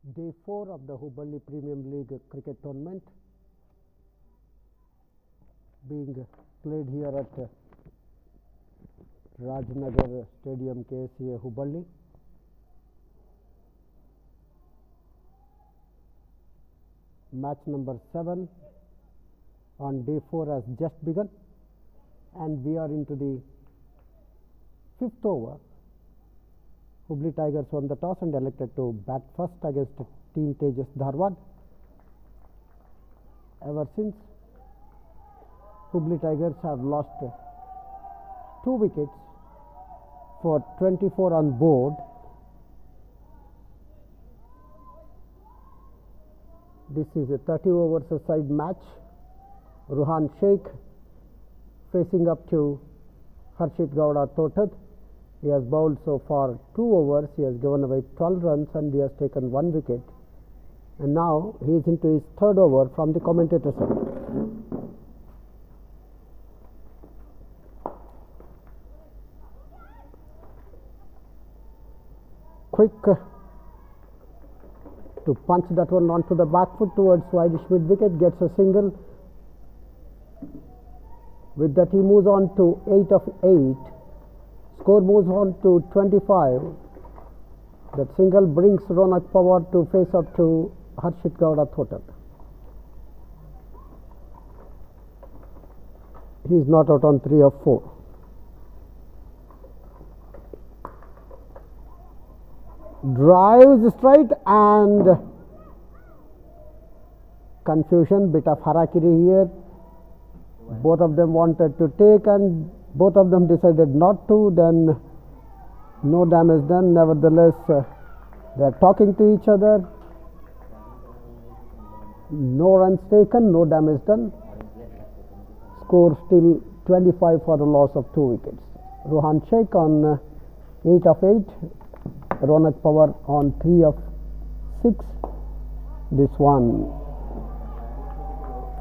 Day 4 of the Hubballi Premium League cricket tournament being played here at Rajnagar Stadium, Ksca, Hubballi. Match number 7 on day 4 has just begun, and we are into the 5th over. Hubballi Tigers won the toss and elected to bat first against Team Tejas Dharwad. Ever since, Hubballi Tigers have lost 2 wickets for 24 on board. This is a 30 overs a side match. Ruhan Sheikh facing up to Harshit Gowda Thotat. He has bowled so far 2 overs. He has given away 12 runs and he has taken 1 wicket. And now he is into his 3rd over from the commentator side. Quick to punch that one onto the back foot towards wide mid wicket, gets a single. With that he moves on to 8 of 8. Score moves on to 25. That single brings Ronak Pawar to face up to Harshit Gowda Thotat. He is not out on 3 of 4. Drives straight and confusion, bit of harakiri here. Both of them wanted to take and both of them decided not to. Then no damage done. Nevertheless, they are talking to each other. No runs taken, no damage done. Score still 25 for the loss of 2 wickets. Ruhan Sheikh on 8 of 8. Ronak Pawar on 3 of 6. This one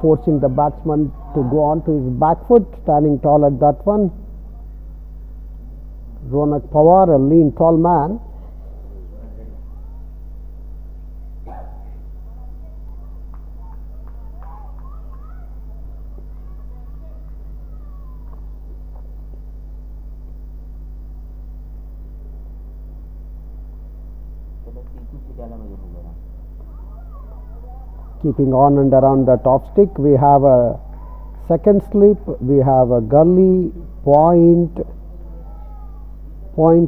forcing the batsman to go on to his back foot, standing tall at that one. Ronak Pawar, a lean, tall man. Keeping on and around the top stick, we have a second slip, we have a gully, point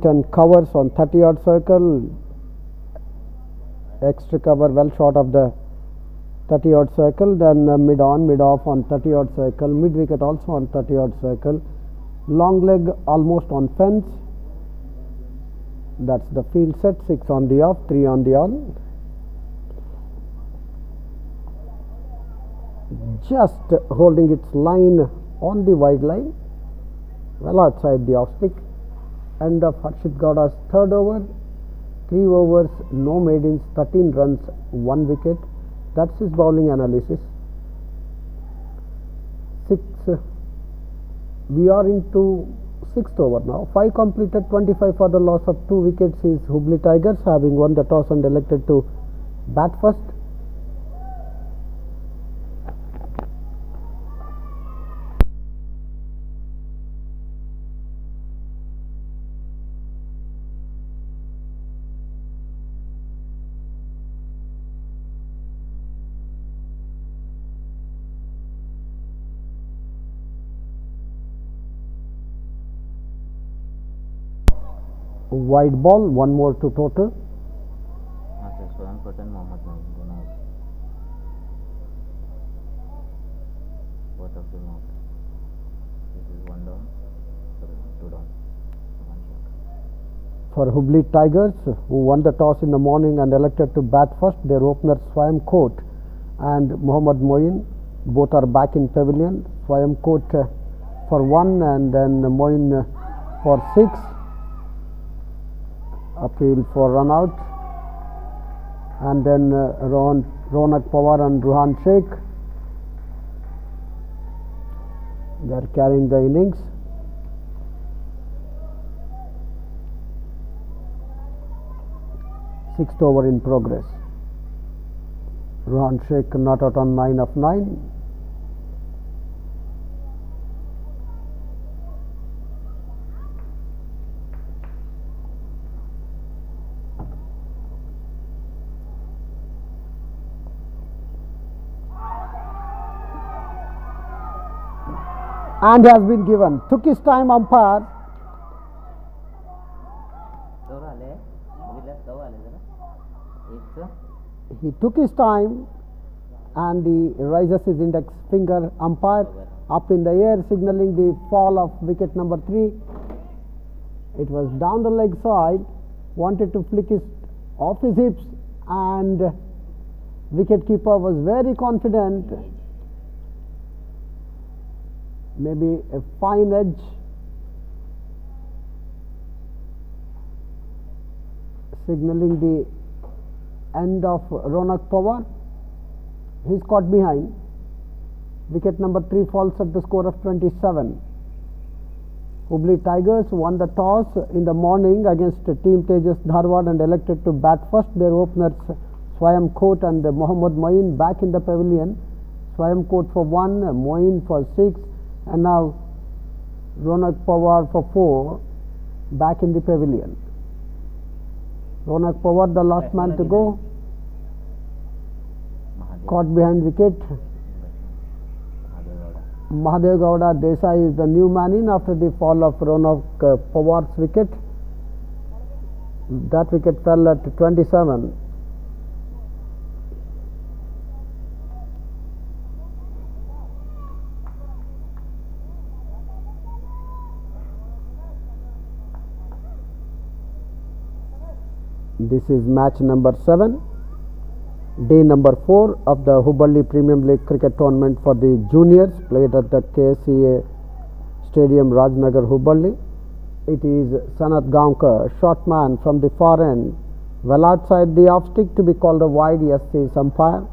and covers on 30-yard circle. Extra cover well short of the 30-yard circle, then mid on, mid off on 30-yard circle, mid wicket also on 30-yard circle, long leg almost on fence. That's the field set, 6 on the off, 3 on the on. Just holding its line on the wide line, well outside the off stick. End of Harshit Gowda's 3rd over. 3 overs, no maidens, 13 runs, 1 wicket. That's his bowling analysis. 6. We are into 6th over now. 5 completed, 25 for the loss of 2 wickets is Hubballi Tigers, having won the toss and elected to bat first. Wide ball, 1 more to total. Both of them out. This is 1 down, 2 down. 1 shot. For Hubballi Tigers, who won the toss in the morning and elected to bat first, their openers Swayam Kot and Mohammad Moin both are back in pavilion. Swayam Kot for 1 and then Moin for 6. Appeal for run out, and then Ronak Pawar and Ruhan Sheikh, they are carrying the innings. 6th over in progress. Ruhan Sheikh not out on 9 of 9. And has been given. Took his time, umpire. He took his time and he raises his index finger, umpire, up in the air, signaling the fall of wicket number 3. It was down the leg side, wanted to flick his off his hips, and wicket keeper was very confident. Maybe a fine edge, signaling the end of Ronak Pawar. He's caught behind. Wicket number 3 falls at the score of 27. Hubballi Tigers won the toss in the morning against Team Tejas Dharwad and elected to bat first. Their openers Swayam Kot and Mohammad Moeen back in the pavilion. Swayam Kot for 1, Moeen for 6, and now Ronak Pawar for 4 back in the pavilion. Ronak Pawar, the last man to go, caught behind wicket. Mahadev Gowda Desai is the new man in after the fall of Ronak Pawar's wicket. That wicket fell at 27. This is match number 7, day number 4 of the Hubballi Premium League cricket tournament for the juniors, played at the Ksca Stadium, Rajnagar, Hubballi. It is Sanat Gaonkar, short man from the far end, well outside the off stick, to be called a wide. Yes, says umpire.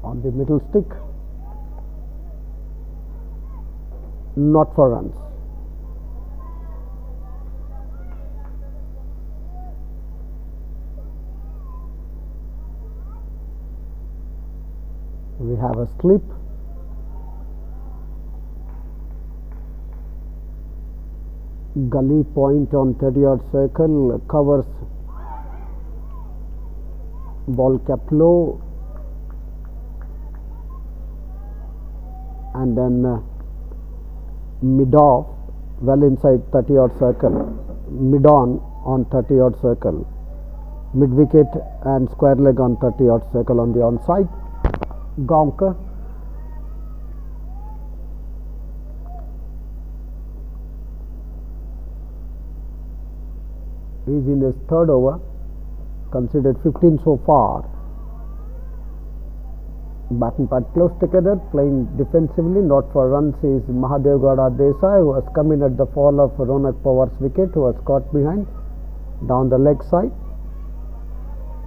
On the middle stick, not for runs. We have a slip. Gully point on 30-yard circle, covers ball kept low, and then mid off, well inside 30-yard circle, mid on 30-yard circle, mid wicket and square leg on 30-yard circle on the onside. Gaonkar. He is in his third over, considered 15 so far. Bat and pad close together, playing defensively, not for runs, is Mahadev Gowda Desai, who has come in at the fall of Ronak Pawar's wicket, who was caught behind down the leg side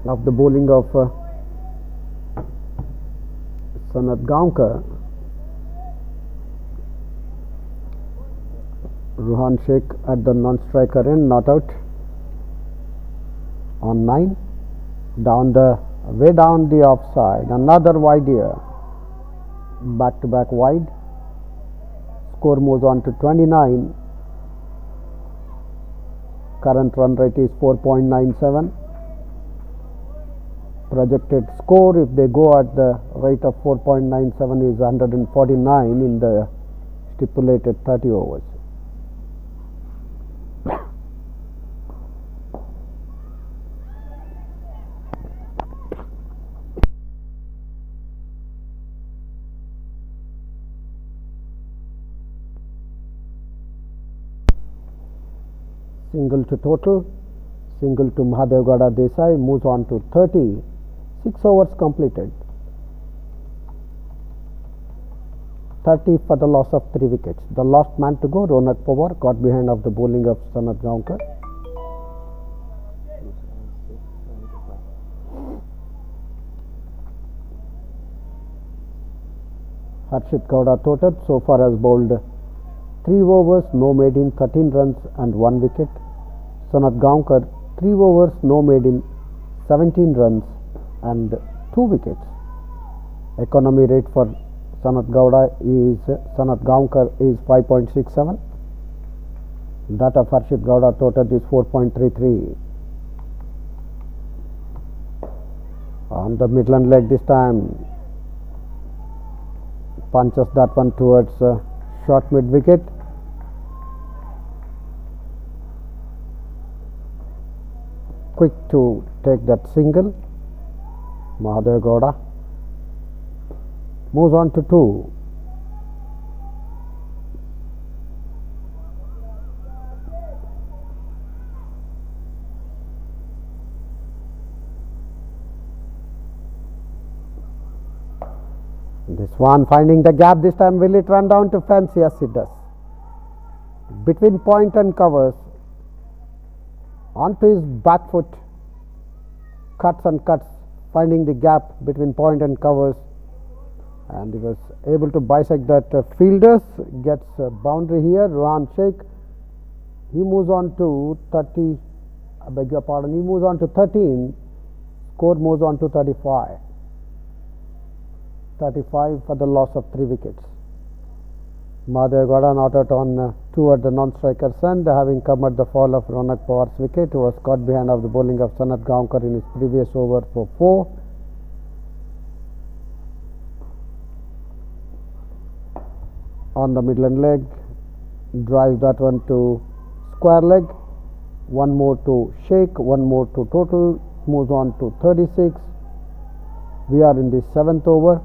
of the bowling of Sanat Gaonkar. Ruhan Sheikh at the non-striker end, not out on 9, down the way down the offside, another wide here, back to back wide. Score moves on to 29. Current run rate is 4.97. Projected score, if they go at the rate of 4.97, is 149 in the stipulated 30 overs. Single to total, Single to Mahadev Gowda Desai, moves on to 30. 6 overs completed. 30 for the loss of 3 wickets. The last man to go, Ronak Pawar, got behind of the bowling of Sanat Gaonkar. Harshit Gowda Totat so far has bowled 3 overs, no made in, 13 runs and 1 wicket. Sanat Gaonkar 3 overs, no made in, 17 runs and 2 wickets. Economy rate for Sanat Gaonkar is 5.67. That of Harshit Gowda Totat is 4.33. On the Midland leg this time, punches that one towards short mid wicket. Quick to take that single. Mahadev Gowda moves on to 2. This one finding the gap this time. Will it run down to fence? Yes, it does. Between point and covers, onto his back foot, cuts, finding the gap between point and covers, and he was able to bisect that fielders. Gets a boundary here. Ruhan Sheikh, he moves on to 30. I beg your pardon. He moves on to 13. Score moves on to 35. 35 for the loss of 3 wickets. Mahadev Gowda not out on 2 at the non-striker's end, having come at the fall of Ronak Pawar's wicket, who was caught behind of the bowling of Sanat Gaonkar in his previous over for 4. On the Midland leg, drives that one to square leg. 1 more to Sheikh, 1 more to total, moves on to 36. We are in the 7th over.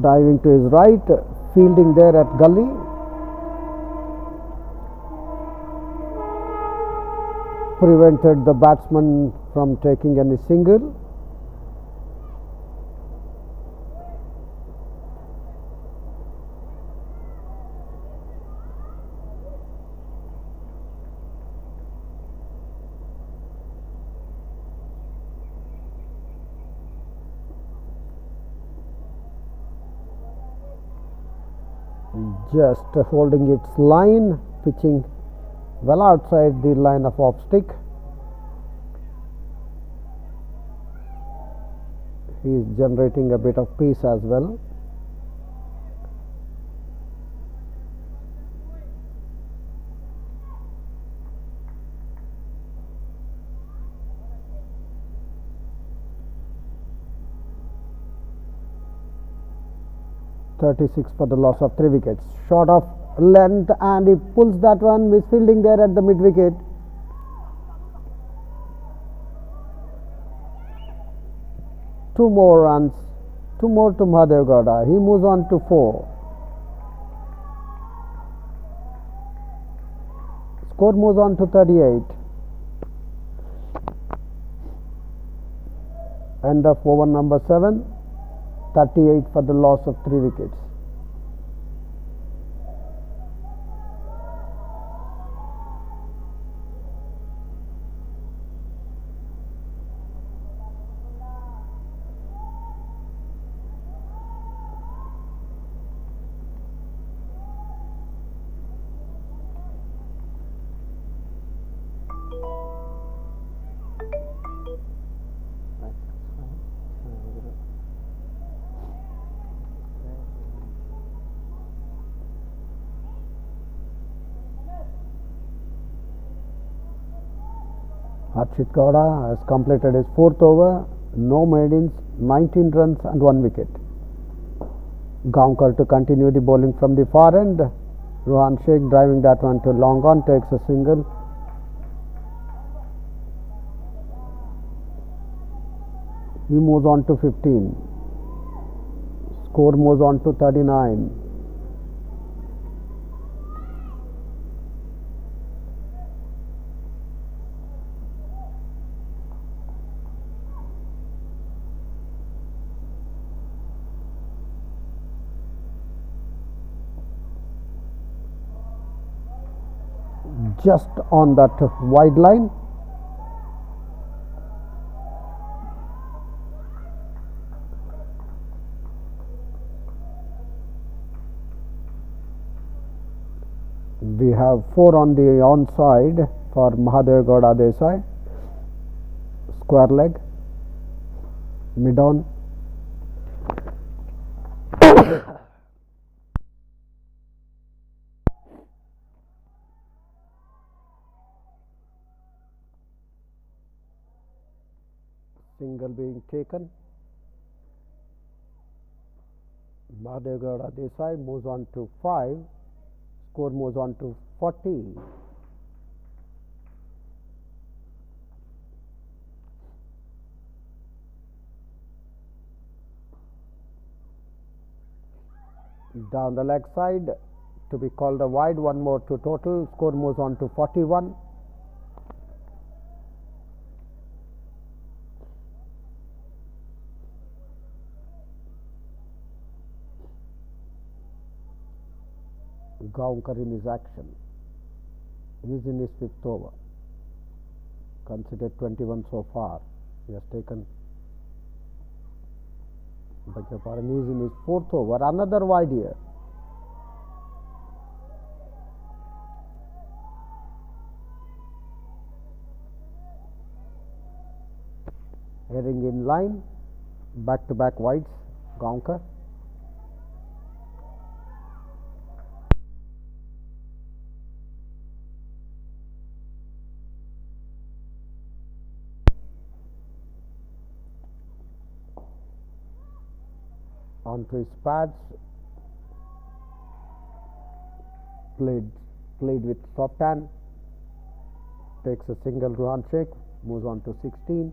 Diving to his right, fielding there at gully. Prevented the batsman from taking any single. Just holding its line, pitching well outside the line of off stick. He is generating a bit of pace as well. .36 for the loss of 3 wickets. Short of length, and he pulls that one, misfielding there at the mid wicket. Two more runs, 2 more to Mahadev Gowda. He moves on to 4. Score moves on to 38. End of over number 7. 38 for the loss of 3 wickets. Harshit Gowda has completed his 4th over. no maidens, 19 runs and 1 wicket. Gaonkar to continue the bowling from the far end. Ruhan Sheikh driving that one to long on, takes a single. He moves on to 15. Score moves on to 39. Just on that wide line. We have 4 on the onside for Mahadev Gowda Desai. Square leg, mid on. Single being taken. Mahadev Gowda Desai moves on to 5. Score moves on to 40. Down the leg side to be called a wide, 1 more to total. Score moves on to 41. Gaonkar in his action. He is in his 5th over. Considered 21 so far. He has taken, beg your pardon, he is in his 4th over. Another wide here. Heading in line, back to back wides, Gaonkar. Onto his pads, played with soft hand, takes a single. Ruhan Sheikh moves on to 16.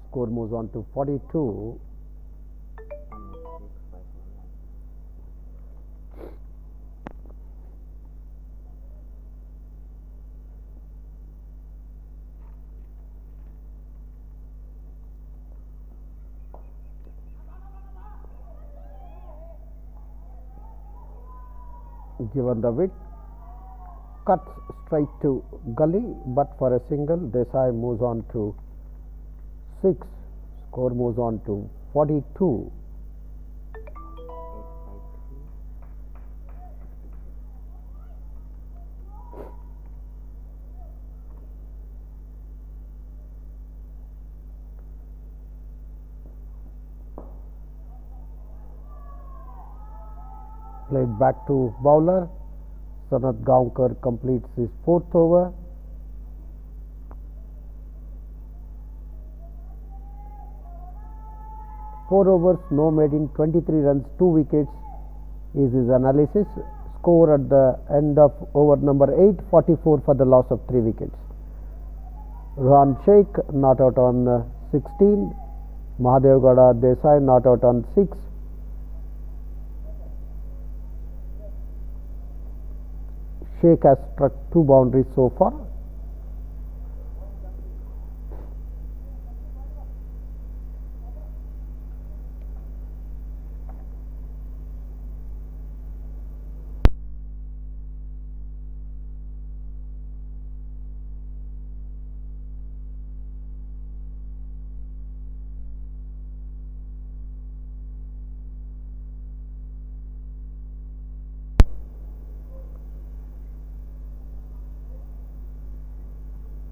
Score moves on to 42. Given the width, cuts straight to gully, but for a single. Desai moves on to 6. Score moves on to 42. Played back to bowler. Sanat Gaonkar completes his 4th over. Four overs, no maiden, 23 runs, 2 wickets is his analysis. Score at the end of over number 8, 44 for the loss of 3 wickets. Ruhan Sheikh not out on 16. Mahadev Gowda Desai not out on 6. Sheikh has struck 2 boundaries so far.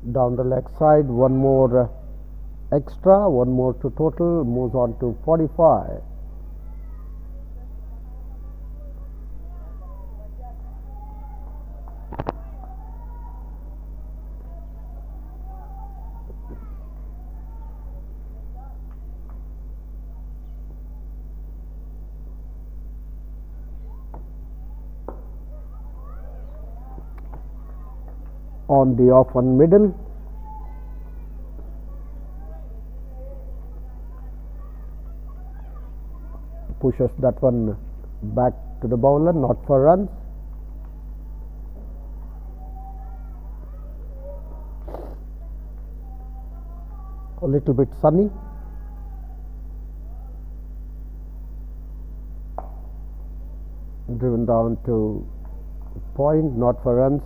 Down the leg side, 1 more extra, 1 more to total, moves on to 45. on the off one middle. Pushes that one back to the bowler, not for runs. A little bit sunny. Driven down to point, not for runs.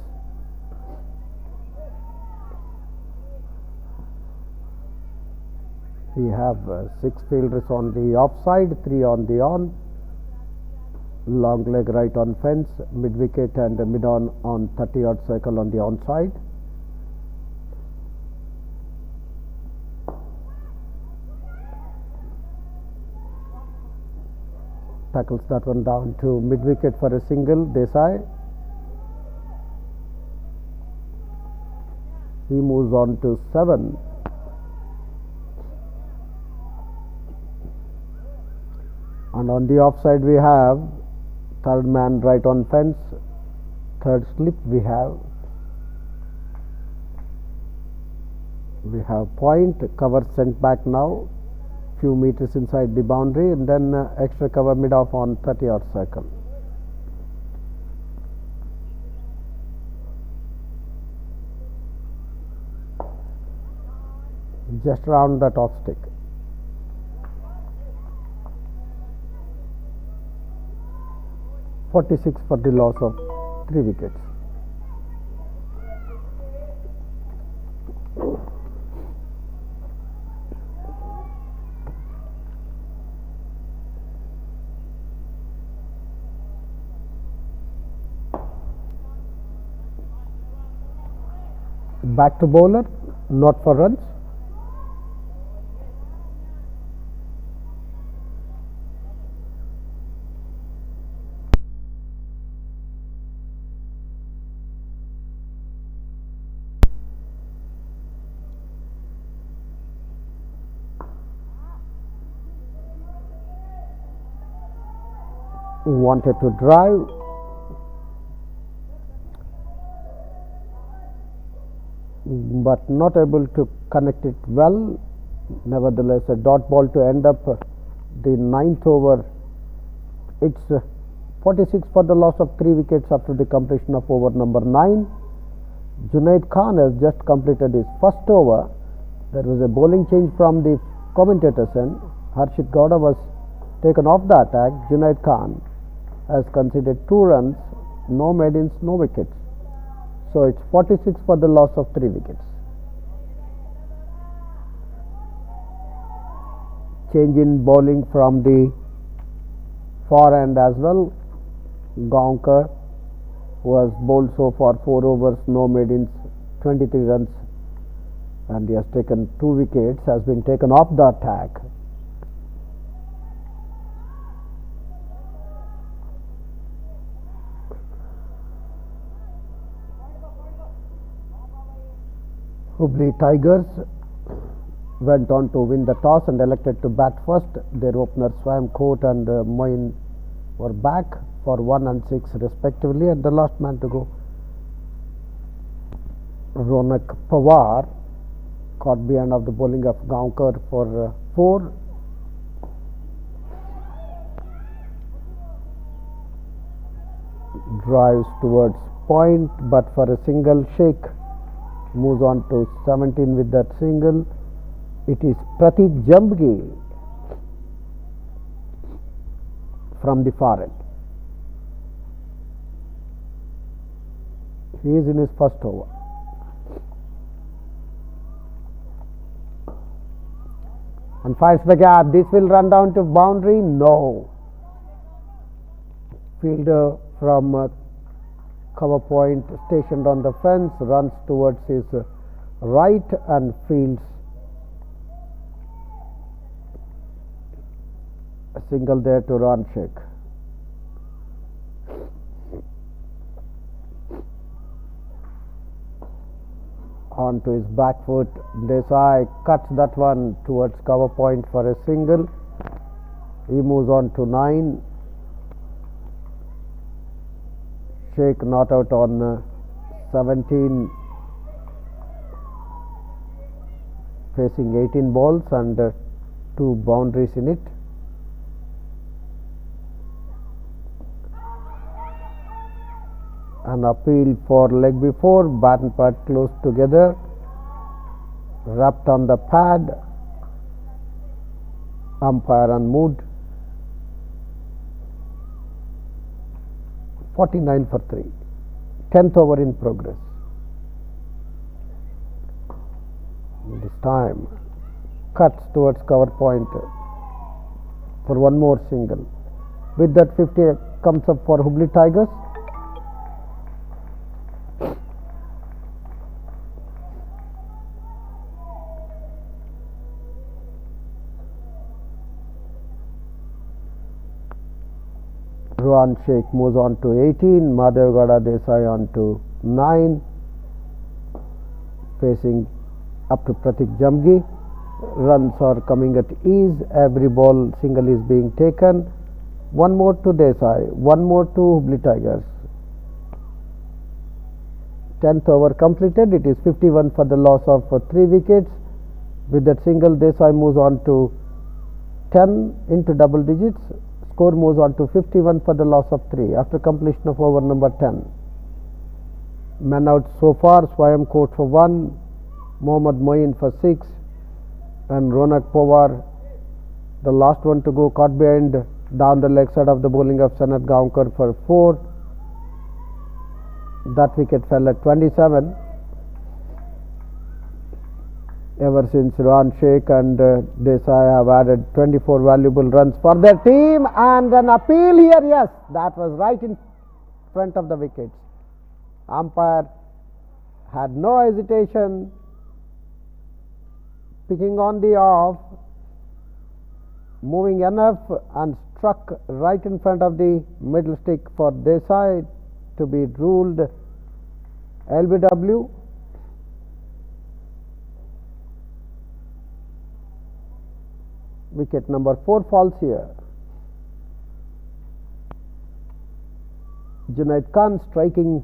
We have 6 fielders on the offside, 3 on the on. Long leg right on fence, mid wicket and mid on 30-yard circle on the onside. Tackles that one down to mid wicket for a single. Desai. He moves on to 7. And on the offside we have third man right on fence, third slip we have point, cover sent back now, few meters inside the boundary, and then extra cover mid off on 30-yard circle. Just around that off stick. .46 for the loss of 3 wickets. Back to bowler, not for runs. Wanted to drive, but not able to connect it well. Nevertheless, a dot ball to end up the 9th over. It's 46 for the loss of 3 wickets after the completion of over number 9. Junaid Khan has just completed his first over. There was a bowling change from the commentator's end. Harshit Gowda was taken off the attack. Junaid Khan has conceded 2 runs, no maidens, no wickets. So it's 46 for the loss of 3 wickets. Change in bowling from the far end as well. Gaonkar, who has bowled so far 4 overs, no maidens, 23 runs, and he has taken 2 wickets, has been taken off the attack. Hubballi Tigers went on to win the toss and elected to bat first. Their openers Swam Coat and Moin were back for 1 and 6 respectively, and the last man to go, Ronak Pawar, caught behind of the bowling of Gaonkar for 4. Drives towards point, but for a single. Sheikh moves on to 17 with that single. It is Pratik Jambgi from the far end. He is in his first over. And finds the gap. This will run down to boundary. No. Fielder from cover point stationed on the fence runs towards his right and fields a single there to Ran Sheikh. On to his back foot, Desai cuts that one towards cover point for a single. He moves on to 9. Sheikh not out on 17. facing 18 balls and 2 boundaries in it. An appeal for leg before, bat and pad close together, wrapped on the pad, umpire unmoved. 49 for 3. 10th over in progress. This time cuts towards cover point for one more single. With that, 50 comes up for Hubballi Tigers. Ruhan Sheikh moves on to 18, Mahadevgowda Desai on to 9, facing up to Pratik Jamgi. Runs are coming at ease, every ball single is being taken. One more to Desai, one more to Hubballi Tigers. 10th over completed, it is 51 for the loss of 3 wickets. With that single, Desai moves on to 10 into double digits. Score moves on to 51 for the loss of 3 after completion of over number 10. Men out so far: Swayam Kot for 1, Mohammad Moin for 6, and Ronak Pawar, the last one to go, caught behind down the leg side of the bowling of Sanat Gaonkar for 4. That wicket fell at 27. Ever since Ruhan Sheikh and Desai have added 24 valuable runs for their team, and an appeal here, yes, that was right in front of the wickets. Umpire had no hesitation, picking on the off, moving enough and struck right in front of the middle stick for Desai to be ruled LBW. Wicket number 4 falls here. Junaid Khan striking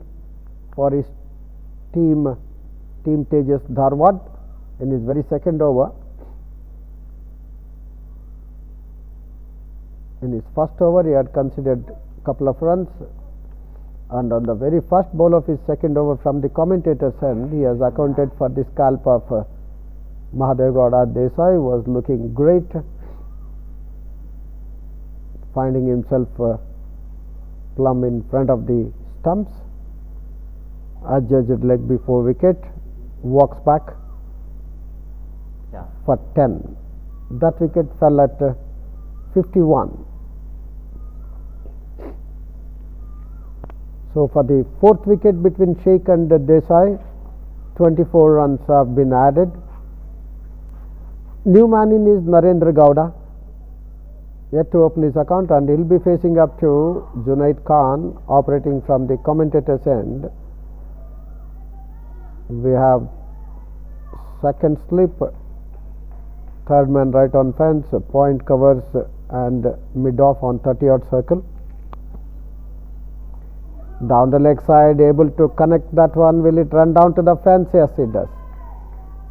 for his team Tejas Dharwad in his very second over. In his first over, he had considered a couple of runs, and on the very first ball of his second over from the commentator's end, he has accounted for the scalp of Mahadevgowda Desai, was looking great, finding himself plumb in front of the stumps. Adjudged leg before wicket, walks back for 10. That wicket fell at 51. So for the 4th wicket between Sheikh and Desai, 24 runs have been added. New man in is Narendra Gowda, yet to open his account, and he will be facing up to Junaid Khan, operating from the commentator's end. We have second slip, third man right on fence, point covers and mid off on 30-odd circle. Down the leg side, able to connect that one. Will it run down to the fence? Yes, it does.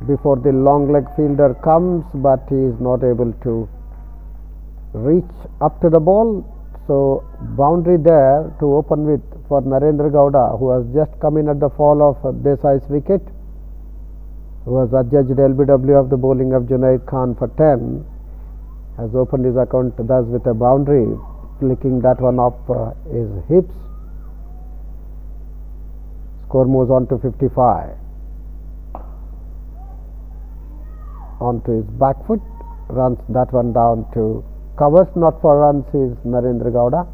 Before the long leg fielder comes, but he is not able to reach up to the ball. So boundary there to open with for Narendra Gowda, who has just come in at the fall of Desai's wicket, who was adjudged LBW of the bowling of Junaid Khan for 10, has opened his account thus with a boundary, flicking that one off his hips. Score moves on to 55. Onto his back foot, runs that one down to covers, not for runs, is Narendra Gowda.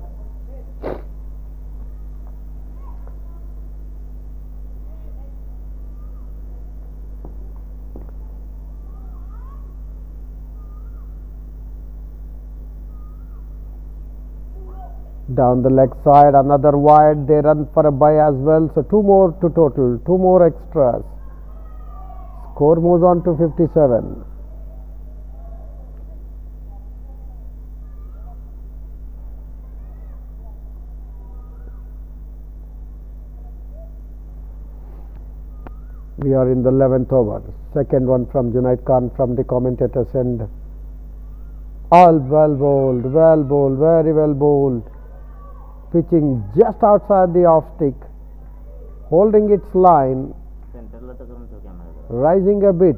Down the leg side, another wide, they run for a bye as well, so 2 more to total, 2 more extras. Score moves on to 57. We are in the 11th over. Second one from Junaid Khan from the commentator's end. All well bowled, very well bowled. Pitching just outside the off stick, holding its line, rising a bit,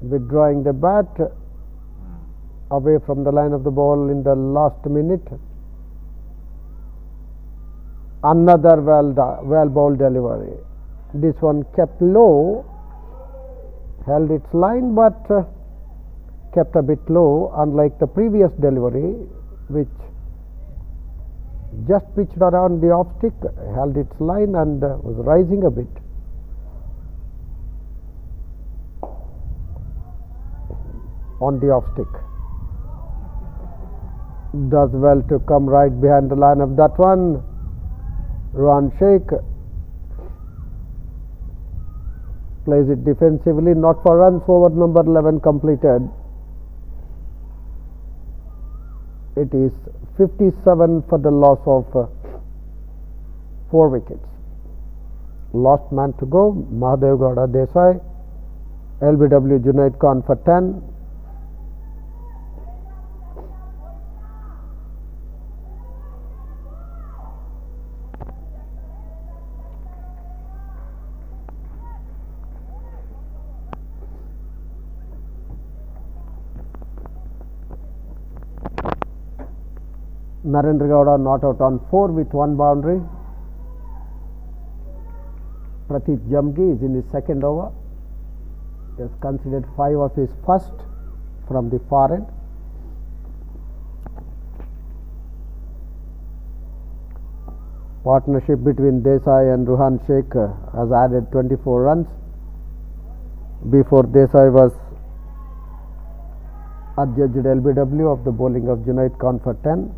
withdrawing the bat away from the line of the ball in the last minute. Another well bowled delivery. This one kept low, held its line, but kept a bit low, unlike the previous delivery, which just pitched around the off stick, held its line and was rising a bit. On the off stick. Does well to come right behind the line of that one. Ruhan Sheikh plays it defensively, not for runs. Over number 11 completed. It is 57 for the loss of 4 wickets. Last man to go, Mahadev Gowda Desai. LBW Junaid Khan for 10. Narendra Gowda not out on 4 with 1 boundary. Pratik Jamgi is in his second over. He has considered 5 of his first from the far end. Partnership between Desai and Ruhan Sheikh has added 24 runs. Before Desai was adjudged LBW of the bowling of Junaid Khan for 10.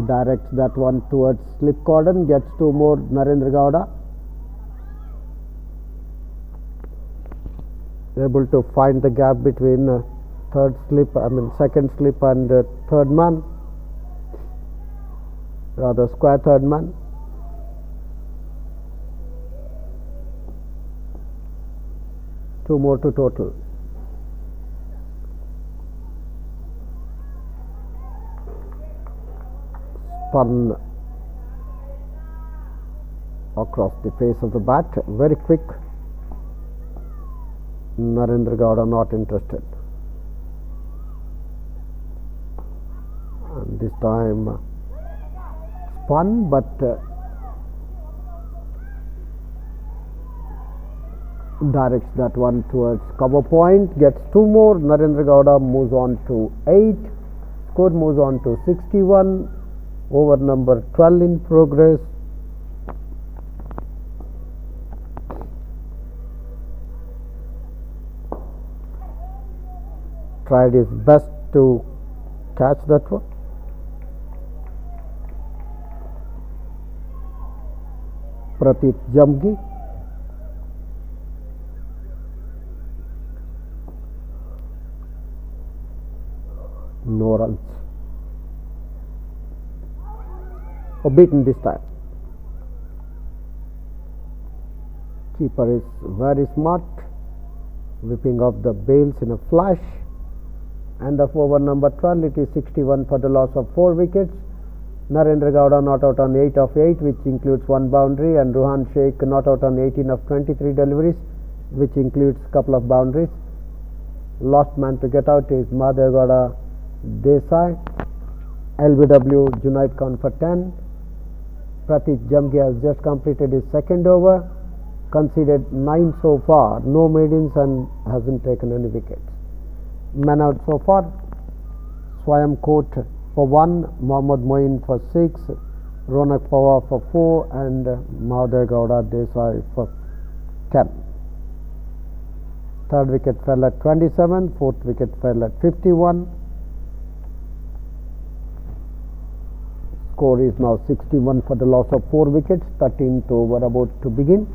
Directs that one towards slip cordon, gets 2 more. Narendra Gowda able to find the gap between second slip and third man, rather square third man. Two more to total. Spun across the face of the bat, very quick. Narendra Gowda not interested. And this time spun, but directs that one towards cover point, gets 2 more. Narendra Gowda moves on to 8. Score moves on to 61. Over number 12 in progress. Tried his best to catch that one. Pratik Jamgi. No runs. Beaten this time. Keeper is very smart, whipping off the bails in a flash. End of over number 12. It is 61 for the loss of 4 wickets. Narendra Gowda not out on 8 of 8, which includes 1 boundary, and Ruhan Sheikh not out on 18 of 23 deliveries, which includes a couple of boundaries. Last man to get out is Mahadev Gowda Desai. LBW Junaid Khan for 10. Pratik Jamgi has just completed his second over, conceded 9 so far, no maidens, and hasn't taken any wickets. Men out so far: Swayam Kot for 1, Mohammad Moin for 6, Ronak Pawar for 4, and Mahadev Gowda Desai for 10. Third wicket fell at 27, fourth wicket fell at 51. Score is now 61 for the loss of 4 wickets. 13th over about to begin.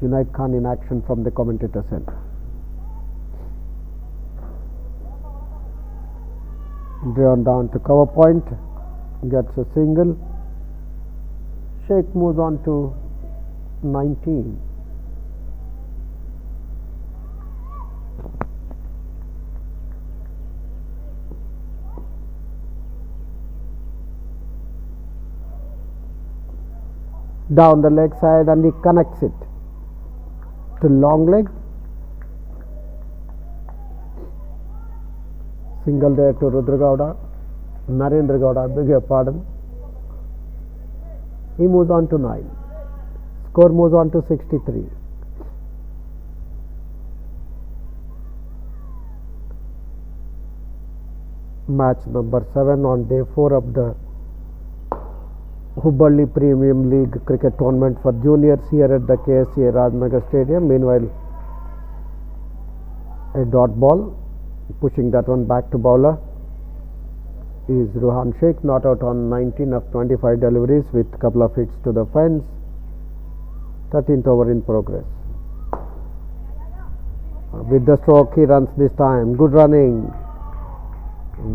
Junaid Khan in action from the commentator's end. Drawn down to cover point, gets a single. Sheikh moves on to 19. Down the leg side, and he connects it to long leg. Single there to Narendra Gowda, beg your pardon. He moves on to 9. Score moves on to 63. Match number 7 on day 4 of the Hubballi Premium League cricket tournament for juniors here at the Ksca Rajnagar Stadium. Meanwhile, a dot ball, pushing that one back to bowler is Ruhan Sheikh, not out on 19 of 25 deliveries with a couple of hits to the fence. 13th over in progress. With the stroke, he runs this time. Good running,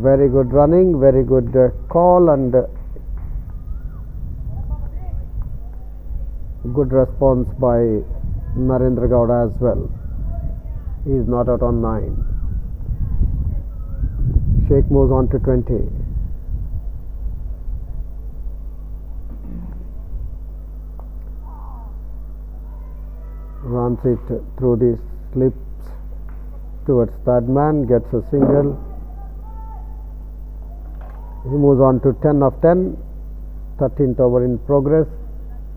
very good running, very good call, and good response by Narendra Gowda as well. He is not out on 9. Sheikh moves on to 20. Runs it through the slips towards third man, gets a single. He moves on to 10 of 10. 13th over in progress.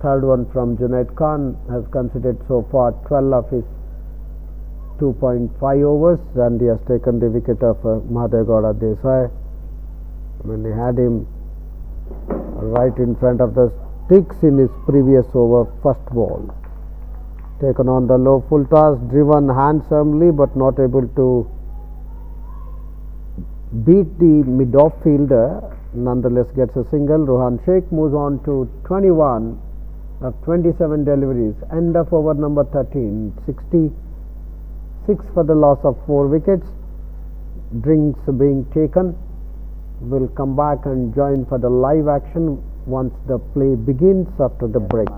Third one from Junaid Khan, has considered so far 12 of his 2.5 overs, and he has taken the wicket of Mahadev Gowda Desai. When he had him right in front of the sticks in his previous over, first ball. Taken on the low full toss, driven handsomely but not able to beat the mid-off fielder. Nonetheless gets a single. Ruhan Sheikh moves on to 21 of 27 deliveries. End of over number 13. 66 for the loss of 4 wickets. Drinks being taken. Will come back and join for the live action once the play begins after the break.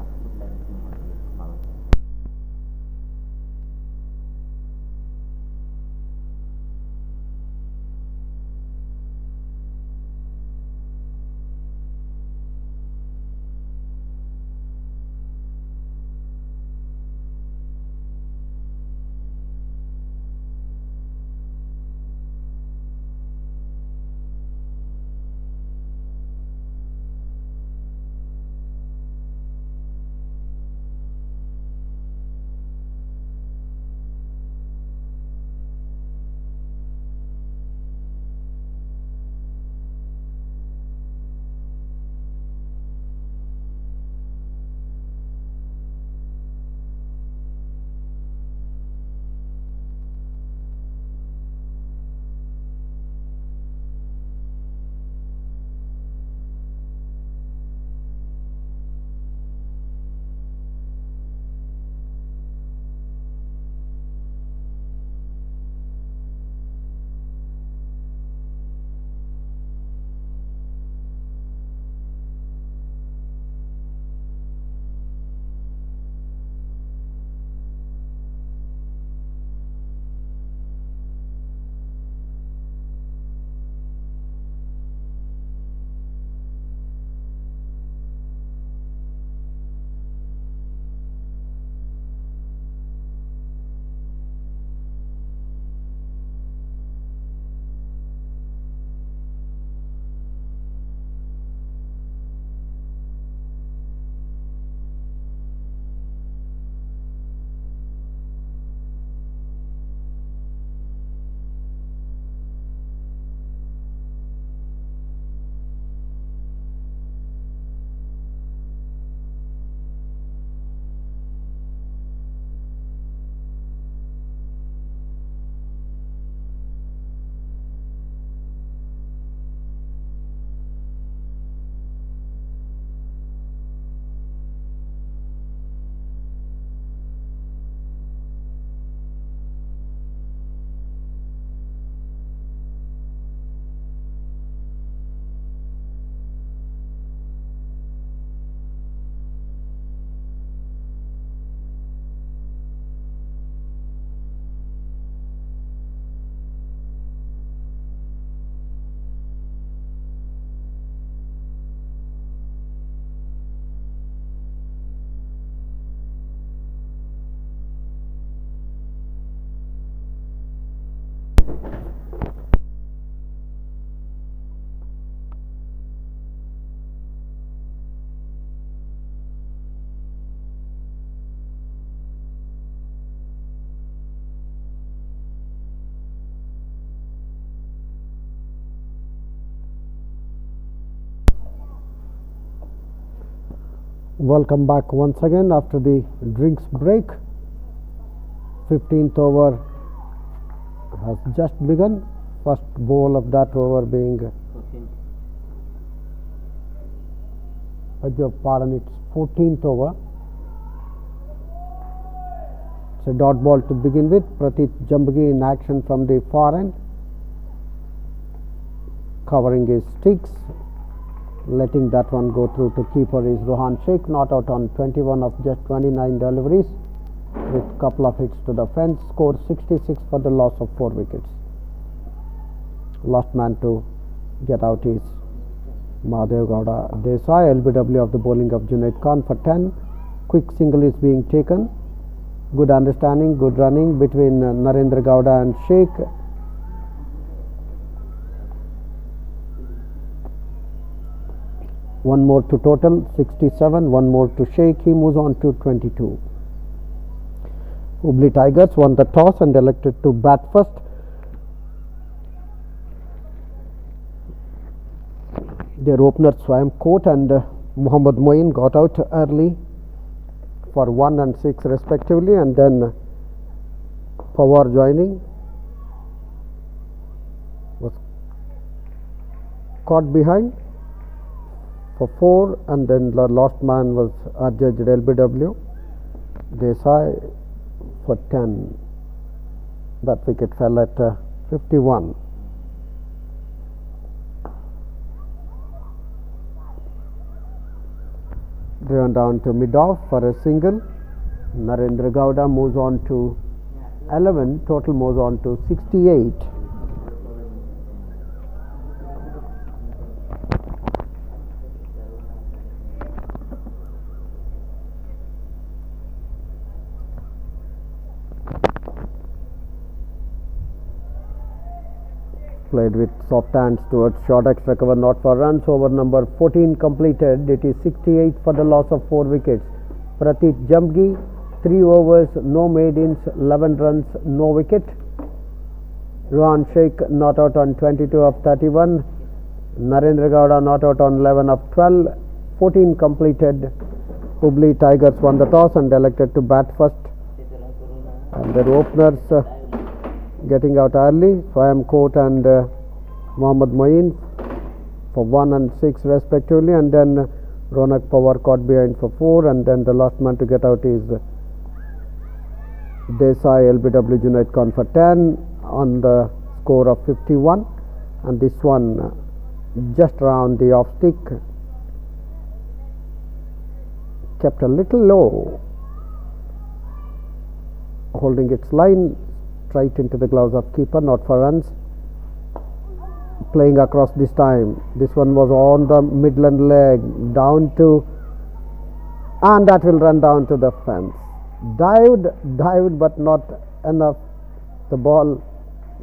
Welcome back once again after the drinks break. 15th over has just begun. First ball of that over being, beg your pardon, it's 14th over. It's a dot ball to begin with. Pratik Jambagi in action from the far end, covering his sticks, letting that one go through to keeper is Rohan Sheikh, not out on 21 of just 29 deliveries with couple of hits to the fence. Score 66 for the loss of 4 wickets. Last man to get out is Mahadev Gowda Desai. LBW of the bowling of Junaid Khan for 10. Quick single is being taken. Good understanding, good running between Narendra Gowda and Sheikh. One more to total 67, one more to Sheikh. He moves on to 22. Hubballi Tigers won the toss and elected to bat first. Their openers Swayam Kot and Mohammad Moin got out early for 1 and 6 respectively, and then Pawar joining was caught behind for 4, and then the last man was adjudged LBW Desai for 10. That wicket fell at 51. Driven down to mid-off for a single. Narendra Gowda moves on to 11. Total moves on to 68. Played with soft hands towards short extra cover, not for runs. Over number 14 completed. It is 68 for the loss of 4 wickets. Pratik Jambagi 3 overs, no maidens, 11 runs, no wicket. Rohan Sheikh not out on 22 of 31. Narendra Gowda not out on 11 of 12. 14 completed. Hubballi Tigers won the toss and elected to bat first. And their openers getting out early, Swayam Kot and Mohammad Moin for 1 and 6 respectively, and then Ronak Pawar caught behind for 4, and then the last man to get out is Desai LBW Junaid Khan for 10 on the score of 51, and this one just around the off stick, kept a little low, holding its line right into the gloves of keeper, not for runs. Playing across this time. This one was on the midland leg, down to, and that will run down to the fence. Dived, but not enough. The ball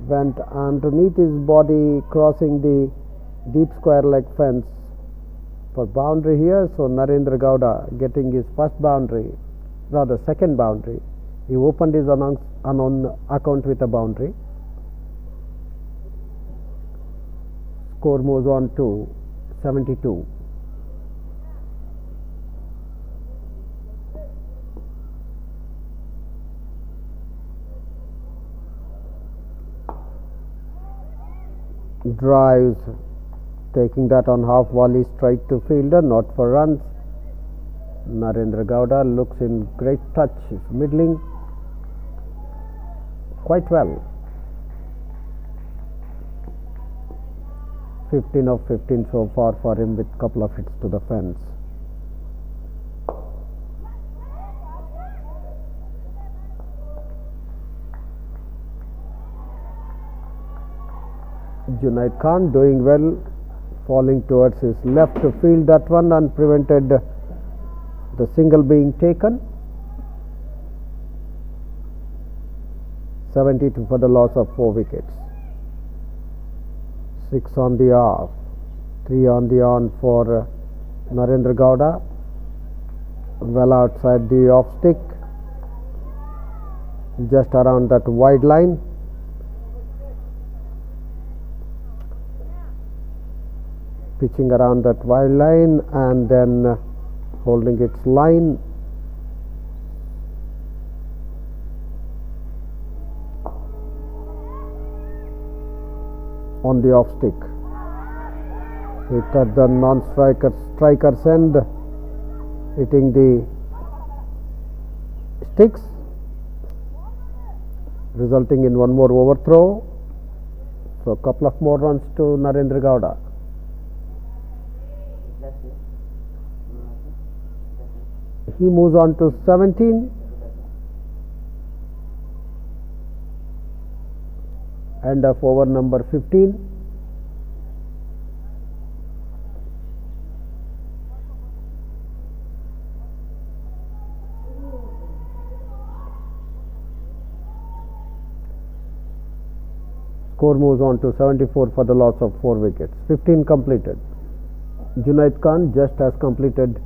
went underneath his body, crossing the deep square leg fence for boundary here. So Narendra Gowda getting his first boundary, rather second boundary. He opened his account with a boundary. Score moves on to 72. Drives, taking that on half volley straight to fielder, not for runs. Narendra Gowda looks in great touch, is middling quite well. 15 of 15 so far for him with couple of hits to the fence. Junaid Khan doing well, falling towards his left to field that one and prevented the single being taken. 72 for the loss of 4 wickets. 6 on the off, 3 on the on for Narendra Gowda, well outside the off stick, just around that wide line. Pitching around that wide line, and then holding its line. On the off stick, hit at the striker's end, hitting the sticks, resulting in one more overthrow. So a couple of more runs to Narendra Gowda. He moves on to 17. End of over number 15. Score moves on to 74 for the loss of 4 wickets. 15 completed. Junaid Khan just has completed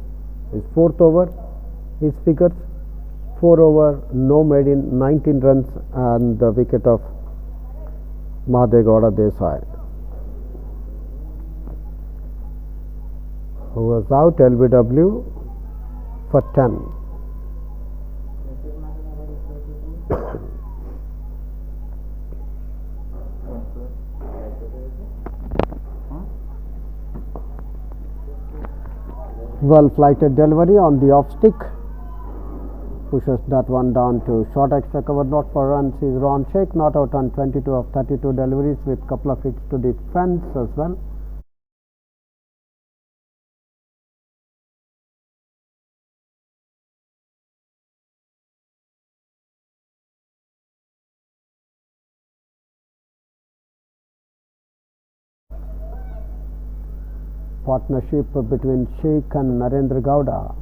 his 4th over. His figures: 4 over, no made in, 19 runs, and the wicket of Mahadev Gowda Desai, who was out LBW for 10. Well flighted delivery on the off stick, pushes that one down to short extra cover, not for runs. Is Ron Sheikh, not out on 22 of 32 deliveries with couple of hits to the fence as well. Partnership between Sheikh and Narendra Gowda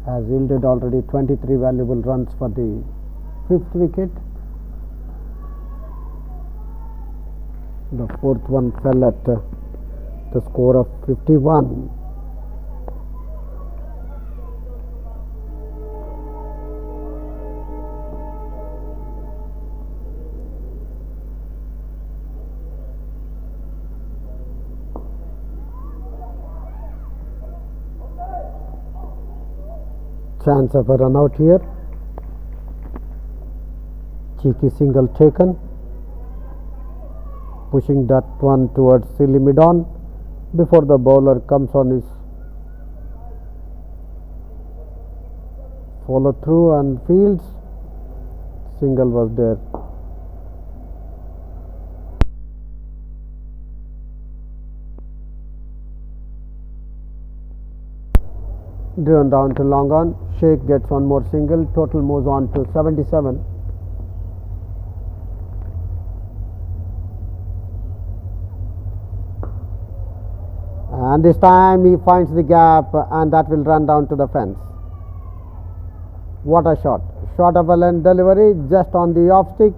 has yielded already 23 valuable runs for the 5th wicket. The 4th one fell at the score of 51. Chance of a run out here. Cheeky single taken, pushing that one towards silly mid-on before the bowler comes on his follow through and fields. Single was there. Driven down to long on. Sheikh gets one more single. Total moves on to 77. And this time he finds the gap, and that will run down to the fence. What a shot! Short of a length delivery, just on the off stick,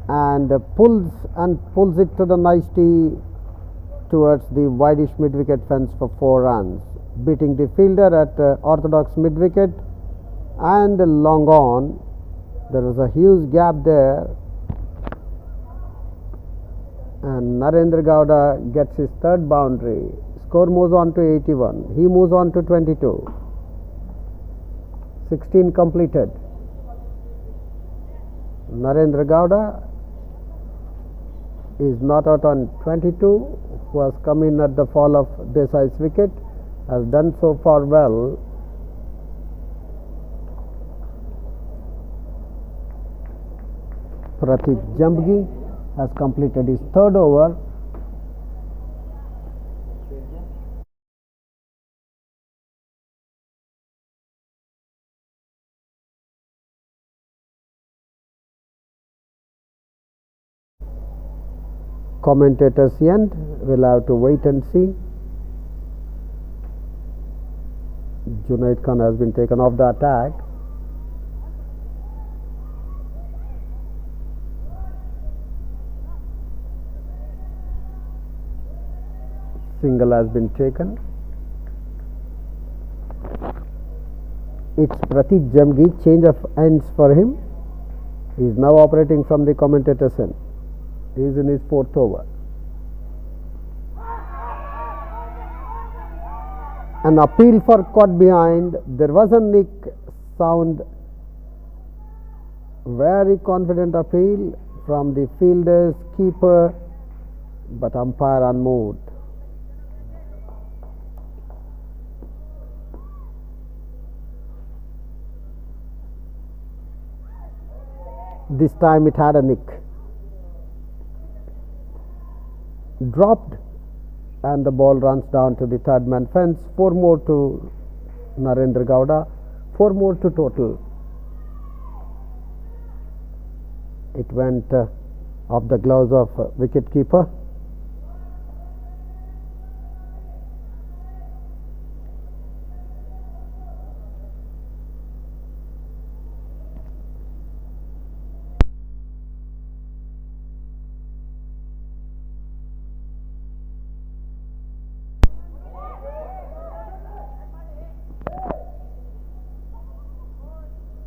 and pulls it to the nice tee towards the wideish mid wicket fence for 4 runs, beating the fielder at orthodox mid wicket and long on. There was a huge gap there, and Narendra Gowda gets his 3rd boundary. Score moves on to 81. He moves on to 22. 16 completed. Narendra Gowda is not out on 22, who has come in at the fall of Desai's wicket, has done so far well. Pratik Jambgi has completed his 3rd over. Commentators end. We'll have to wait and see. Junaid Khan has been taken off the attack. Single has been taken. It's Pratik Jamgi, change of ends for him. He is now operating from the commentator's end. He is in his 4th over. An appeal for caught behind. There was a nick sound. Very confident appeal from the fielder's keeper, but umpire unmoved. This time it had a nick. Dropped, and the ball runs down to the third man fence. 4 more to Narendra Gowda, 4 more to total. It went off the gloves of wicket keeper.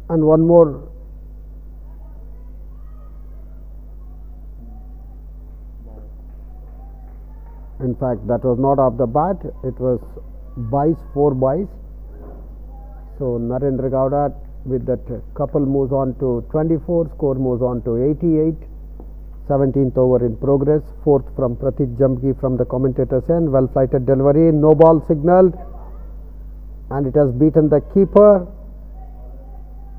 And one more. In fact, that was not off the bat, it was byes, 4 byes. So Narendra Gowda with that couple moves on to 24, score moves on to 88. 17th over in progress, 4th from Pratik Jamgi from the commentator's end. Well flighted delivery, no ball signalled, and it has beaten the keeper,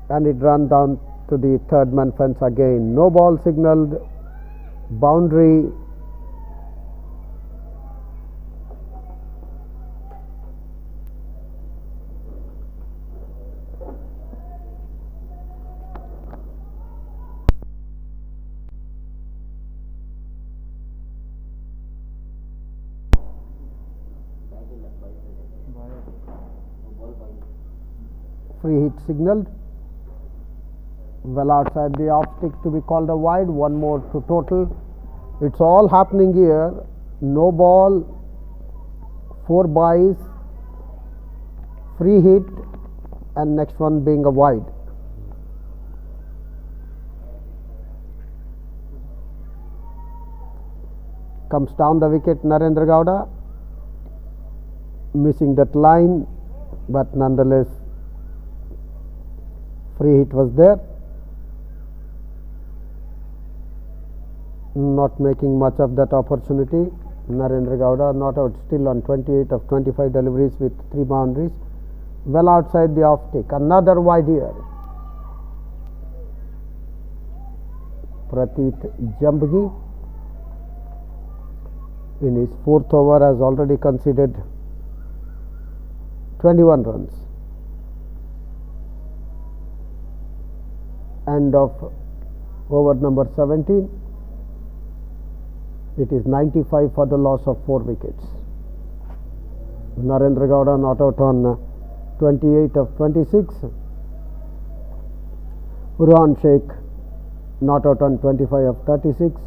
and it ran down to the third man fence again. No ball signalled, boundary. Free hit signalled, well outside the off stick to be called a wide. 1 more to total. It's all happening here. No ball, 4 byes, free hit, and next one being a wide. Comes down the wicket Narendra Gowda, missing that line, but nonetheless free hit was there. Not making much of that opportunity. Narendra Gowda not out, still on 28 of 25 deliveries with 3 boundaries. Well outside the off stick. Another wide here. Pratik Jamgi in his 4th over has already conceded 21 runs. End of over number 17. It is 95 for the loss of 4 wickets. Narendra Gowda not out on 28 of 26. Ruhan Sheikh not out on 25 of 36.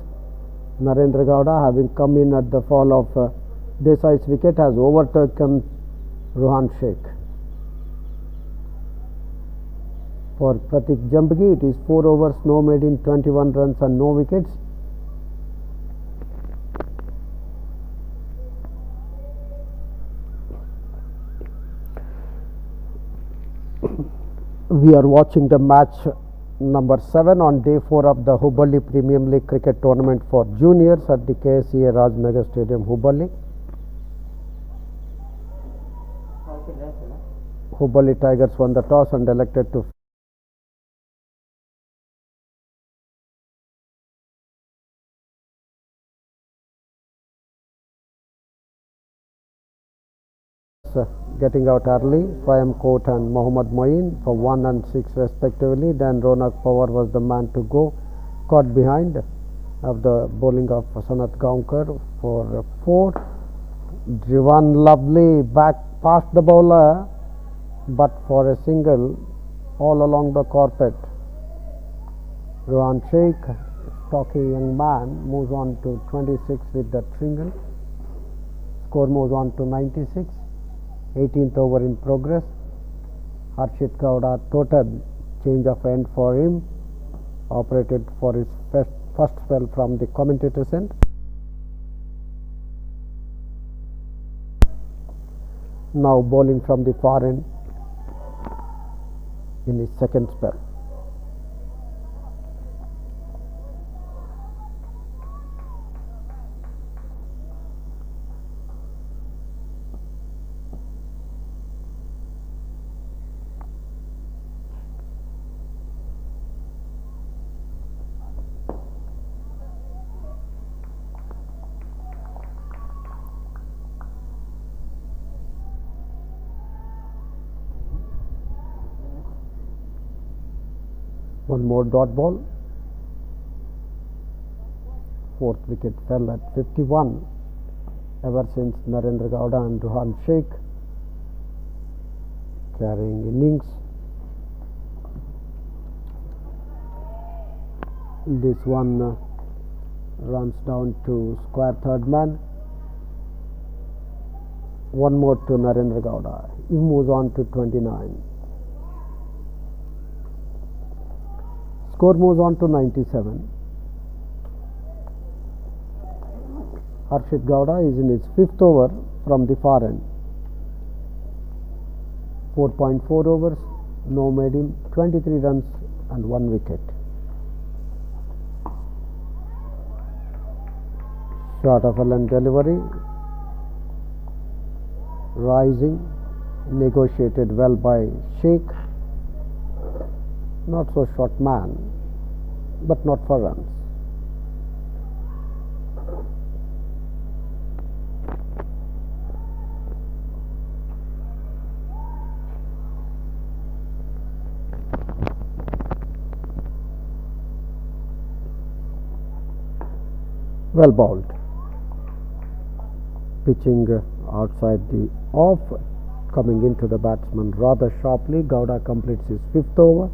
Narendra Gowda, having come in at the fall of Desai's wicket, has overtaken Ruhan Sheikh. For Pratik Jamgi, it is 4 overs, no made in, 21 runs and no wickets. We are watching the match number 7 on day 4 of the Hubballi Premium League Cricket Tournament for juniors at the Ksca Rajnagar Stadium, Hubballi. Hubballi Tigers won the toss and elected to getting out early. Fayam Kot and Mohammad Moeen for 1 and 6 respectively. Then Ronak Pawar was the man to go, caught behind of the bowling of Sanat Gaonkar for 4. Driven lovely back past the bowler, but for a single all along the carpet. Ruhan Sheikh, stocky young man, moves on to 26 with that single. Score moves on to 96. 18th over in progress. Harshit Gowda total change of end for him, operated for his first spell from the commentator's end. now bowling from the far end in his second spell. One more dot ball. Fourth wicket fell at 51 ever since Narendra Gowda and Ruhan Sheikh carrying innings. This one runs down to square third man. One more to Narendra Gowda. He moves on to 29. Score moves on to 97. Harshit Gowda is in his fifth over from the far end. 4.4 overs, no maiden, 23 runs and 1 wicket. Short of a length delivery, rising, negotiated well by Sheikh. Not so short man, but not for runs. Well bowled. Pitching outside the off, coming into the batsman rather sharply. Gowda completes his fifth over.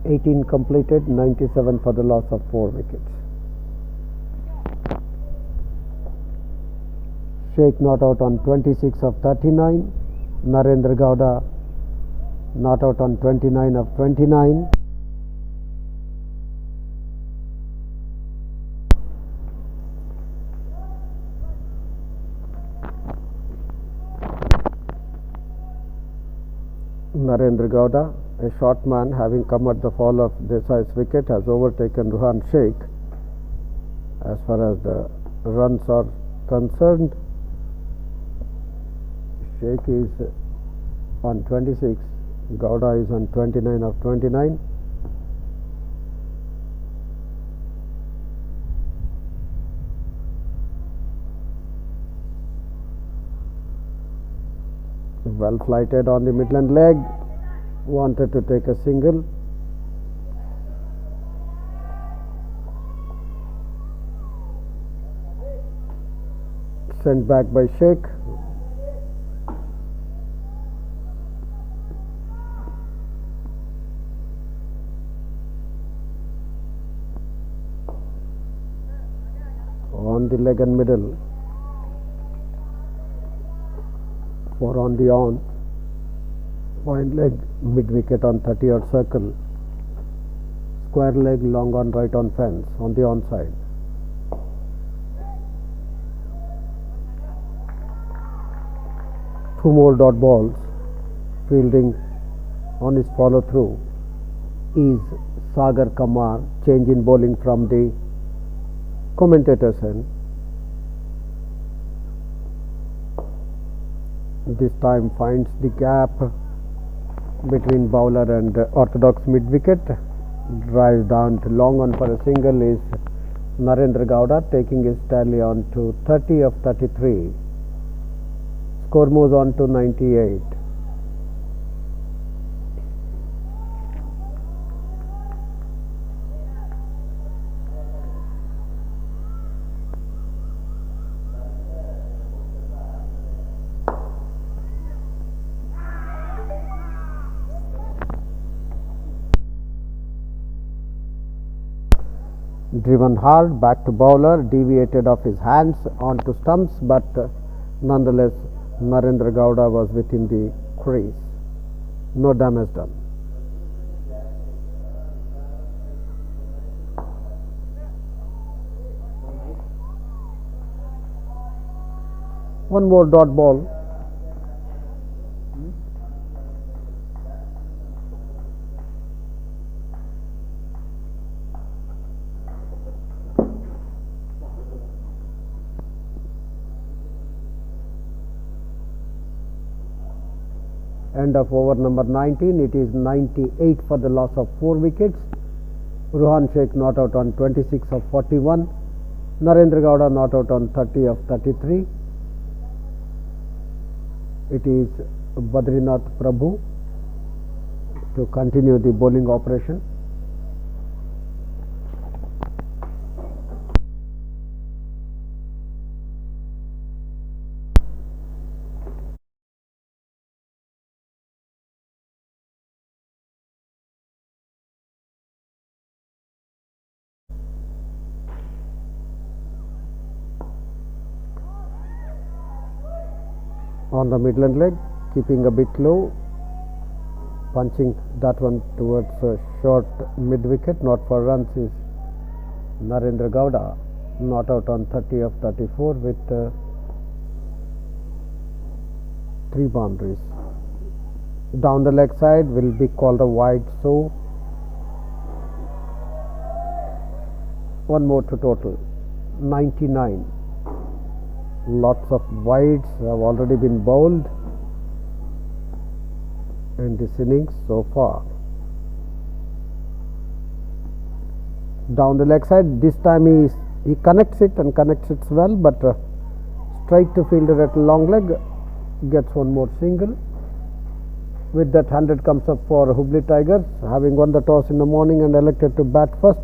18 completed, 97 for the loss of 4 wickets. Sheikh not out on 26 of 39. Narendra Gowda not out on 29 of 29. Narendra Gowda, a short man, having come at the fall of Desai's wicket, has overtaken Ruhan Sheikh. As far as the runs are concerned, Sheikh is on 26, Gowda is on 29 of 29. Well flighted on the midland leg, wanted to take a single. Sent back by Sheikh. On the leg and middle. For on the on, point leg, mid wicket on 30-yard circle, square leg, long on right on fence on the onside. Two more dot balls. Fielding on his follow through is Sagar Kamar. Change in bowling from the commentator's end. This time finds the gap between bowler and orthodox mid wicket. Drives down to long on for a single is Narendra Gowda, taking his tally on to 30 of 33. Score moves on to 98. Driven hard, back to bowler, deviated off his hands onto stumps, but nonetheless Narendra Gowda was within the crease. No damage done. One more dot ball. End of over number 19. It is 98 for the loss of 4 wickets. Ruhan Sheikh not out on 26 of 41. Narendra Gowda not out on 30 of 33. It is Badrinath Prabhu to continue the bowling operation. On the midland leg, keeping a bit low, punching that one towards a short mid wicket, not for runs, is Narendra Gowda, not out on 30 of 34 with 3 boundaries. Down the leg side will be called a wide, so one more to total, 99. Lots of wides have already been bowled in this innings so far. Down the leg side, this time he connects it and connects it well, but straight to fielder at long leg, gets one more single. With that, 100 comes up for Hubballi Tigers, having won the toss in the morning and elected to bat first.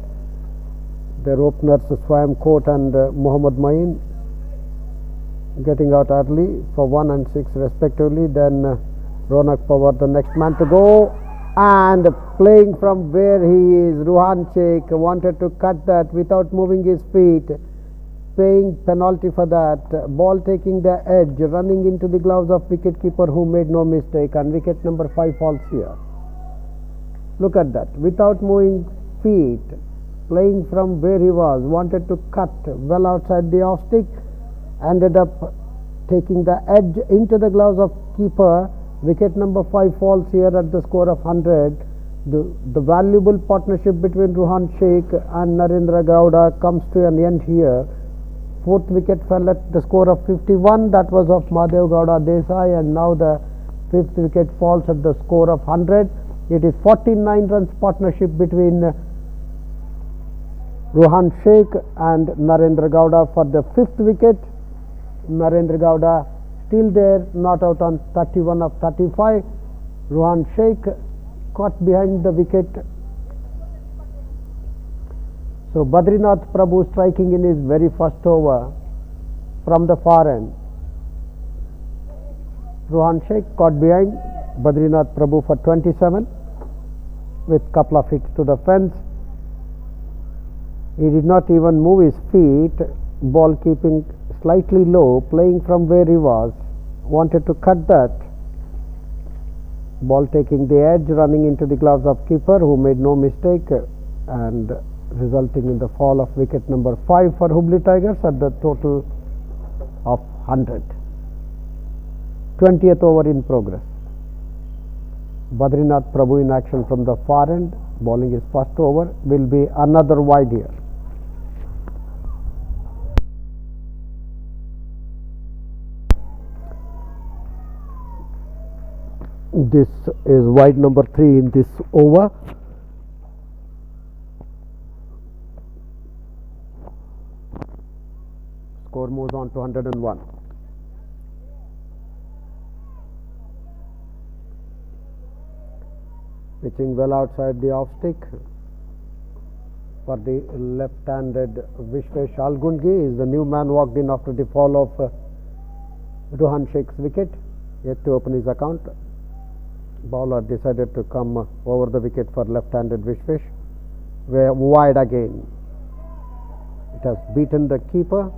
Their openers Swayam Kot and Mohammad Main getting out early for 1 and 6 respectively. Then Ronak Pawar, the next man to go, and playing from where he is, Ruhan Sheikh wanted to cut that without moving his feet, paying penalty for that. Ball taking the edge, running into the gloves of wicketkeeper, who made no mistake, and wicket number 5 falls here. Look at that, without moving feet, playing from where he was, wanted to cut well outside the off stick, ended up taking the edge into the gloves of keeper. Wicket number 5 falls here at the score of 100. The valuable partnership between Ruhan Sheikh and Narendra Gowda comes to an end here. 4th wicket fell at the score of 51. That was of Madhav Gowda Desai, and now the 5th wicket falls at the score of 100. It is 49 runs partnership between Ruhan Sheikh and Narendra Gowda for the 5th wicket. Narendra Gowda still there, not out on 31 of 35. Ruhan Sheikh caught behind the wicket. So Badrinath Prabhu striking in his very first over from the far end. Ruhan Sheikh caught behind Badrinath Prabhu for 27 with couple of hits to the fence. He did not even move his feet, ball keeping slightly low, playing from where he was, wanted to cut that. Ball taking the edge, running into the gloves of keeper, who made no mistake, and resulting in the fall of wicket number 5 for Hubballi Tigers at the total of 100. 20th over in progress. Badrinath Prabhu in action from the far end, bowling his first over, will be another wide here. This is wide number 3 in this over. Score moves on to 101. Pitching well outside the off stick for the left-handed Vishwesh Algungi is the new man walked in after the fall of Ruhan Sheikh's wicket, yet to open his account. Bowler decided to come over the wicket for left-handed Vishwesh, where wide again. It has beaten the keeper.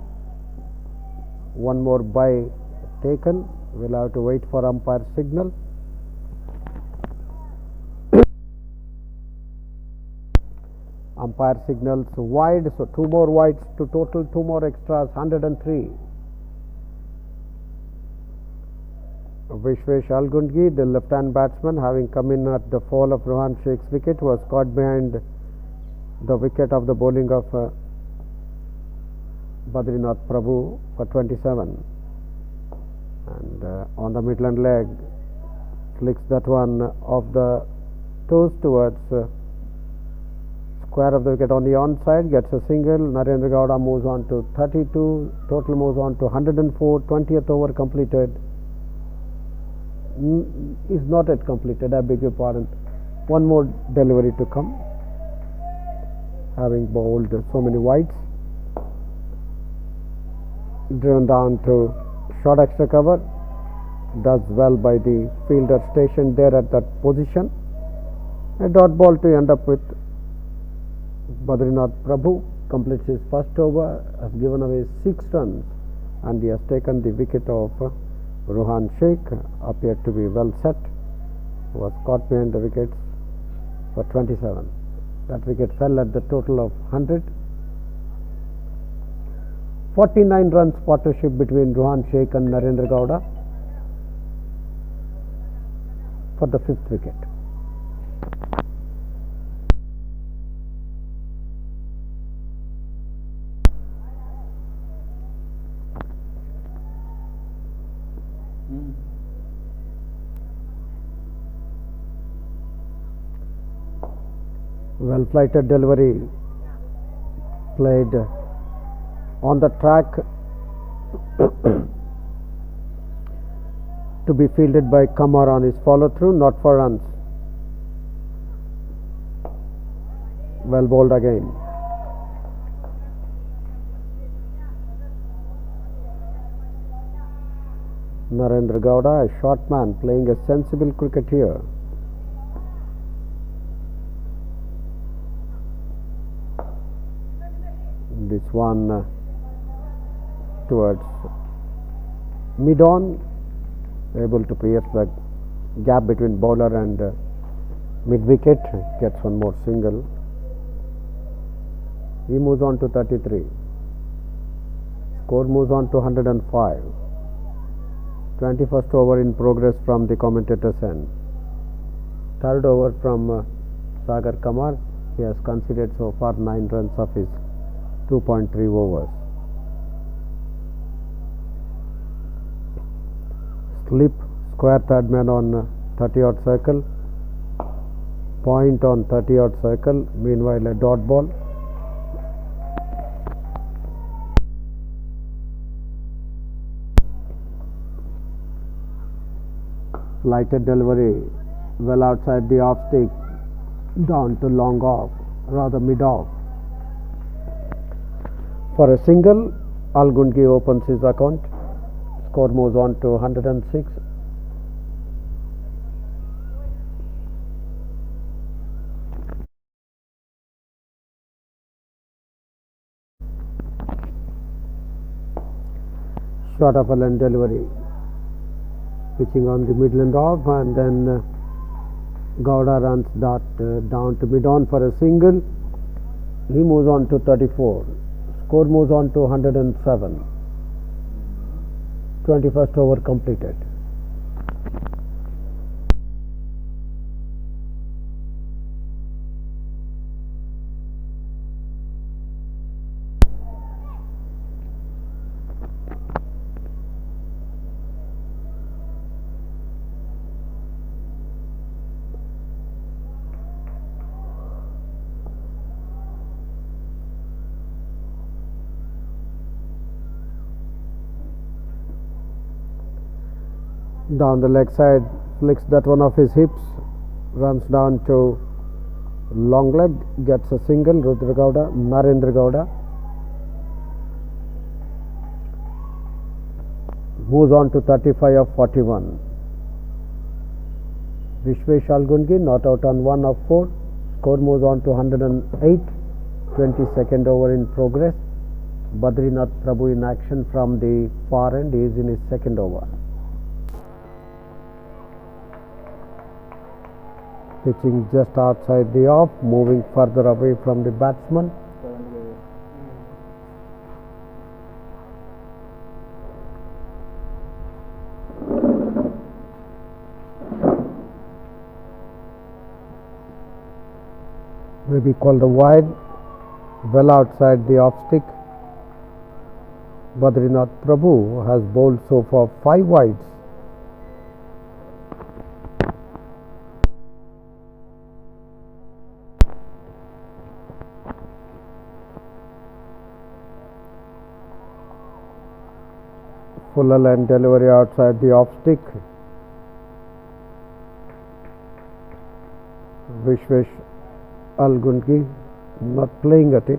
One more by taken. We'll have to wait for umpire signal. Umpire signals wide, so 2 more wides to total, 2 more extras, 103. Vishwesh Algundgi, the left-hand batsman, having come in at the fall of Rohan Sheikh's wicket, was caught behind the wicket of the bowling of Badrinath Prabhu for 27. And on the Midland leg, flicks that one off the toes towards square of the wicket on the onside, gets a single. Narendra Gowda moves on to 32, total moves on to 104, 20th over completed. Is not yet completed, I beg your pardon. One more delivery to come, having bowled so many wides. Driven down to short extra cover, does well by the fielder stationed there at that position. A dot ball to end up with. Badrinath Prabhu completes his first over, has given away 6 runs, and he has taken the wicket of Rohan Sheikh. Appeared to be well set, was caught behind the wickets for 27. That wicket fell at the total of 100. 49 runs partnership between Rohan Sheikh and Narendra Gowda for the 5th wicket. Well flighted delivery played on the track to be fielded by Kamar on his follow through, not for runs. Well bowled again. Narendra Gowda, a short man, playing a sensible cricket here. This one towards mid-on, able to pierce the gap between bowler and mid-wicket, gets one more single. He moves on to 33. Score moves on to 105. 21st over in progress from the commentator's end. 3rd over from Sagar Kamar. He has conceded so far 9 runs of his 2.3 overs. Slip, square third man on 30-odd circle. Point on 30-odd circle. Meanwhile, a dot ball. Flighted delivery, well outside the off stick, down to long off, rather mid off. For a single, Algundgi opens his account. Score moves on to 106. Short of a length delivery, pitching on the Midland off, and then Gowda runs that down to mid-on for a single. He moves on to 34. Score moves on to 107. 21st over completed. Down the leg side, flicks that one off his hips, runs down to long leg, gets a single. Narendra Gowda moves on to 35 of 41. Vishwesh Algundgi not out on 1 of 4. Score moves on to 108. 22nd over in progress. Badrinath Prabhu in action from the far end. He is in his 2nd over. Pitching just outside the off, moving further away from the batsman. maybe called the wide, well outside the off stick. Badrinath Prabhu has bowled so far 5 wides. Fuller line delivery outside the off stick. Vishwesh Algungi not playing at it.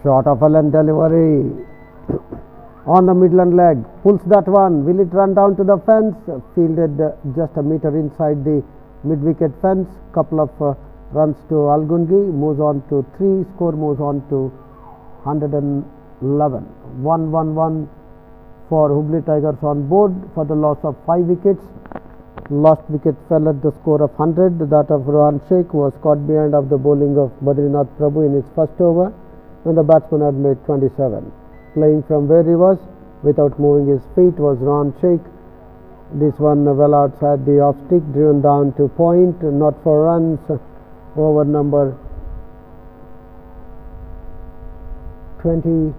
Short of a line delivery on the Midland leg, pulls that one. Will it run down to the fence? Fielded just a meter inside the mid-wicket fence. Couple of runs to Algungi, moves on to 3. Score moves on to 111. 1-1-1 for Hubballi Tigers on board for the loss of 5 wickets. Last wicket fell at the score of 100. That of Rohan Sheikh was caught behind of the bowling of Badrinath Prabhu in his first over when the batsman had made 27. Playing from where he was without moving his feet was Rohan Sheikh. This one well outside the off stick, driven down to point, not for runs. Over number 20.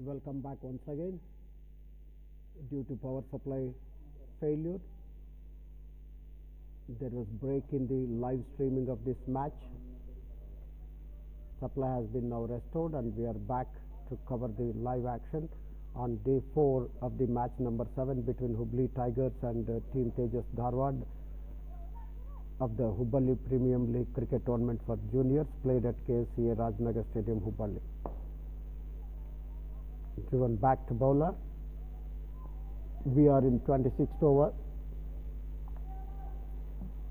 Welcome back once again. Due to power supply failure, there was break in the live streaming of this match. Supply has been now restored and we are back to cover the live action on day 4 of the match number 7 between Hubballi Tigers and Team Tejas Dharwad of the Hubballi Premium League Cricket Tournament for Juniors played at Ksca Rajnagar Stadium, Hubballi. Driven back to bowler. We are in 26th over.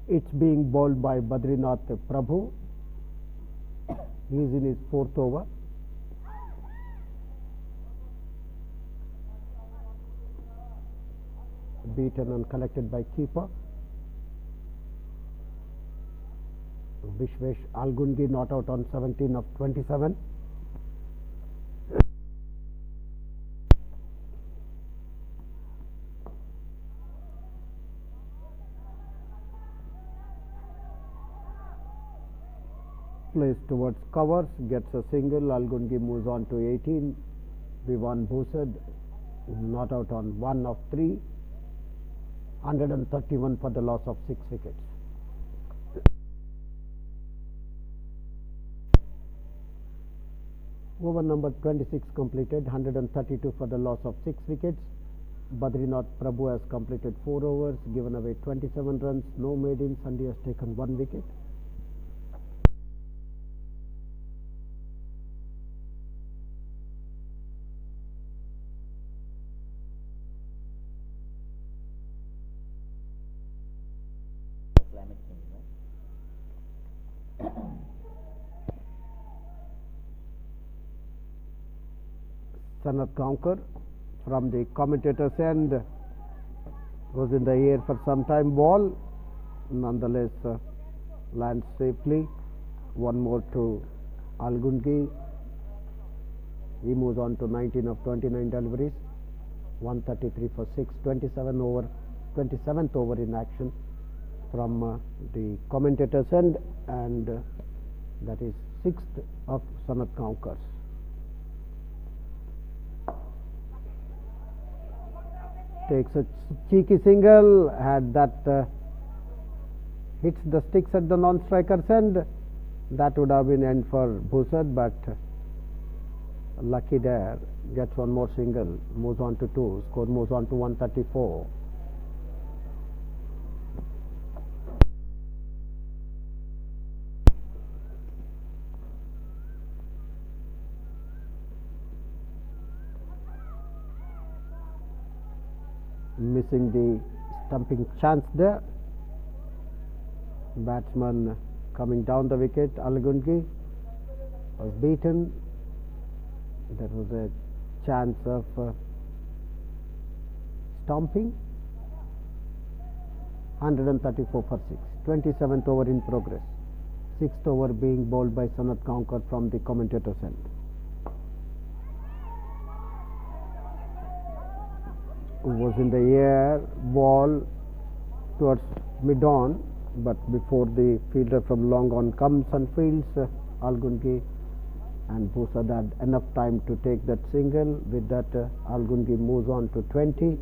It's being bowled by Badrinath Prabhu. He is in his 4th over. Beaten and collected by keeper. Vishwesh Algungi not out on 17 of 27. Plays towards covers, gets a single. Algungi moves on to 18. Vivan Bhusad not out on 1 of 3. 131 for the loss of 6 wickets. Over number 26 completed, 132 for the loss of 6 wickets. Badrinath Prabhu has completed 4 overs, given away 27 runs, no maidens, and he has taken 1 wicket. Climate change, right? Sanat Gaonkar from the commentator's end was in the air for some time. Ball nonetheless lands safely. One more to Algungi. He moves on to 19 of 29 deliveries. 133 for 6. 27th over in action from the commentator's end, and that is 6th of Sanat Gaonkar's. Takes a cheeky single, had that hits the sticks at the non-striker's end, that would have been end for Bhusad, but lucky there, gets one more single, moves on to 2, score moves on to 134. Missing the stumping chance there. Batsman coming down the wicket. Algungi was beaten. There was a chance of stomping. 134 for 6. 27th over in progress. 6th over being bowled by Sanat Gaonkar from the commentator's end. Was in the air, ball towards mid-on, but before the fielder from long on comes and fields, Algungi and Bhusad had enough time to take that single. With that, Algungi moves on to 20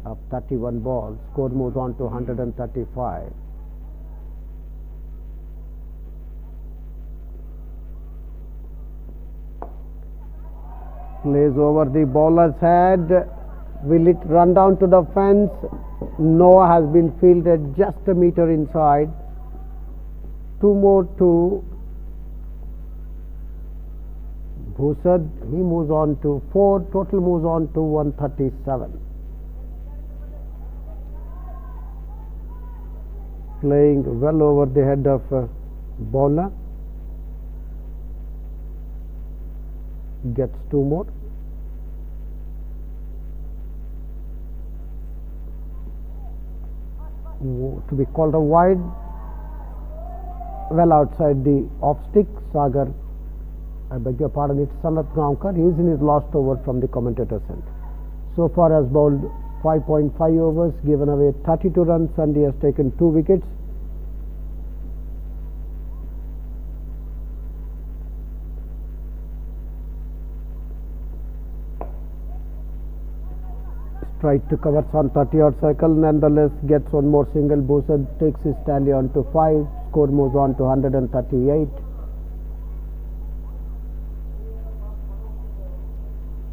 of 31 balls. Score moves on to 135. Plays over the bowler's head. Will it run down to the fence? Noah has been fielded just a meter inside. 2 more to Bhusad. He moves on to 4. Total moves on to 137. Playing well over the head of bowler. Gets 2 more. To be called a wide, well outside the off stick. Sagar, I beg your pardon, it's Sanat Gaonkar. He is in his last over from the commentator's end. So far has bowled 5.5 overs, given away 32 runs, and he has taken 2 wickets. tried to cover on 30-odd cycle, nonetheless gets one more single. Busad takes his tally on to 5. Score moves on to 138.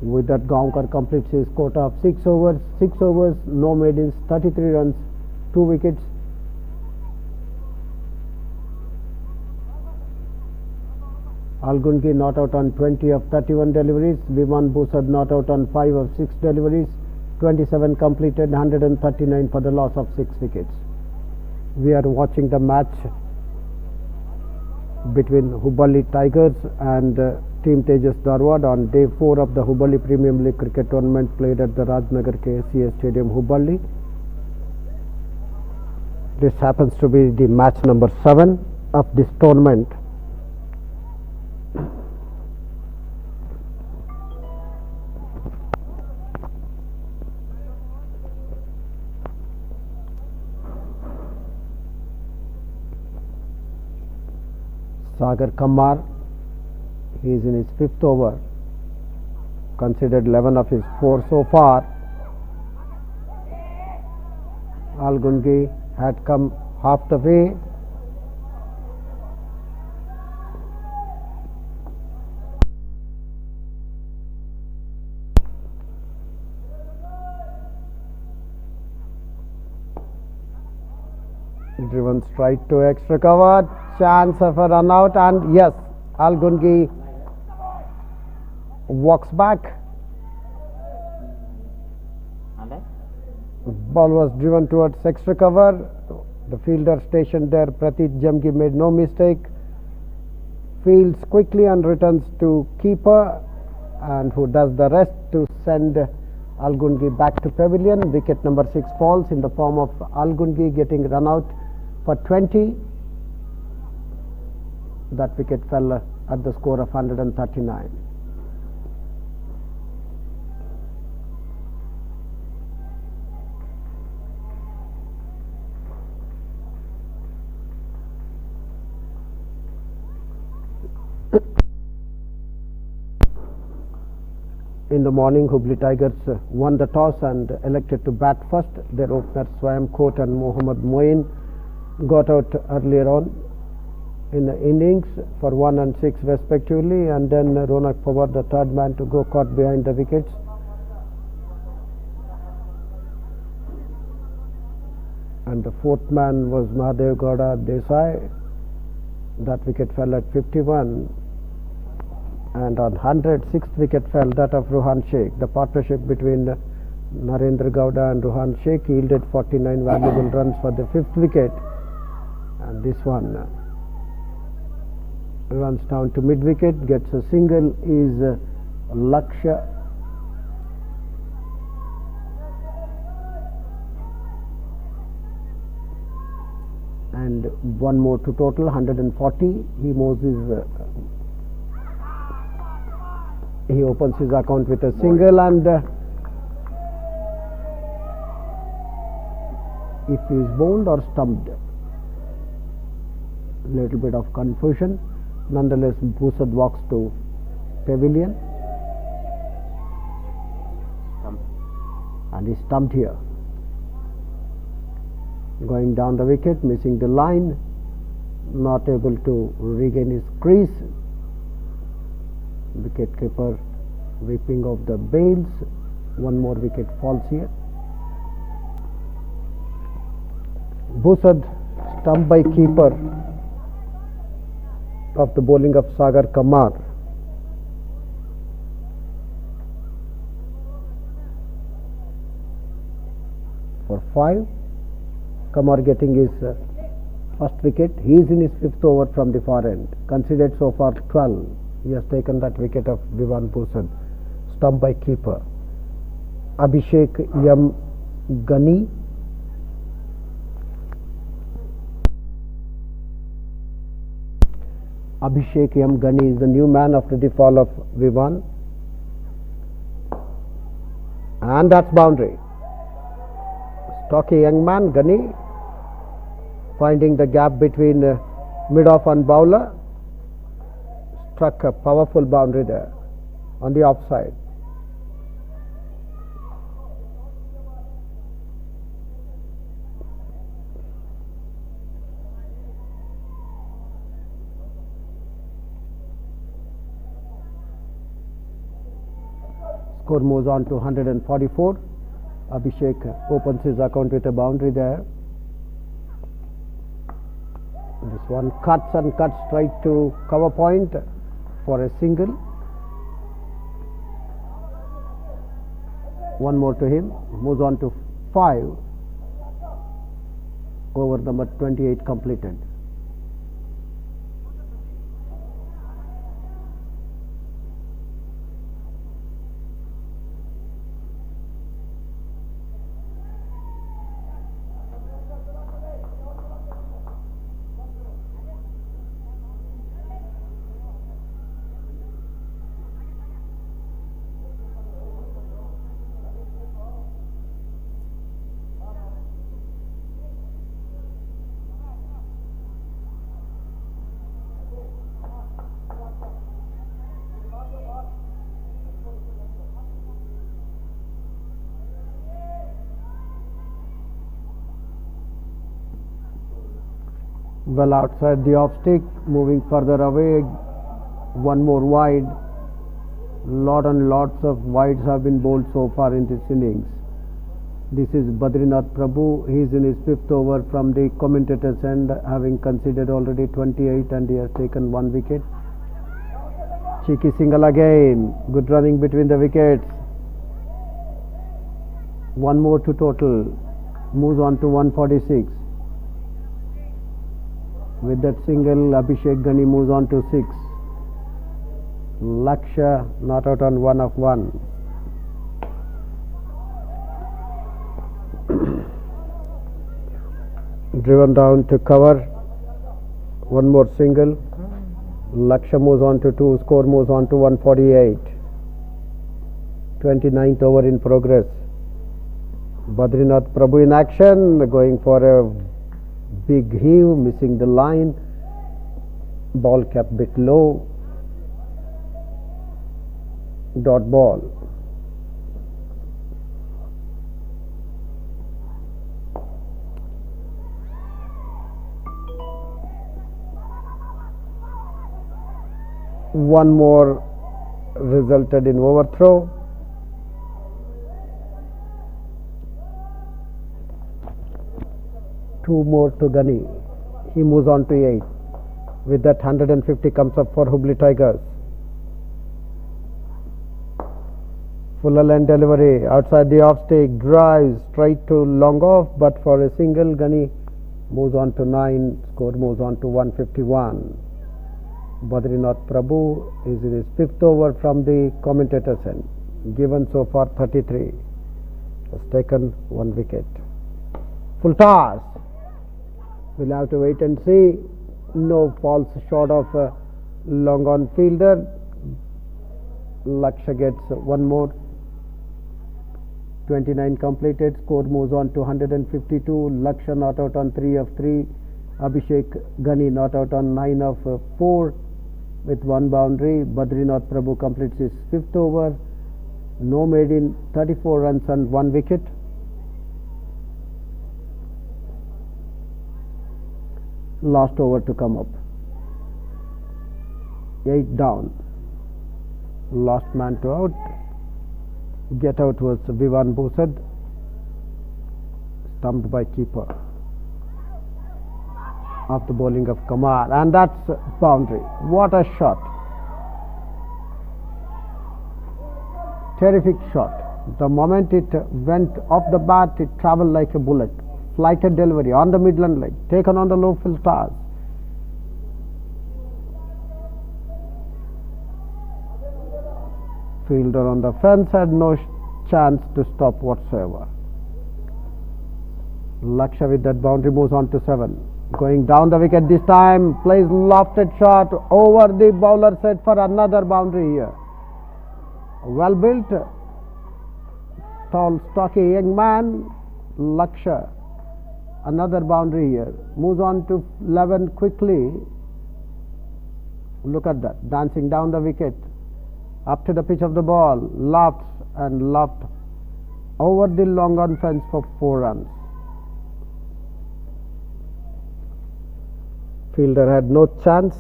With that, Gaonkar completes his quota of 6 overs. 6 overs, no maidens, 33 runs, 2 wickets. Algungi not out on 20 of 31 deliveries. Vivan Busad not out on 5 of 6 deliveries. 27 completed, 139 for the loss of 6 wickets. We are watching the match between Hubballi Tigers and Team Tejas Dharwad on day 4 of the Hubballi Premium League cricket tournament played at the Rajnagar Ksca Stadium, Hubballi. This happens to be the match number 7 of this tournament. Sagar Kamar, he is in his 5th over, considered 11 of his 4 so far. Algungi had come half the way. Driven straight to extra cover, chance of a run out, and yes, Algungi walks back. Ball was driven towards extra cover. The fielder stationed there, Pratit Jamgi, made no mistake. Fields quickly and returns to keeper, and who does the rest to send Algungi back to pavilion. Wicket number 6 falls in the form of Algungi getting run out for 20. That wicket fell at the score of 139. In the morning, Hubli Tigers won the toss and elected to bat first. Their openers Swayam Kot and Mohammad Moin got out earlier on in the innings for 1 and 6 respectively, and then Ronak Pawar, the third man to go, caught behind the wickets. And the 4th man was Mahadev Gowda Desai. That wicket fell at 51. And on 106th wicket fell that of Ruhan Sheikh. The partnership between Narendra Gowda and Ruhan Sheikh yielded 49 valuable runs for the 5th wicket, and this one runs down to mid wicket, gets a single, is Lakshya. And one more to total, 140. He moves his he opens his account with a single, and if he is bowled or stumped, little bit of confusion. Nonetheless, Busad walks to pavilion and is stumped here. Going down the wicket, missing the line, not able to regain his crease. Wicket keeper whipping off the bails. One more wicket falls here. Busad stumped by keeper of the bowling of Sagar Kamar. For 5, Kamar getting his first wicket. He is in his 5th over from the far end. Considered so far 12. He has taken that wicket of Vivan Busad, stumped by keeper. Abhishek M. Ghani. Abhishek M. Ghani is the new man after the fall of Vivan. And that's boundary. Stocky young man, Ghani, finding the gap between mid-off and bowler, struck a powerful boundary there on the offside. Score moves on to 144. Abhishek opens his account with a boundary there. This one cuts and cuts straight to cover point for a single. One more to him, moves on to 5. Over number 28 completed. Well outside the off stick, moving further away, one more wide. Lot and lots of wides have been bowled so far in this innings. This is Badrinath Prabhu. He is in his 5th over from the commentator's end, having conceded already 28 and he has taken 1 wicket. Cheeky single again. Good running between the wickets. One more to total. Moves on to 146. With that single, Abhishek Ghani moves on to 6. Laksha not out on 1 of 1. Driven down to cover. One more single. Laksha moves on to 2. Score moves on to 148. 29th over in progress. Badrinath Prabhu in action, going for a big heave, missing the line. Ball kept bit low. Dot ball. One more resulted in overthrow. Two more to Ghani. He moves on to 8. With that, 150 comes up for Hubballi Tigers. Fuller line delivery outside the off stick, drives straight to long off, but for a single, Ghani moves on to 9. Score moves on to 151. Badrinath Prabhu is in his 5th over from the commentator's end. Given so far 33. Has taken 1 wicket. Full toss. We'll have to wait and see. No falls short of long on fielder. Laksha gets 1 more. 29 completed. Score moves on to 152. Laksha not out on 3 of 3. Abhishek Ghani not out on 9 of 4 with 1 boundary. Badrinath Prabhu completes his 5th over. No made in, 34 runs and 1 wicket. Last over to come up. 8 down. Last man to out. Get out was Vivan Bosad. Stumped by keeper. After bowling of Kamar. And that's boundary. What a shot. Terrific shot. The moment it went off the bat, it travelled like a bullet. Flighted delivery on the midland leg, taken on the low fill toss. Fielder on the fence had no chance to stop whatsoever. Laksha with that boundary moves on to 7. Going down the wicket this time, plays lofted shot over the bowler's head for another boundary here. Well built, tall, stocky young man, Laksha. Another boundary here. Moves on to 11 quickly. Look at that. Dancing down the wicket. Up to the pitch of the ball. Lofts and loft over the long on fence for 4 runs. Fielder had no chance.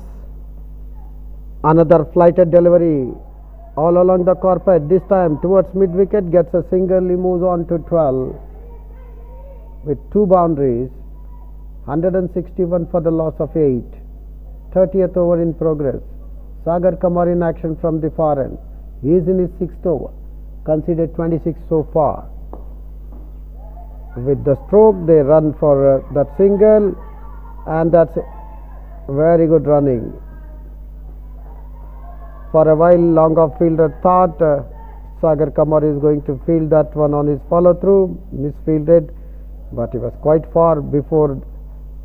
Another flighted delivery. all along the carpet. This time towards mid wicket, gets a single, he moves on to 12 with 2 boundaries, 161 for the loss of 8. 30th over in progress. Sagar Kamar in action from the far end. He is in his 6th over, conceded 26 so far. With the stroke, they run for that single, and that's very good running. For a while, long off fielder thought Sagar Kamar is going to field that one on his follow through, misfielded, but he was quite far before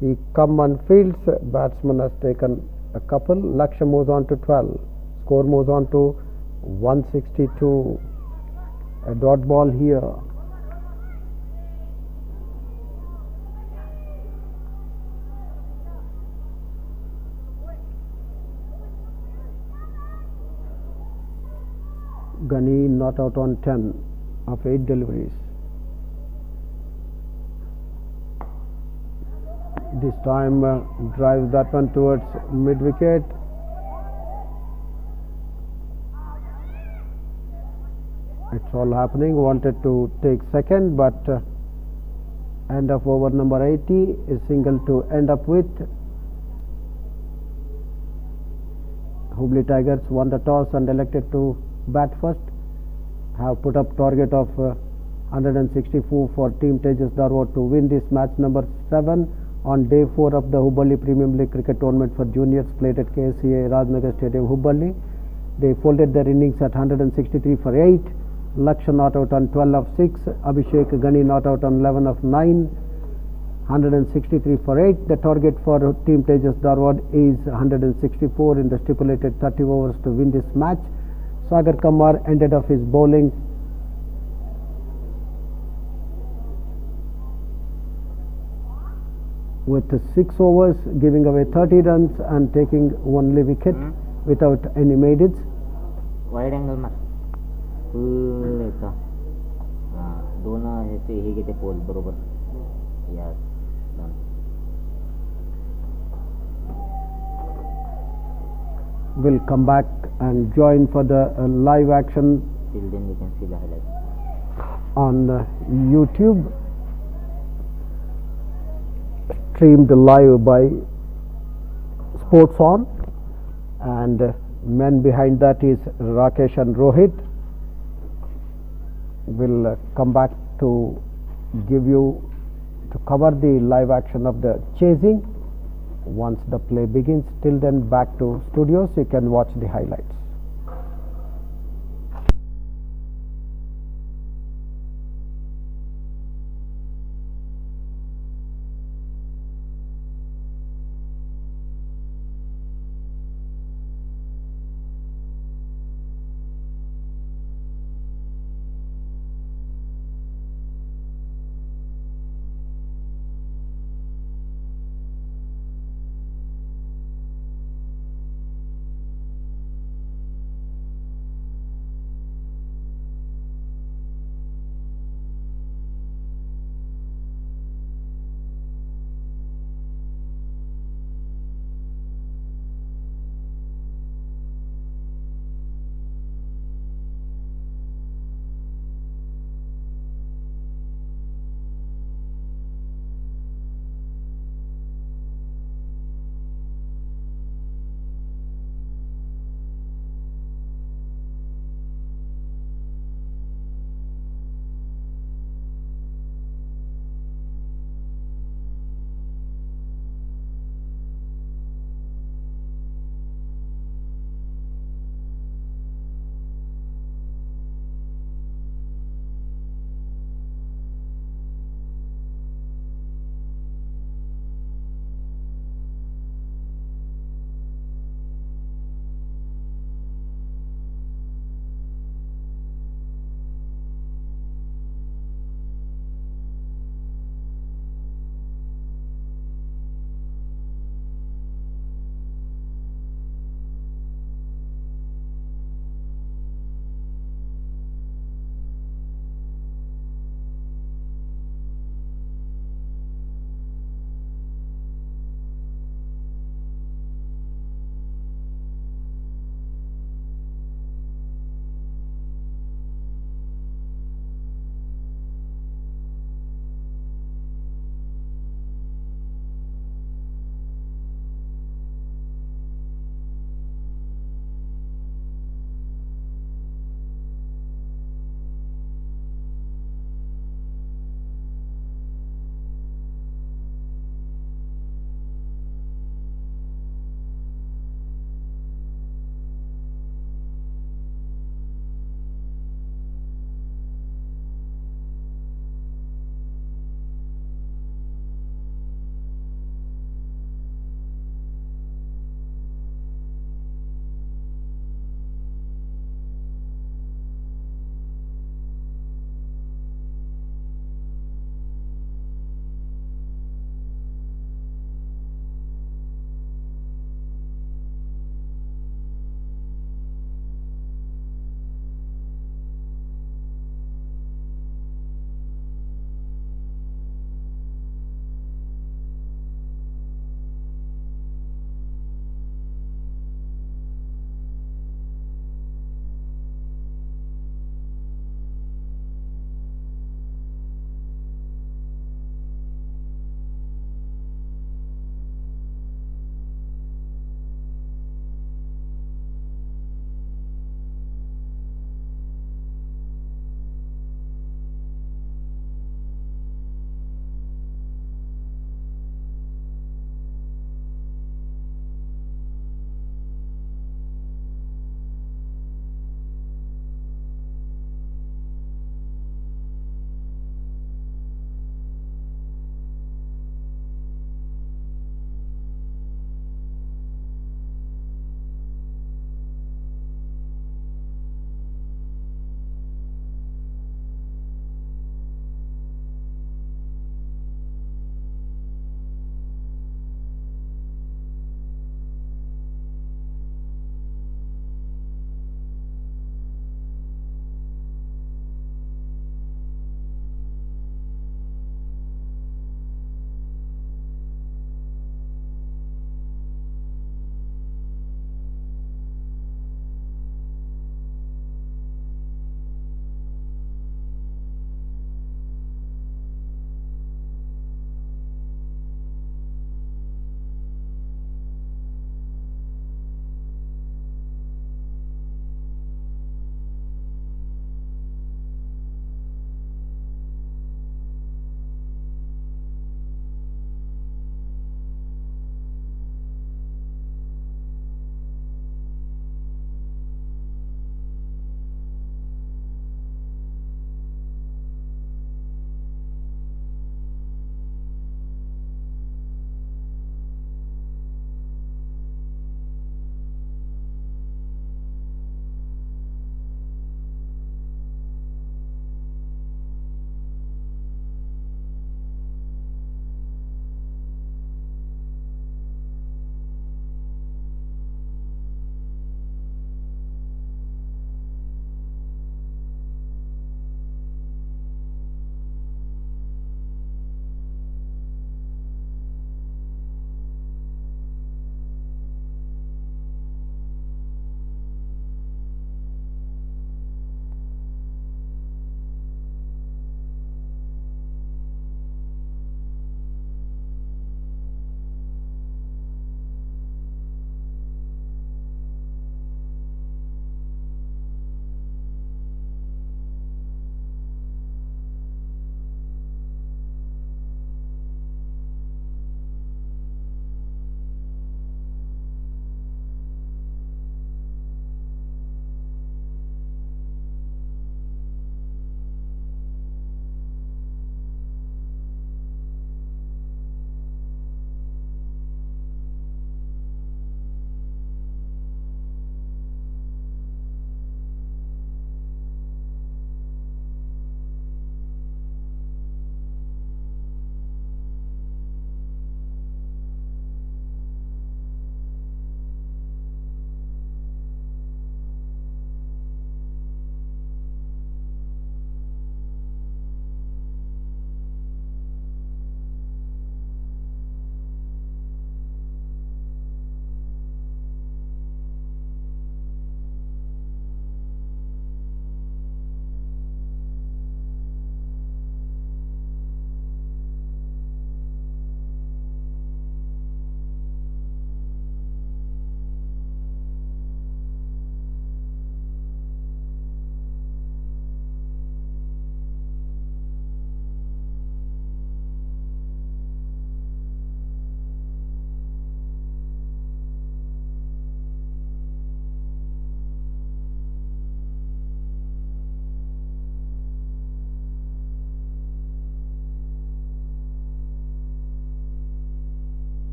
he come and fields. Batsman has taken a couple. Lakshya moves on to 12. Score moves on to 162. A dot ball here. Ghani not out on 10 of 8 deliveries. This time drives that one towards mid wicket. It's all happening. Wanted to take second, but end of over number 80 is single to end up with. Hubballi Tigers won the toss and elected to bat first. Have put up target of 164 for Team Tejas Darwad to win this match number 7 on day 4 of the Hubballi Premium League cricket tournament for juniors played at Ksca Rajnagar Stadium, Hubballi. They folded their innings at 163 for 8. Lakshya not out on 12 of 6. Abhishek Ghani not out on 11 of 9. 163 for 8. The target for Team Tejas Darwad is 164 in the stipulated 30 overs to win this match. Sagar Kamar ended off his bowling with 6 overs, giving away 30 runs and taking only wicket without any maidens. Wide angle मार full याचा दोन ह्याचे हे घेते पोल बरोबर. Yes, done. Will come back and join for the live action. Till then we can see the highlights on YouTube, streamed live by Sports On, and men behind that is Rakesh and Rohit. Will come back to give you to cover the live action of the chasing once the play begins. Till then, back to studios, you can watch the highlights.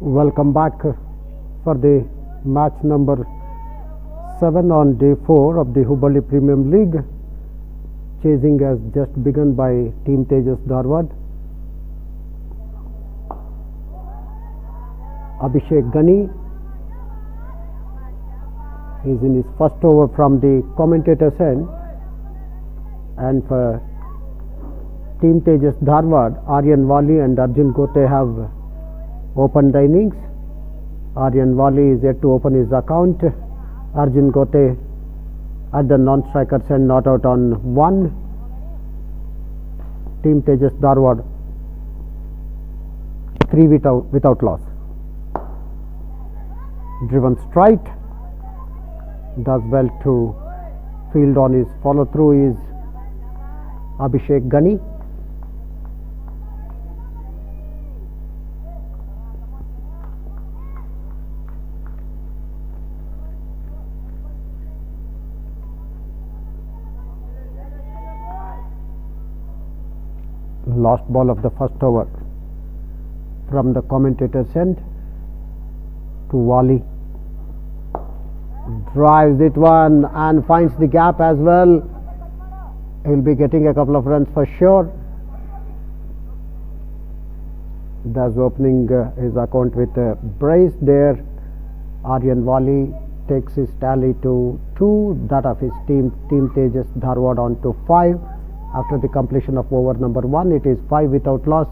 Welcome back for the match number 7 on day 4 of the Hubballi Premium League. Chasing has just begun by Team Tejas Dharwad. Abhishek Ghani is in his first over from the commentator's end, and for Team Tejas Dharwad, Aryan Wali and Arjun Gote have opened the innings. Aryan Wali is yet to open his account. Arjun Gote at the non-striker's end, not out on 1. Team Tejas Dharwad 3 without loss. Driven straight, does well to field on his follow through is Abhishek Ghani. Last ball of the first over from the commentator's end to Wali. Drives it one and finds the gap as well. He will be getting a couple of runs for sure. Thus opening his account with a brace there. Aryan Wali takes his tally to 2, that of his team Tejas Dharwad on to 5. After the completion of over number 1, it is 5 without loss.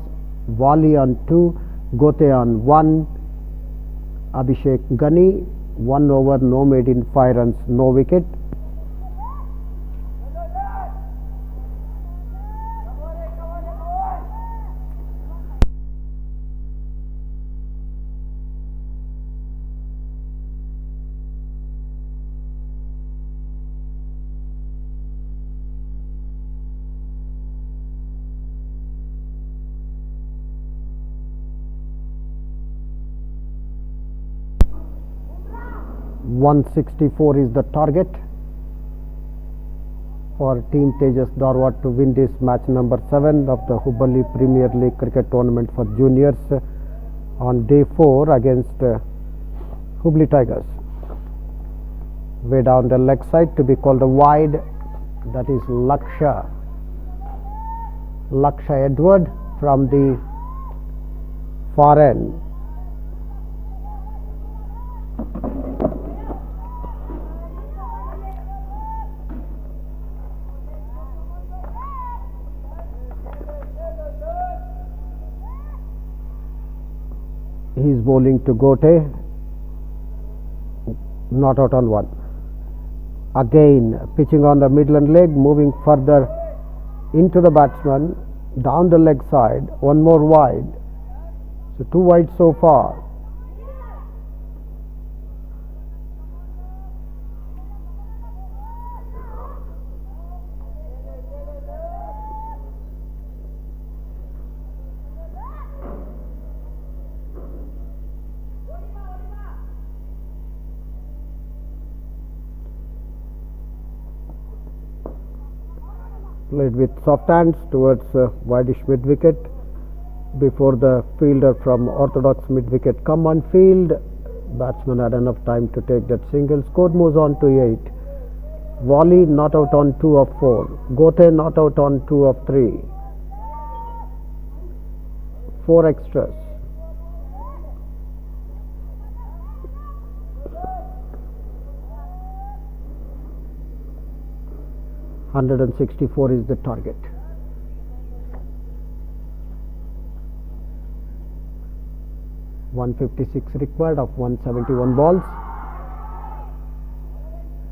Wali on 2, Gote on 1, Abhishek Ghani 1 over, no made in 5 runs, no wicket. .164 is the target for Team Tejas Dharwad to win this match number 7 of the Hubballi Premier League cricket tournament for juniors on day 4 against Hubli Tigers. Way down the leg side to be called a wide, that is Laksha Edward from the far end. He is bowling to Gote, not out on 1. Again pitching on the Midland leg, moving further into the batsman, down the leg side, one more wide. So 2 wide so far. Played with soft hands towards wideish mid wicket before the fielder from orthodox mid wicket come on field. Batsman had enough time to take that single. Score moves on to 8. Wali not out on 2 of 4. Gote not out on 2 of 3. 4 extras. .164 is the target. .156 required of 171 balls.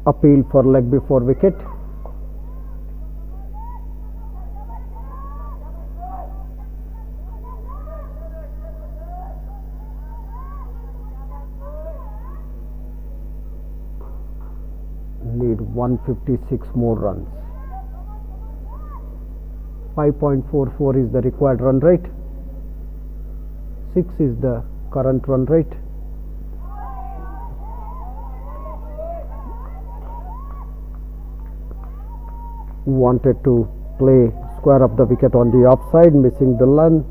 Appeal for leg before wicket. Need 156 more runs. 5.44 is the required run rate. 6 is the current run rate. Wanted to play square up the wicket on the offside, missing the run.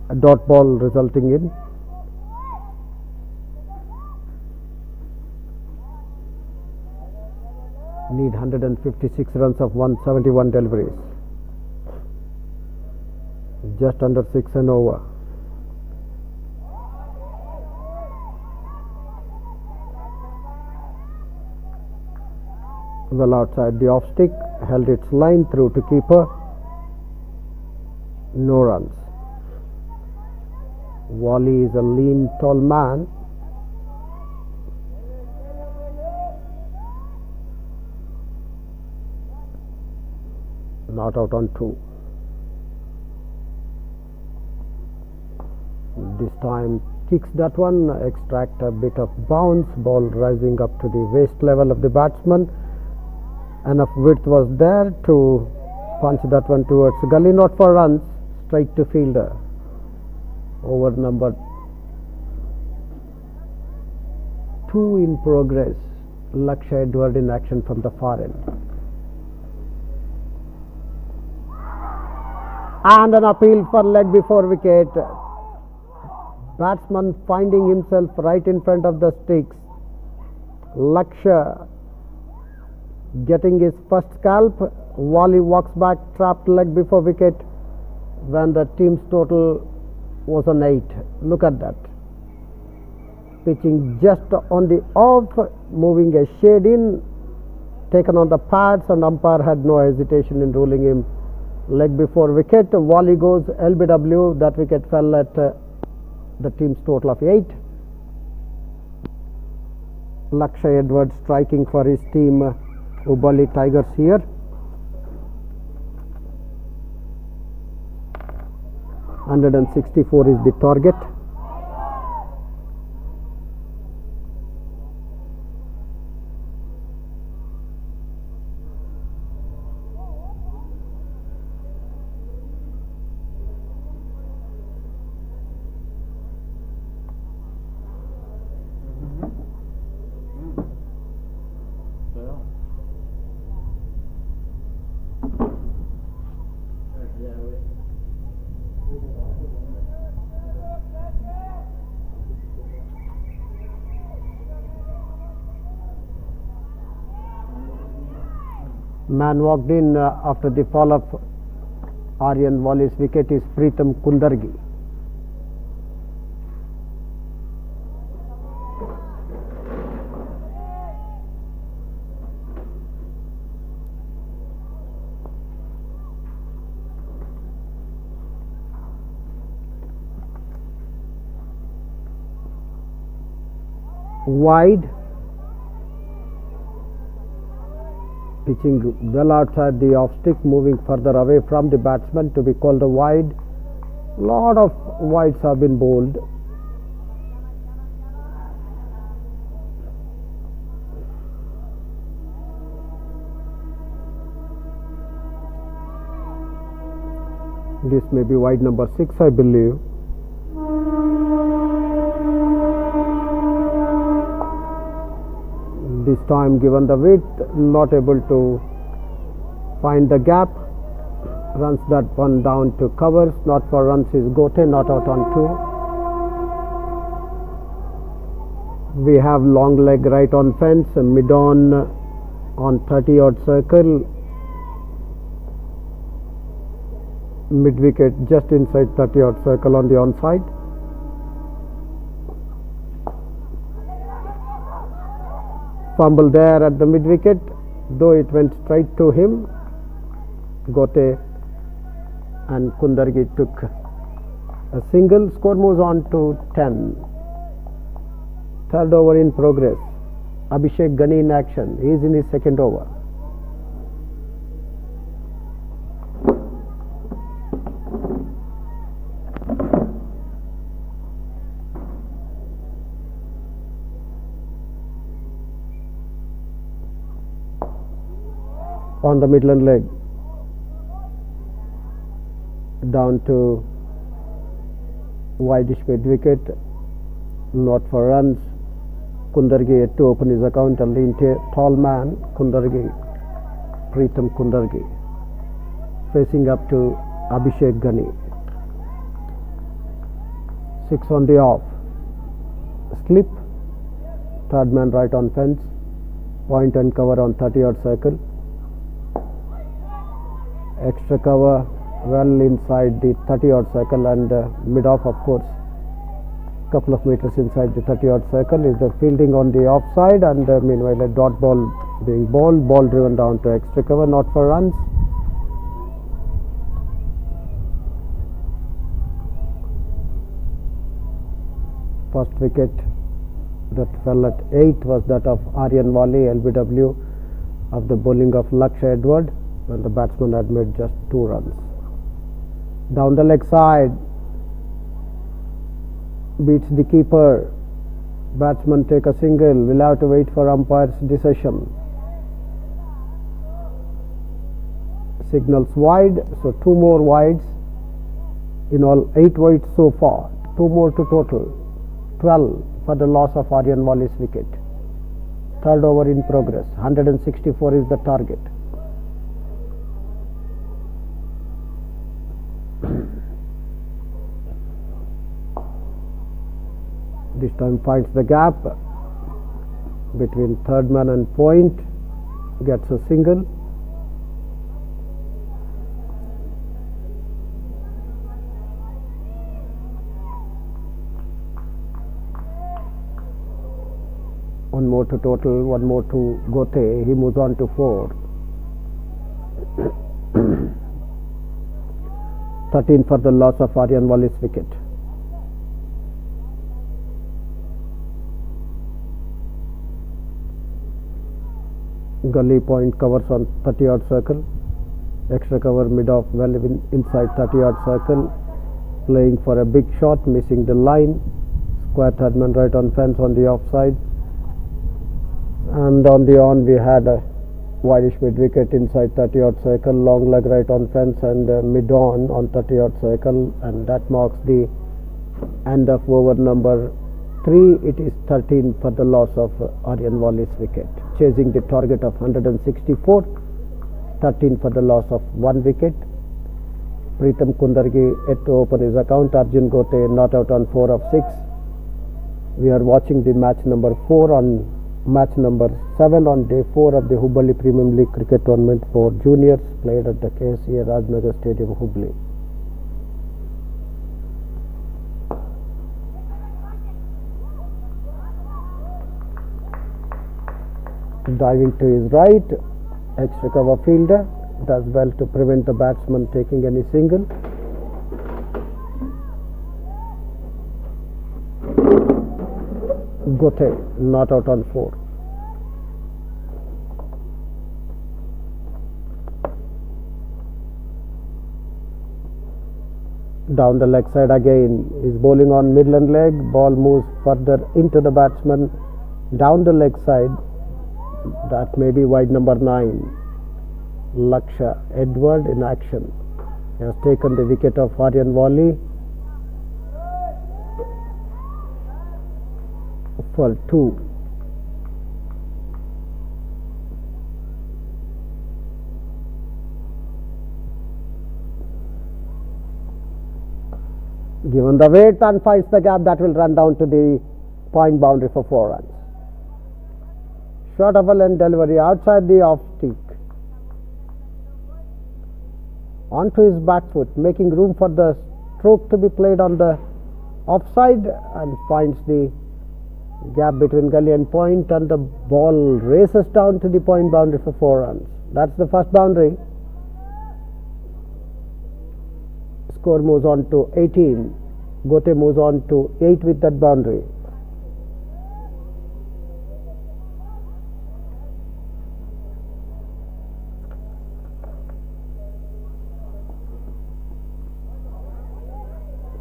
A dot ball resulting in Need 156 runs of 171 deliveries. Just under 6 and over. Well outside the off stick, held its line through to keeper. No runs. Wally is a lean, tall man. Not out on 2. This time kicks that one, extract a bit of bounce, ball rising up to the waist level of the batsman. Enough width was there to punch that one towards gully, not for runs, straight to fielder. Over number 2 in progress. Ksca Edward in action from the far end. And an appeal for leg before wicket. Batsman finding himself right in front of the sticks. Ksca getting his first scalp. Wally walks back, trapped leg before wicket when the team's total was on 8. Look at that. Pitching just on the off, moving a shade in, taken on the pads, and umpire had no hesitation in ruling him leg before wicket. Wally goes LBW. That wicket fell at the team's total of 8. Ksca Edward striking for his team Hubballi Tigers here. .164 is the target. Man walked in after the fall of Aryan Wally's wicket is Pritham Kundargi. Wide. Pitching well outside the off stick, moving further away from the batsman to be called a wide. Lot of wides have been bowled. This may be wide number 6, I believe. This time, given the width, not able to find the gap, runs that one down to covers. Not for runs is Gote, not out on 2. We have long leg right on fence, mid on 30-odd circle, mid wicket just inside 30-odd circle on the onside. Fumble there at the mid wicket, though it went straight to him. Gote and Kundargi took a single. Score moves on to 10. Third over in progress. Abhishek Ghani in action. He is in his second over. On the Midland leg, down to wideish mid wicket, not for runs. Kundargi had to open his account, a lean tall man, Kundargi, Pritham Kundargi, facing up to Abhishek Ghani. 6 on the off, slip, third man right on fence, point and cover on 30-yard circle. Extra cover well inside the 30-yard circle, and mid-off, of course, couple of meters inside the 30-yard circle is the fielding on the offside, and meanwhile a dot ball being ball driven down to extra cover, not for runs. First wicket that fell at 8 was that of Aryan Wali, LBW, of the bowling of Ksca Edward, when the batsman had made just 2 runs. Down the leg side, beats the keeper. Batsman take a single, will have to wait for umpire's decision. Signals wide, so 2 more wides. In all 8 wides so far, 2 more to total, 12 for the loss of Aryan Wali's wicket. Third over in progress, 164 is the target. This time finds the gap between third man and point, gets a single. One more to total, 1 more to Gote. He moves on to 4. 13 for the loss of Aryan Wali's wicket. Gully point covers on 30-yard circle. Extra cover mid-off well inside 30-yard circle. Playing for a big shot, missing the line. Square third man right on fence on the offside. And on the on we had a wideish mid wicket inside 30-yard circle, long leg right on fence, and mid on 30-yard circle, and that marks the end of over number 3. It is 13 for the loss of Aryan Wali's wicket, chasing the target of 164. 13 for the loss of 1 wicket. Pritham Kundargi yet to open his account. Arjun Gote not out on 4 of 6. We are watching the match number 4 on match number 7 on day 4 of the Hubballi Premium League cricket tournament for juniors, played at the Ksca Rajnagar Stadium, Hubballi. Diving to his right, extra cover fielder does well to prevent the batsman taking any single. Gote not out on 4. Down the leg side again, is bowling on midland leg. Ball moves further into the batsman. Down the leg side, that may be wide number 9. Ksca Edward in action. He has taken the wicket of Aryan Wali for 2. Given the weight and finds the gap, that will run down to the point boundary for 4 runs. Short of a length delivery outside the off stick. Onto his back foot, making room for the stroke to be played on the offside, and finds the gap between gully and point, and the ball races down to the point boundary for 4 runs. That's the first boundary. Score moves on to 18. Gote moves on to 8 with that boundary.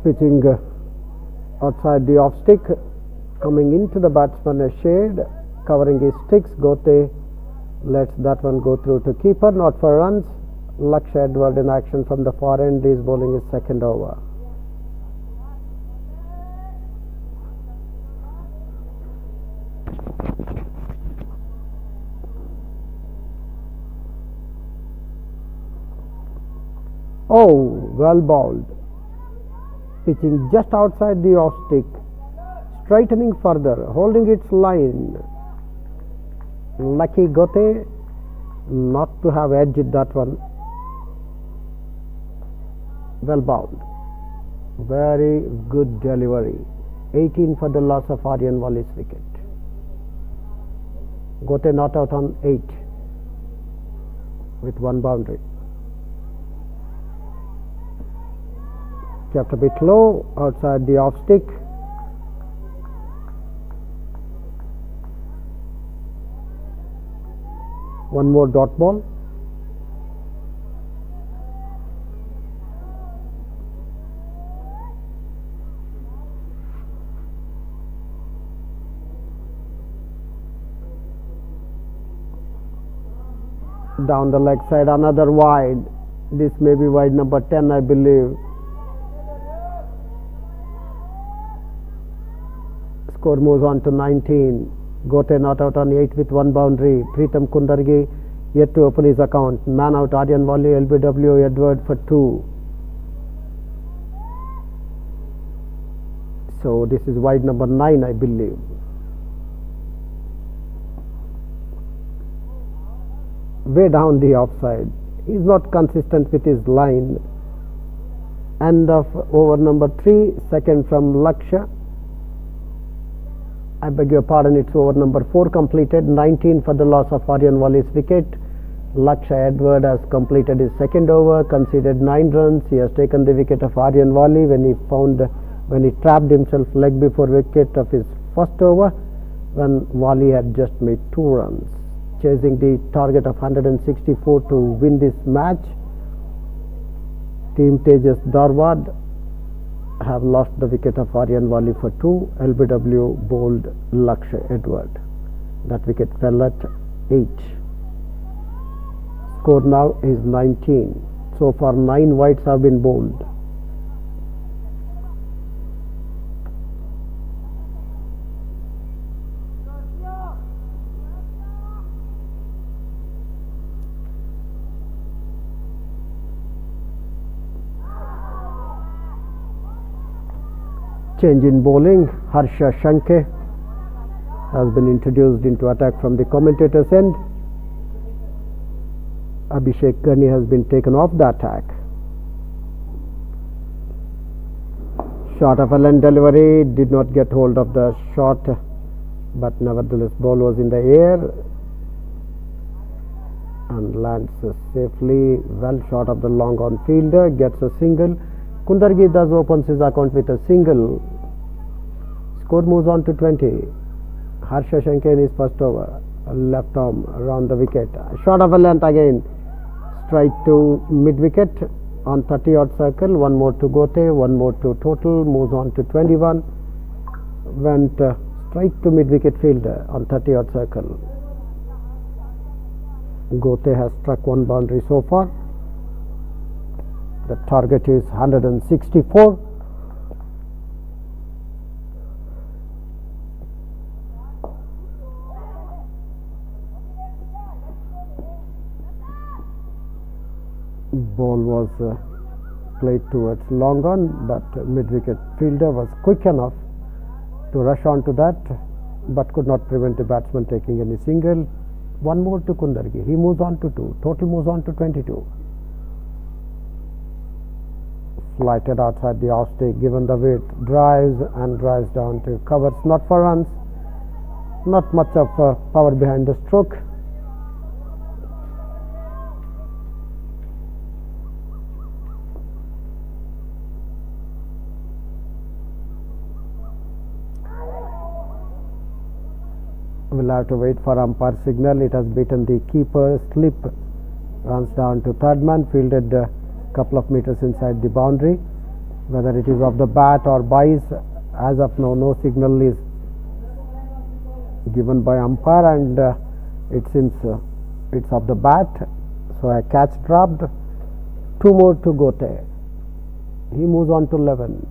Pitching outside the off stick, coming into the batsman a shade, covering his sticks. Gote lets that one go through to keeper, not for runs. Ksca Edward in action from the far end is bowling his second over. Oh, well bowled. Pitching just outside the off stick, straightening further, holding its line. Lucky Gote not to have edged that one. Well bound. Very good delivery. 18 for the loss of Aryan Walli's wicket. Gote not out on 8 with one boundary. Kept a bit low outside the off stick. One more dot ball. Down the leg side, another wide. This may be wide number 10, I believe. Score moves on to 19. Gote not out on 8 with one boundary. Pritham Kundargi yet to open his account. Man out Aryan Walli, LBW Edward for 2. So this is wide number 9, I believe. Way down the offside. He's not consistent with his line. End of over number 3, second from Ksca. I beg your pardon, it's over number 4 completed. 19 for the loss of Aryan Walli's wicket. Ksca Edward has completed his second over, conceded 9 runs. He has taken the wicket of Aryan Walli when he trapped himself leg before wicket of his first over, when Walli had just made 2 runs. Chasing the target of 164 to win this match. Team Tejas Dharwad have lost the wicket of Aryan Walli for 2. LBW bowled Ksca Edward. That wicket fell at 8. Score now is 19. So far 9 wides have been bowled. Change in bowling. Harsha Shanke has been introduced into attack from the commentator's end. Abhishek Gani has been taken off the attack. Shot of a length delivery, did not get hold of the shot, but nevertheless ball was in the air and lands safely, well short of the long on fielder, gets a single. Kundargi thus opens his account with a single. Score moves on to 20. Harsha Shanke in his first over. Left arm around the wicket. Shot of a length again. Straight to mid wicket on 30 odd circle. One more to Gote, one more to total. Moves on to 21. Went straight to mid wicket fielder on 30 odd circle. Gote has struck one boundary so far. The target is 164. Ball was played towards long on, but mid-wicket fielder was quick enough to rush onto that, but could not prevent the batsman taking any single. One more to Kundargi. He moves on to 2. Total moves on to 22. Flighted outside the off stick, given the weight, drives down to covers, not for runs. Not much of power behind the stroke. We'll have to wait for umpire signal. It has beaten the keeper. Slip runs down to third man, fielded couple of meters inside the boundary. Whether it is off the bat or byes, as of now no signal is given by umpire, and it seems it's off the bat. So a catch dropped. 2 more to Gote. He moves on to 11.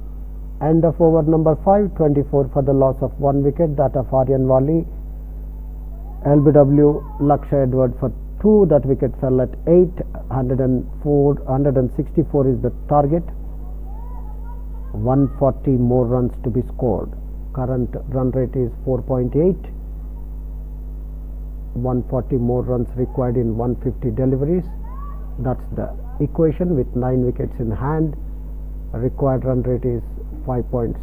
End of over number 5. 24 for the loss of 1 wicket, that of Aryan Walli. LBW Ksca Edward for 2. That wicket fell at 8. 164 is the target. 140 more runs to be scored. Current run rate is 4.8. 140 more runs required in 150 deliveries. That's the equation with 9 wickets in hand. Required run rate is 5.6.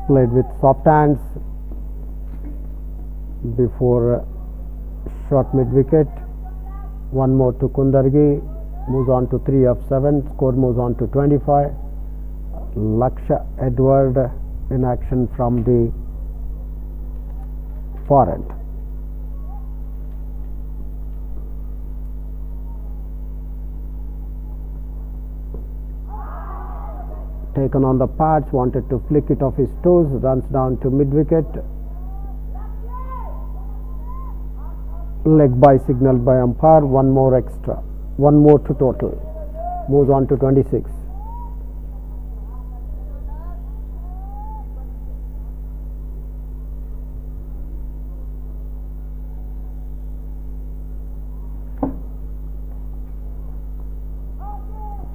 Played with soft hands before short mid wicket. One more to Kundargi, moves on to 3 of 7, score moves on to 25. Ksca Edward in action from the far end. Taken on the patch, wanted to flick it off his toes, runs down to mid wicket. Leg by signaled by umpire, one more extra, one more to total, moves on to 26.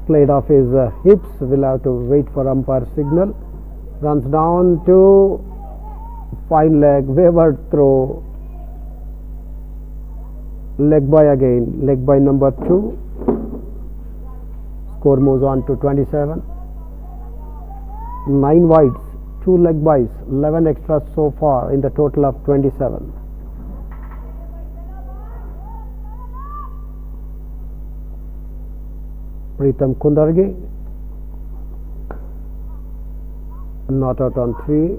Played off his hips, will have to wait for umpire signal. Runs down to fine leg, wayward throw, leg by again, leg by number 2. Score moves on to 27. 9 wides, 2 leg bys, 11 extras so far in the total of 27. Pritham Kundargi not out on 3.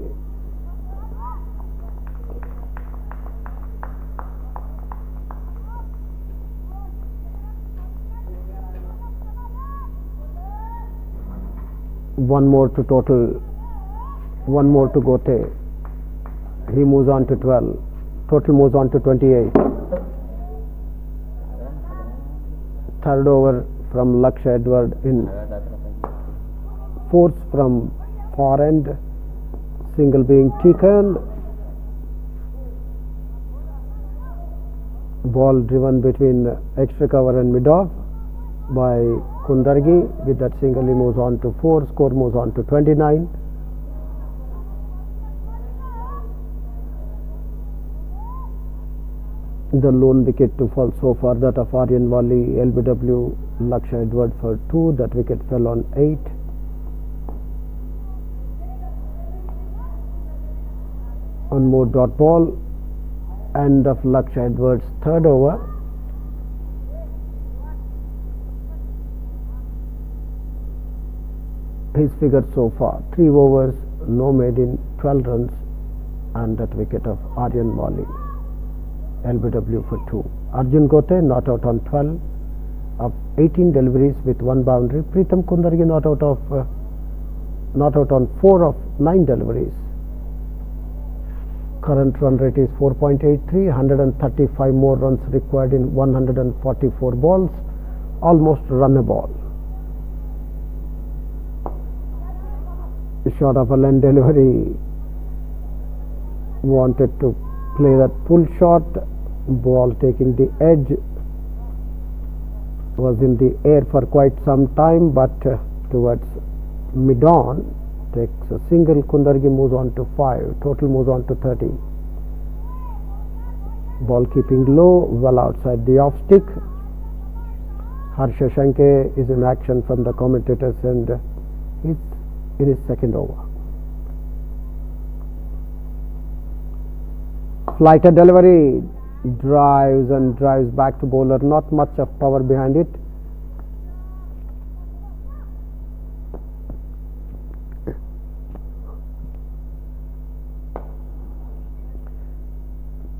One more to total, one more to Gote. He moves on to 12. Total moves on to 28. Third over from Ksca Edward in force from far end, single being taken, ball driven between extra cover and mid off by Kundargi. With that single he moves on to 4, score moves on to 29. The lone wicket to fall so far, that of Aryan Wali, LBW, Ksca Edward for 2. That wicket fell on 8. One more dot ball. End of Ksca Edward's third over. His figure so far, 3 overs, no made in, 12 runs, and that wicket of Aryan Wali, LBW for 2. Arjun Gote not out on 12 of 18 deliveries with 1 boundary. Pritham Kundargi not out on 4 of 9 deliveries. Current run rate is 4.83. 135 more runs required in 144 balls. Almost run a ball. Short of a length delivery. Wanted to play that pull shot. Ball taking the edge, was in the air for quite some time, but towards mid-on takes a single. Kundargi moves on to 5, total moves on to 30. Ball keeping low, well outside the off stick. Harsha Shanke is in action from the commentators and is in his second over. Flighter delivery, drives and drives back to bowler, not much of power behind it.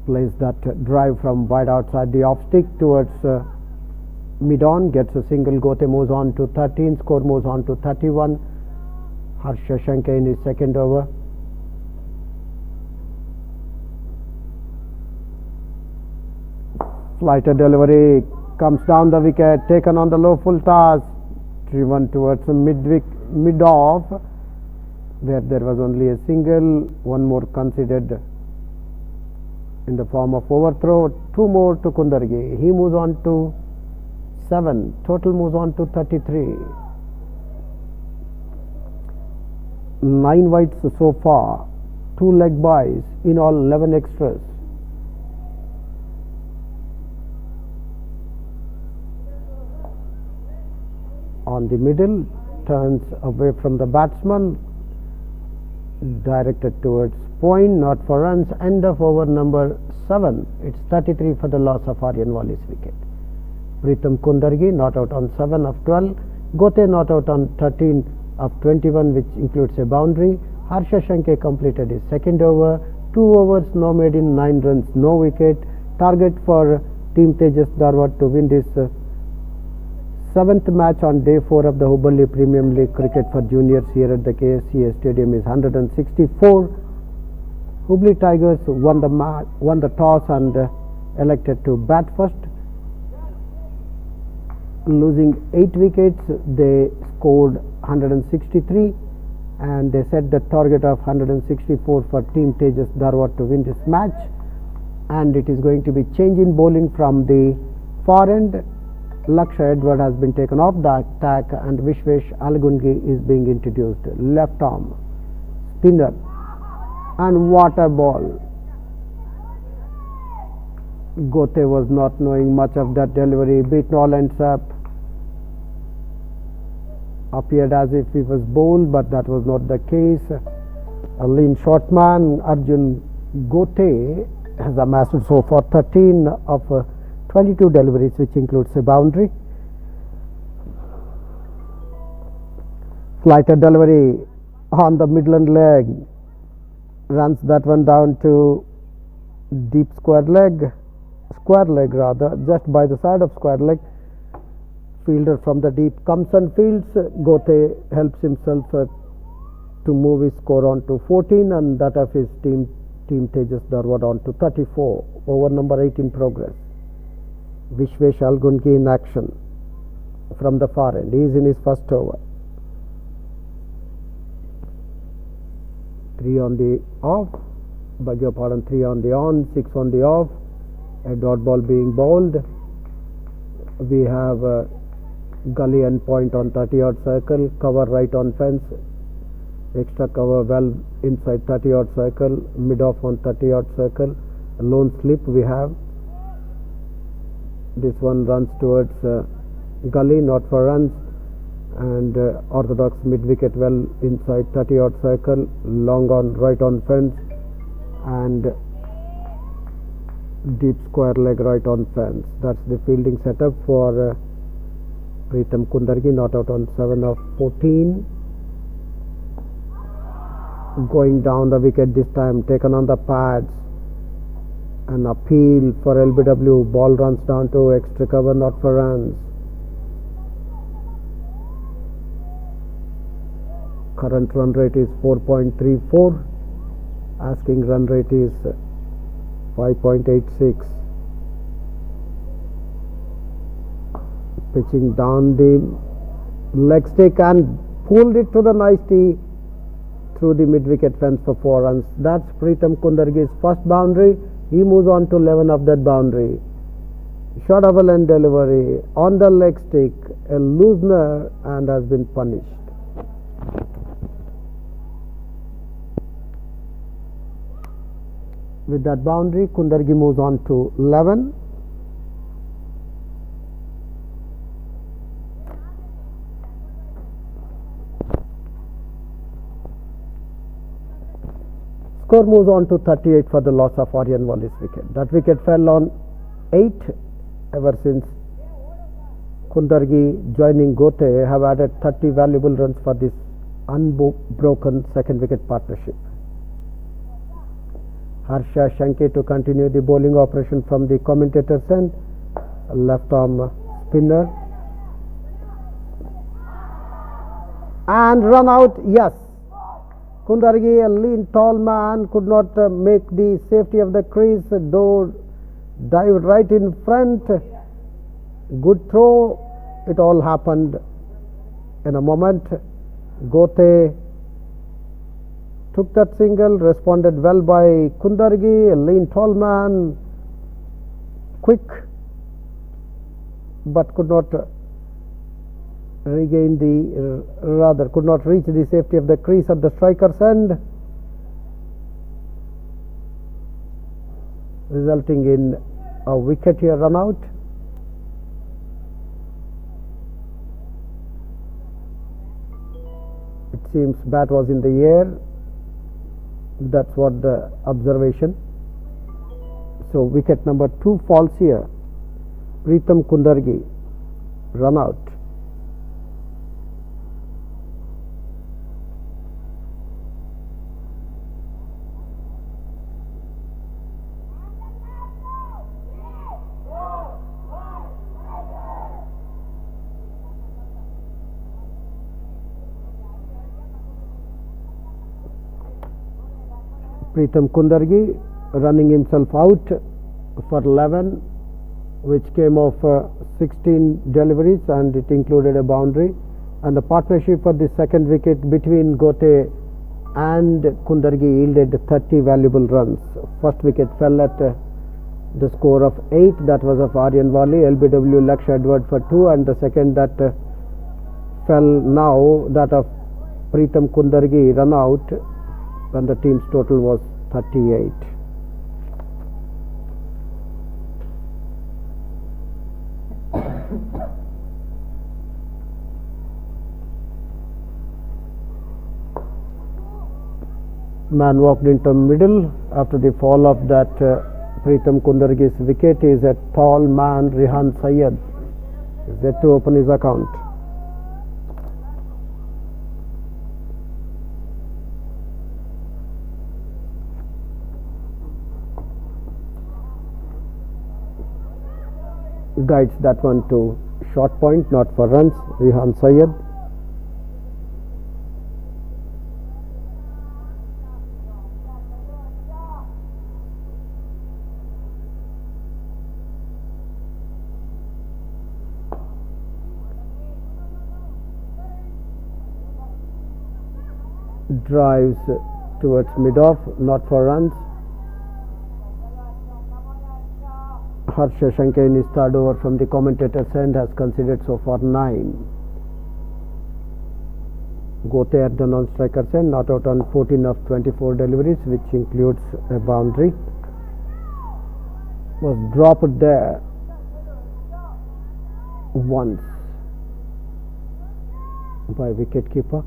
Plays that drive from wide outside the off stick towards mid-on, gets a single. Gote moves on to 13, score moves on to 31. Harsha Shanke in his second over. Flighter delivery comes down the wicket, taken on the low full toss, driven towards mid-off, where there was only a single. One more considered in the form of overthrow. 2 more to Kundargi. He moves on to 7. Total moves on to 33. 9 wides so far, 2 leg byes, in all 11 extras. On the middle, turns away from the batsman, directed towards point, not for runs. End of over number 7. It's 33 for the loss of Aryan Walli's wicket. Pritam Kundargi not out on 7 of 12. Gote not out on 13 of 21, which includes a boundary. Harsha Shanke completed his second over. 2 overs, no made in, 9 runs, no wicket. Target for Team Tejas Dharwad to win this 7th match on day 4 of the Hubballi Premium League cricket for juniors here at the KSCA Stadium is 164. Hubballi Tigers won the toss and elected to bat first. Losing 8 wickets, they scored 163 and they set the target of 164 for Team Tejas Dharwad to win this match. And it is going to be change in bowling from the far end. Laksha Edward has been taken off the attack and Vishwesh Algungi is being introduced. Left arm spinner, and what a ball. Gote was not knowing much of that delivery. Beaten all ends up. Appeared as if he was bowled, but that was not the case. A lean short man, Arjun Gote, has amassed so far 13 of 22 deliveries, which includes a boundary. Flighted delivery on the Midland leg, runs that one down to deep square leg rather, just by the side of square leg. Fielder from the deep comes and fields. Gote helps himself to move his score on to 14 and that of his team Tejas Dharwad on to 34. Over number 8 in progress. Vishwesh Algungi in action from the far end. He is in his first over. 3 on the off, beg your pardon, 3 on the on, 6 on the off. A dot ball being bowled. We have gully and point on 30-yard circle, cover right on fence, extra cover well inside 30-yard circle, mid off on 30-yard circle. A lone slip we have. This one runs towards gully, not for runs, and orthodox mid wicket well inside 30-yard circle, long on right on fence, and deep square leg right on fence. That's the fielding setup for Pritam Kundargi, not out on 7 of 14. Going down the wicket this time, taken on the pads. An appeal for LBW, ball runs down to extra cover, not for runs. Current run rate is 4.34. Asking run rate is 5.86. Pitching down the leg stick and pulled it to the nice tee through the mid-wicket fence for 4 runs. That's Pritam Kundargi's first boundary. He moves on to 11 of that boundary. Short double end delivery on the leg stick, a loosener, and has been punished. With that boundary, Kundargi moves on to 11. Score moves on to 38 for the loss of Aryan Walli's wicket. That wicket fell on 8. Ever since Kundargi joining Gote have added 30 valuable runs for this unbroken second wicket partnership. Harsha Shanke to continue the bowling operation from the commentator's end. Left arm spinner. And run out, yes. Kundargi, a lean tall man, could not make the safety of the crease, though dived right in front. Good throw. It all happened in a moment. Gote took that single, responded well by Kundargi, a lean tall man, quick, but could not regained the, rather could not reach the safety of the crease at the striker's end, resulting in a wicket here run out. It seems bat was in the air. That's what the observation. So wicket number 2 falls here. Pritam Kundargi run out. Pritam Kundargi running himself out for 11, which came off 16 deliveries, and it included a boundary. And the partnership for the second wicket between Gote and Kundargi yielded 30 valuable runs. First wicket fell at the score of 8, that was of Aryan Wali, LBW Lakshya Edward for 2, and the second that fell now, that of Pritam Kundargi run out, when the team's total was 38. Man walked into middle after the fall of that Pritam Kundargi's wicket. Is a tall man, Rehan Syed, is yet to open his account. Guides that one to short point, not for runs. Rehan Syed. Drives towards mid-off, not for runs. Harsha Shankar in his third over from the commentator's end has conceded so far 9. Gote at the non-striker's end, not out on 14 of 24 deliveries, which includes a boundary. Was dropped there once by wicketkeeper.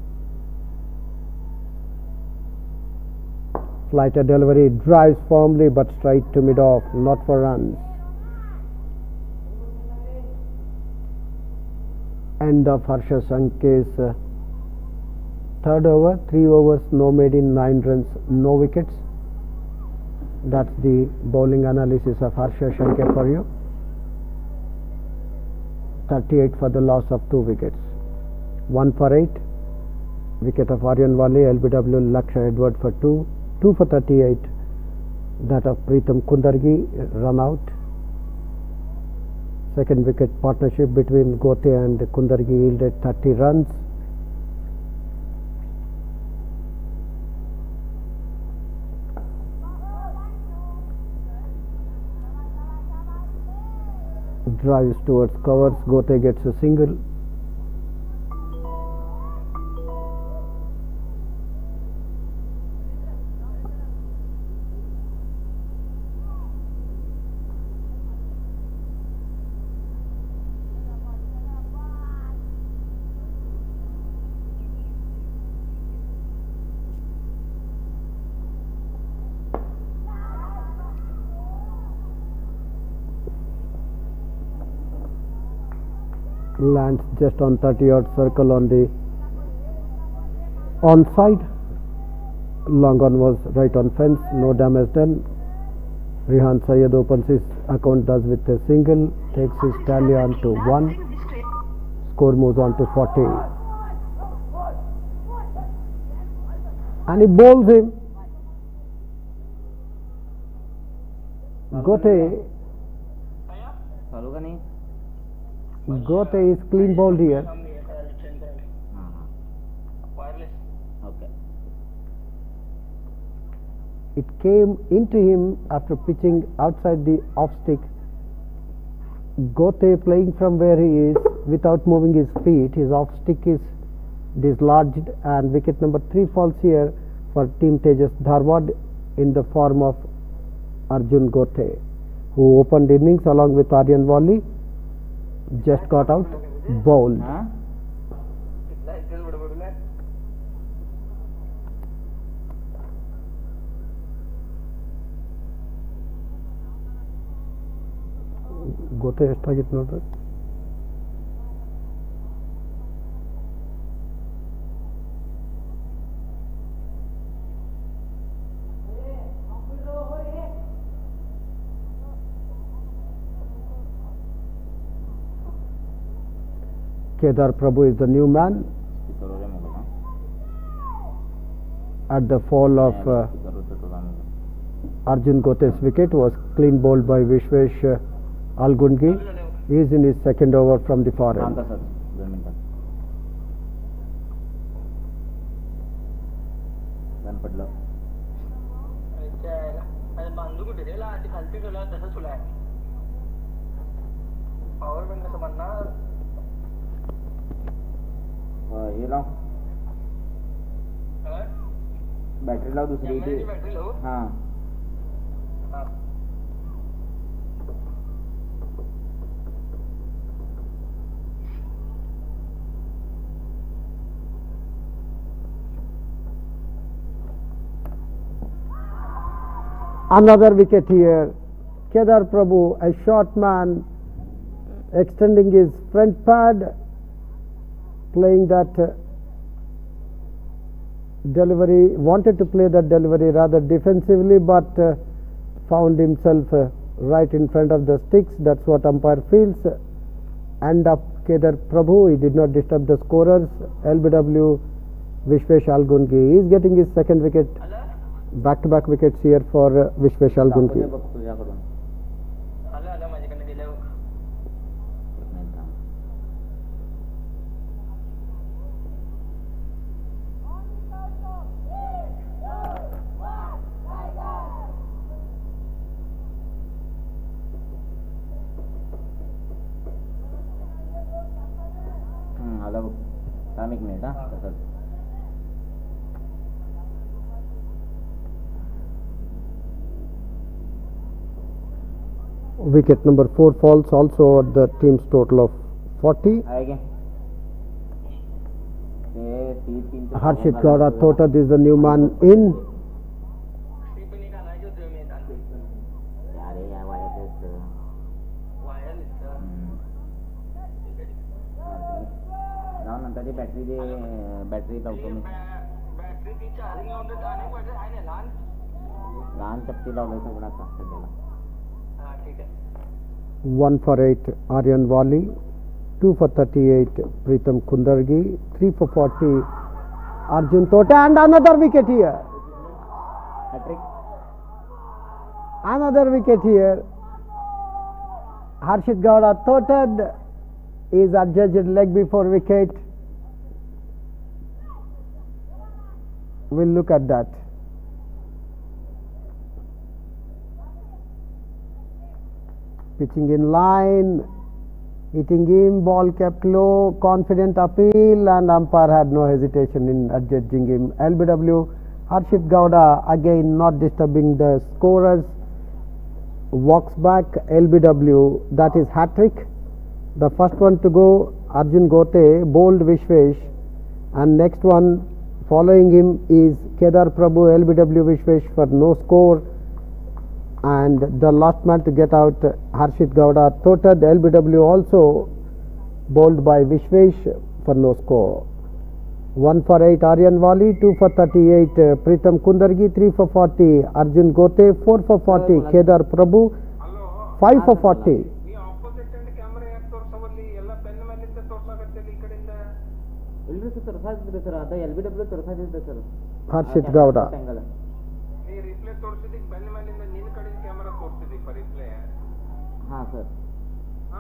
Flighter delivery, drives firmly but straight to mid-off, not for runs. End of Harsha Shankar's third over, 3 overs, no made in, 9 runs, no wickets. That's the bowling analysis of Harsha Shankar for you. 38 for the loss of 2 wickets. 1 for 8. Wicket of Aryan Wali, LBW Lakshya Edward for 2. 2 for 38. That of Pritam Kundargi run out. Second wicket partnership between Gote and Kundargi yielded 30 runs. Drives towards covers, Gote gets a single. Lands just on 30-yard circle on the onside. Long on was right on fence, no damage done. Rehan Syed opens his account, does with a single, takes his tally on to 1. Score moves on to 40. And he bowls him. Gote is clean bowled here. Okay. It came into him after pitching outside the off stick. Gote playing from where he is without moving his feet. His off stick is dislodged, and wicket number 3 falls here for Team Tejas Dharwad in the form of Arjun Gote, who opened innings along with Aryan Wali. Just got out, bowled. Gote ಎಷ್ಟಾಗಿತ್ತು ನೋಡ್ರಿ. Kedar Prabhu is the new man. At the fall of Arjun Gote's wicket was clean bowled by Vishwesh Algungi. He is in his second over from the far end. Battery लाओ दूसरी की. हाँ Another wicket here. Kedar Prabhu, a short man, extending his front pad, playing that delivery, wanted to play that delivery rather defensively, but found himself right in front of the sticks. That's what umpire feels. End up Kedar Prabhu. He did not disturb the scorers. LBW Vishwesh Algungi is getting his second wicket. Back-to-back wickets here for Vishwesh Algungi. Wicket number 4 falls also at the team's total of 40. Harshit Gowda Thotat is the new man in. Battery लावतो मी. लहान चपटी लावलं सगळं आता सध्याला. 1 for 8 Aryan Wali, 2 for 38 Pritam Kundargi, 3 for 40 Arjun Thotat, and another wicket here. Hat-trick. Another wicket here. Harshit Gowda Thotat is adjudged leg before wicket. We'll look at that. Pitching in line, hitting him, ball kept low, confident appeal, and umpire had no hesitation in adjudging him. LBW Harshit Gowda again not disturbing the scorers, walks back. LBW, that is hat-trick. The first one to go, Arjun Gote, bowled Vishwesh, and next one following him is Kedar Prabhu, LBW Vishwesh for no score, and the last man to get out, Harshit Gowda Thotat, LBW also bowled by Vishwesh for no score. 1 for 8 Aryan Wali, 2 for 38 Pritam Kundargi, 3 for 40 Arjun Gote, 4 for 40 Kedar Prabhu, 5 for 40. Harshit Gowda. हाँ sir.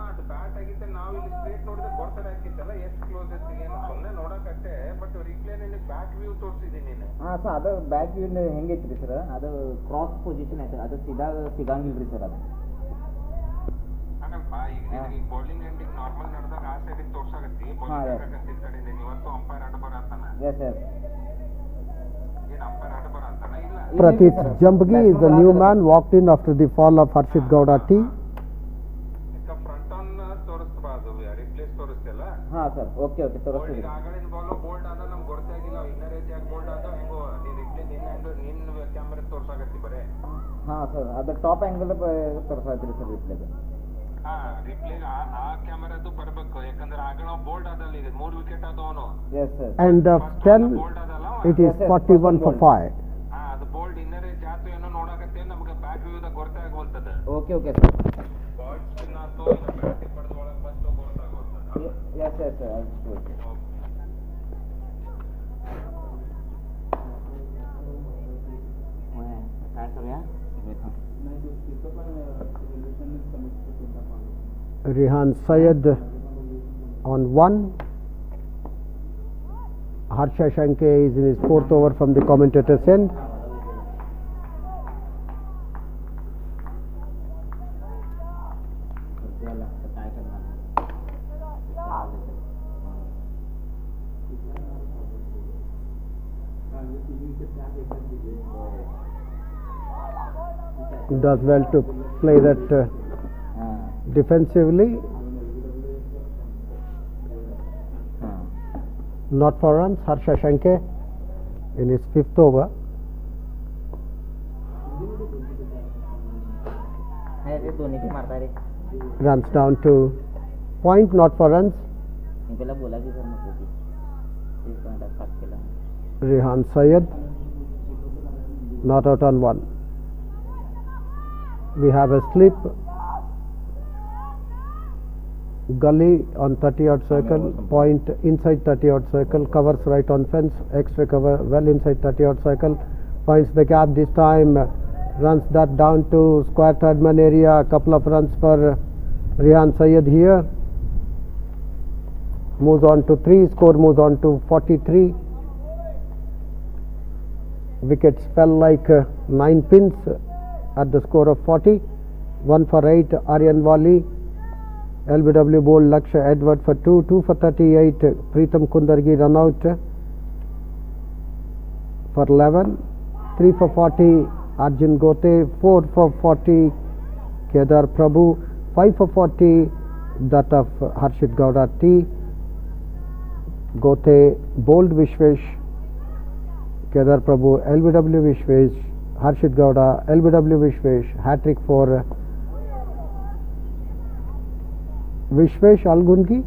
ಅದು bat ಆಗಿದ್ದೆ ನಾವು ಇಲ್ಲಿ straight ನೋಡಿದ್ರೆ ಗೋರ್ಸರ್ ಹಾಕಿದ್ದಲ್ಲ ಎಷ್ಟು close ಇತ್ತು ಏನು ಸೊನ್ನೆ ನೋಡಕತ್ತೆ ಬಟ್ ರಿಪ್ಲೇ ನಿನಗೆ ಬ್ಯಾಕ್ ವ್ಯೂ ತೋರಿಸಿದ್ದೀನಿ ನೀನು. ಹಾಂ ಸರ್ ಅದು ಬ್ಯಾಕ್ ವ್ಯೂ ಹೆಂಗೈತ್ರಿ ಸರ್ ಅದು ಕ್ರಾಸ್ ಪೊಸಿಷನ್ ಐತೆ ಅದು ಸಿಗಂಗಿಲ್ಲ ರೀ ಸರ್ ಅದು. ಆಮೇಲೆ ಈಗ ಬೌಲಿಂಗ್ ಎಂಡಿಂಗ್ ನಾರ್ಮಲ್ ನಡೆದಾಗ ಆ ಸೈಡಿಗೆ ತೋರ್ಸಾಗತ್ತಿ ಬೌಲಿಂಗ್ ಆಗಕತ್ತಿ ಈ ಕಡೆಯಿಂದ ಇವತ್ತು ಅಂಪೈರ್ ಆಟ ಬರತ್ತಾನ ಎಸ್ ಎಸ್ ಏನ್ ಅಂಪೈರ್ ಆಟ ಬರತ್ತಾನ ಇಲ್ಲ Pratik Jambgi is the new man walked in after the fall of Harshit Gowda T. ಈಗ ಫ್ರಂಟ್ ಆನ್ ತೋರಿಸ್ತಾ ಅದು ರಿಪ್ಲೇಸ್ ತೋರಿಸ್ತಿಲ್ಲ ಹಾಂ ಸರ್ ಓಕೆ ಓಕೆ ತೋರಿಸ್ತೀವಿ ಈಗ ಆಗಳಿನ ಬಾಲ್ ಬೋಲ್ಡ್ ಆದ ನಮ್ಗೆ ಗೊತ್ತಾಗಿಲ್ಲ ಇನ್ನರ್ ಏಜ್ ಬೋಲ್ಡ್ ಆದ ಹೆಂಗೋ ನೀ ರಿಪ್ಲೇ ನಿನ್ನ ಕ್ಯಾಮ್ರಾ ತೋರ್ಸಾಗತ್ತಿ ಬರೇ ಹಾಂ ಸರ್ ಅದು ಟಾಪ್ ಆ್ಯಂಗಲ್ ತೋರಿಸಾಯ್ತು ಸರ್ ರಿಪ್ಲೇಗೆ ಹಾ ರಿಪ್ಲೇ ಆ ಕ್ಯಾಮರಾದು ಬರ್ಬೇಕು ಯಾಕಂದ್ರೆ ಆಗಳ ಬೋಲ್ಡ್ ಆದಲ್ಲ ಈಗ 3 ವಿಕೆಟ್ ಆದವನು yes sir And of 10, bowled ಆದಲ್ಲ it is 41 for 5. ಹಾ ಅದು ಬೋಲ್ಡ್ ಇನ್ನರ್ ಏಜ್ ಆತು ಏನೋ ನೋಡಾಕತ್ತೆ ನಮ್ಗೆ ಬ್ಯಾಕ್ ವ್ಯೂದಾಗ ಗೊತ್ತಾಗವಲ್ತದ okay okay sir ball spin ಆತು ಬ್ಯಾಟ್ ಪಡೆದ ಒಳಗೆ ಬಂತು ಗೊತ್ತಾಗವಲ್ತದ ಎಸ್ ಎಸ್ ಸರ್ ಓಕೆ काय करूया Rehan Syed on 1. Harsha Shanke is in his 4th over from the commentator's end. काय करणार Does well to play that defensively. Not for runs. Harsha Shanke in his 5th over. दोन्ही की मारता रे Runs down to point. Not for runs. मी पहिला बोला की sir नको की 30 पॉइंट पास केला Rehan Syed not out on 1. We have a slip. Gully on 30-odd circle, point inside 30-odd circle, covers right on fence, extra cover well inside 30-odd circle, finds the gap this time, runs that down to square third man area, a couple of runs for Rehan Syed here, moves on to 3, score moves on to 43, wickets fell like 9 pins at the score of 40, 1 for 8, Aryan Wali, LBW bowled Lakshya Edward for 2, 2 for 38, Preetham Kundargi run out for 11, 3 for 40, Arjun Gote, 4 for 40, Kedar Prabhu, 5 for 40, that of Harshit Gowda T. Gote bowled Vishwesh, Kedar Prabhu, LBW Vishwesh, Harshit Gowda, LBW Vishwesh, hat-trick for Vishwesh Algungi,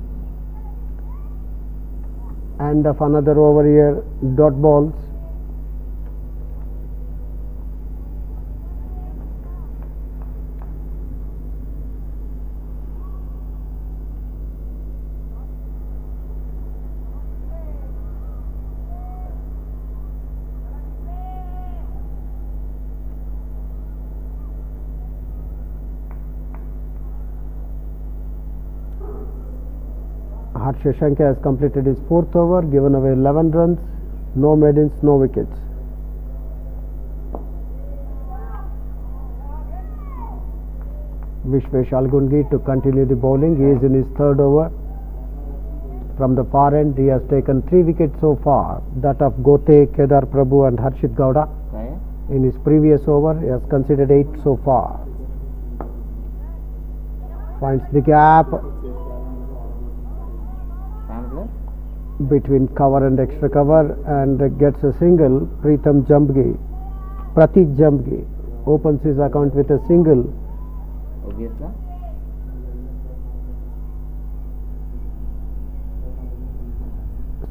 and of another over here dot balls. Harsha Shanke has completed his 4th over, given away 11 runs, no maidens, no wickets. Vishwesh Algungi to continue the bowling. He is in his 3rd over. From the far end, he has taken 3 wickets so far, that of Gote, Kedar Prabhu and Harshit Gowda. In his previous over, he has conceded 8 so far. Finds the gap between cover and extra cover and gets a single. Pratik Jambgi opens his account with a single. Obviously.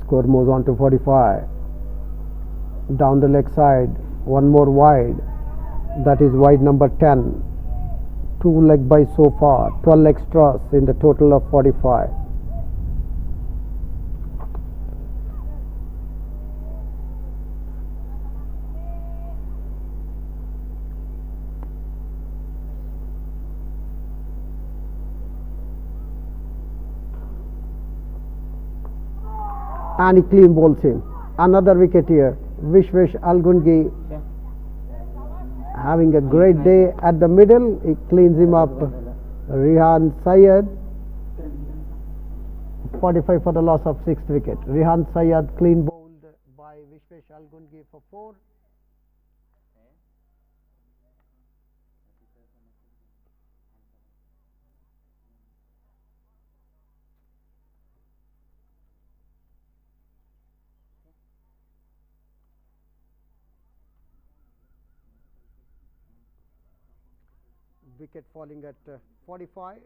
Score moves on to 45. Down the leg side, one more wide. That is wide number 10. 2 leg by so far, 12 extras in the total of 45. And he clean bowls him. Another wicket here. Vishwesh Algungi having a great day at the middle. He cleans him up Rehan Syed 45 for the loss of 6th wicket. Rehan Syed clean bowled by Vishwesh Algungi for 4. Wicket falling at 45.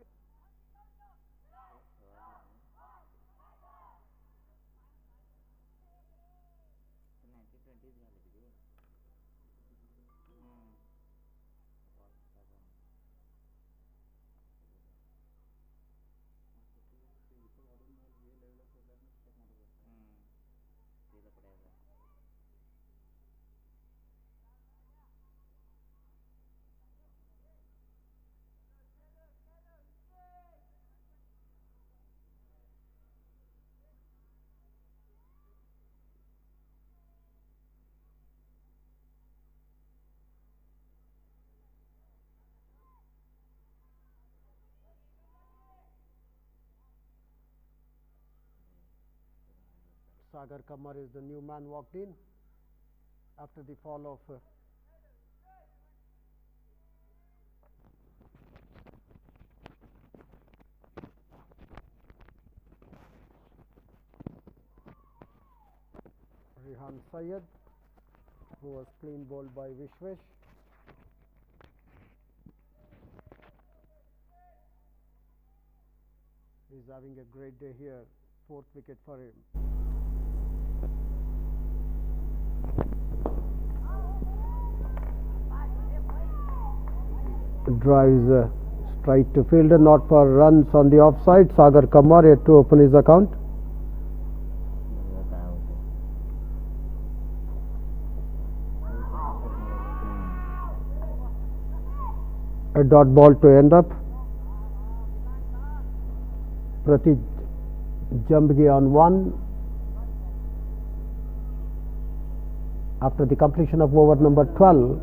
Sagar Kamar is the new man walked in after the fall of Rehan Syed, who was clean bowled by Vishwesh. He is having a great day here. 4th wicket for him. Drives straight to fielder, not for runs on the offside. Sagar Kamar yet to open his account. A dot ball to end up. Pratik Jambgi on 1 after the completion of over number 12.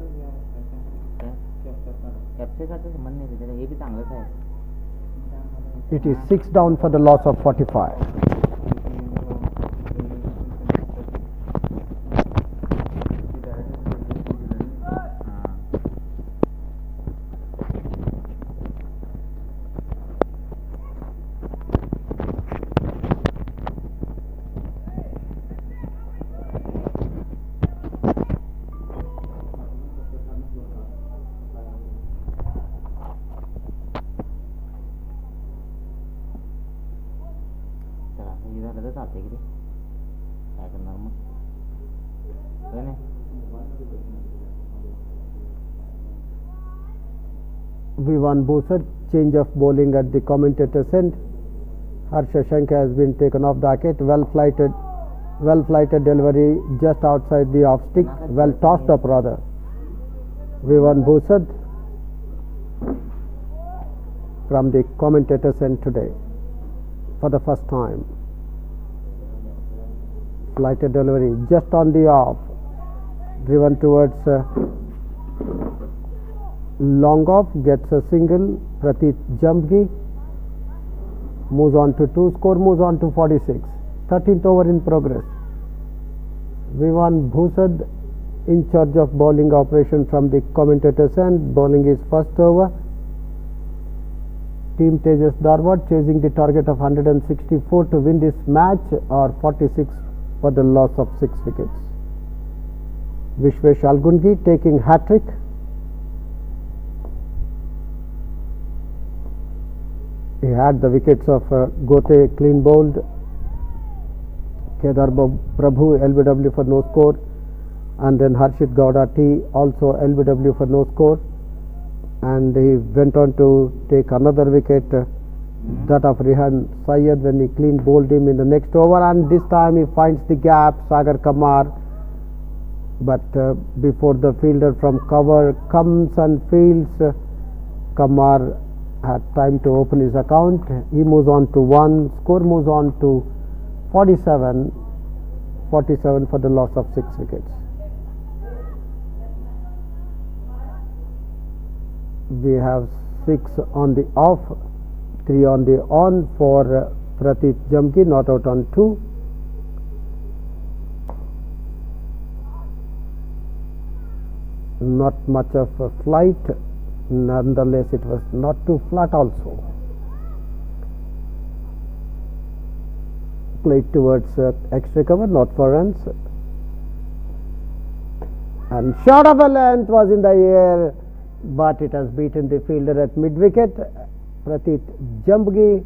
It is 6 down for the loss of 45. Vivan Bhusar, change of bowling at the commentator's end. Harsha Shankar has been taken off the wicket. Well flighted delivery just outside the off stick. Well tossed up rather. Vivan Bhusar from the commentator's end today for the first time. Flighted delivery just on the off, driven towards long off, gets a single. Pratik Jambgi moves on to 2, score moves on to 46. 13th over in progress. Vivan Bhusad in charge of bowling operation from the commentator's end, bowling his first over. Team Tejas Dharwad chasing the target of 164 to win this match, or 46 for the loss of 6 wickets. Vishwesh Algungi taking hat-trick. He had the wickets of Gote clean bowled, Kedar Prabhu LBW for no score, and then Harshit Gowda T also LBW for no score, and he went on to take another wicket, that of Rehan Syed, when he clean bowled him in the next over, and this time he finds the gap, Sagar Kamar, but before the fielder from cover comes and fields, Kamar had time to open his account. He moves on to 1, score moves on to 47 for the loss of 6 wickets. We have 6 on the off, 3 on the on for Prateek Jamgi, not out on 2. Not much of a flight, nonetheless it was not too flat also. Played towards extra cover, not for runs. And shot of a length was in the air, but it has beaten the fielder at mid wicket. Prateek Jamgi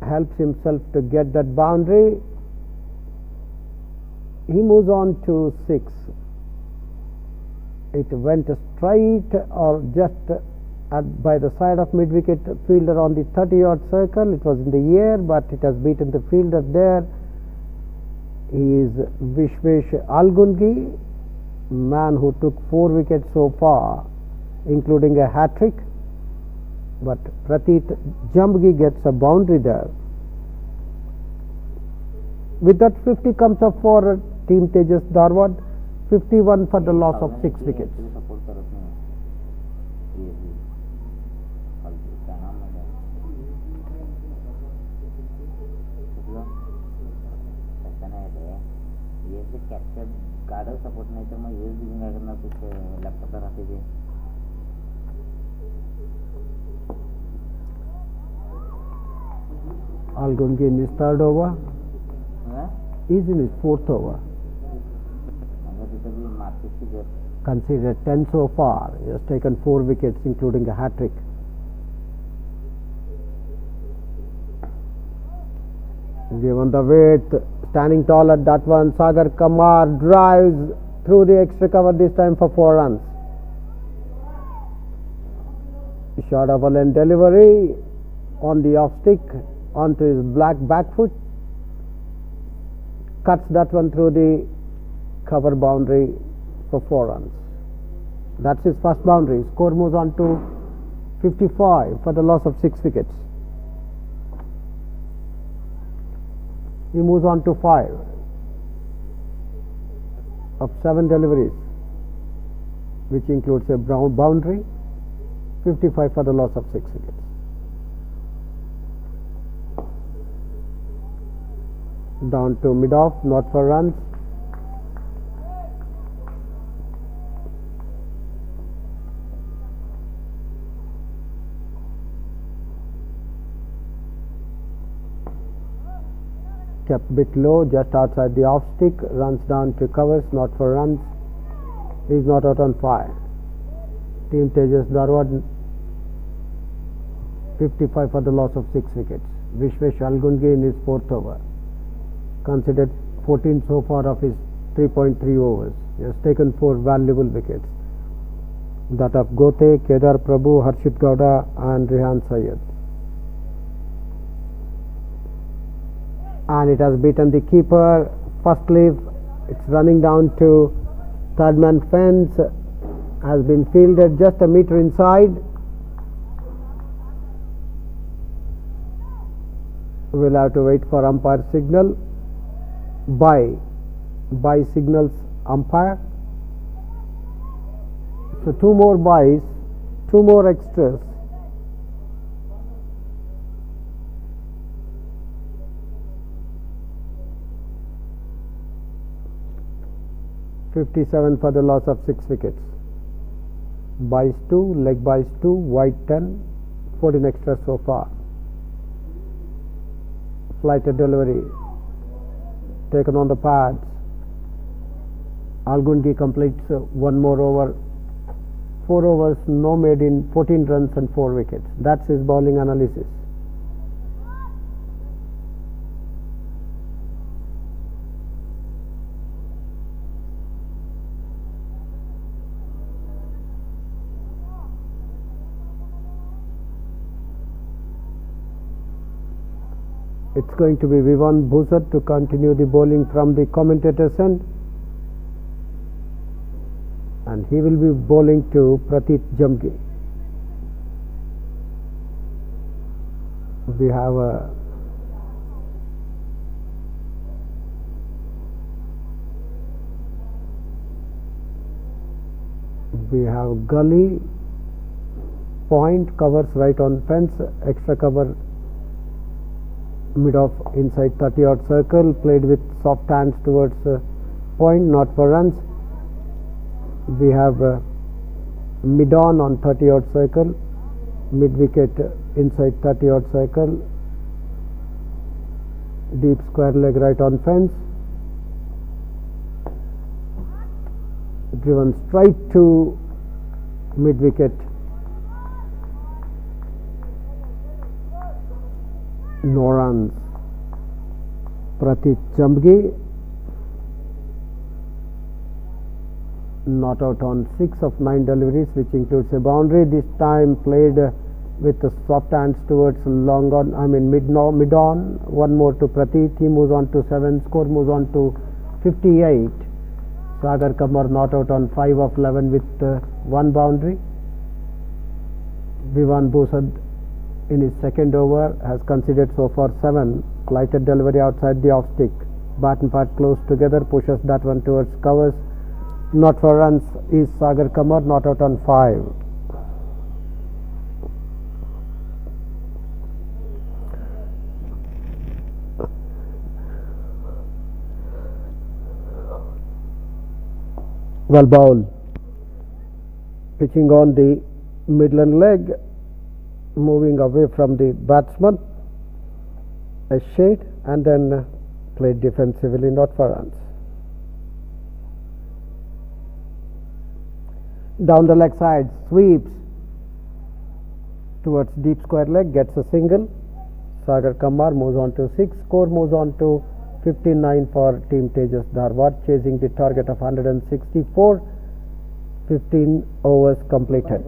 helps himself to get that boundary. He moves on to 6. It went straight or just by the side of mid wicket fielder on the 30-yard circle. It was in the air, but it has beaten the fielder there. He is Vishwesh Algungi, man who took 4 wickets so far, including a hat-trick. But Prateek Jamgi gets a boundary there. With that, 50 comes up for Team Tejas Dharwad, 51 for the loss of 6 wickets. Girder support नहीं तो मैं ये भी करना कुछ laptop पर रखते थे. Algungi in his 3rd over. He's in his 4th over. Considered 10 so far. He has taken 4 wickets, including a hat-trick. Given the weight, standing tall at that one, Sagar Kamar drives through the extra cover, this time for 4 runs. Shot of a length delivery on the off stick onto his black back foot. Cuts that one through the cover boundary for 4 runs. That's his first boundary. Score moves on to 55 for the loss of 6 wickets. He moves on to 5 of 7 deliveries, which includes a brown boundary. 55 for the loss of 6 wickets. Down to mid-off, not for runs. Kept a bit low, just outside the off stick, runs down to covers, not for runs. He's not out on 5. Team Tejas Dharwad 55 for the loss of 6 wickets. Vishwesh Algungi in his 4th over. Considered 14 so far of his 3.3 overs. He has taken 4 valuable wickets. That of Gote, Kedar Prabhu, Harshit Gowda and Rehan Syed. And it has beaten the keeper. First leaf, it's running down to 3rd man fence, has been fielded just a meter inside. We'll have to wait for umpire signal. By signals umpire. So 2 more buys, 2 more extras. $57 for the loss of 6 wickets. Buys 2, leg buys 2, wide 10, 14 extras so far. Flighted delivery taken on the pads. Algungi completes 1 more over. 4 overs, no made in, 14 runs and 4 wickets. That's his bowling analysis. It's going to be Vivan Bhusat to continue the bowling from the commentator's end, and he will be bowling to Prateek Jamgi. We have Gully point, covers right on fence, extra cover mid off inside 30-odd circle, played with soft hands towards point, not for runs. We have mid on 30-odd circle, mid wicket inside 30-odd circle, deep square leg right on fence, driven straight to mid wicket, no runs. Pratik Jamgi not out on 6 of 9 deliveries, which includes a boundary. This time played with the soft hands towards long on, mid on. One more to Pratik. He moves on to 7. Score moves on to 58. Sagar Kamar not out on 5 of 11 with 1 boundary. Vivan Bhusad in his second over has conceded so far 7. Flighted delivery outside the off stick. Bat and pad close together, pushes that one towards covers. Not for runs is Sagar Kamar, not out on 5. Well bowled. Pitching on the Midland leg, moving away from the batsman, a shade, and then played defensively, not for runs. Down the leg side, sweeps towards deep square leg, gets a single. Sagar Kamar moves on to 6. Score moves on to 59 for Team Tejas Dharwad, chasing the target of 164. 15 overs completed.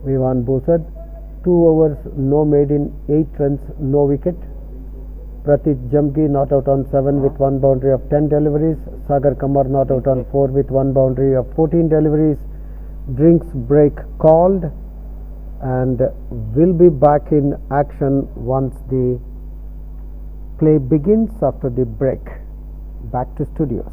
Vivan Bhusad, 2 overs, no made in 8 runs, no wicket. Pratik Jamgi not out on 7 with 1 boundary of 10 deliveries. Sagar Kamar not out on 4 with 1 boundary of 14 deliveries. Drinks break called, and will be back in action once the play begins after the break. Back to studios.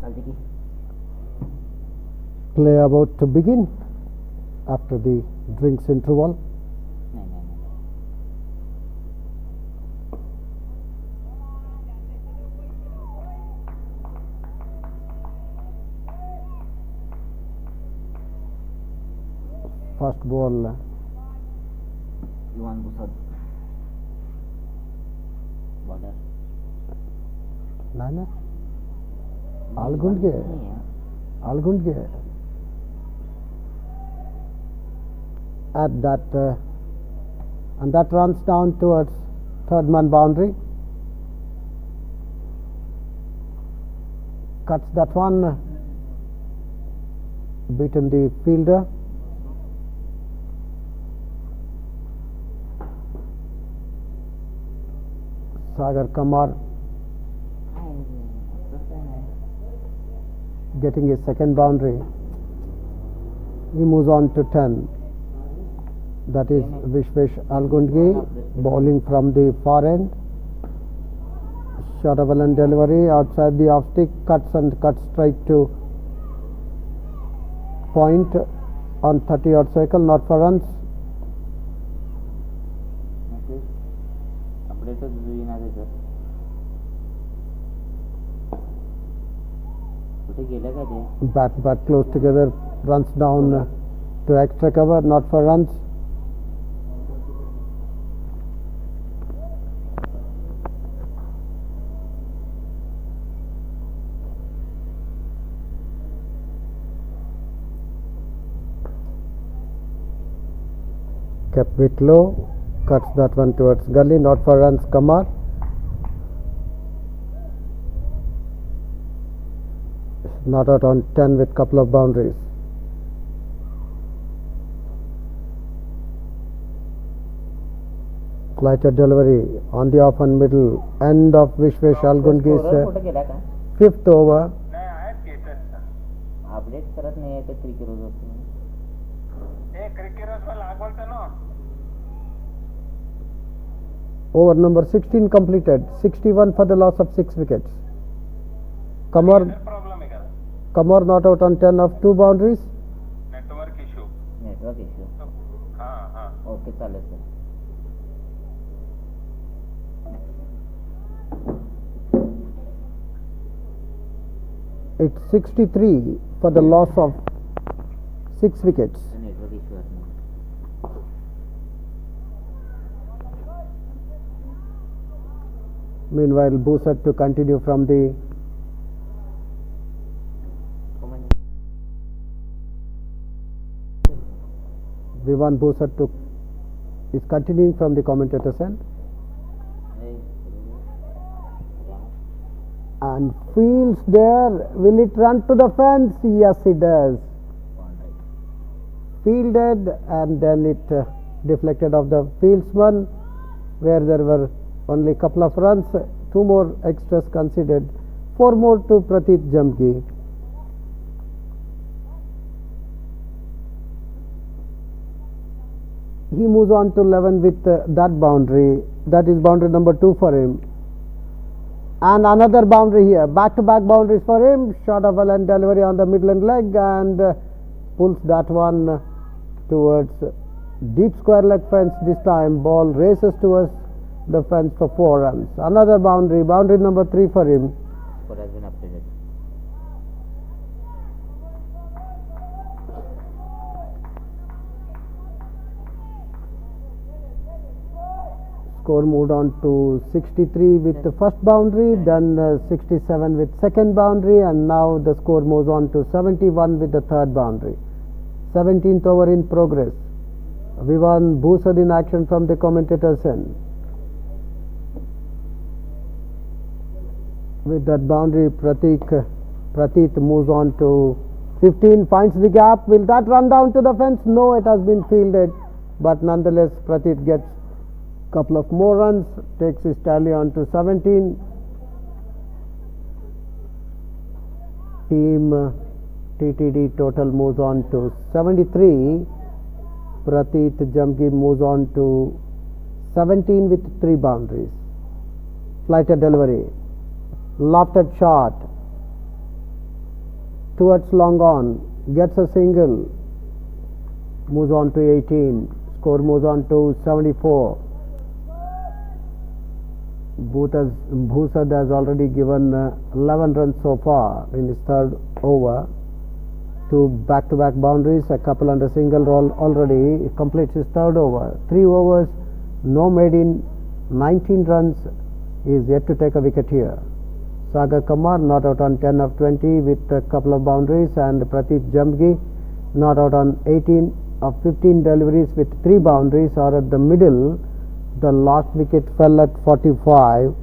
Aldiki. Play about to begin after the drinks interval. नहीं नहीं नहीं First ball युवान बुसद border नाना Algunge. नहीं है Algunge. At that and that runs down towards third man boundary. Cuts that one, beaten the fielder. Sagar Kamar getting his second boundary. He moves on to 10. That is Vishvesh Algundgi bowling from the far end. Short of and delivery outside the off stick, cuts straight to point on 30 odd circle, not for runs. अपने तो जुई ना देतो कुठे गेला का ते Bat close together, runs down to extra cover, not for runs. Kept it low, cuts that one towards gully, not for runs. Kamar. Not out on 10 with couple of boundaries. Flighter delivery on the off and middle end of Vishvesh Algundgi's कुठे गेला का fifth over. नाही आहेत cases update करत नाही आहे ते cricket रोज ए क्रिकेटर्सला लागवलतं ना Over number 16 completed, 61 for the loss of 6 wickets. Kamar problem आहे का Kamar not out on 10 of 2 boundaries. Network issue network issue हां हां ओके चालेल sir It's 63 for the loss of 6 wickets. Network issue असणार Meanwhile, Busat to continue from the Vivan Busat to is continuing from the commentator's end and fields there. Will it run to the fence? Yes, it does. Fielded and then it deflected off the fieldsman, where there were only couple of runs. 2 more extras considered. 4 more to Pratit Jamgi. He moves on to 11 with that boundary. That is boundary number 2 for him. And another boundary here. Back-to-back boundaries for him. Short of and delivery on the midland leg and pulls that one towards deep square leg fence. This time ball races towards the fence for 4 runs. Another boundary. Boundary number 3 for him. Score has been updated. Score moved on to 63 with the first boundary, then 67 with second boundary, and now the score moves on to 71 with the third boundary. 17th over in progress. Vivan Busad in action from the commentator's end. With that boundary, Pratit moves on to 15, finds the gap. Will that run down to the fence? No, it has been fielded, but nonetheless Pratit gets couple of more runs, takes his tally on to 17. Team TTD total moves on to 73. Pratit Jamgi moves on to 17 with 3 boundaries. Flighter delivery, lofted shot, towards long on, gets a single, moves on to 18, score moves on to 74. Bhusad has already given 11 runs so far in his third over. Two back-to-back boundaries, a couple under single roll already. He completes his third over. 3 overs, no made in, 19 runs. He is yet to take a wicket here. Sagar Kamar not out on 10 of 20 with a couple of boundaries, and Prateek Jamgi not out on 18 of 15 deliveries with 3 boundaries, or at the middle. The last wicket fell at 45,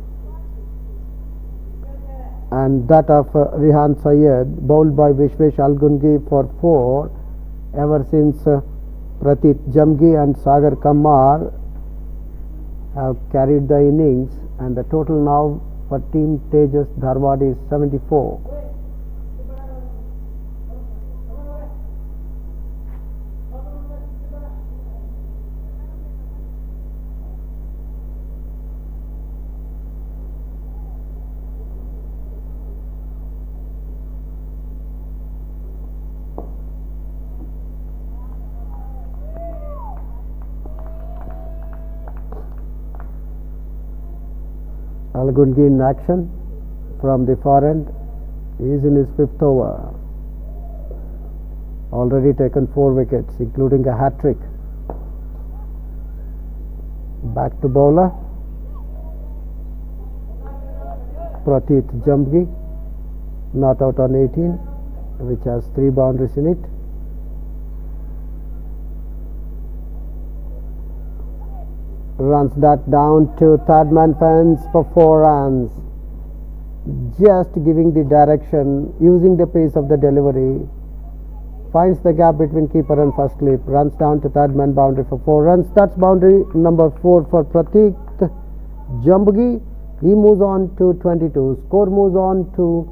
and that of Rehan Syed, bowled by Vishwesh Algungi for 4. Ever since Prateek Jamgi and Sagar Kamar have carried the innings, and the total now for Team Tejas Dharwad is 74. Algungi in action from the far end. He is in his 5th over. Already taken 4 wickets, including a hat-trick. Back to bowler. Prateek Jamgi, not out on 18, which has 3 boundaries in it. Runs that down to third man fence for 4 runs. Just giving the direction, using the pace of the delivery. Finds the gap between keeper and first slip. Runs down to third man boundary for 4 runs. That's boundary number 4 for Prateek Jamgi. He moves on to 22. Score moves on to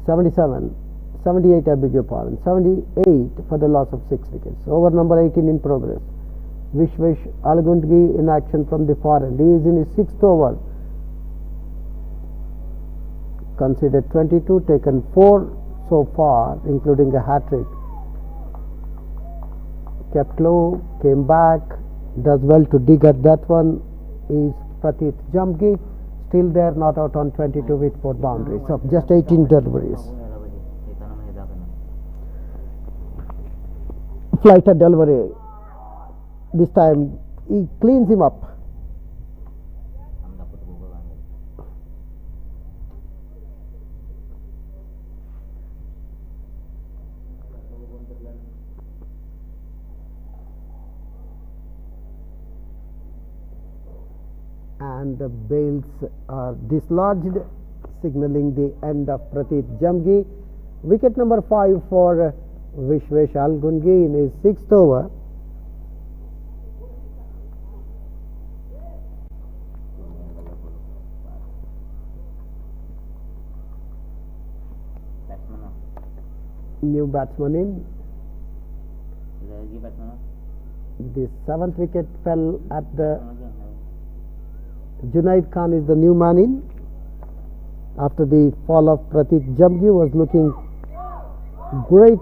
78, I beg your pardon. 78 for the loss of 6 wickets. Over number 18 in progress. Vishwesh Algungi in action from the far end. He is in his 6th over. Conceded 22, taken 4 so far, including a hat-trick. Kept low, came back, does well to dig at that one. Is Prateek Jamgi, still there, not out on 22 with 4 boundaries of just 18 deliveries. Flighter delivery. This time he cleans him up. And the bails are dislodged, signaling the end of Prateek Jamgi. Wicket number 5 for Vishwesh Algungi in his 6th over. New batsman in. The 7th wicket fell at the. Junaid Khan is the new man in. After the fall of Prateek Jamgi, was looking great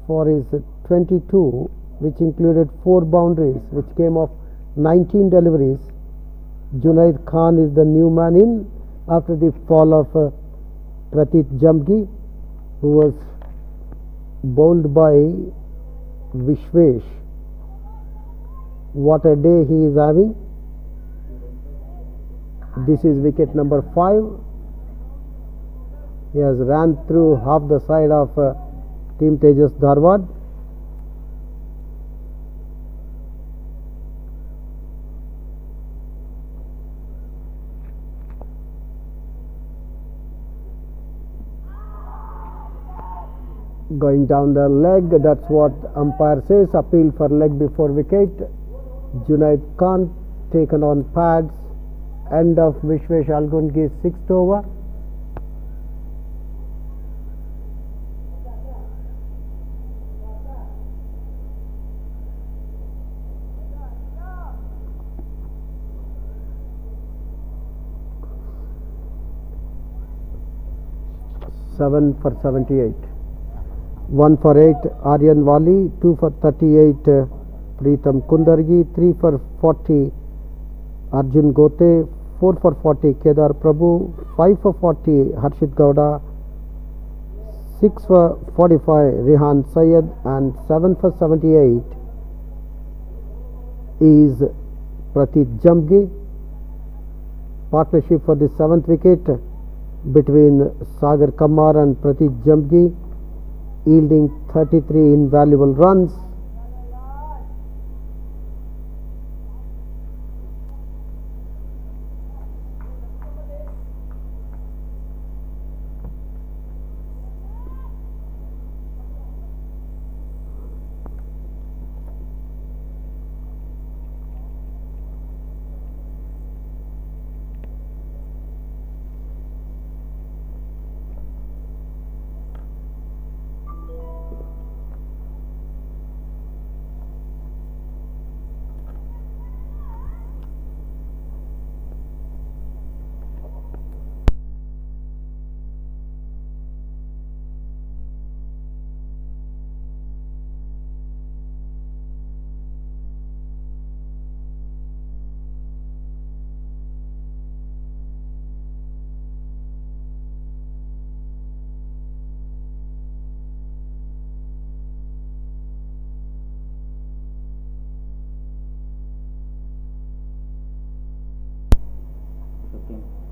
for his 22, which included 4 boundaries, which came off 19 deliveries. Junaid Khan is the new man in after the fall of Prateek Jamgi, who was bowled by Vishwesh. What a day he is having. This is wicket number 5. He has ran through half the side of Team Tejas Dharwad. Going down the leg, that's what umpire says. Appeal for leg before wicket. Junaid Khan taken on pads. End of Vishwesh Algungi's 6th over. 7 for 78. 1 for 8 Aryan Wali, 2 for 38 Preetham Kundargi, 3 for 40 Arjun Gote, 4 for 40 Kedar Prabhu, 5 for 40 Harshit Gowda, 6 for 45 Rehan Syed, and 7 for 78 is Pratik Jamgi. Partnership for the 7th wicket between Sagar Kamar and Pratik Jamgi, yielding 33 invaluable runs.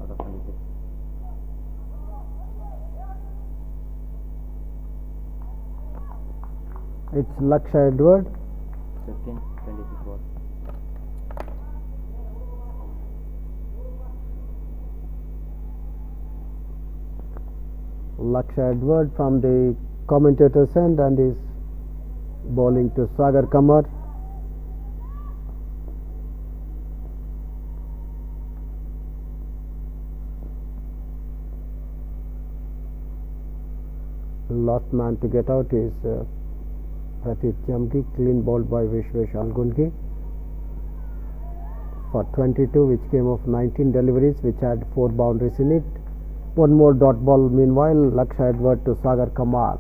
Out of 26. It's Laksha Edward. 15, 26 balls. Laksha Edward from the commentator's end and is bowling to Sagar Kamar. Last man to get out is Pratik Jamgi, clean bowled by Vishwesh Algungi for 22, which came off 19 deliveries, which had 4 boundaries in it. One more dot ball meanwhile, Laksha Edward to Sagar Kamar.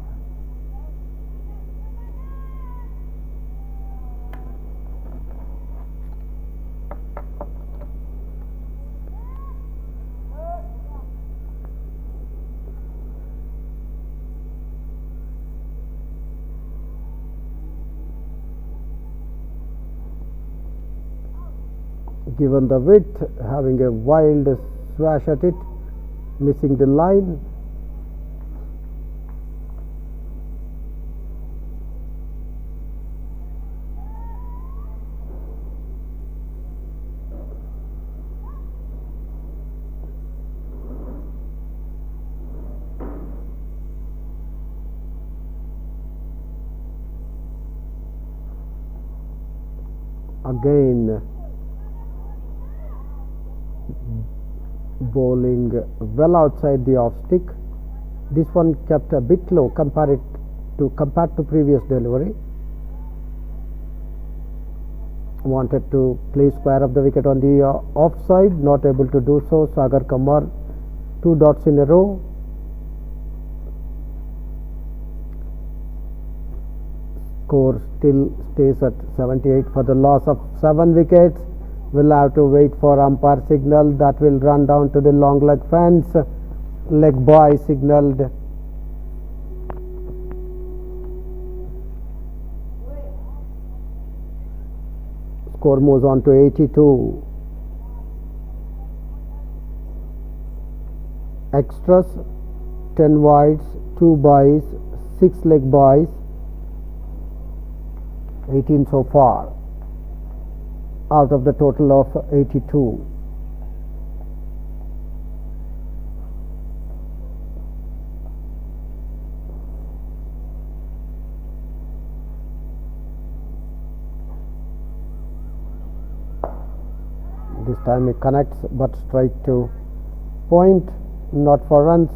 Given the width, having a wild swash at it, missing the line. Again bowling well outside the off stick. This one kept a bit low compared to previous delivery. Wanted to place square of the wicket on the offside, not able to do so. Sagar Kamar 2 dots in a row. Score still stays at 78 for the loss of 7 wickets. We'll have to wait for umpire signal that will run down to the long leg fence. Leg boy signaled. Score moves on to 82. Extras 10 wides, 2 byes, 6 leg byes, 18 so far out of the total of 82. This time it connects but straight to point, not for runs.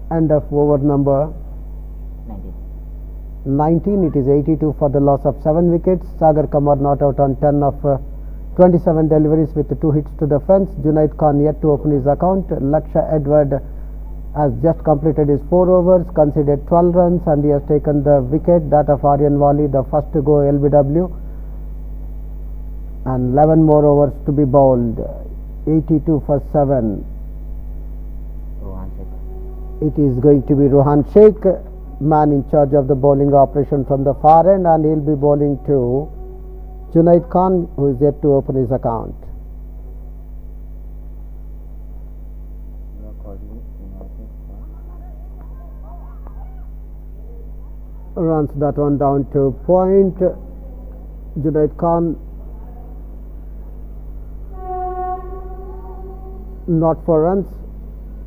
End of over number 19. It is 82 for the loss of 7 wickets. Sagar Kamar not out on 10 of 27 deliveries with 2 hits to the fence. Junaid Khan yet to open his account. Laksha Edward has just completed his 4 overs, conceded 12 runs, and he has taken the wicket, that of Aryan Wali, the first to go LBW, and 11 more overs to be bowled. 82 for 7. Rohan Sheikh. It is going to be Rohan Sheikh, man in charge of the bowling operation from the far end, and he'll be bowling to Junaid Khan, who is yet to open his account. Runs that one down to point. Junaid Khan not for runs.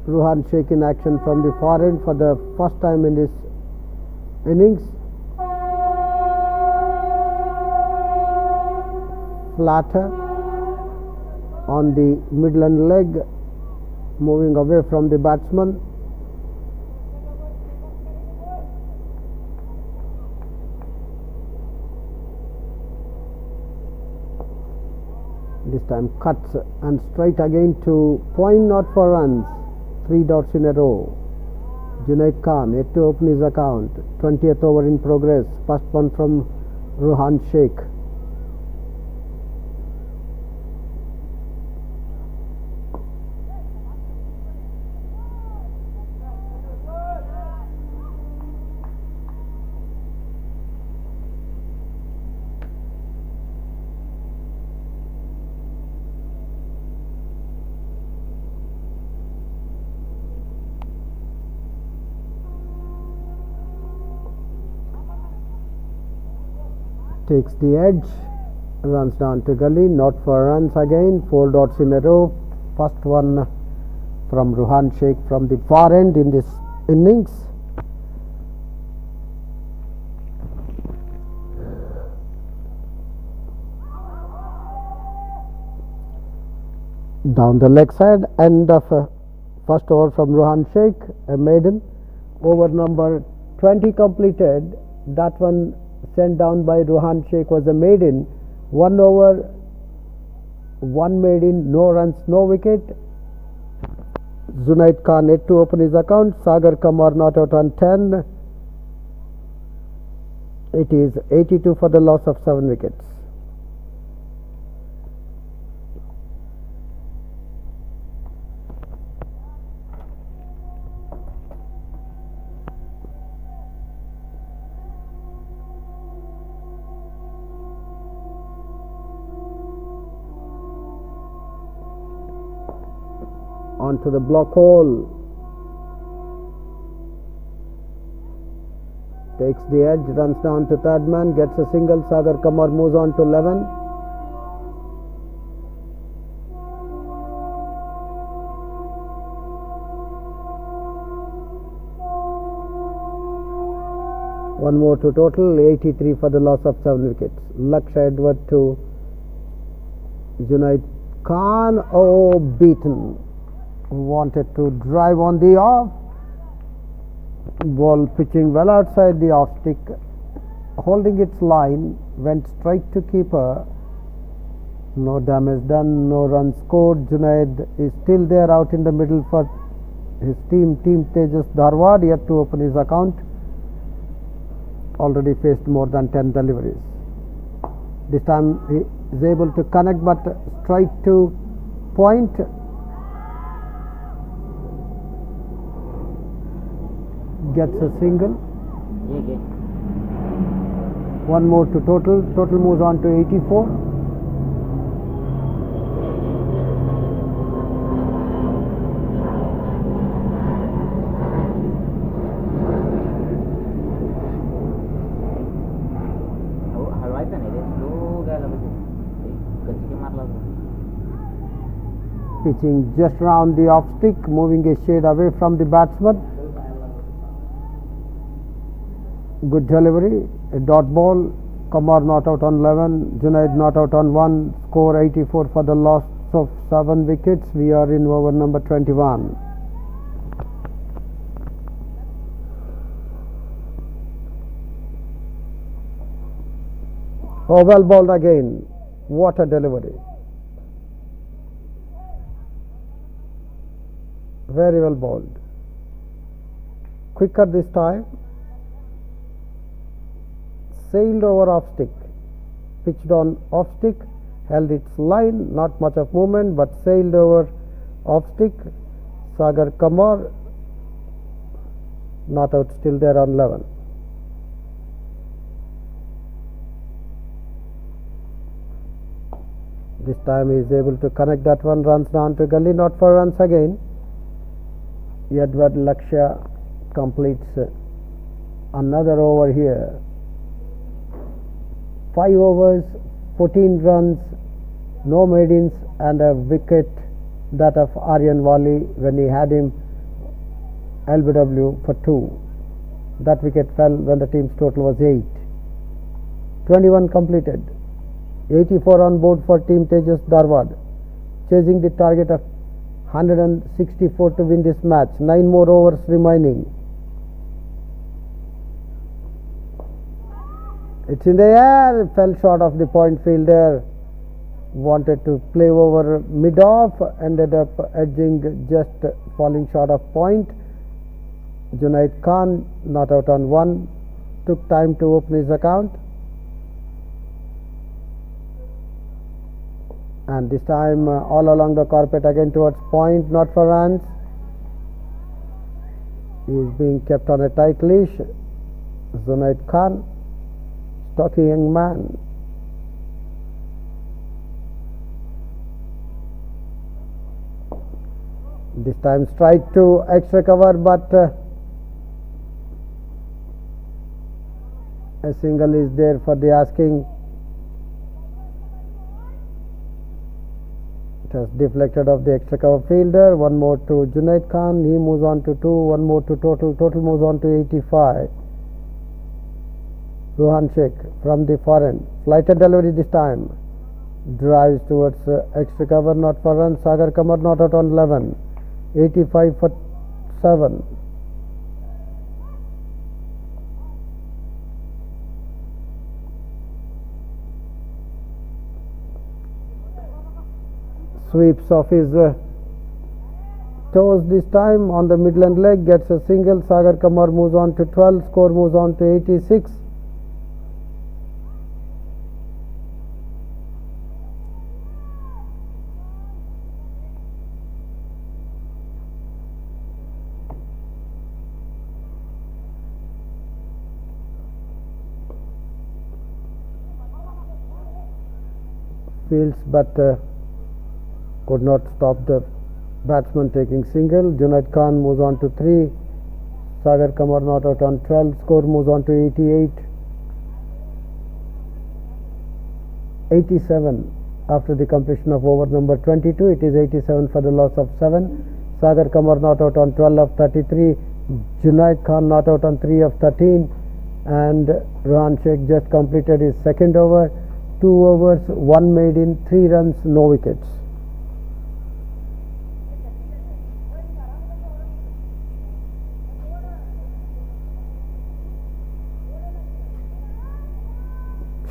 Rohan Sheikh in action from the far end for the first time in this innings. Flatter on the Midland leg, moving away from the batsman. This time cuts and straight again to point, not for runs. 3 dots in a row. Junaid Khan yet to open his account. 20th over in progress. First one from Rohan Sheikh. Takes the edge, runs down to gully, not for runs again. 4 dots in a row. First one from Rohan Sheikh from the far end in this innings. Down the leg side, end of first over from Rohan Sheikh, a maiden. Over number 20 completed. That one sent down by Rohan Sheikh was a maiden. 1 over, 1 maiden, no runs, no wicket. Junaid Khan yet to open his account. Sagar Kamar not out on 10. It is 82 for the loss of 7 wickets. Onto the block hole. Takes the edge, runs down to third man, gets a single. Sagar Kamar moves on to 11. One more to total, 83 for the loss of 7 wickets. Laksha Edward to Junaid Khan. Oh, beaten. Wanted to drive on the off. Ball pitching well outside the off stick, holding its line, went straight to keeper. No damage done, no runs scored. Junaid is still there out in the middle for his team Tejas Dharwad, yet to open his account. Already faced more than 10 deliveries. This time he is able to connect, but straight to point. Gets a single. One more to total. Total moves on to 84. Pitching just round the off stick, moving a shade away from the batsman. Good delivery, a dot ball. Kamar not out on 11, Junaid not out on 1, score 84 for the loss of 7 wickets. We are in over number 21. Oh, well bowled again. What a delivery. Very well bowled. Quicker this time. Sailed over off stick. Pitched on off stick. Held its line. Not much of movement, but sailed over off stick. Sagar Kamar not out, still there on 11. This time he is able to connect that one. Runs down to gully, not for runs again. Edward Lakshya completes another over here. 5 overs, 14 runs, no maidens, and a wicket, that of Aryan Wali, when he had him LBW for 2. That wicket fell when the team's total was 8. 21 completed. 84 on board for Team Tejas Dharwad, chasing the target of 164 to win this match. 9 more overs remaining. It's in the air, fell short of the point fielder. Wanted to play over mid-off, ended up edging, just falling short of point. Junaid Khan not out on 1, took time to open his account. And this time all along the carpet again towards point, not for runs. He is being kept on a tight leash. Junaid Khan, stocky young man. This time strike to extra cover, but a single is there for the asking. It has deflected off the extra cover fielder. 1 more to Junaid Khan. He moves on to 2. 1 more to Total. Total moves on to 85. Ruhan Sheikh from the foreign. Flighted delivery this time. Drives towards extra cover, not for run. Sagar Kamar not out on 11. 85 for 7. Sweeps off his toes this time on the midland leg, gets a single. Sagar Kamar moves on to 12. Score moves on to 86. Fields, but could not stop the batsman taking single. Junaid Khan moves on to 3. Sagar Kamar not out on 12. Score moves on to 88. 87 after the completion of over number 22. It is 87 for the loss of 7. Sagar Kamar not out on 12 of 33. Junaid Khan not out on 3 of 13. And Ruhan Sheikh just completed his second over. 2 overs, 1 maiden, 3 runs, no wickets.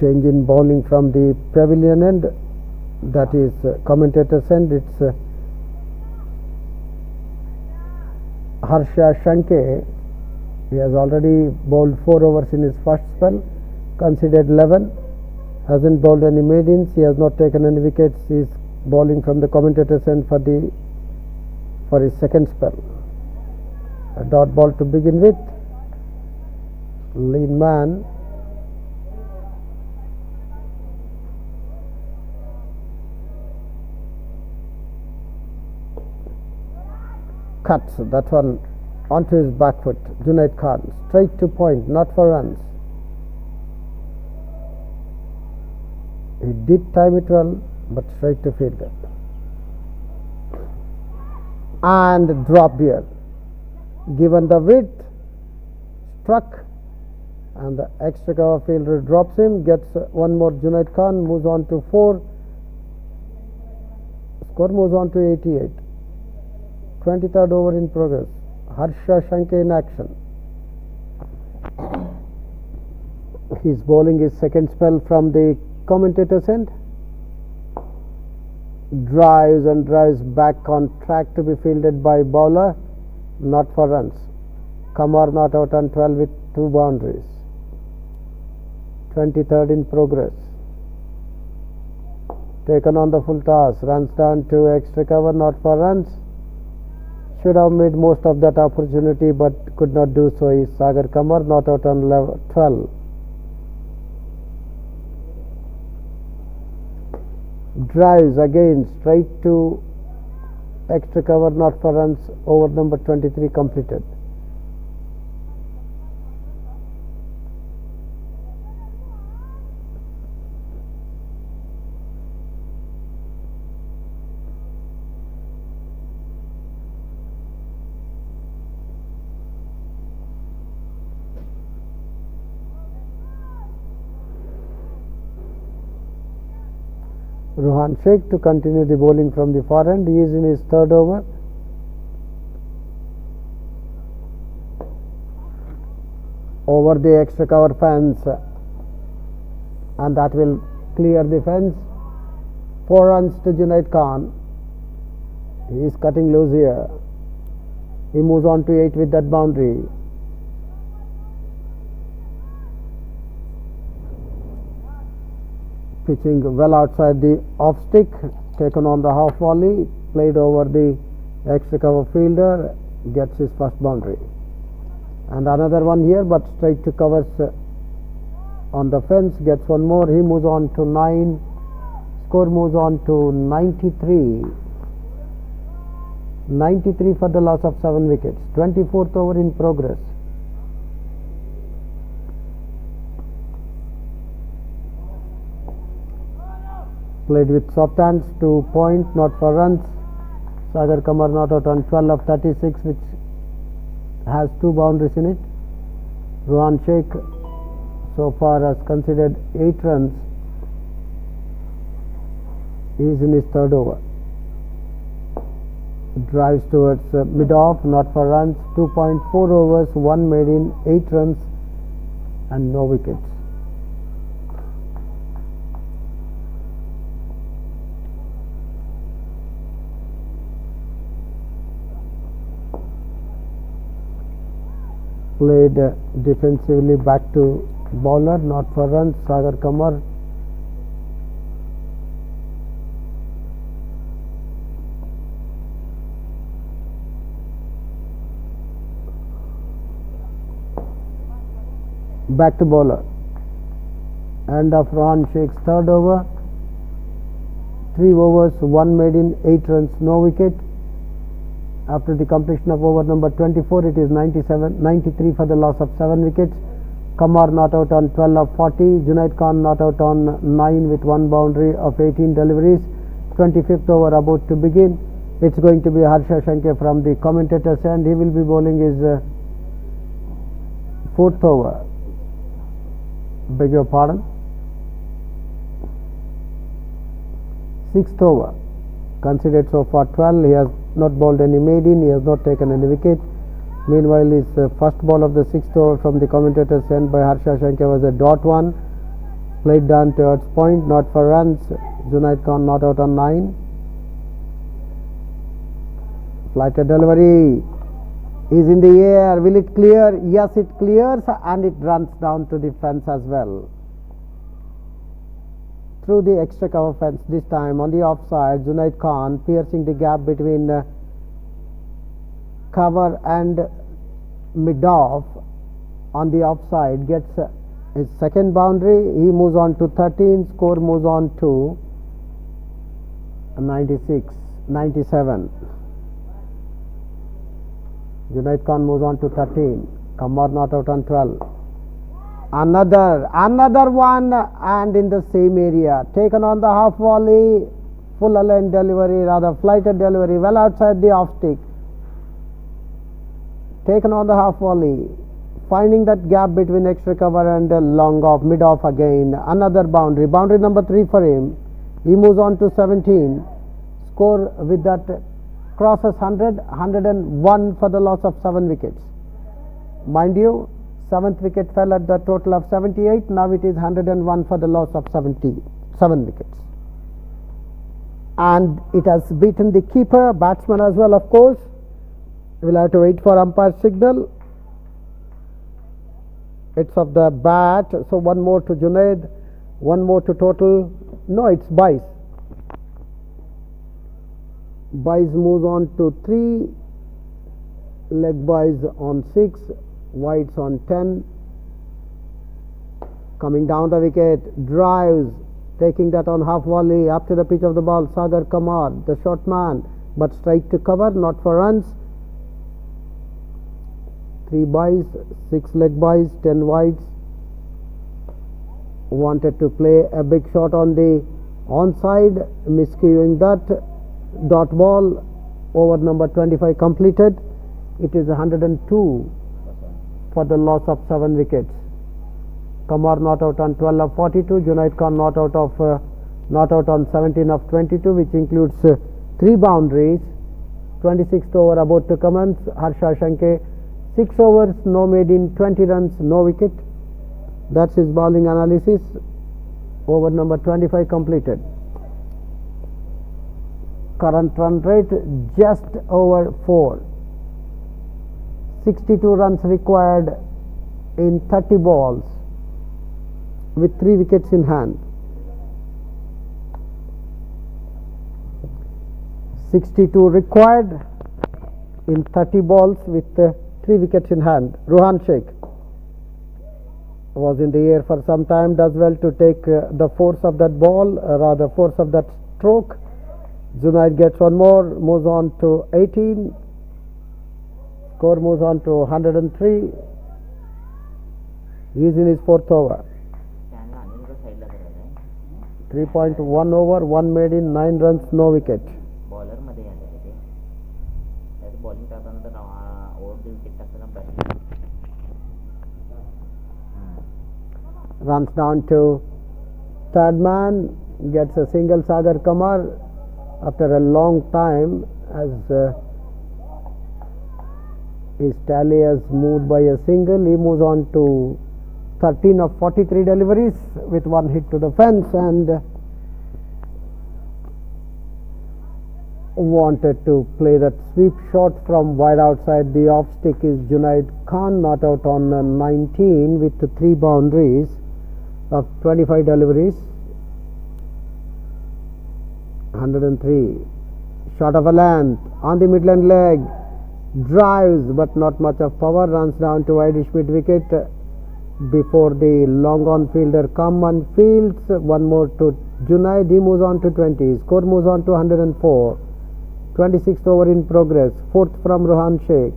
Change in bowling from the pavilion end, that is commentator's end. It's Harsha Shanke. He has already bowled 4 overs in his first spell, considered 11. Hasn't bowled any maidens. He has not taken any wickets. He is bowling from the commentator's end for his second spell. A dot ball to begin with. Lean man. Cuts that one onto his back foot. Junaid Khan straight to point, not for runs. He did time it well, but straight to fielder. And dropped here. Given the width, struck, and the extra cover fielder drops him, gets 1 more. Junaid Khan moves on to 4. Score moves on to 88. 23rd over in progress. Harsha Shanke in action. He is bowling his second spell from the commentator's end. drives and drives back on track to be fielded by bowler, not for runs. Kamar not out on 12 with 2 boundaries. 23rd in progress. Taken on the full toss, runs down to extra cover, not for runs. Should have made most of that opportunity but could not do so. Is Sagar Kamar not out on 12. Drives again straight to extra cover, not for runs. Over number 23 completed. Ruhan Sheikh to continue the bowling from the far end. He is in his 3rd over. Over the extra cover fence, and that will clear the fence. 4 runs to Junaid Khan. He is cutting loose here. He moves on to 8 with that boundary. Pitching well outside the off stick, taken on the half volley, played over the extra cover fielder, gets his first boundary. And another one here, but straight to covers on the fence, gets one more. He moves on to 9. Score moves on to 93. 93 for the loss of 7 wickets. 24th over in progress. Played with soft hands to point, not for runs. Sagar Kamar not out on 12 of 36, which has 2 boundaries in it. Ruhan Sheikh so far has considered 8 runs. He is in his 3rd over. Drives towards mid-off, not for runs. 2.4 overs, 1 made in, 8 runs and no wickets. Played defensively back to bowler, not for runs. Sagar Kamar. Back to bowler. End of Ruhan Sheikh's 3rd over. 3 overs, 1 made in, 8 runs, no wicket. After the completion of over number 24, it is 93 for the loss of 7 wickets. Kamar not out on 12 of 40. Junaid Khan not out on 9 with 1 boundary of 18 deliveries. 25th over about to begin. It's going to be Harsha Shanke from the commentator's end. He will be bowling his 4th over. Beg your pardon. 6th over. Considered so far 12. He has not bowled any maiden. He has not taken any wicket. Meanwhile, his first ball of the 6th over from the commentator's end by Harsha Shanke was a dot one. Played down towards point, not for runs. Junaid Khan not out on 9. Flighted delivery is in the air. Will it clear? Yes, it clears and it runs down to the fence as well. Through the extra cover fence, this time on the offside. Junaid Khan piercing the gap between cover and mid-off on the offside, gets his 2nd boundary. He moves on to 13. Score moves on to 97. Junaid Khan moves on to 13. Kamar not out on 12. Another one, and in the same area, taken on the half volley, full line delivery, rather flighted delivery, well outside the off stick. Taken on the half volley, finding that gap between extra cover and long off, mid off again. Another boundary, boundary number 3 for him. He moves on to 17. Score with that crosses 100, 101 for the loss of 7 wickets. Mind you, 7th wicket fell at the total of 78. Now it is 101 for the loss of 7 wickets. and it has beaten the keeper, batsman as well, of course. We'll have to wait for umpire signal. It's of the bat, so one more to Junaid, one more to total. No, it's Bais. Bais moves on to 3, leg Bais on 6, wides on 10. Coming down the wicket, drives, taking that on half volley, up to the pitch of the ball, Sagar Kamar, the short man, but straight to cover, not for runs. 3 Bais, 6 leg Bais, 10 wides. Wanted to play a big shot on the onside, miscuing that. Dot ball, over number 25 completed. It is 102 for the loss of 7 wickets. Kamar not out on 12 of 42. Junaid Khan not out on 17 of 22, which includes 3 boundaries. 26th over about to commence. Harsha Shanke 6 overs, no made in, 20 runs, no wicket. That's his bowling analysis. Over number 25 completed. Current run rate just over 4. 62 runs required in 30 balls with 3 wickets in hand. 62 required in 30 balls with 3 wickets in hand. Ruhan Sheikh was in the air for some time, does well to take the force of that ball, rather force of that stroke. Junaid gets one more, moves on to 18. Score moves on to 103. He is in his 4th over. 3.1 over, 1 made in, 9 runs, no wicket. Bowler मध्ये आले ते त्यात bowling करताना तर over the wicket टाकताना batting Runs down to 3rd man, gets a single. Sagar Kamar after a long time, as his tally has moved by a single. He moves on to 13 of 43 deliveries with 1 hit to the fence, and wanted to play that sweep shot from wide outside. The off stick is Junaid Khan, not out on 19 with 3 boundaries of 25 deliveries. 103. Shot of a length on the midland leg, drives but not much of power, runs down to wideish mid wicket before the long on fielder come and fields. One more to Junaid, he moves on to 20. Score moves on to 104. 26th over in progress, 4th from Ruhan Sheikh.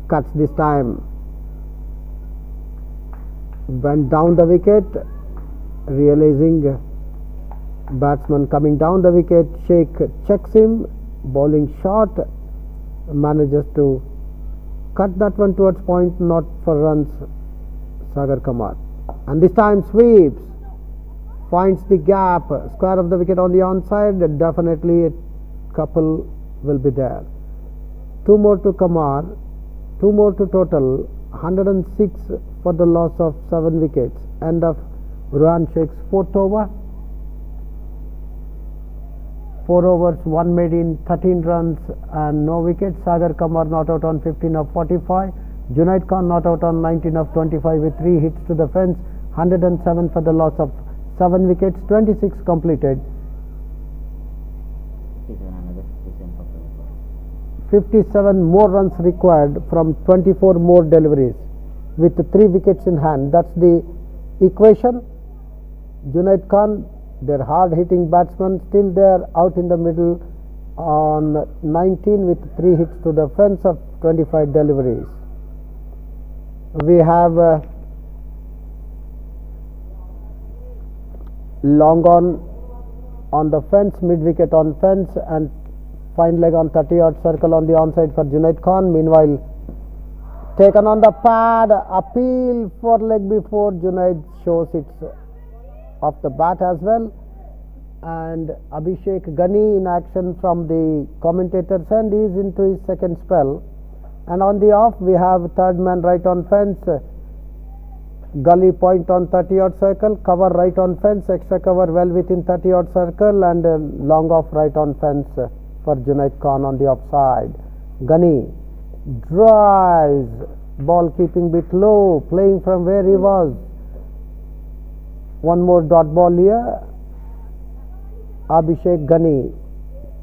Cuts this time, went down the wicket, realizing batsman coming down the wicket. Sheikh checks him, bowling short, manages to cut that one towards point, not for runs. Sagar Kamar, and this time sweeps, finds the gap, square of the wicket on the onside. Definitely a couple will be there. 2 more to Kamar, 2 more to total. 106 for the loss of 7 wickets. End of Ruhan Sheikh's 4th over. 4 overs, 1 made in, 13 runs and no wickets. Sagar Kamar not out on 15 of 45. Junaid Khan not out on 19 of 25 with 3 hits to the fence. 107 for the loss of 7 wickets. 26 completed. 57 more runs required from 24 more deliveries with 3 wickets in hand. That's the equation. Junaid Khan, their hard hitting batsman, still there out in the middle on 19 with 3 hits to the fence of 25 deliveries. We have long on the fence, mid wicket on fence, and fine leg on 30-yard circle on the onside for Junaid Khan. Meanwhile, taken on the pad, appeal for leg before. Junaid shows it's off the bat as well, and Abhishek Ghani in action from the commentator's end. He is into his 2nd spell, and on the off we have 3rd man right on fence, Gully point on 30-yard circle, cover right on fence, extra cover well within 30-yard circle, and long off right on fence for Junaid Khan on the offside. Gunny drives, ball keeping bit low, playing from where he was. One more dot ball here. Abhishek Gunny,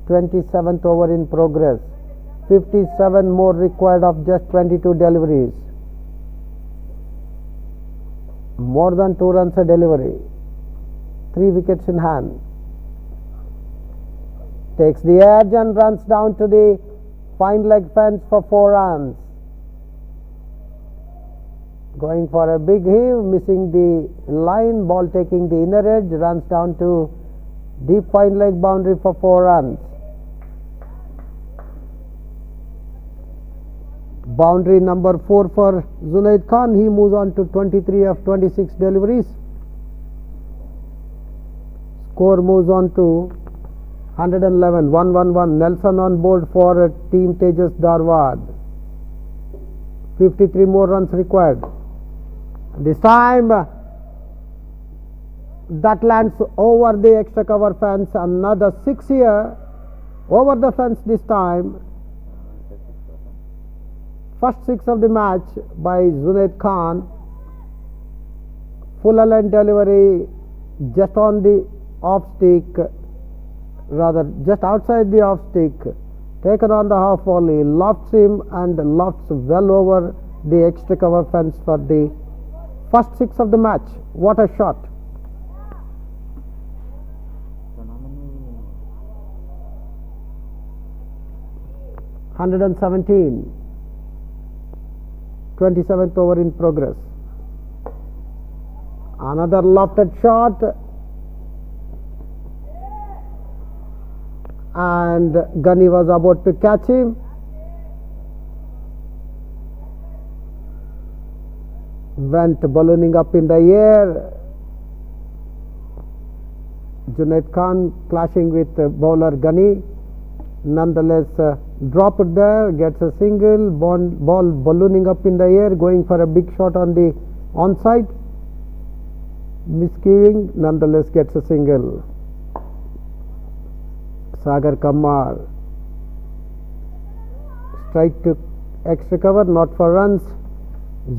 27th over in progress. 57 more required of just 22 deliveries. More than 2 runs a delivery. 3 wickets in hand. Takes the edge and runs down to the fine leg fence for 4 runs. Going for a big heave, missing the line, ball taking the inner edge, runs down to deep fine leg boundary for 4 runs. Boundary number 4 for Junaid Khan. He moves on to 23 of 26 deliveries. Score moves on to 111, 111. Nelson on board for Team Tejas Dharwad. 53 more runs required. This time that lands over the extra cover fence. Another 6 here over the fence this time. First 6 of the match by Junaid Khan. Full line delivery just on the off stick, rather just outside the off stick, taken on the half volley, lofts him and lofts well over the extra cover fence for the first 6 of the match. What a shot! Phenomenal. 117. 27th over in progress. Another lofted shot, and Gunny was about to catch him. Went ballooning up in the air. Junaid Khan clashing with bowler Gunny. Nonetheless, drop it there, gets a single, ball ballooning up in the air, going for a big shot on the onside. Miscuing, nonetheless gets a single. Sagar Kammar, straight to extra cover, not for runs.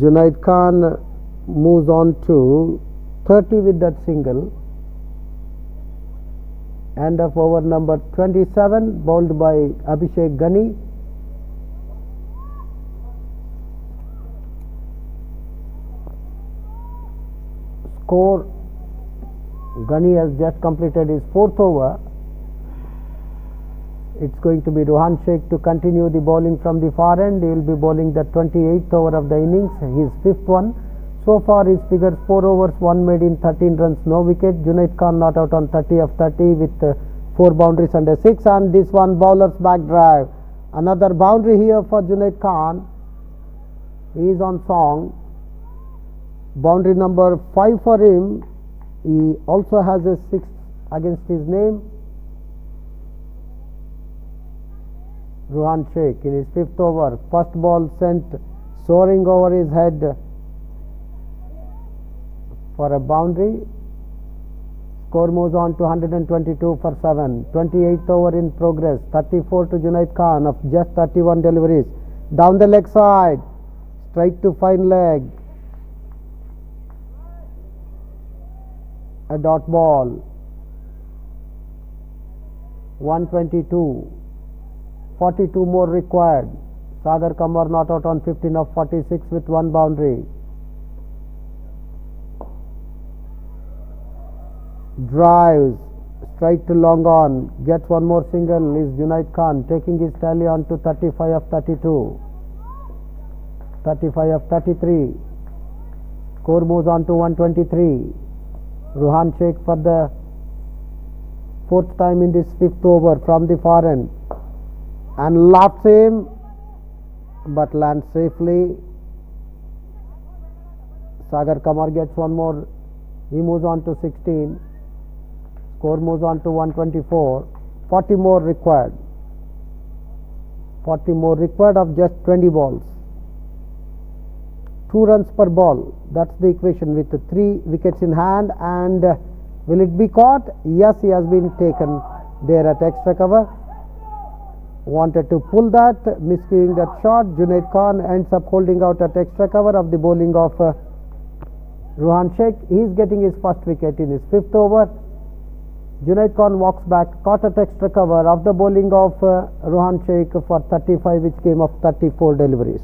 Junaid Khan moves on to 30 with that single. End of over number 27, bowled by Abhishek Gunny. Score: Gunny has just completed his 4th over. It's going to be Rohan Sheikh to continue the bowling from the far end. He will be bowling the 28th over of the innings, his 5th one. So far his figures: 4 overs, 1 made in 13 runs, no wicket. Junaid Khan not out on 30 of 30 with 4 boundaries and a 6. And this one, bowler's back drive. Another boundary here for Junaid Khan. He is on song. Boundary number 5 for him. He also has a 6 against his name. Rohan Sheikh in his 5th over. First ball sent soaring over his head for a boundary. Score moves on to 122 for 7. 28th over in progress. 34 to Junaid Khan of just 31 deliveries. Down the leg side, straight to fine leg. A dot ball. 122. 42 more required. Sagar Kammar not out on 15 of 46 with 1 boundary. Drives straight to long on, gets 1 more single. Is Junaid Khan taking his tally on to 35 of 32. 35 of 33. Score moves on to 123. Rohan Sheikh for the 4th time in this 5th over from the far end, and lofts him but lands safely. Sagar Kammar gets 1 more. He moves on to 16. Score moves on to 124. 40 more required. 40 more required of just 20 balls. 2 runs per ball. That's the equation with the 3 wickets in hand. And will it be caught? Yes, he has been taken there at extra cover. Wanted to pull that, miscuing that shot. Junaid Khan ends up holding out at extra cover of the bowling of Ruhan Sheikh. He is getting his first wicket in his 5th over. Junaid Khan walks back, caught at extra cover of the bowling of Ruhan Sheikh for 35, which came of 34 deliveries.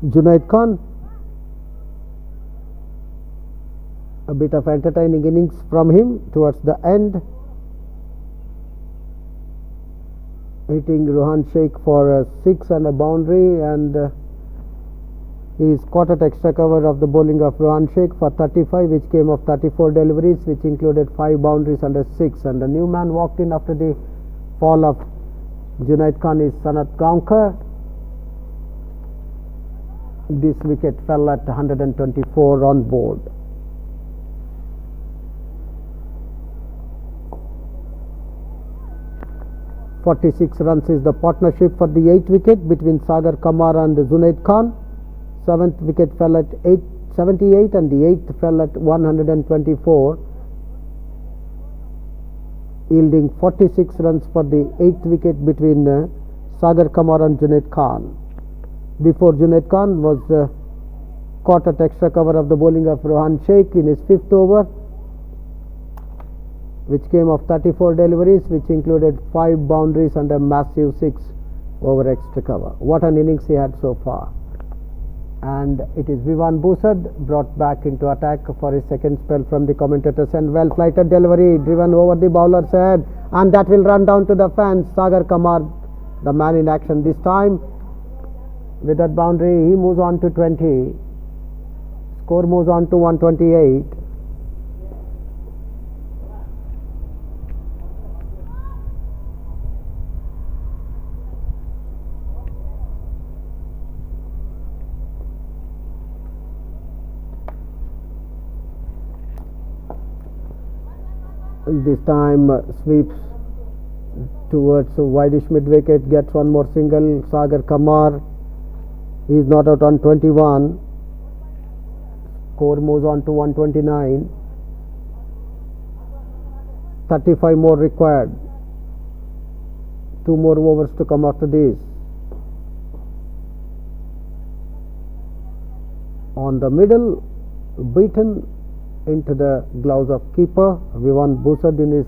Junaid Khan, a bit of entertaining innings from him towards the end, hitting Ruhan Sheikh for a 6 and a boundary, and he is caught at extra cover of the bowling of Ruhan Sheikh for 35, which came of 34 deliveries, which included 5 boundaries and a 6. And the new man walked in after the fall of Junaid Khan is Sanat Gaonkar. This wicket fell at 124 on board. .46 runs is the partnership for the 8th wicket between Sagar Kamar and Junaid Khan. 7th wicket fell at 78 and the 8th fell at 124, yielding 46 runs for the 8th wicket between Sagar Kamar and Junaid Khan. Before, Junaid Khan was caught at extra cover of the bowling of Ruhan Sheikh in his 5th over, which came of 34 deliveries, which included 5 boundaries and a massive 6 over extra cover. What an innings he had so far. And it is Vivan Busad brought back into attack for his second spell from the commentators, and well flighted delivery driven over the bowler's head, and that will run down to the fans. Sagar Kamar, the man in action this time. With that boundary, he moves on to 20. Score moves on to 128. This time sweeps towards wideish mid wicket, gets one more single. Sagar Kamar, he is not out on 21. Score moves on to 129. 35 more required. 2 more overs to come after this. On the middle, beaten into the gloves of keeper Vivan Busad in his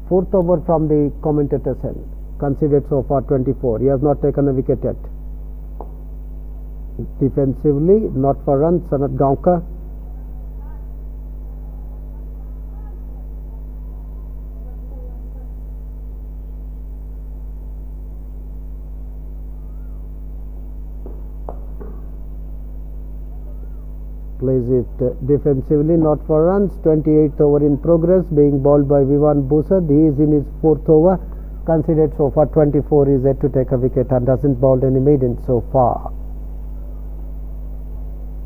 4th over from the commentator's end. Considered so far 24. He has not taken a wicket yet. Defensively, not for runs, Sanat Gaonkar. Plays it defensively, not for runs. 28th over in progress, being bowled by Vivan Busad. He is in his 4th over. Considered so far 24. He is yet to take a wicket and hasn't bowled any maiden so far.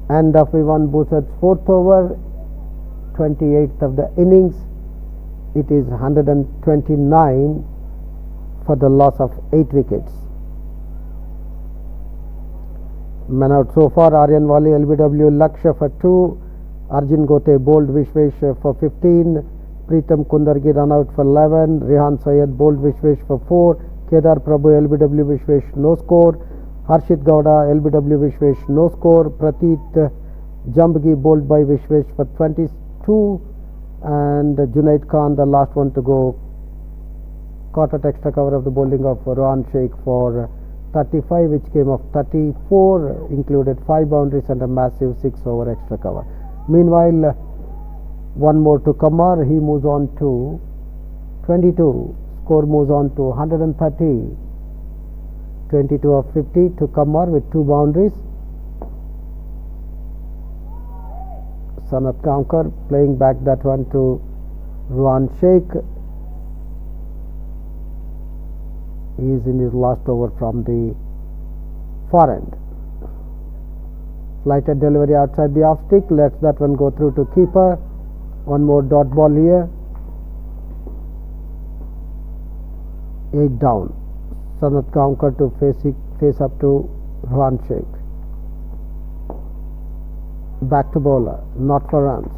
End of Vivan Busad's 4th over, 28th of the innings. It is 129 for the loss of 8 wickets. Man out so far: Aryan Wali, LBW, Lakshya for 2, Arjun Gote bowled Vishwesh for 15, Pritam Kundargi run out for 11, Rehan Syed bowled Vishwesh for 4, Kedar Prabhu, LBW, Vishwesh no score, Harshit Gowda, LBW, Vishwesh no score, Prateet Jambgi bowled by Vishwesh for 22, and Junaid Khan, the last one to go, caught at extra cover of the bowling of Ruhan Sheikh for 35, which came of 34, included 5 boundaries and a massive 6 over extra cover. Meanwhile, one more to Kamar. He moves on to 22. Score moves on to 130. 22 of 50 to Kamar with 2 boundaries. Sanat Gaonkar playing back that one to Ruhan Sheikh. He is in his last over from the far end. Flighted delivery outside the off stick, lets that one go through to keeper. One more dot ball here. 8 down. Sanat Gaonkar to face up to Ruhan Sheikh. Back to bowler, not for runs.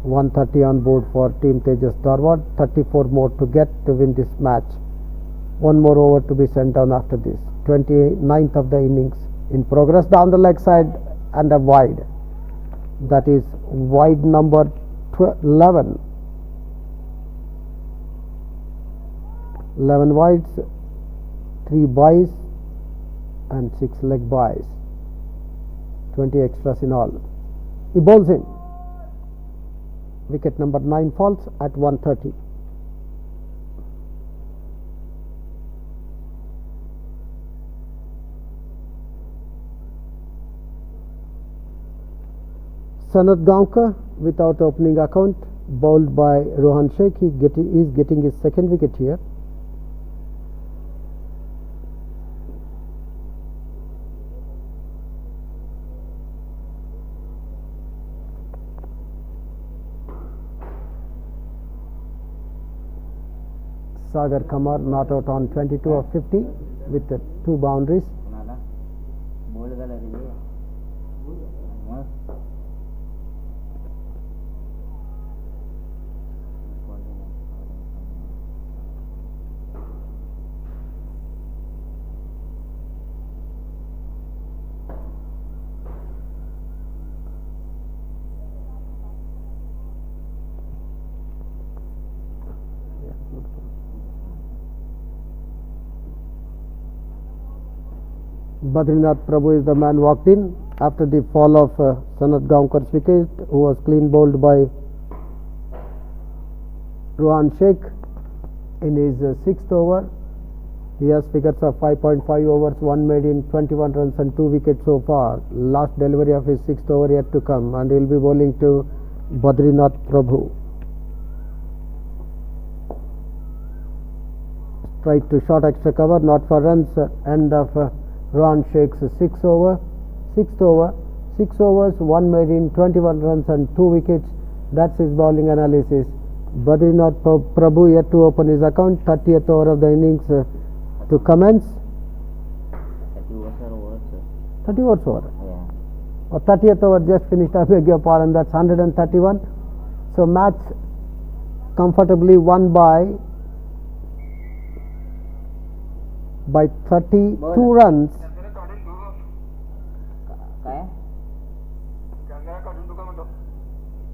130 on board for Team Tejas Dharwad. 34 more to get to win this match. One more over to be sent down after this. 29th of the innings in progress. Down the leg side and a wide. That is wide number 11. 11 wides, 3 byes and 6 leg byes. 20 extras in all. He bowls in. Wicket number 9 falls at 130. Sanat Gaonkar without opening account, bowled by Ruhan Sheikh. He is getting his second wicket here. Sagar Kamar not out on 22 of 50 with 2 boundaries. Badrinath Prabhu is the man walked in after the fall of Sanat Gaonkar's wicket, who was clean bowled by Ruhan Sheikh in his 6th over. He has figures of 5.5 overs, 1 made in 21 runs and 2 wickets so far. Last delivery of his 6th over yet to come, and he will be bowling to Badrinath Prabhu. Straight to short extra cover, not for runs. End of Ruhan Sheikh's 6th over. 6th over, 6 overs, 1 made in 21 runs and 2 wickets. That's his bowling analysis. Badrinath Prabhu yet to open his account. 30th over of the innings to commence. 30 overs over. Yeah. Or 30th over just finished, I beg your pardon, that's 131. So match comfortably won by 32 runs. काय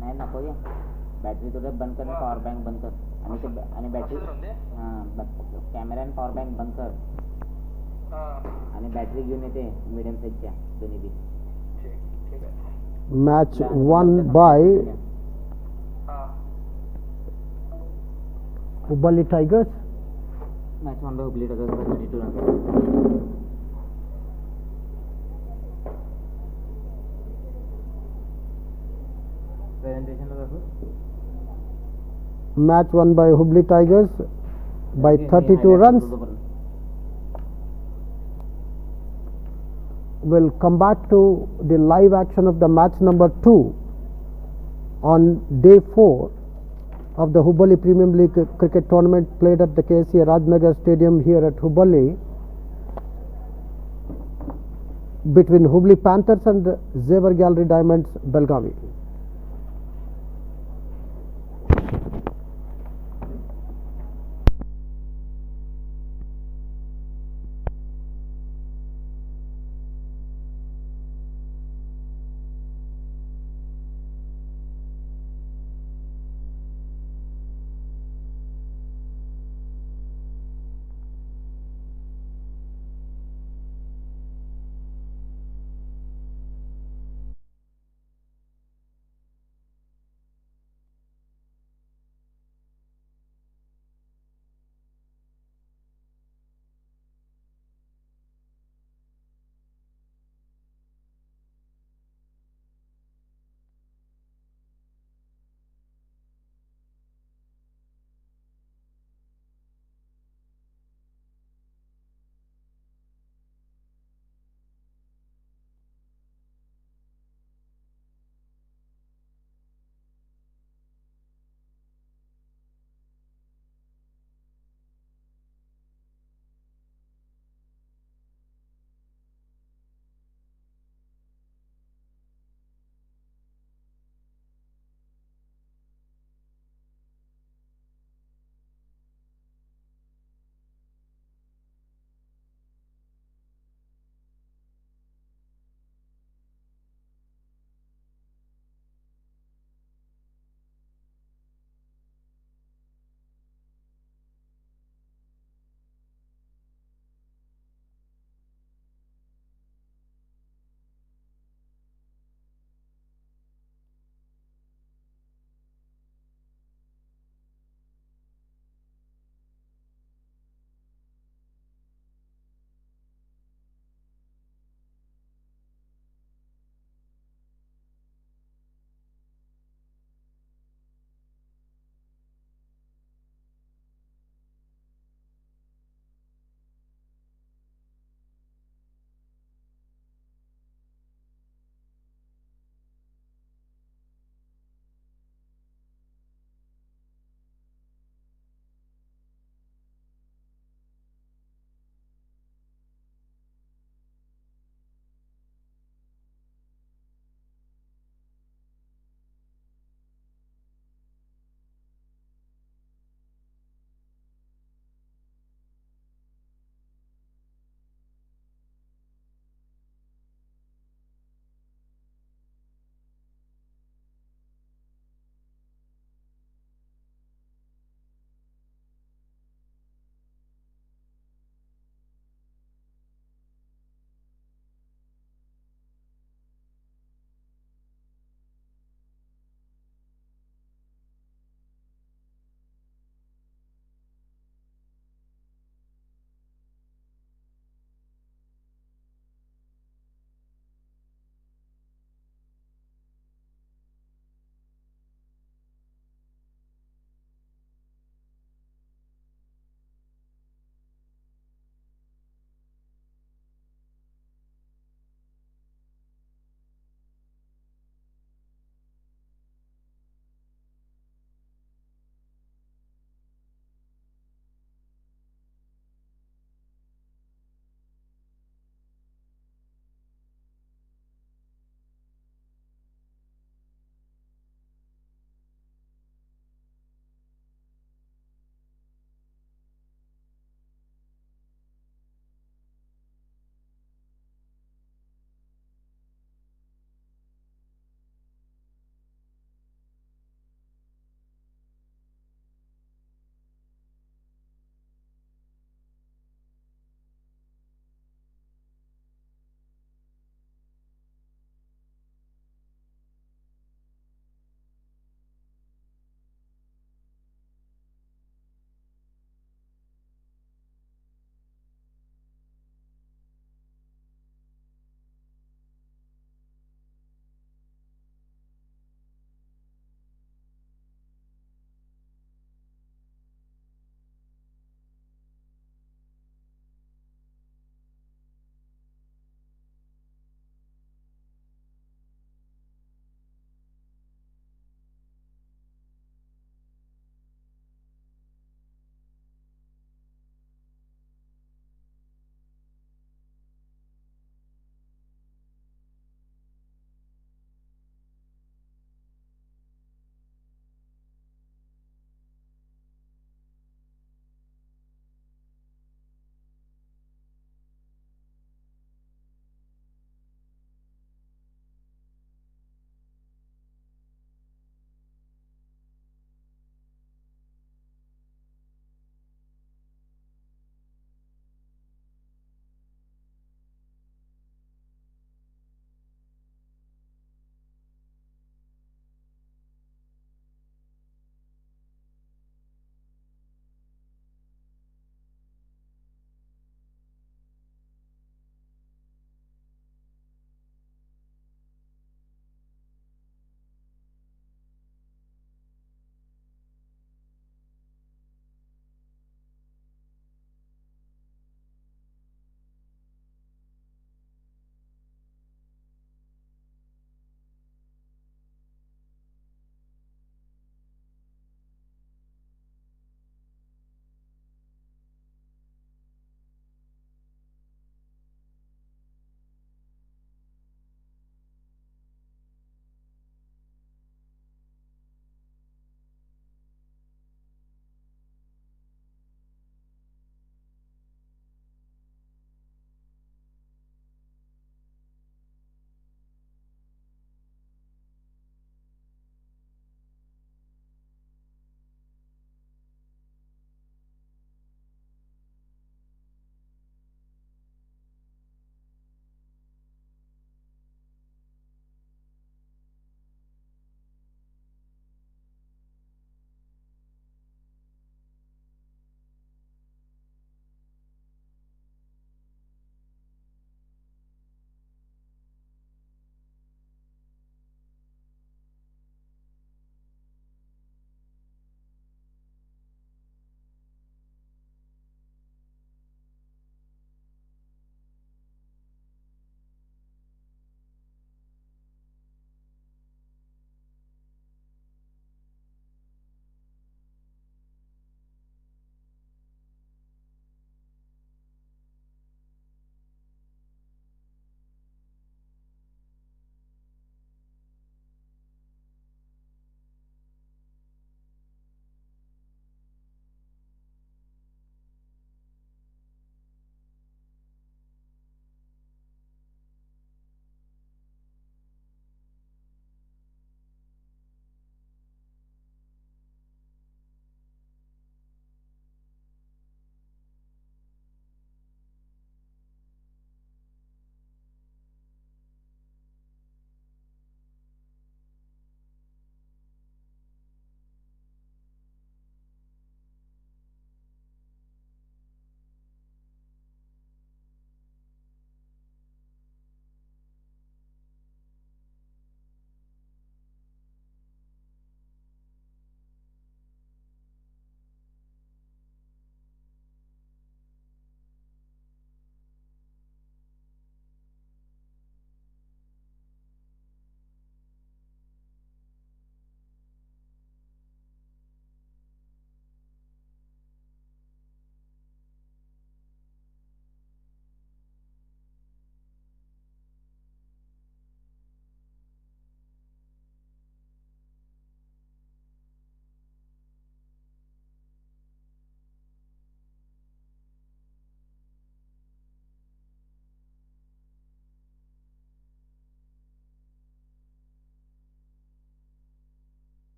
नाही नको ये battery तुझं बंद कर power bank बंद कर आणि बॅटरी कॅमेरा आणि पॉवर बँक बंद कर आणि बॅटरी घेऊन येते मीडियम साईजच्या दोन्ही B. Match won by Hubballi Tigers. Match won by Hubballi Tigers by 32 runs. Match won by Hubballi Tigers by 32 runs. We'll come back to the live action of the match number 2 on day 4 of the Hubballi Premium League cricket tournament played at the Ksca Rajnagar Stadium here at Hubballi between Hubballi Panthers and Zevar Gallery Diamonds Belgavi.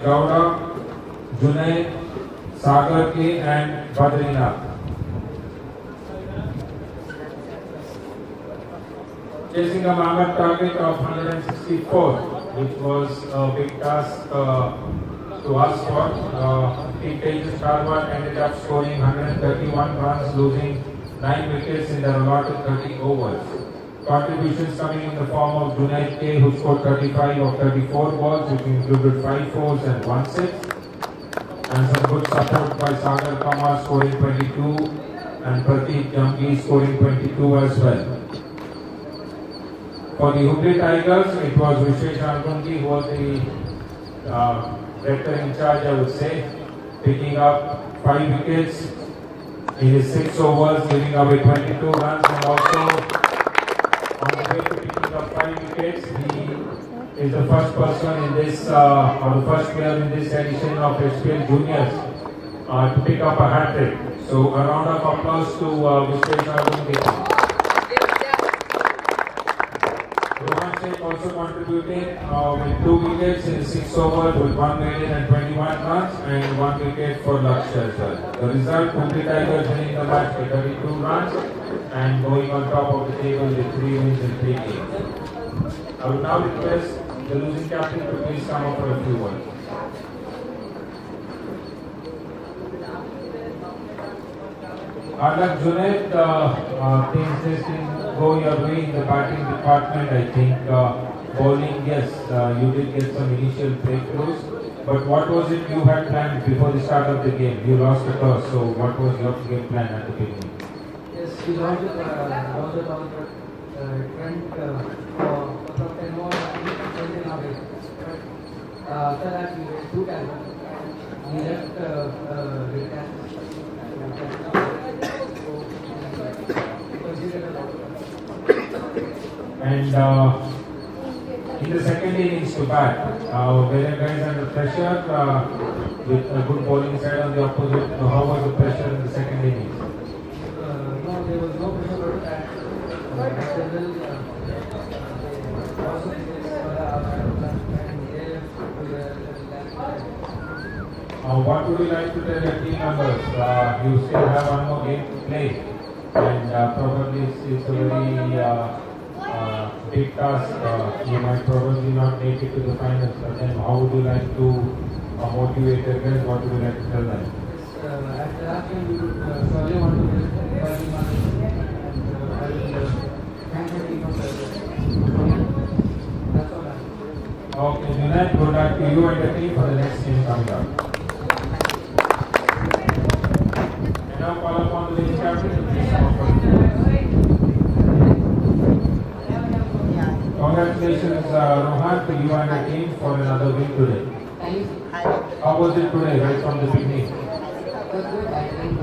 Gowda, Junaid, Sagar K and Badrinath. Chasing a mammoth target of 164, which was a big task to ask for. Team Tejas Karwat ended up scoring 131 runs, losing 9 wickets in their allotted 30 overs. Contributions coming in the form of Junaid K, who scored 35 of 34 balls, which included 5 fours and 1 6. And some good support by Sagar Kamar scoring 22 and Prateek Jamgi scoring 22 as well. For the Hubballi Tigers, it was Vishesh Argungi who was the director in charge, I would say, picking up 5 wickets in his 6 overs, giving away 22 runs, and also on the way to picking up 5 wickets, he is the first person in this, or the first player in this edition of SPL Juniors to pick up a hat-trick. So a round of applause to Vishesh Argungi. Also contributing with 2 wickets in 6 overs with 1 maiden and 21 runs and 1 wicket for Lakshya as well. The result, Hubballi Tigers winning the match with 32 runs and going on top of the table with 3 wins in 3 games. I would now request the losing captain to please come up for a few words. Like Junaid, things just didn't go your way in the batting department. I think bowling, yes, you did get some initial breakthroughs. But what was it you had planned before the start of the game? You lost the toss, so what was your game plan at the beginning? Yes, we lost the toss, but it went for 10 more and away. But after that, we were 2 times. We left the catch. And in the second innings to bat, were guys under pressure with a good bowling side on the opposite? How was the pressure in the second innings? No, there was no pressure what would you like to tell your team members? You still have one more game to play, and probably it's a very big task. You might probably not make it to the finals, but then how would you like to motivate your guys? What would you like to tell them? After that game, we would surely want to win early money, and I will thank the team of that's all. Okay, Junaid, good luck to you and the team for the next game coming up. And now call upon the ladies captain to please come up for the Congratulations, Rohan, to you and the team for another win today. Thank you. How was it today, right from the beginning? It was good. I think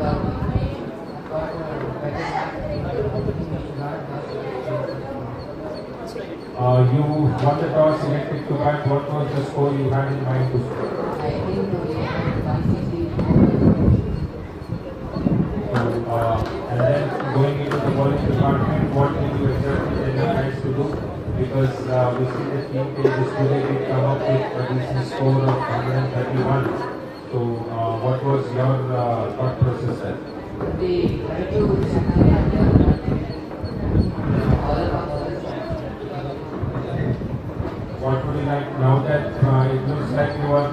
You won the toss, selected to bat. What was the score you had in mind to score? I think we had 160. And then going into the bowling department, what did you exactly tell your guys to do? Because we see the team pages today did come up with a decent score of 131. So what was your thought process there? We try to what would you like now that it looks like you are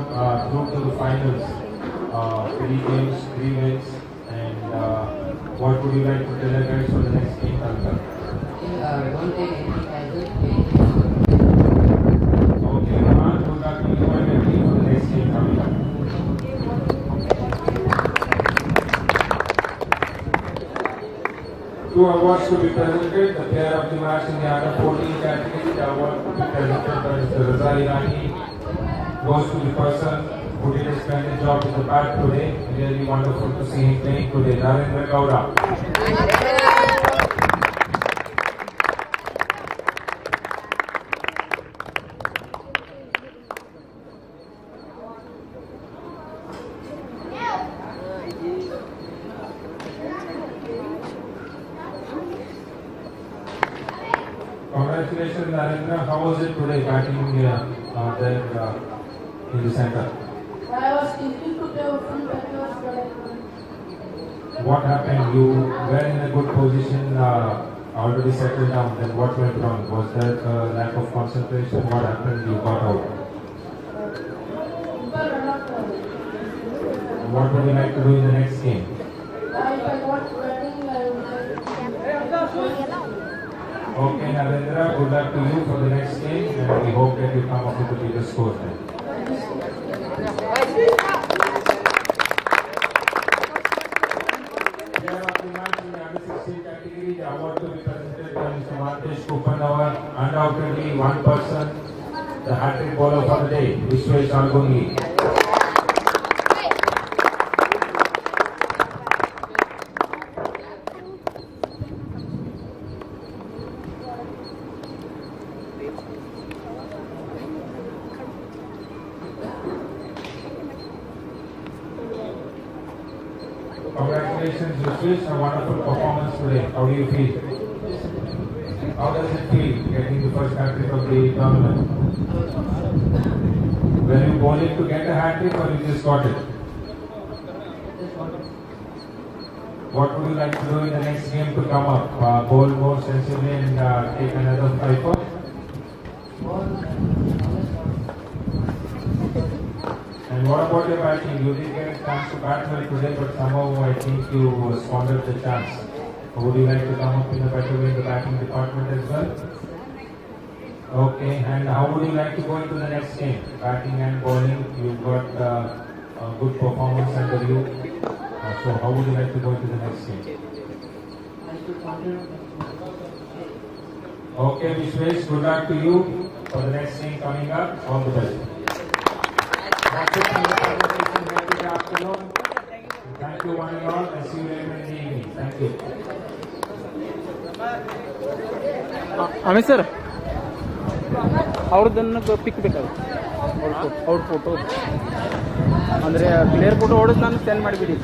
through to the finals, 3 games, 3 wins, and what would you like to tell the guys for the next game coming up? don't take anything as it. Okay, Rohan, good luck to you and your team for the next game coming up. Two awards to be presented. The player of the match in the under 14 category, the award to be presented by Mr. Raza Irani, goes to the person who did a splendid job with the bat today. Really wonderful to see him playing today. Narendra Gowda. Congratulations, Narendra. How was it today batting there in the center? I was thinking to play open backwards, but I couldn't. What happened? You were in a good position, already settled down. Then what went wrong? Was there lack of concentration? What happened? You got out. People run up. What would you like to do in the next game? If I got batting, I would like. Okay, Narendra, good luck to you for the next game, and we hope that you come up with a bigger score then. Player of the match in the under 16 category, the award to be presented by Mr. Mantesh Kupanawar, undoubtedly one person, the hat-trick bowler for the day, Vishwesh Algungi. Congratulations, Vishwesh, a wonderful performance today. How do you feel? How does it feel getting the first hat-trick of the tournament? Were you bowling to get a hat-trick or you just got it? What would you like to do in the next game to come up? Bowl more sensibly and take another 5-4? And what about your batting? You did get a chance to bat well today, but somehow I think you squandered the chance. Would you like to come up in a better way in the batting department as well? Okay, and how would you like to go into the next game? Batting and bowling, you've got a good performance under you. So how would you like to go into the next game? Okay, Vishwesh, good luck to you for the next game coming up. All the best. That's it from the presentation here this afternoon. Thank you one and all, and see you later in the evening. Thank you. ಆಮೇಲೆ sir ಅವ್ರದ್ದನ್ನು ಪಿಕ್ ಬೇಕಾಗುತ್ತೆ ಅವ್ರ photo ಅಂದರೆ player photo ಹೊಡೆದು ನಾನು send ಮಾಡಿಬಿಡಿ.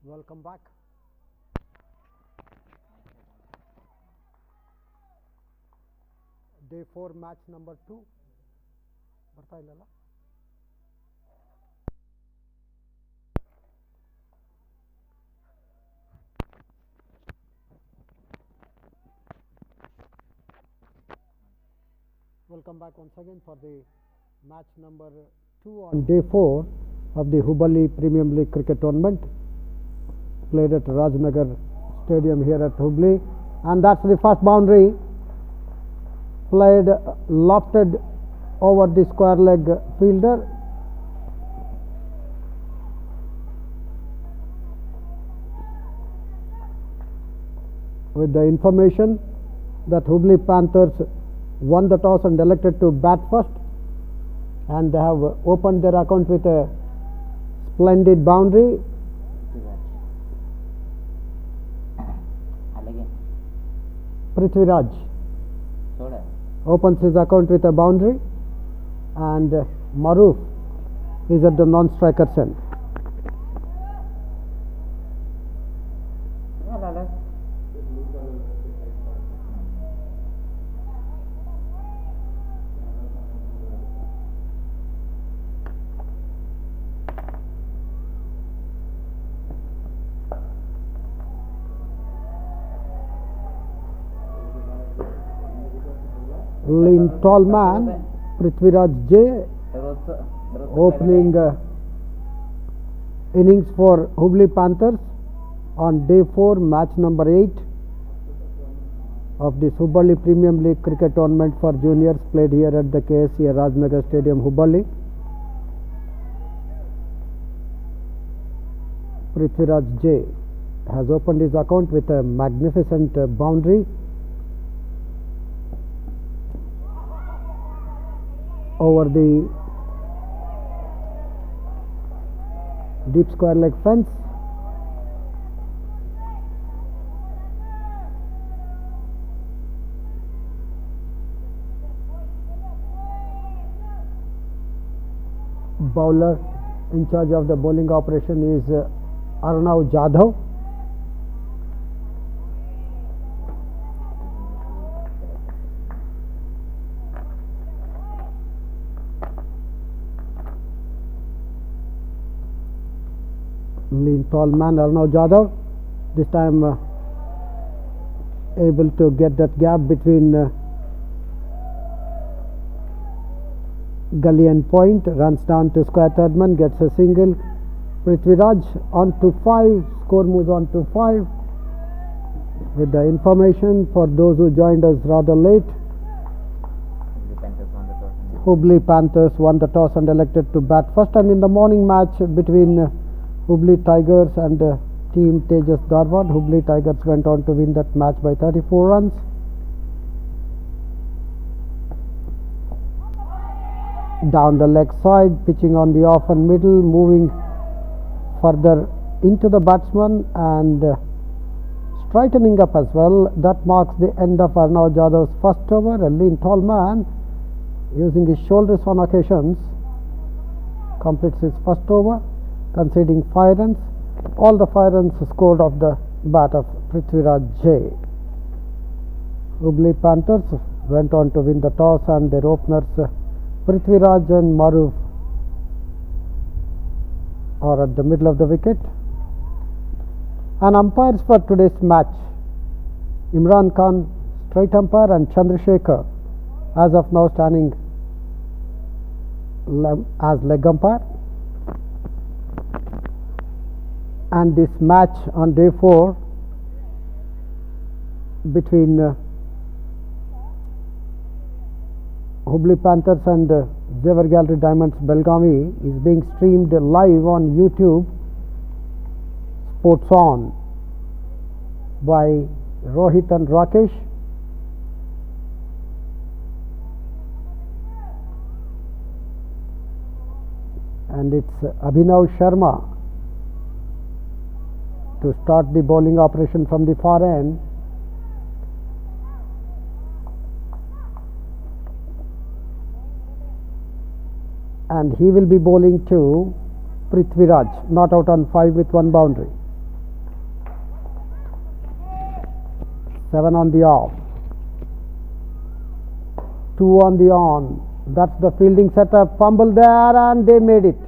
Welcome back. Day 4 match number 2. ಬರ್ತಾ ಇಲ್ಲಲ್ಲ? Welcome back once again for the match number 2 on day 4 of the Hubballi Premium League cricket tournament, played at Rajnagar Stadium here at Hubballi, and that's the first boundary, played lofted over the square leg fielder. With the information that Hubballi Panthers won the toss and elected to bat first, and they have opened their account with a splendid boundary. Prithviraj opens his account with a boundary, and Maruf is at the non-striker's end. Lean tall man, Prithviraj J, opening innings for Hubballi Panthers on day 4, match number 8 of this Hubballi Premium League cricket tournament for juniors, played here at the Ksca Rajnagar Stadium, Hubballi. Prithviraj J has opened his account with a magnificent boundary over the deep square leg fence. Bowler in charge of the bowling operation is Arnav Jadhav. Lean tall man Arnav Jadhav, this time able to get that gap between gully and point, runs down to square third man, gets a single. Prithviraj on to 5, score moves on to 5. With the information for those who joined us rather late, Hubballi Panthers won the toss and elected to bat first, and in the morning match between Hubballi Tigers and team Tejas Dharwad, Hubballi Tigers went on to win that match by 34 runs. Down the leg side, pitching on the off and middle, moving further into the batsman and straightening up as well. That marks the end of Arnav Jadhav's first over. A lean tall man, using his shoulders on occasions, completes his first over, conceding 5 runs. All the 5 runs scored off the bat of Prithviraj J. Hubballi Panthers went on to win the toss, and their openers Prithviraj and Maruf are at the middle of the wicket. And umpires for today's match: Imran Khan, straight umpire, and Chandrasekhar, as of now standing as leg umpire. And this match on day 4 between Hubballi Panthers and Zevar Gallery Diamonds Belgavi is being streamed live on YouTube, Sports On, by Rohit and Rakesh. And it's Abhinav Sharma to start the bowling operation from the far end. And he will be bowling to Prithviraj, not out on 5 with 1 boundary. 7 on the off, 2 on the on. That's the fielding setup. Fumble there, and they made it.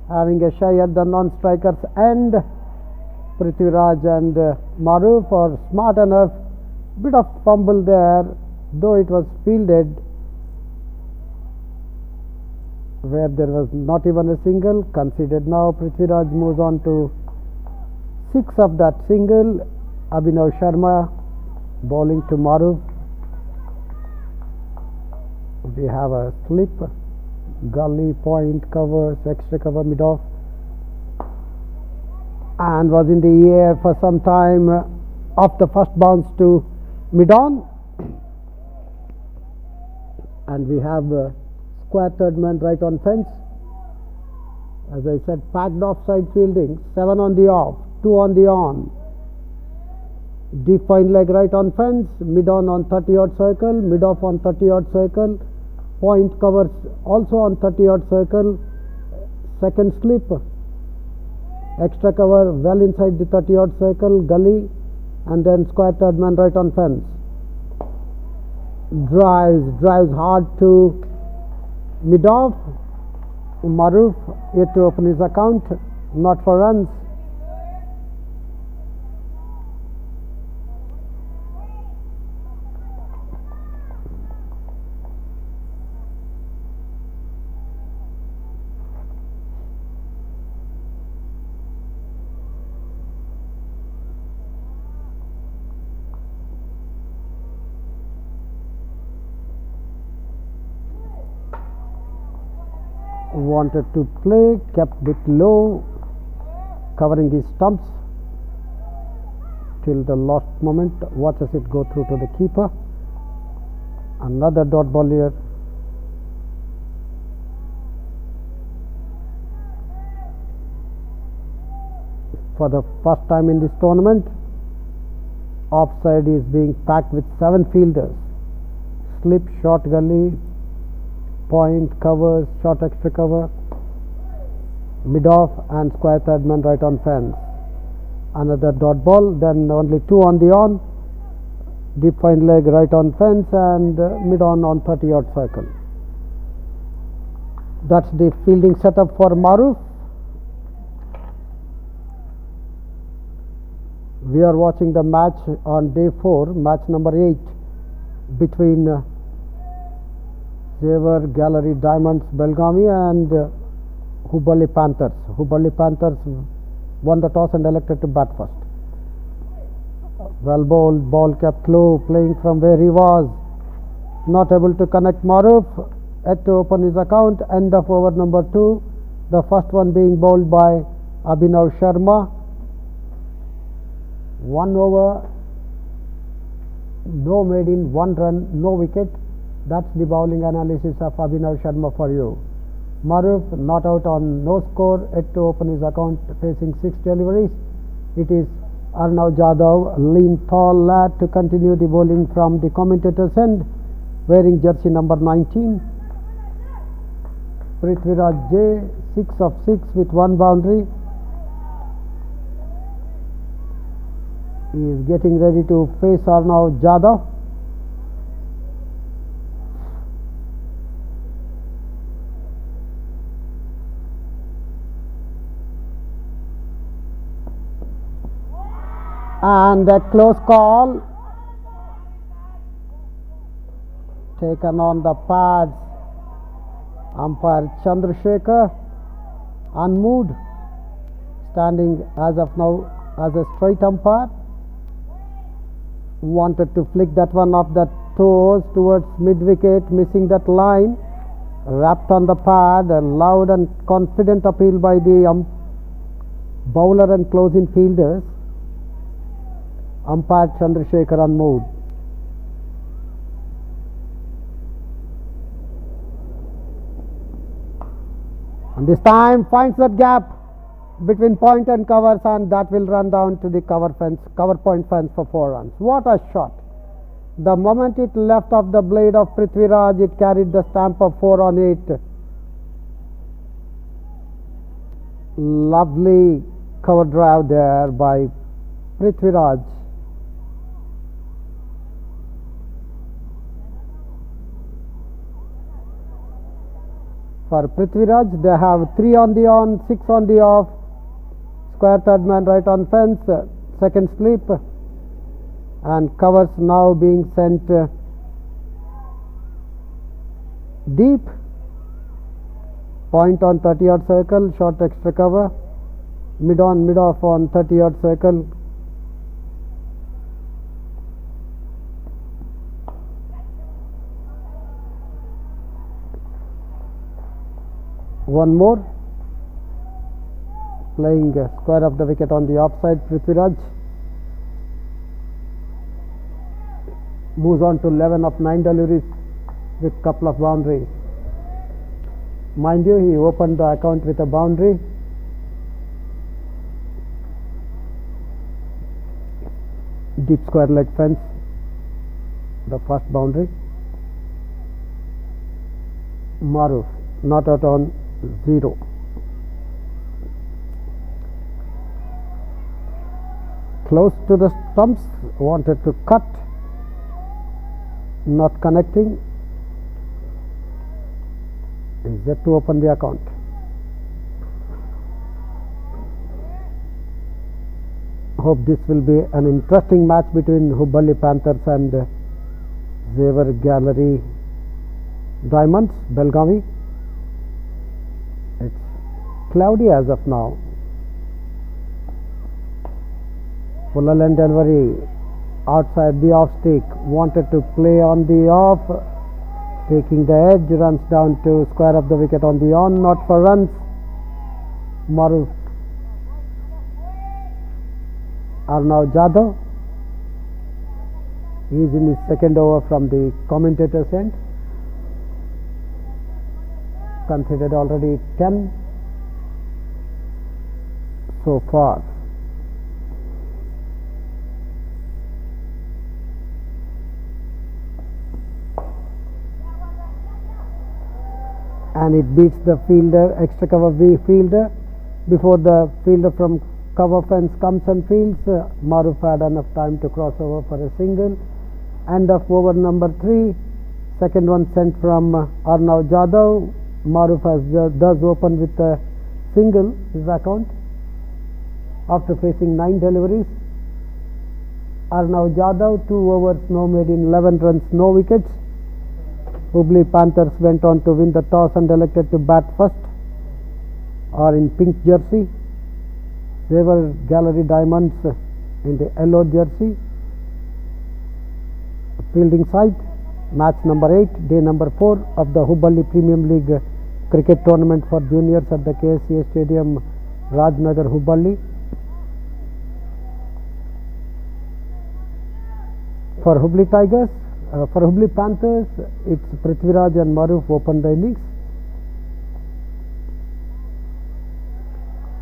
Having a shy at the non-strikers end. Prithviraj and Maruf are smart enough. Bit of fumble there, though it was fielded where there was not even a single. Conceded now. Prithviraj moves on to 6 of that single. Abhinav Sharma bowling to Maruf. We have a slip, gully, point, covers, extra cover, mid-off, and was in the air for some time off the first bounce to mid-on. And we have square third man right on fence. As I said, packed offside fielding. 7 on the off, 2 on the on. Deep fine leg right on fence, mid-on 30-odd circle, mid-off on 30-odd circle, point covers also on 30-odd circle, second slip, extra cover well inside the 30-odd circle, gully, and then square third man right on fence. Drives hard to mid-off. Maruf yet to open his account, not for runs. Wanted to play, kept bit low, covering his stumps till the last moment. Watches it go through to the keeper. Another dot ball here. For the first time in this tournament, offside is being packed with 7 fielders. Slip, short gully, point, covers, short extra cover, mid-off, and square third man right on fence. Another dot ball, then only 2 on the on, deep fine leg right on fence, and mid-on 30-odd circle. That's the fielding setup for Maruf. We are watching the match on day 4, match number 8 between Xavier Gallery Diamonds Belgaum and Hubballi Panthers. Hubballi Panthers won the toss and elected to bat first. Well bowled, ball kept low, playing from where he was. Not able to connect Maruf, had to open his account. End of over number 2. The first one being bowled by Abhinav Sharma. 1 over, no maiden, 1 run, no wicket. That's the bowling analysis of Abhinav Sharma for you. Maruf not out on no score, yet to open his account, facing 6 deliveries. It is Arnav Jadhav, lean tall lad, to continue the bowling from the commentator's end, wearing jersey number 19. Prithviraj J, 6 of 6 with 1 boundary. He is getting ready to face Arnav Jadhav. And a close call taken on the pads. Umpire Chandrasekhar, unmoved, standing as of now as a straight umpire. Wanted to flick that one off the toes towards mid-wicket, missing that line. Wrapped on the pad, a loud and confident appeal by the bowler and closing fielders. Umpire Chandrasekhar unmoved. And this time finds that gap between point and covers, and that will run down to the cover point fence for 4 runs. What a shot! The moment it left off the blade of Prithviraj, it carried the stamp of 4 on 8. Lovely cover drive there by Prithviraj. For Prithviraj, they have 3 on the on, 6 on the off, square third man right on fence, second slip, and covers now being sent deep. Point on 30-yard circle, short extra cover, mid on, mid off on 30-yard circle. One more, playing square of the wicket on the offside. Prithviraj moves on to 11 of 9 deliveries with couple of boundaries. Mind you, he opened the account with a boundary. Deep square leg fence, the first boundary. Maruf not out on 0. Close to the stumps, wanted to cut, not connecting. Is yet to open the account. Hope this will be an interesting match between Hubballi Panthers and Xavier Gallery Diamonds, Belgavi. It's cloudy as of now. Fuller length delivery outside the off stick, wanted to play on the off, taking the edge, runs down to square of the wicket on the on, not for runs. Maruf Arnav Jadhav, he is in his second over from the commentator's end, considered already 10 so far. And it beats the fielder, extra cover fielder. Before the fielder from cover fence comes and fields, Maruf had enough time to cross over for a single. End of over number 3. Second one sent from Arnav Jadhav. Maruf has does open with a single his account after facing 9 deliveries. Arnav Jadhav 2 overs, no made in 11 runs, no wickets. Hubballi Panthers went on to win the toss and elected to bat first, are in pink jersey. Xavier Gallery Diamonds in the yellow jersey. Fielding side, match number 8, day number 4 of the Hubballi Premium League cricket tournament for juniors at the Ksca Stadium, Rajnagar, Hubballi. For Hubballi Tigers, for Hubballi Panthers, it's Prithviraj and Maruf open the innings.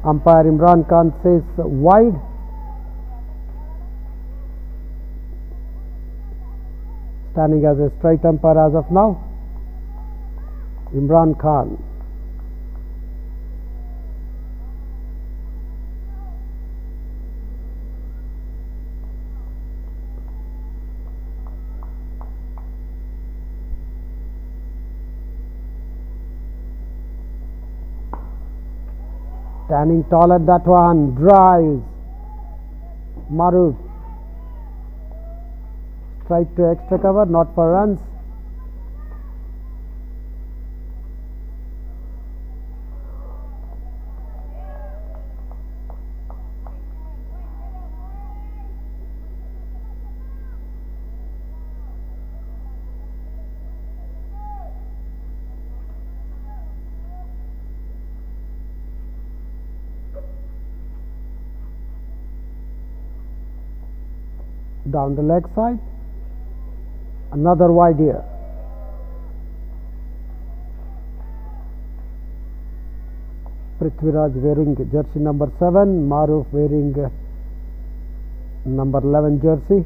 Umpire Imran Khan says wide. Standing as a straight umpire as of now, Imran Khan. Standing tall at that one, drives. Maruf straight to extra cover, not for runs. Down the leg side, another wide here. Prithviraj wearing jersey number 7, Maruf wearing number 11 jersey.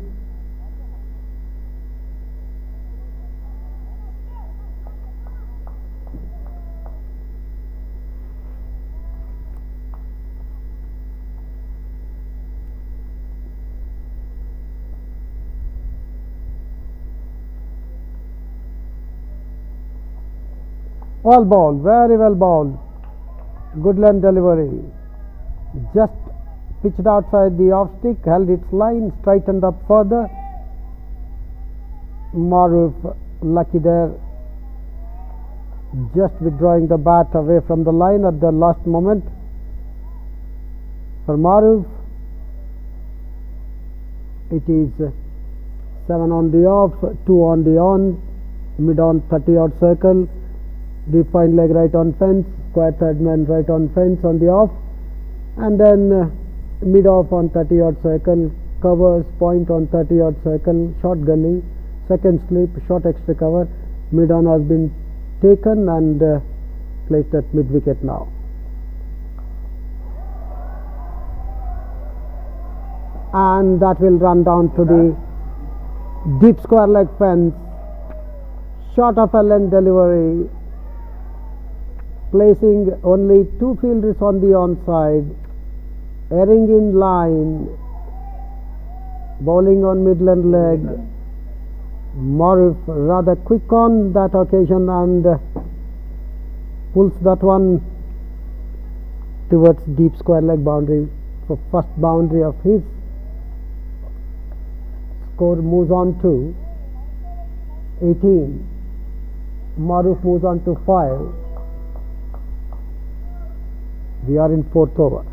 All ball, very well bowled. Good line delivery. Just pitched outside the off stick, held its line, straightened up further. Maruf lucky there, just withdrawing the bat away from the line at the last moment. For Maruf, it is 7 on the off, 2 on the on, mid on 30 odd circle, deep fine leg right on fence, square third man right on fence on the off, and then mid off on 30 odd circle, covers point on 30 odd circle, short gully, second slip, short extra cover. Mid on has been taken and placed at mid wicket now. And that will run down to the deep square leg fence, short of a length delivery, placing only 2 fielders on the onside, erring in line, bowling on midland leg. Maruf rather quick on that occasion and pulls that one towards deep square leg boundary for first boundary of his. Score moves on to 18. Maruf moves on to 5. We are in 4th over.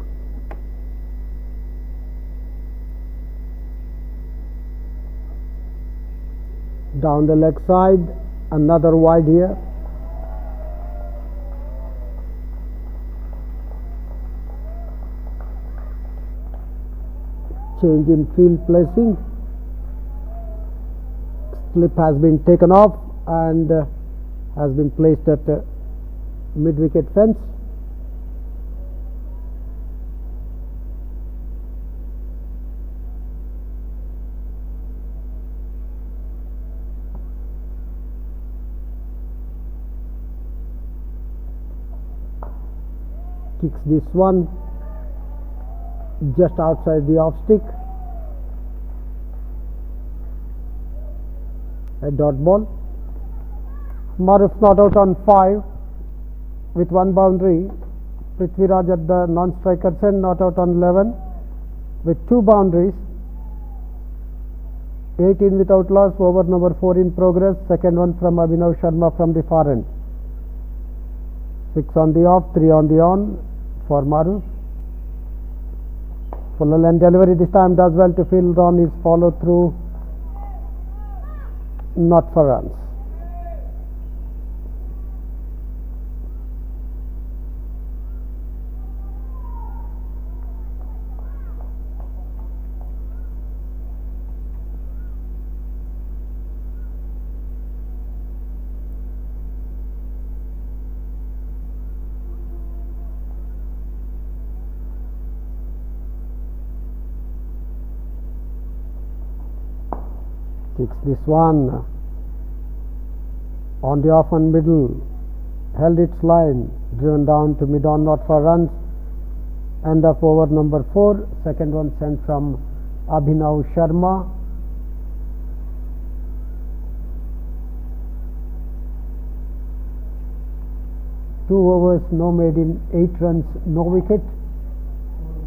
Down the leg side, another wide here. Change in field placing. Slip has been taken off and has been placed at mid wicket fence. Kicks this one just outside the off stick. A dot ball. Maruf not out on 5 with 1 boundary. Prithviraj at the non-striker's end not out on 11 with 2 boundaries. 18 without loss, over number 4 in progress. Second one from Abhinav Sharma from the far end. 6 on the off, 3 on the on for Maruf. Full length delivery this time does well to field on his follow through, not for runs. Kicks this one on the off and middle, held its line, driven down to mid on, not for runs. End of over number 4. Second one sent from Abhinav Sharma. Two overs, no made in 8 runs, no wicket.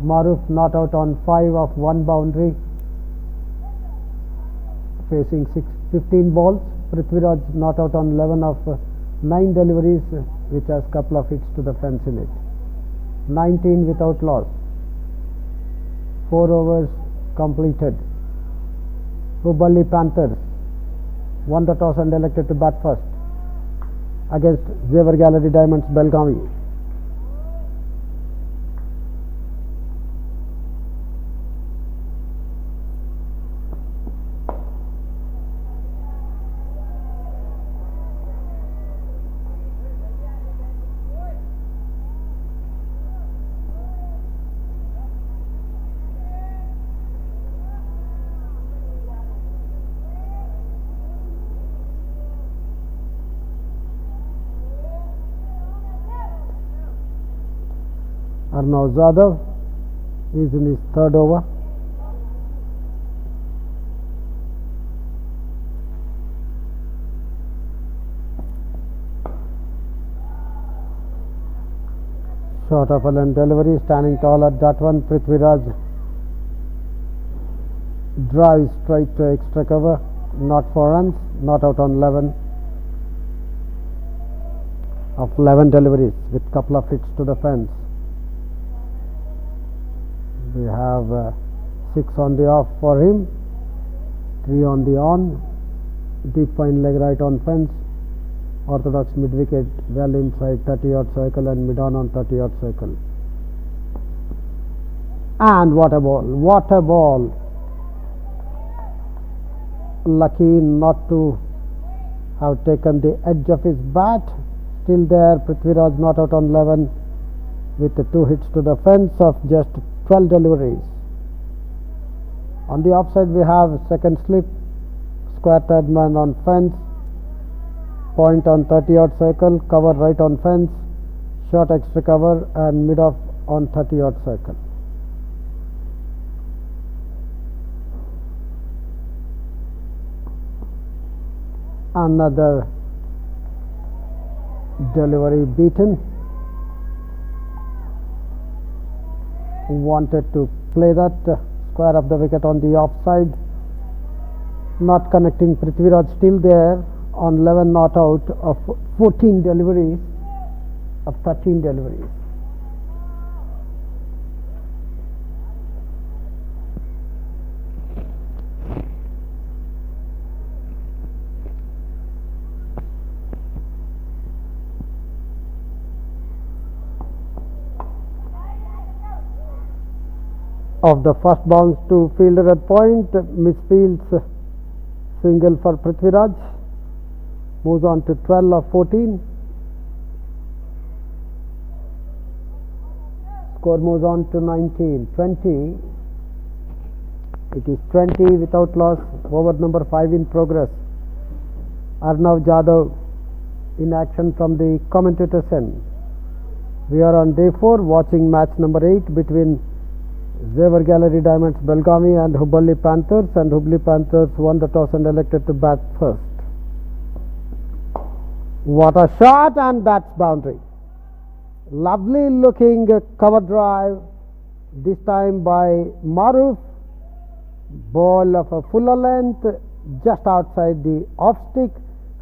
Maruf not out on 5 of 1 boundary, facing 15 balls. Prithviraj not out on 11 of 9 deliveries, which has couple of hits to the fence in it. 19 without loss. 4 overs completed. Hubballi Panthers won the toss and elected to bat first against Xavier Gallery Diamonds Belgavi. Arnav Zadav is in his 3rd over. Short of a lane delivery, standing tall at that one. Prithviraj drives straight to extra cover, not for runs, not out on 11 of 11 deliveries with couple of hits to the fence. We have 6 on the off for him, 3 on the on, deep fine leg right on fence, orthodox mid wicket well inside 30-yard circle and mid on 30-yard circle. And what a ball, what a ball. Lucky not to have taken the edge of his bat. Still there, Prithviraj not out on 11 with the 2 hits to the fence of just 12 deliveries. On the offside we have second slip, square third man on fence, point on 30-yard circle, cover right on fence, short extra cover and mid off on 30-yard circle. Another delivery beaten. Wanted to play that square of the wicket on the offside, not connecting. Prithviraj still there on 11 not out of 14 deliveries of 13 deliveries. Of the first bounce to fielder at point, misfields single for Prithviraj, moves on to 12 of 14. Score moves on to 19, 20. It is 20 without loss, over number 5 in progress. Arnav Jadhav in action from the commentator's end. We are on day 4 watching match number 8 between Zevar Gallery Diamonds Belgavi and Hubballi Panthers, and Hubballi Panthers won the toss and elected to bat first. What a shot, and that's boundary. Lovely looking cover drive, this time by Maruf. Ball of a fuller length just outside the off stick,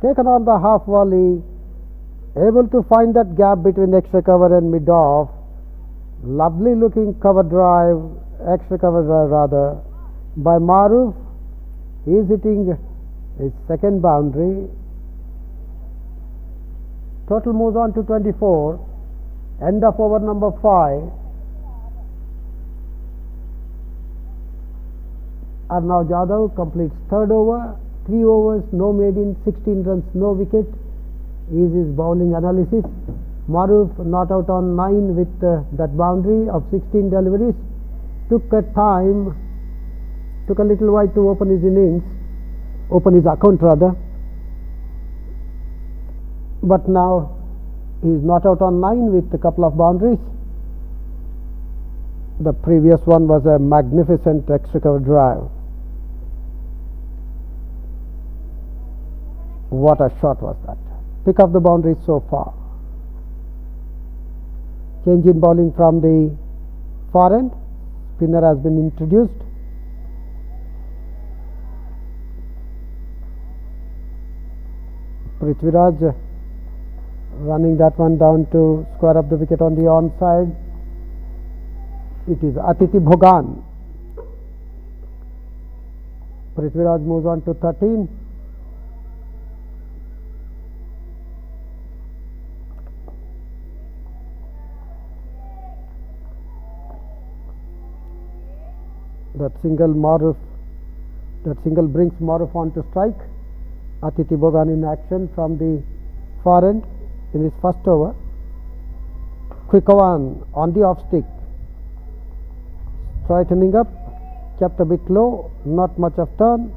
taken on the half volley, able to find that gap between extra cover and mid off. Lovely looking cover drive, extra cover drive rather, by Maruf. He is hitting his second boundary. Total moves on to 24. End of over number 5. Arnav Jadhav completes third over, 3 overs, no maiden, 16 runs, no wicket. Is his bowling analysis. Maruf not out on 9 with that boundary of 16 deliveries. Took a little while to open his innings, open his account rather. But now he is not out on 9 with a couple of boundaries. The previous one was a magnificent extra cover drive. What a shot was that. Pick up the boundaries so far. Change in bowling from the far end. Spinner has been introduced. Prithviraj running that one down to square up the wicket on the onside. It is Atithi Bhogan. Prithviraj moves on to 13. That single brings Maruf on to strike. Atithi Bhogan in action from the far end in his first over. Quick one on the off stick. Straightening up, kept a bit low, not much of turn.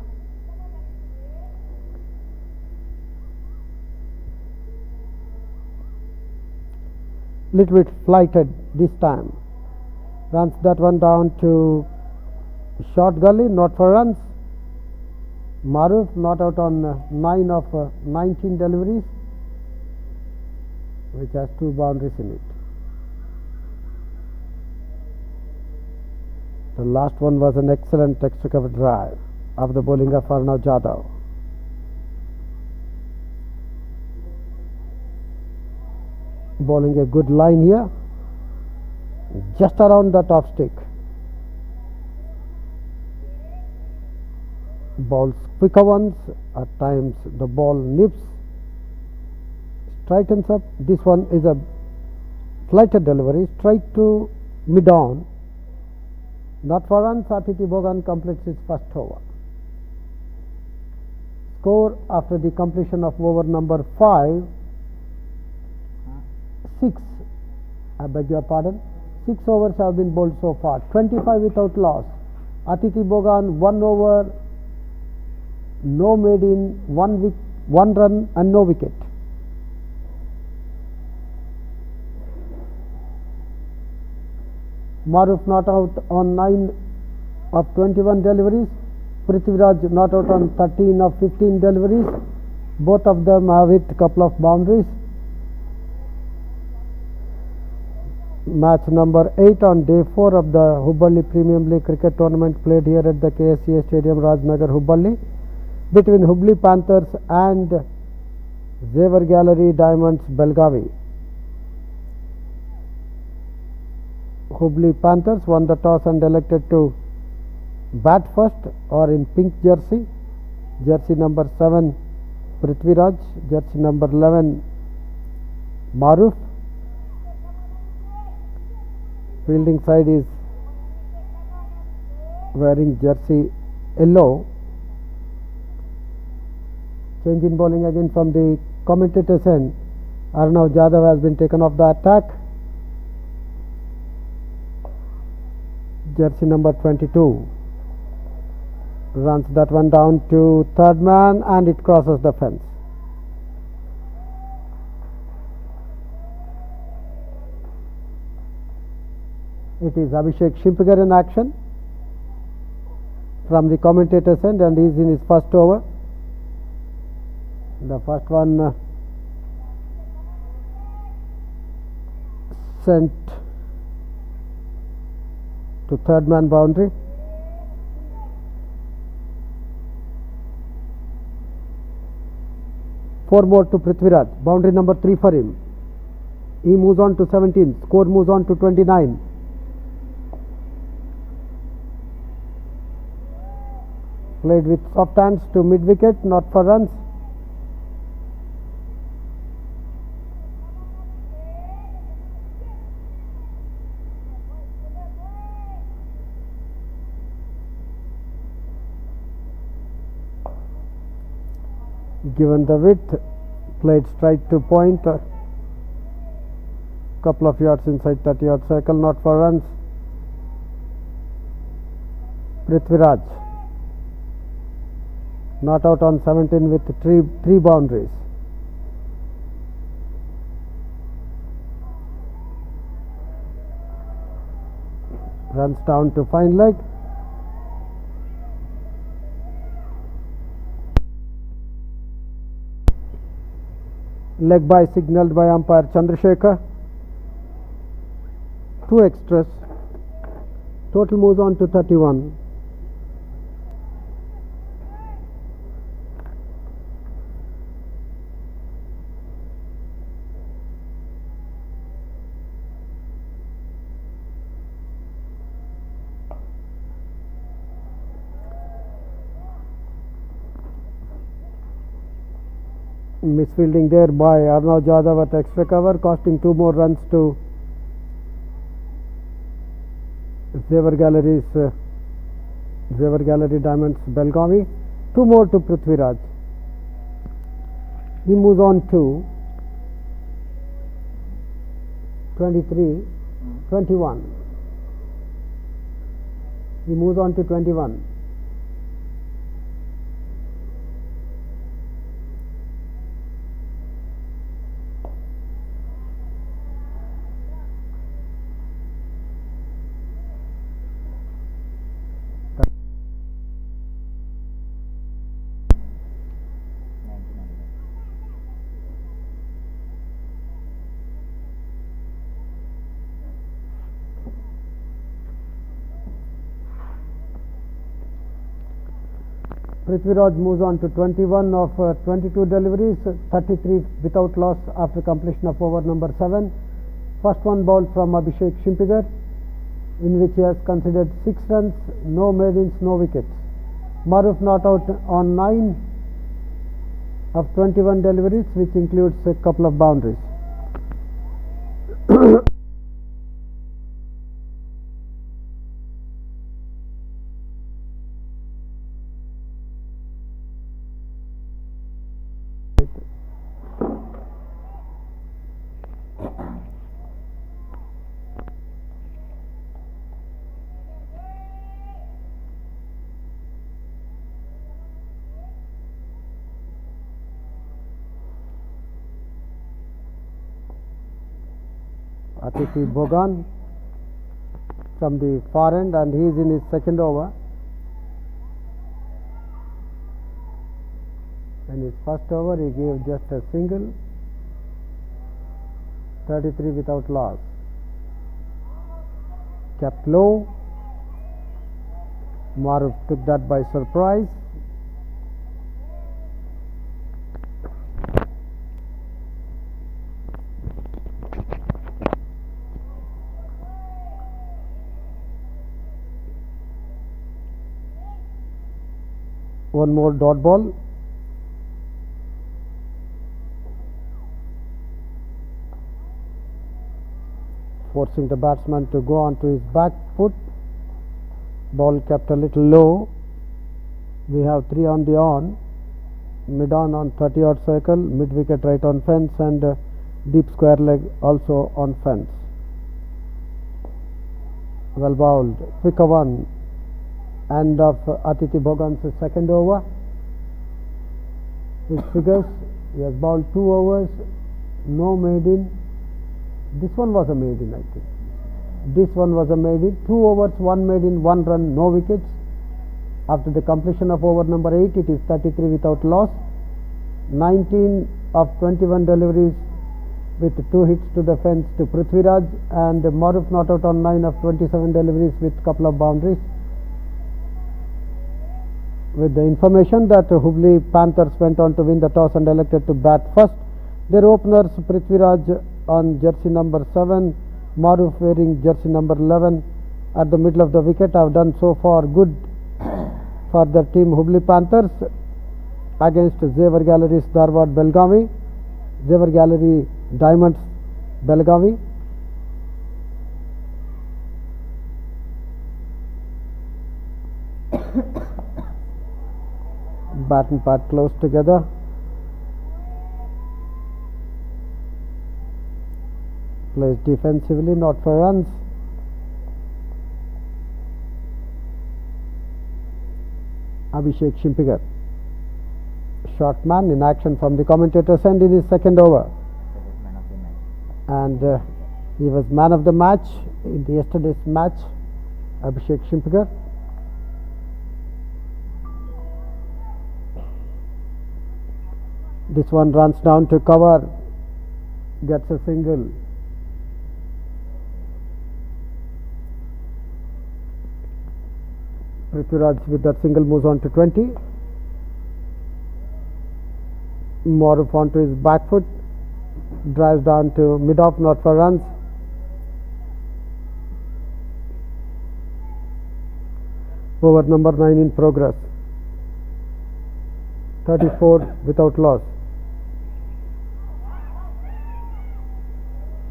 Little bit flighted this time. Runs that one down to short gully, not for runs. Maruf not out on 9 of 19 deliveries, which has 2 boundaries in it. The last one was an excellent extra cover drive of the bowling of Arnav Jadhav. Bowling a good line here, just around that off stick. Bowls quicker ones, at times the ball nips, straightens up. This one is a flighted delivery, straight to mid-on. Not for runs, Atithi Bogan completes his first over. Score after the completion of over number 5, 6. I beg your pardon. 6 overs have been bowled so far, 25 without loss. Atithi Bogan 1 over, no made in, 1 run and no wicket. Maruf not out on 9 of 21 deliveries. Prithviraj not out on 13 of 15 deliveries. Both of them have hit a couple of boundaries. Match number 8 on day 4 of the Hubballi Premium League cricket tournament played here at the Ksca Stadium, Rajnagar, Hubballi, between Hubballi Panthers and Xavier Gallery Diamonds, Belgavi. Hubballi Panthers won the toss and elected to bat first, or in pink jersey, jersey number 7 Prithviraj, jersey number 11 Maruf. Fielding side is wearing jersey yellow. Change in bowling again from the commentator's end. Arnav Jadhav has been taken off the attack. Jersey number 22 runs that one down to third man and it crosses the fence. It is Abhishek Shimpigar in action from the commentator's end, and he is in his first over. The first one sent to third man boundary. Four more to Prithviraj, boundary number 3 for him. He moves on to 17, score moves on to 29. Played with soft hands to mid wicket, not for runs. Given the width, played straight to point, a couple of yards inside 30-yard circle, not for runs. Prithviraj not out on 17 with three boundaries. Runs down to fine leg. Leg by signalled by umpire Chandrasekhar. 2 extras. Total moves on to 31. Misfielding there by Arnav Jadhav at extra cover, costing 2 more runs to Xavier Gallery Diamonds, Belgavi. 2 more to Prithviraj. He moves on to 23, 21. He moves on to 21. Prithviraj moves on to 21 of 22 deliveries, 33 without loss after completion of over number 7. First one bowled from Abhishek Shimpigar, in which he has considered 6 runs, no maidens, no wickets. Maruf not out on 9 of 21 deliveries, which includes a couple of boundaries. Atithi Bhogan from the far end, and he is in his second over. In his first over he gave just a single, 33 without loss. Kept low. Maruf took that by surprise. One more dot ball. Forcing the batsman to go on to his back foot. Ball kept a little low. We have 3 on the on. Mid on 30 odd circle, mid wicket right on fence, and deep square leg also on fence. Well bowled. Quicker one. End of Atithi Bhogan's second over. His figures: he has bowled 2 overs, no maiden. This one was a maiden, I think. This one was a maiden. 2 overs, 1 maiden, 1 run, no wickets. After the completion of over number 8, it is 33 without loss. 19 of 21 deliveries with 2 hits to the fence to Prithviraj, and Maruf not out on 9 of 27 deliveries with couple of boundaries. With the information that Hubballi Panthers went on to win the toss and elected to bat first. Their openers Prithviraj on jersey number 7, Maruf wearing jersey number 11 at the middle of the wicket have done so far good for the team Hubballi Panthers against Zevar Galleries Dharwad Belgavi, Zevar Gallery Diamonds Belgavi. Bat and pad close together. Plays defensively, not for runs. Abhishek Shimpigar, short man in action from the commentator's end in his second over, and he was man of the match in yesterday's match. Abhishek Shimpigar. This one runs down to cover, gets a single. Prithviraj with that single moves on to 20. Maruf onto his back foot, drives down to mid off, not for runs. Over number 9 in progress. 34 without loss.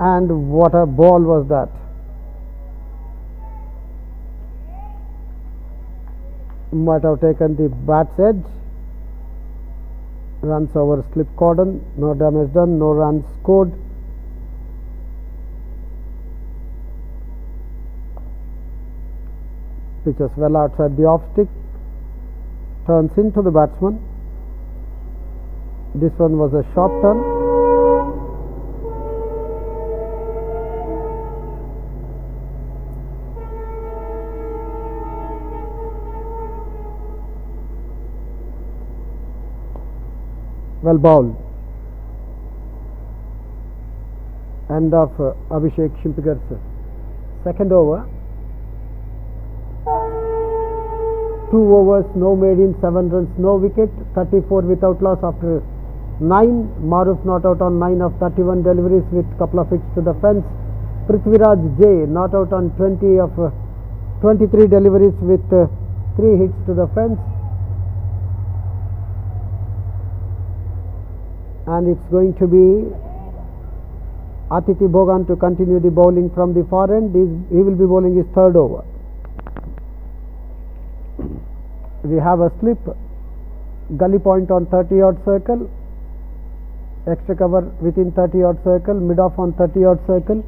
And what a ball was that! Might have taken the bat's edge. Runs over slip cordon, no damage done, no runs scored. Pitches well outside the off stick, turns into the batsman. This one was a short turn. Well bowled. End of Abhishek Shimpigar's second over. 2 overs, no made in, 7 runs, no wicket, 34 without loss after 9. Maruf not out on 9 of 31 deliveries with couple of hits to the fence. Prithviraj J not out on 20 of 23 deliveries with 3 hits to the fence. And it's going to be Atiti Bhogan to continue the bowling from the far end. He will be bowling his 3rd over. We have a slip, gully point on 30-yard circle, extra cover within 30-yard circle, mid-off on 30-yard circle.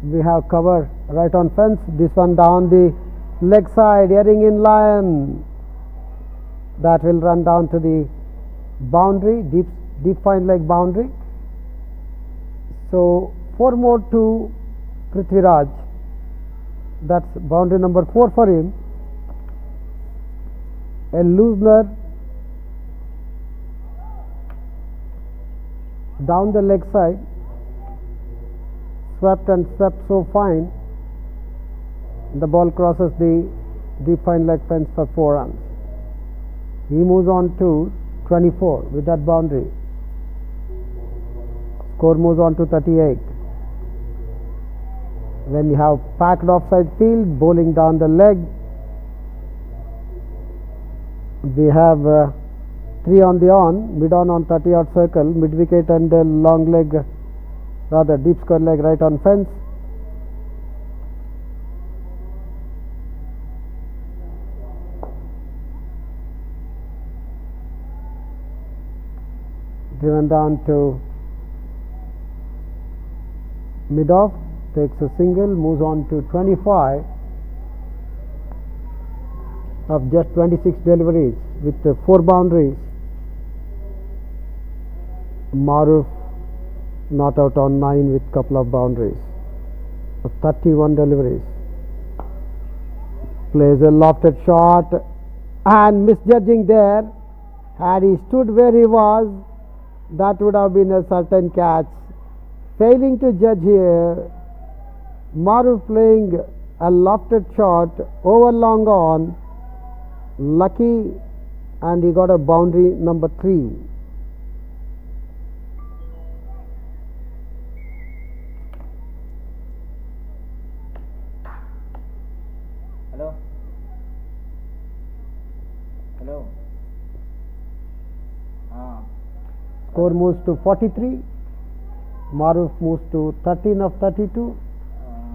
We have cover right on fence. This one down the leg side, airing in line. That will run down to the boundary, deep fine leg boundary. So 4 more to Prithviraj. That's boundary number 4 for him. A loosener down the leg side, swept and swept so fine, the ball crosses the deep fine leg fence for 4 runs. He moves on to 24 with that boundary. Score moves on to 38. When you have packed offside field, bowling down the leg, we have 3 on the on, mid on 30-yard circle, mid wicket and long leg, rather deep square leg right on fence. Driven down to mid off, takes a single, moves on to 25 of just 26 deliveries with 4 boundaries. Maruf not out on 9 with couple of boundaries of 31 deliveries. Plays a lofted shot and misjudging there. Had he stood where he was, that would have been a certain catch. Failing to judge here, Maruf playing a lofted shot over long on, lucky, and he got a boundary number 3. Hello? Hello? Score moves to 43. Maruf moves to 13 of 32.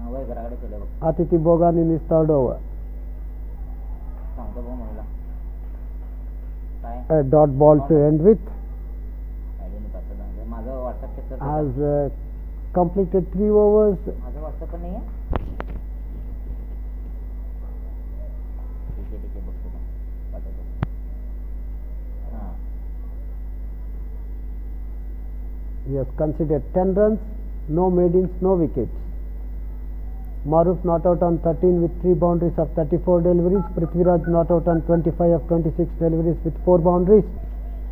वही घराकडे केलं बघ. Atiti Bhogan in his 3rd over. सांगतो बघ मला. काय? A dot ball to end with. अजून कसं झालं? माझं WhatsApp check कर. Has completed 3 overs. माझं WhatsApp पण नाही आहे. ठीक आहे बघतो मग. पाठवतो. हां. He has considered 10 runs, no maidens, no wickets. Maruf not out on 13 with 3 boundaries of 34 deliveries. Prithviraj not out on 25 of 26 deliveries with 4 boundaries.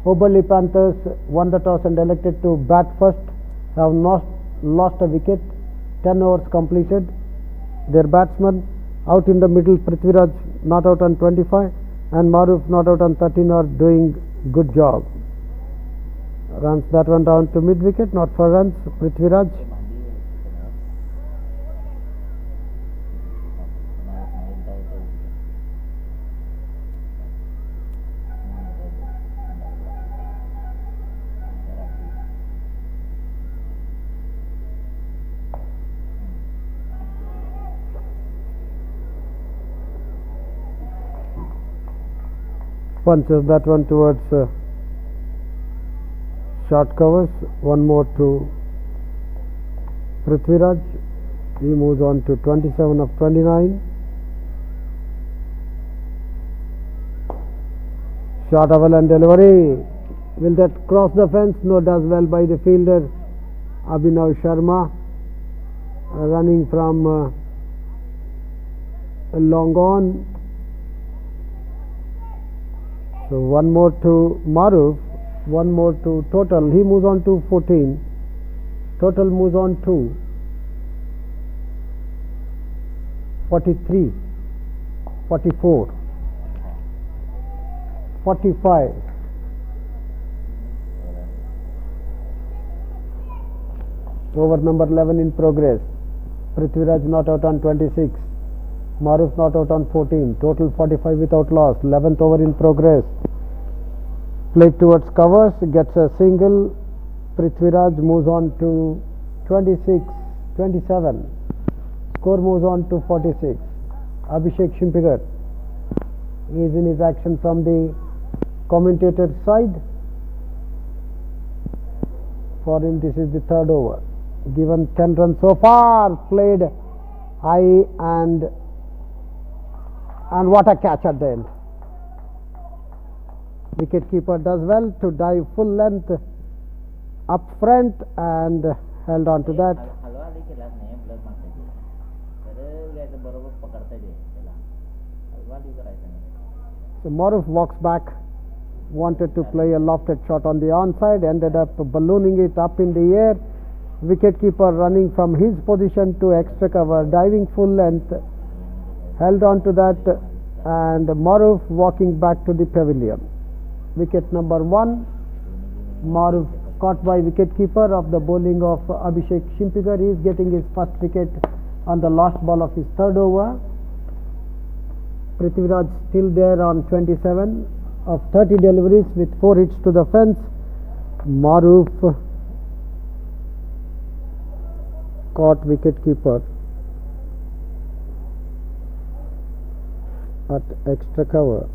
Hubballi Panthers won the toss and elected to bat first, have lost a wicket, 10 overs completed. Their batsmen out in the middle, Prithviraj not out on 25 and Maruf not out on 13 are doing good job. Runs that one down to mid wicket, not for runs. Prithviraj. Punches that one towards short covers. One more to Prithviraj. He moves on to 27 of 29. Short avalanche delivery. Will that cross the fence? No, does well by the fielder Abhinav Sharma, running from long on. So one more to Maruf, one more to total. He moves on to 14. Total moves on to 43. 44, 45. Over number 11 in progress. Prithviraj not out on 26. Maruf not out on 14. Total 45 without loss. 11th over in progress. Played towards covers. Gets a single. Prithviraj moves on to 26, 27. Score moves on to 46. Abhishek Shimpigar is in his action from the commentator's side. For him, this is the third over. Given 10 runs so far, played high and what a catch at the end. Wicket keeper does well to dive full length up front and held on to that. हलवाली केला नाही block मारते तर याचं बरोबर पकडता येते त्याला हलवाली करायचं नाही. So Maruf walks back, wanted to play a lofted shot on the onside, ended up ballooning it up in the air. Wicketkeeper running from his position to extra cover, diving full length, held on to that, and Maruf walking back to the pavilion. Wicket number 1, Maruf caught by wicketkeeper of the bowling of Abhishek Shimpigar. He is getting his first wicket on the last ball of his third over. Prithviraj still there on 27 of 30 deliveries with 4 hits to the fence. Maruf caught wicketkeeper at extra cover.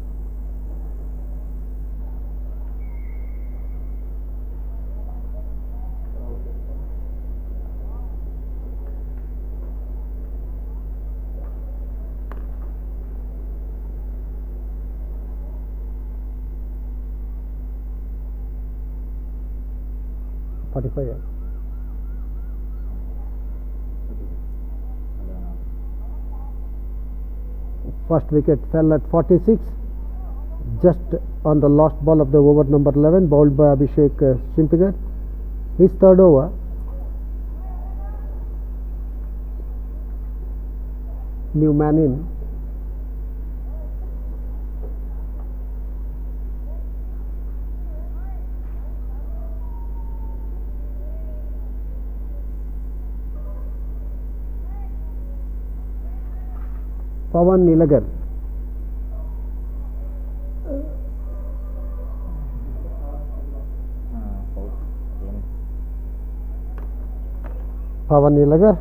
First wicket fell at 46, just on the last ball of the over number 11, bowled by Abhishek Shimpigar. His third over. New man in. Pawan Nilagar. Pawan Nilagar.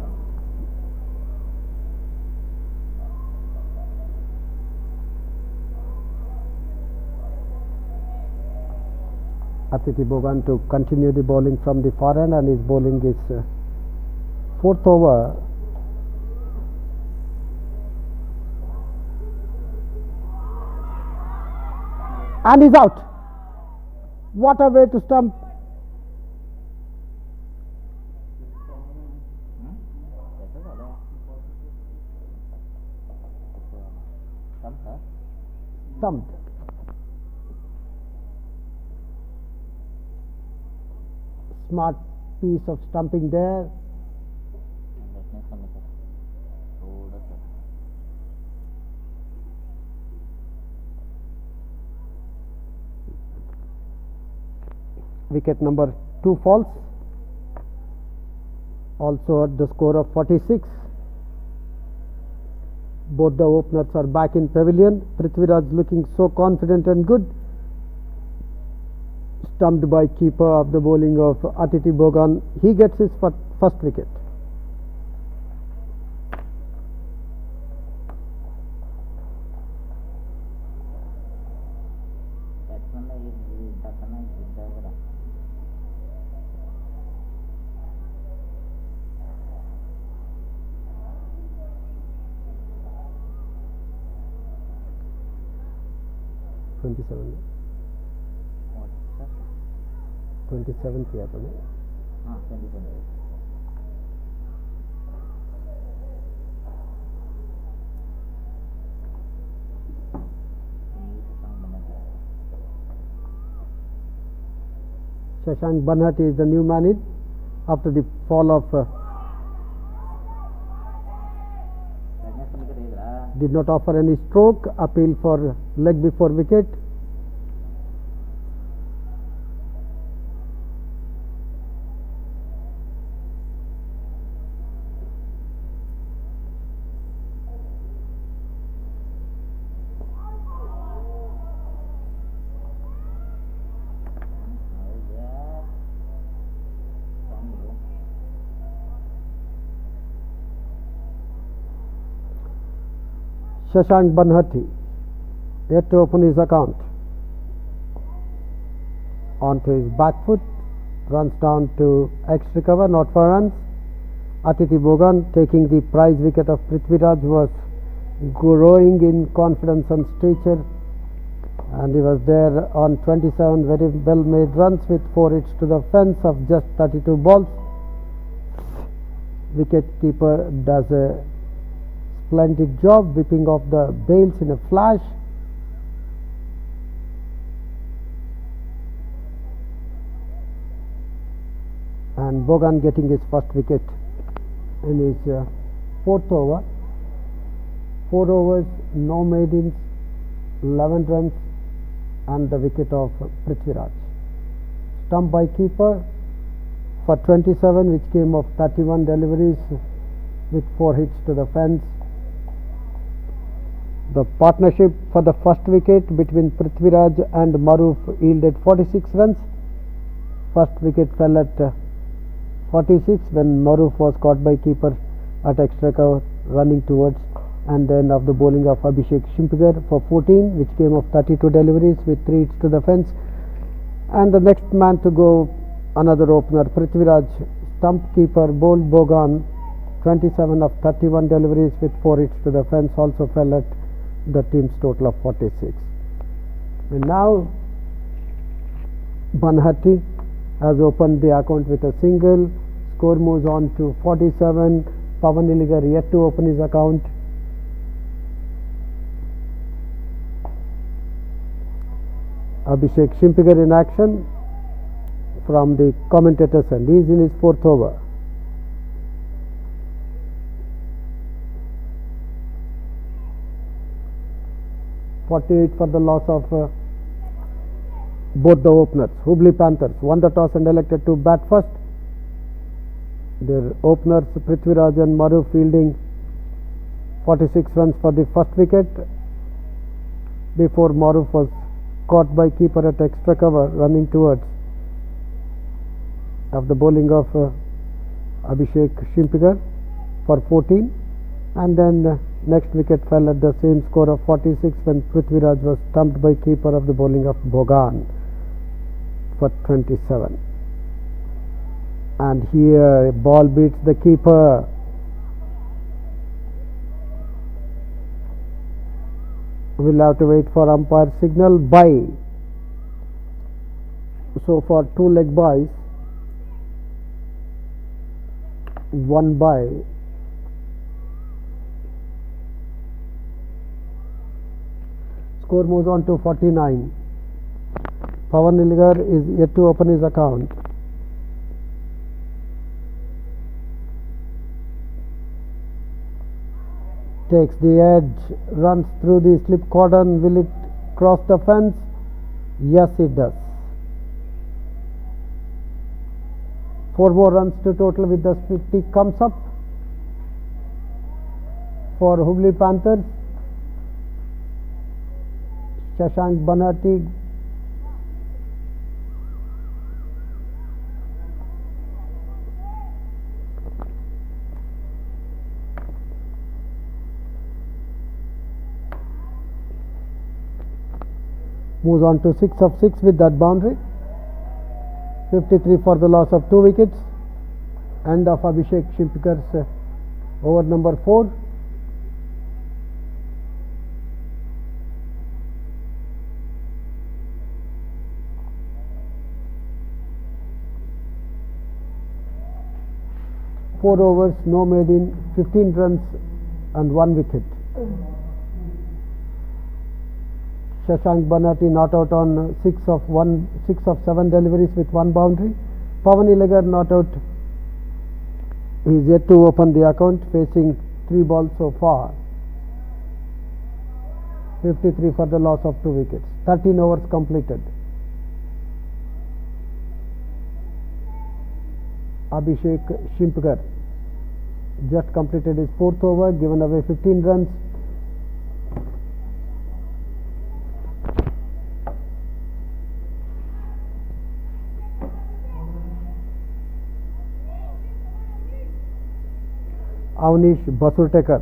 Atiti Bogan to continue the bowling from the far end, and his bowling is fourth over. And he's out. What a way to stump. Stumped. Smart piece of stumping there. Wicket number 2 falls, also at the score of 46. Both the openers are back in pavilion. Prithviraj looking so confident and good, stumped by keeper of the bowling of Atiti Bogan. He gets his first wicket. Twenty seven किया था ना. हाँ 27. Shashank Banhat is the new man in after the fall of did not offer any stroke. Appeal for leg before wicket. Shashank Banhati yet to open his account. Onto his back foot, runs down to extra cover, not for runs. Atiti Bogan taking the prize wicket of Prithviraj was growing in confidence and stature, and he was there on 27 very well made runs with 4 hits to the fence of just 32 balls. Wicket keeper does a splendid job whipping off the bails in a flash. And Bogan getting his first wicket in his 4th over. 4 overs, no maidens, 11 runs and the wicket of Prithviraj. Stump by keeper for 27, which came of 31 deliveries with 4 hits to the fence. The partnership for the first wicket between Prithviraj and Maruf yielded 46 runs. First wicket fell at 46 when Maruf was caught by keeper at extra cover running towards, and then of the bowling of Abhishek Shimpigar for 14, which came of 32 deliveries with 3 hits to the fence. And the next man to go, another opener, Prithviraj, stump keeper bowled Bogan, 27 of 31 deliveries with 4 hits to the fence, also fell at the team's total of 46. And now Banhati has opened the account with a single. Score moves on to 47. Pawan Iligar yet to open his account. Abhishek Shimpigar in action from the commentators, and he is in his 4th over. .48 for the loss of both the openers. Hubballi Panthers won the toss and elected to bat first. Their openers Prithviraj and Maruf fielding 46 runs for the first wicket before Maruf was caught by keeper at extra cover running towards of the bowling of Abhishek Shimpigar for 14, and then next wicket fell at the same score of 46 when Prithviraj was stumped by keeper of the bowling of Bogan for 27. And here ball beats the keeper. We'll have to wait for umpire signal. Bye. So for 2 leg byes, 1 bye. Score moves on to 49. Pawan Iligar is yet to open his account. Takes the edge, runs through the slip cordon. Will it cross the fence? Yes, it does. 4 more runs to total with the 50 comes up for Hubballi Panthers. Shashank Banhati moves on to 6 of 6 with that boundary. 53 for the loss of 2 wickets. End of Abhishek Shimpigar's over number 4. Four overs, no maiden, 15 runs and 1 wicket. Shashank Banhati not out on 6 of 7 deliveries with 1 boundary. Pawan Iligar not out. He is yet to open the account, facing 3 balls so far. 53 for the loss of 2 wickets. 13 overs completed. Abhishek Shimpkar just completed his 4th over, given away 15 runs. Avnish Basurtekar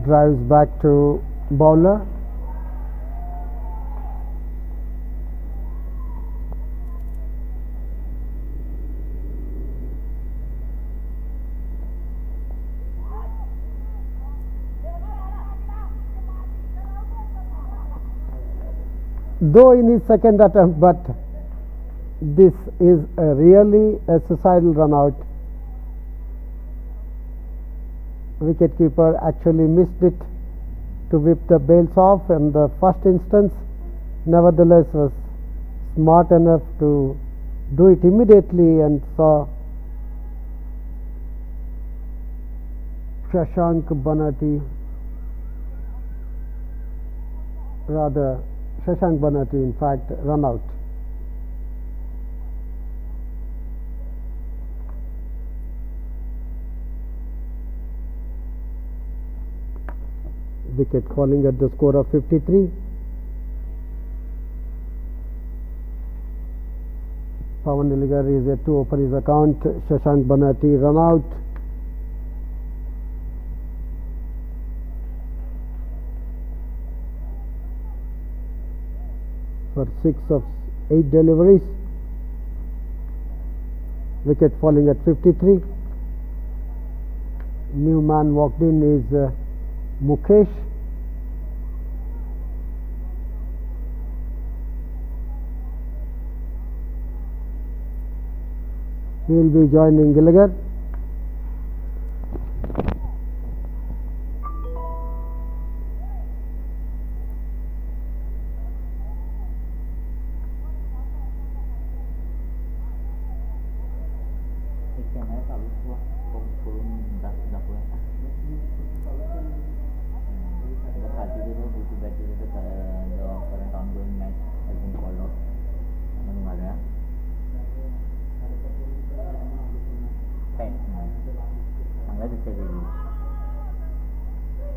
drives back to bowler. Though in his second attempt, but this is really a suicidal run out. Wicketkeeper actually missed it to whip the bails off in the first instance, nevertheless was smart enough to do it immediately and saw Shashank Banati in fact run out. Wicket falling at the score of 53. Pawan Iligar is yet to open his account. Shashank Banati run out. For 6 of 8 deliveries. Wicket falling at 53. New man walked in is Mukesh. He will be joining Gallagher.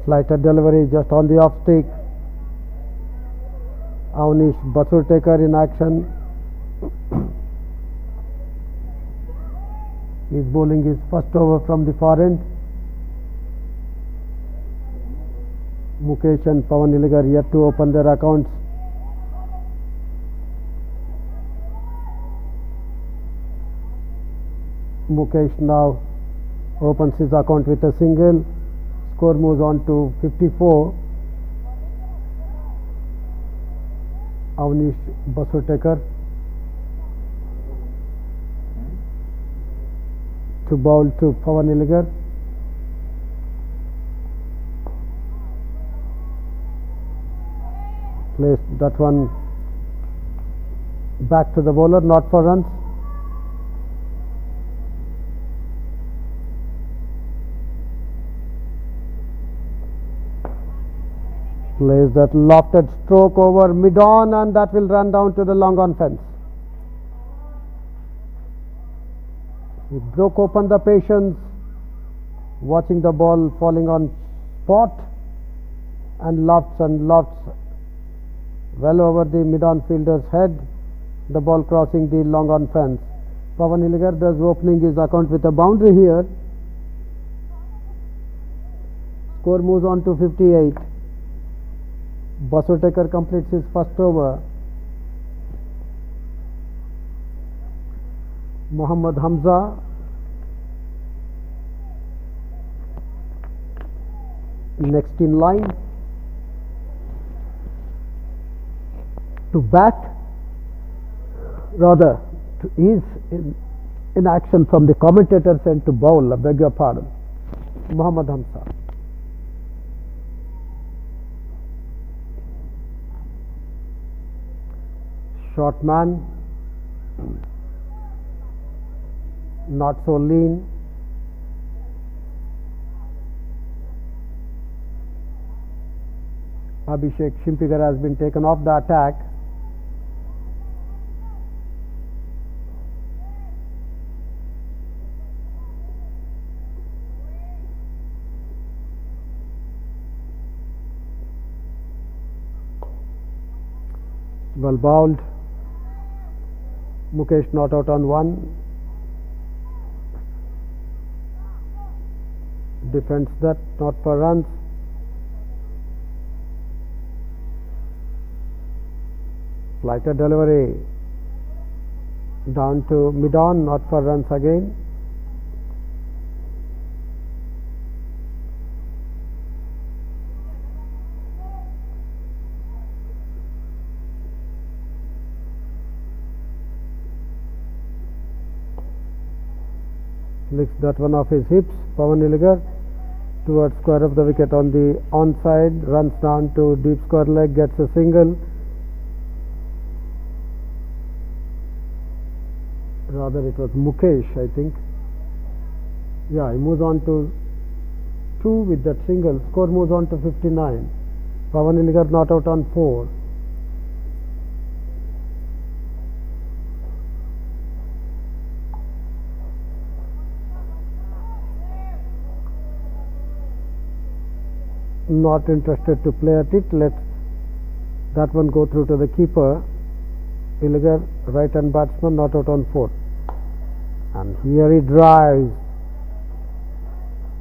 Slighter delivery just on the off stick. Avnish Basurtekar in action. He is bowling his first over from the far end. Mukesh and Pawan Iligar yet to open their accounts. Mukesh now opens his account with a single. Score moves on to 54. Avnish Basurtekar to bowl to Pawan Iligar. Placed that one back to the bowler, not for runs. Plays that lofted stroke over mid-on, and that will run down to the long on fence. He broke open the patience, watching the ball falling on spot, and lofts well over the mid-on fielder's head, the ball crossing the long on fence. Pawan Iligar thus opening his account with a boundary here. Score moves on to 58. Basurtekar completes his first over. Mohammad Hamza next in line to bat, rather is in action from the commentator's end to bowl, I beg your pardon, Muhammad Hamza. Short man, not so lean. Abhishek Shimpigar has been taken off the attack. Well bowled. Mukesh not out on one. Defends that, not for runs. Flighter delivery down to mid-on, not for runs again. Licks that one off his hips. Pawan Iligar towards square of the wicket on the onside, runs down to deep square leg, gets a single. Rather it was Mukesh, I think. Yeah, he moves on to 2 with that single. Score moves on to 59. Pawan Iligar not out on 4. Not interested to play at it. Let that one go through to the keeper. Iligar, right hand batsman, not out on 4. And here he drives.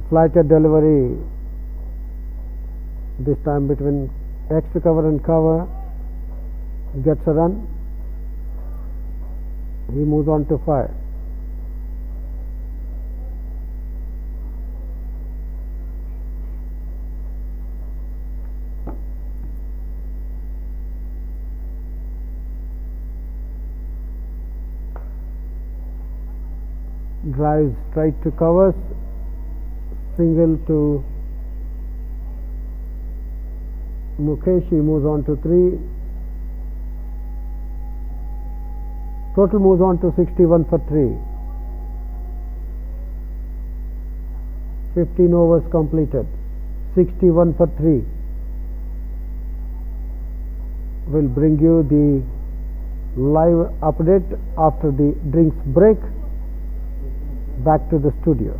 Flighted delivery. This time between extra cover and cover. Gets a run. He moves on to 5. Drives straight to covers, single to Mukesh, he moves on to 3. Total moves on to 61 for 3. 15 overs completed, 61 for 3. Will bring you the live update after the drinks break. Back to the studios.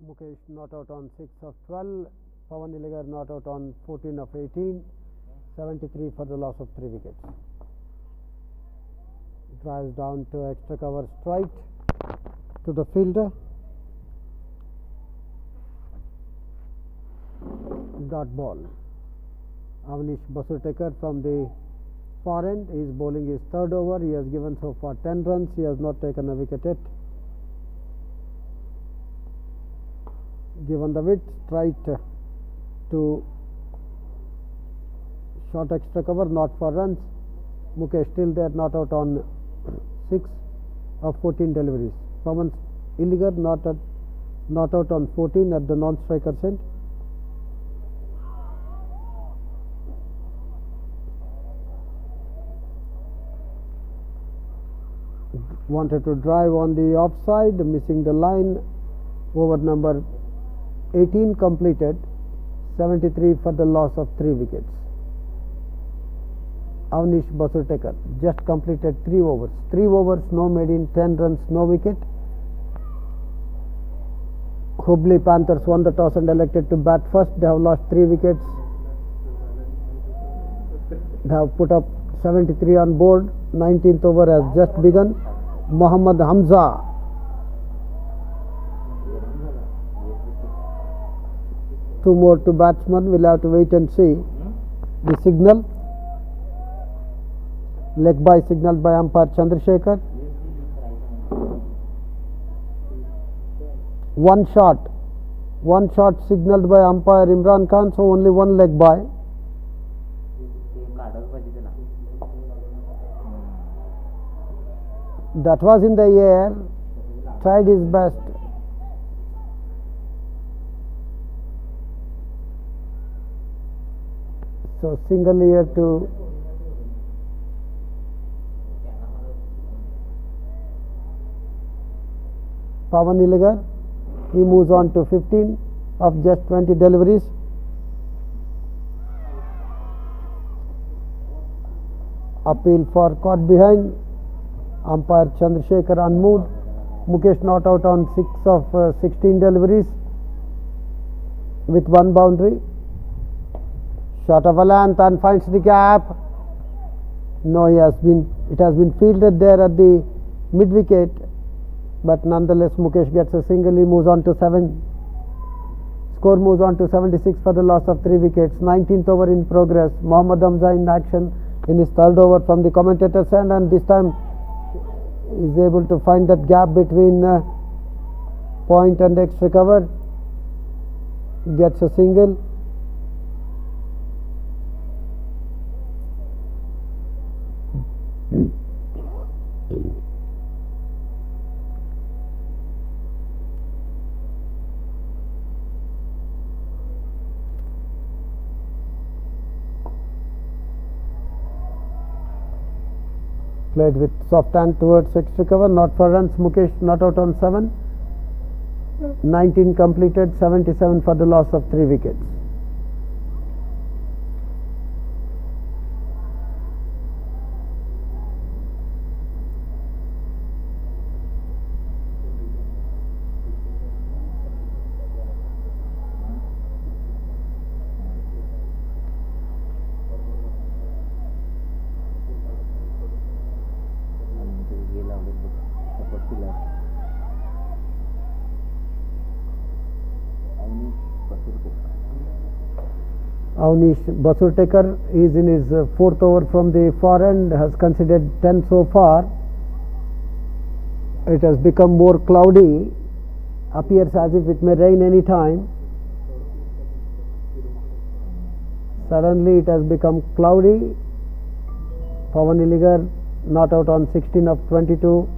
Mukesh not out on 6 of 12. Pawan Iligar not out on 14 of 18. 73 for the loss of 3 wickets. Drives down to extra cover straight to the fielder. Dot ball. Avnish Basurtekar from the far end is bowling his third over. He has given so far 10 runs. He has not taken a wicket yet. Given the width, straight to short extra cover, not for runs. Mukesh still there, not out on 6 of 14 deliveries. Pawan Iligar not out on 14 at the non-striker's end. Wanted to drive on the offside, missing the line. Over number 18 completed. 73 for the loss of 3 wickets. Avnish Basurtekar just completed 3 overs. 3 overs, no made in, 10 runs, no wicket. Hubballi Panthers won the toss and elected to bat first. They have lost 3 wickets. They have put up 73 on board. 19th over has just begun. Mohammad Hamza two more to batsman. We'll have to wait and see the signal. Leg by signaled by umpire Chandrasekhar. One shot signaled by umpire Imran Khan, so only one leg by. That was in the air, tried his best. So single here to Pawan Iligar. He moves on to 15 of just 20 deliveries. Appeal for caught behind. Umpire Chandrasekhar unmoved. Mukesh not out on 6 of 16 deliveries with 1 boundary. Shot of a length and finds the gap. No, it has been fielded there at the mid wicket, but nonetheless Mukesh gets a single. He moves on to 7. Score moves on to 76 for the loss of 3 wickets. 19th over in progress. Mohammad Hamza in action in his third over from the commentator's end, and this time is able to find that gap between point and extra cover. Gets a single. Played with soft hand towards extra cover, not for runs. Mukesh not out on 7. 19 completed, 77 for the loss of 3 wickets. Avnish Basurtekar is in his 4th over from the far end, has considered 10 so far. It has become more cloudy, appears as if it may rain any time. Suddenly it has become cloudy. Pawan Iligar not out on 16 of 22.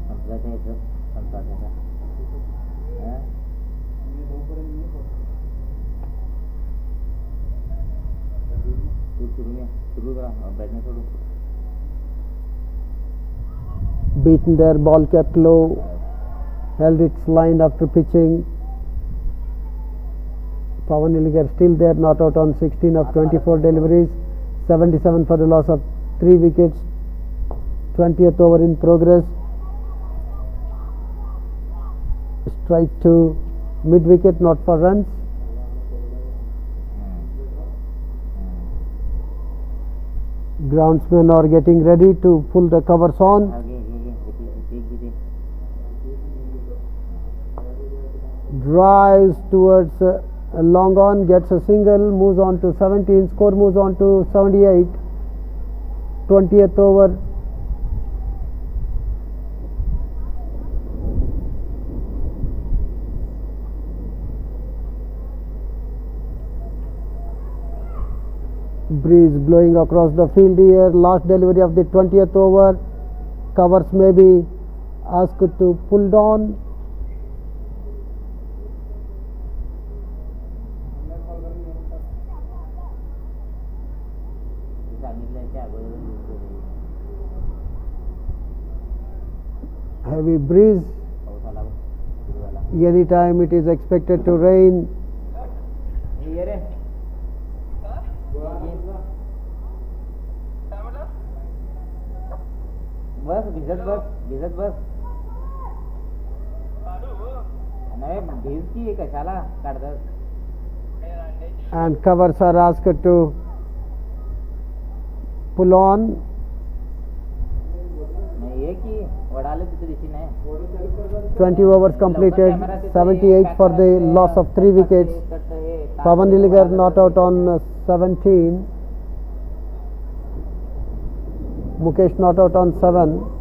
Beaten there, ball kept low, held its line after pitching. Pawan Iligar still there, not out on 16 of 24 deliveries. 77 for the loss of 3 wickets. 20th over in progress. Strike to mid wicket, not for runs. Groundsmen are getting ready to pull the covers on. Drives towards a long on, gets a single, moves on to 17, score moves on to 78. 20th over. Breeze blowing across the field here. Last delivery of the 20th over. Covers may be asked to pull down. Heavy breeze. Anytime it is expected to rain. बस भिजत बस नवे भीज की कशाला काढतात. And covers are asked to pull on. ये की वडाले तिथे दिशेने 20 overs completed, 78 for the loss of 3 wickets. Pawan Niligar not out on 17. Mukesh not out on 7.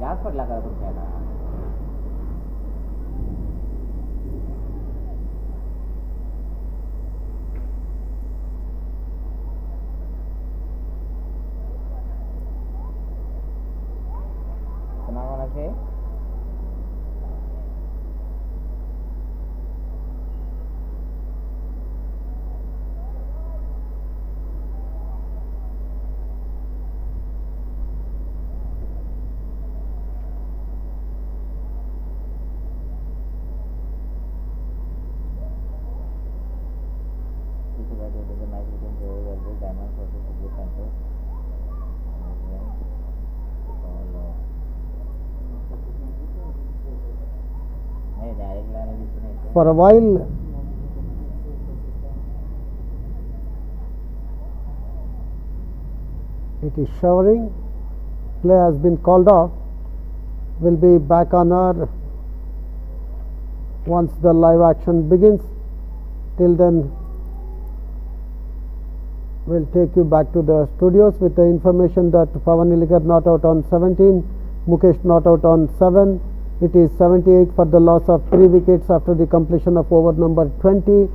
जास्त पडला का तुमच्याला कोणाकोणाचे For a while, it is showering. Play has been called off. Will be back on air once the live action begins. Till then, we'll take you back to the studios with the information that Pawan Niligar not out on 17, Mukesh not out on 7. It is 78 for the loss of 3 wickets after the completion of over number 20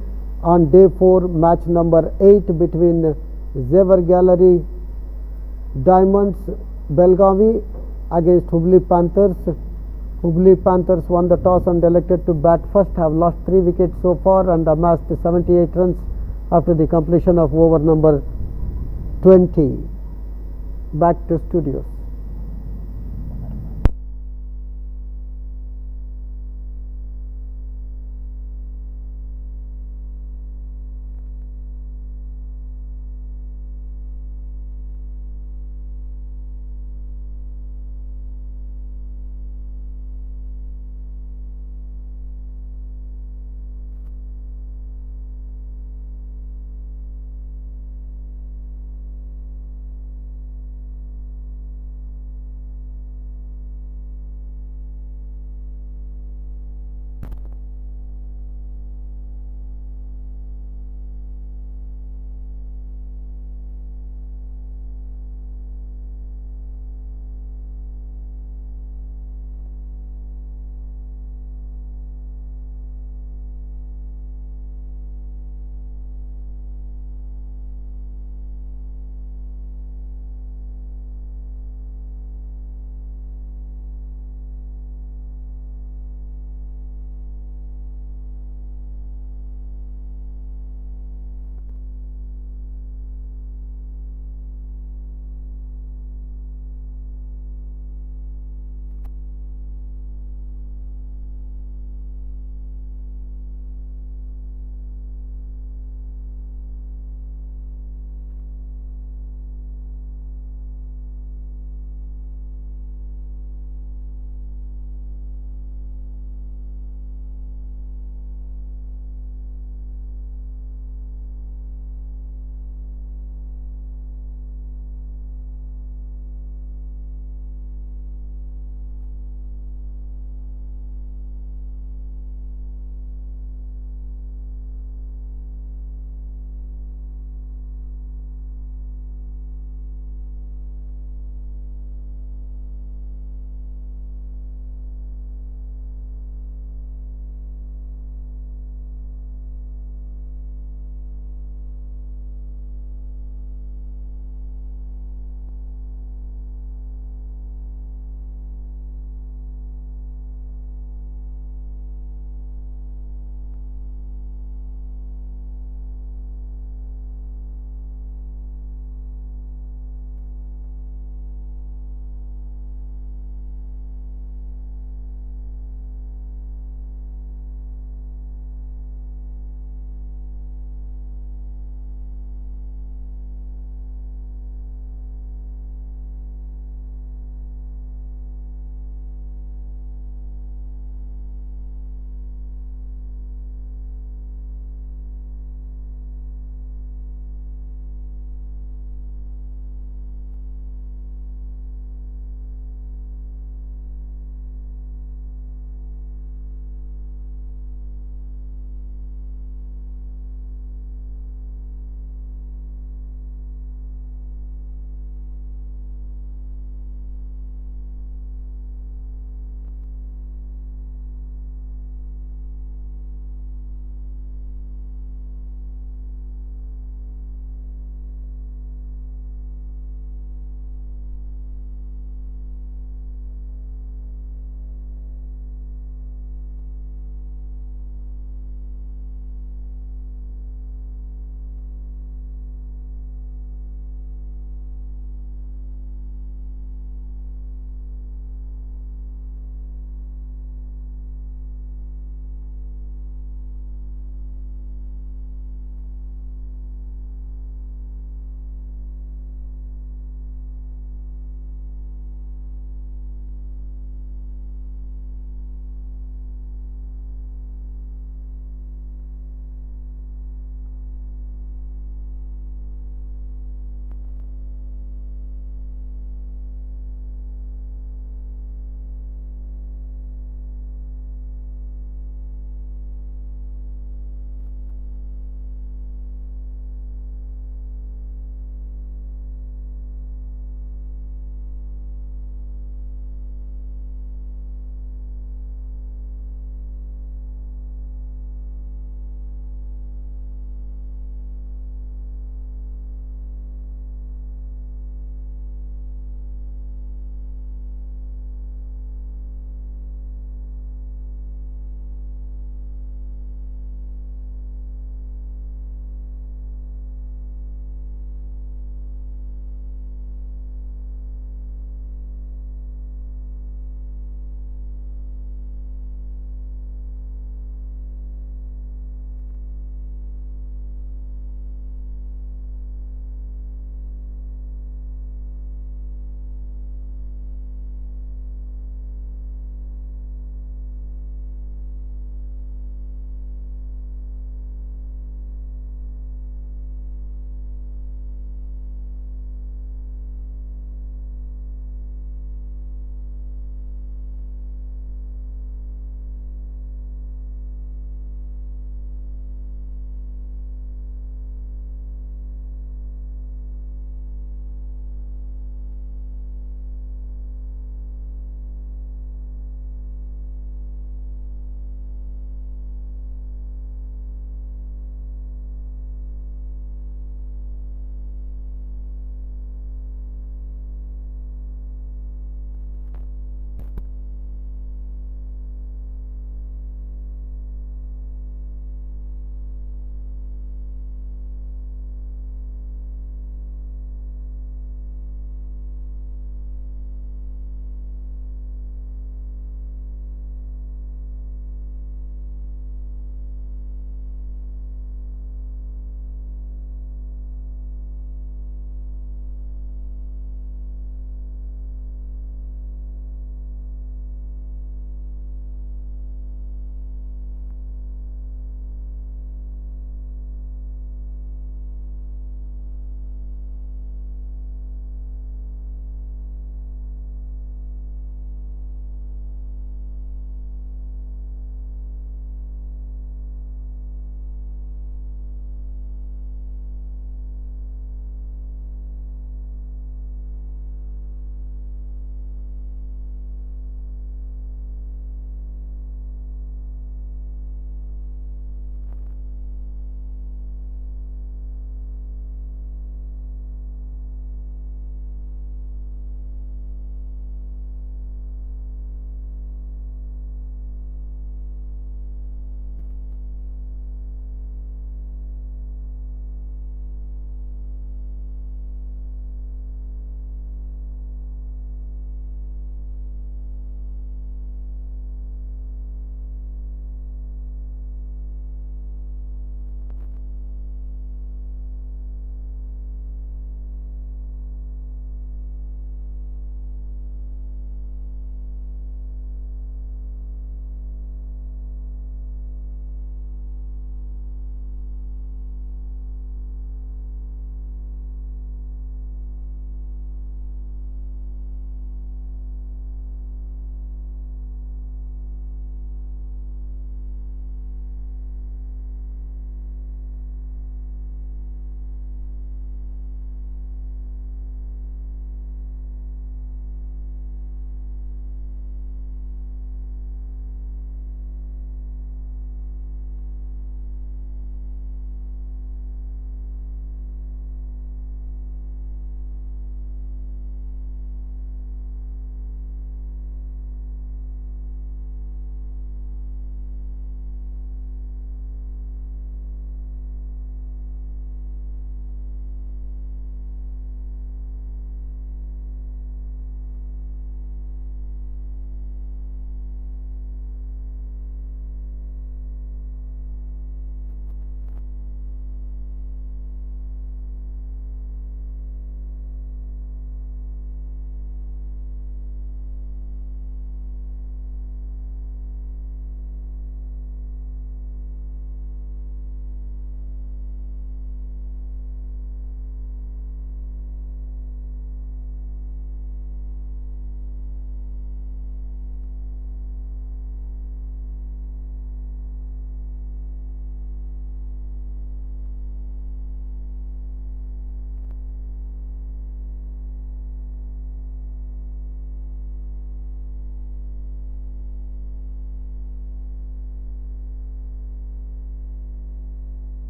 on day 4, match number 8 between Zever Gallery Diamonds Belgavi against Hubballi Panthers. Hubballi Panthers won the toss and elected to bat first, have lost 3 wickets so far and amassed 78 runs after the completion of over number 20. Back to studios.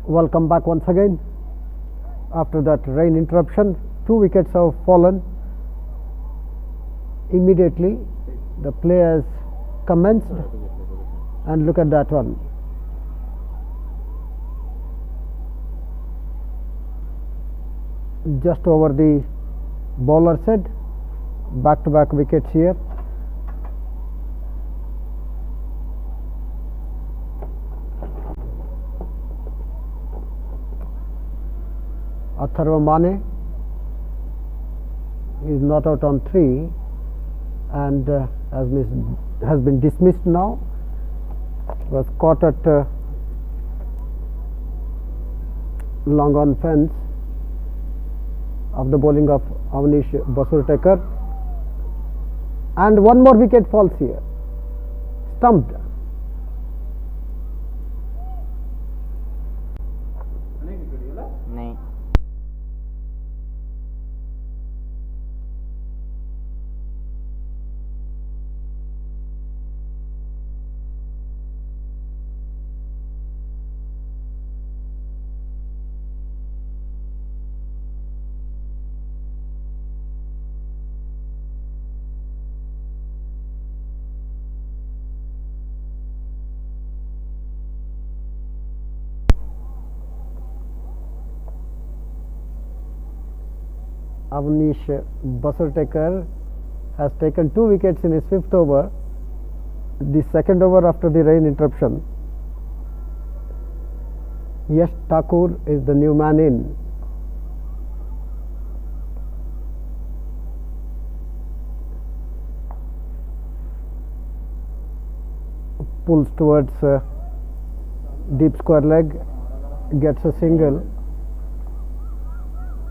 Welcome back once again. After that rain interruption, 2 wickets have fallen. Immediately the players commenced, and look at that one. Just over the bowler's head, back-to-back wickets here. Atharva Mane is not out on 3 and has been dismissed now. Was caught at long on fence of the bowling of Avnish Basurtekar, and one more wicket falls here. Stumped. नहीं. Avnish Basurtekar has taken 2 wickets in his 5th over, the 2nd over after the rain interruption. Yash Thakur is the new man in. Pulls towards deep square leg, gets a single.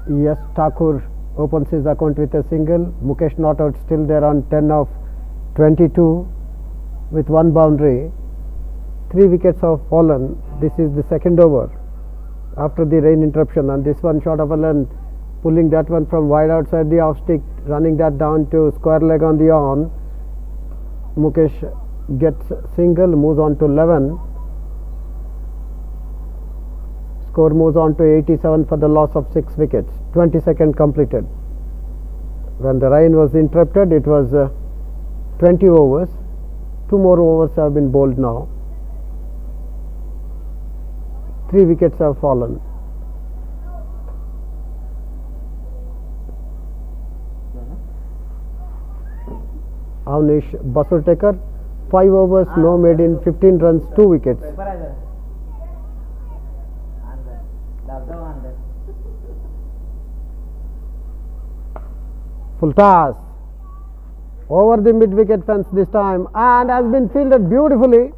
Yash Thakur opens his account with a single. Mukesh not out, still there on 10 of 22 with 1 boundary. 3 wickets have fallen. This is the 2nd over after the rain interruption, and this one short of a length, pulling that one from wide outside the off stick, running that down to square leg on the on. Mukesh gets single, moves on to 11. Score moves on to 87 for the loss of 6 wickets. 22nd completed. When the rain was interrupted, it was 20 overs. 2 more overs have been bowled now. 3 wickets have fallen. Avnish Basurtekar, 5 overs, no made in, 15 runs, 2 wickets. Full toss over the mid wicket fence this time, and has been fielded beautifully,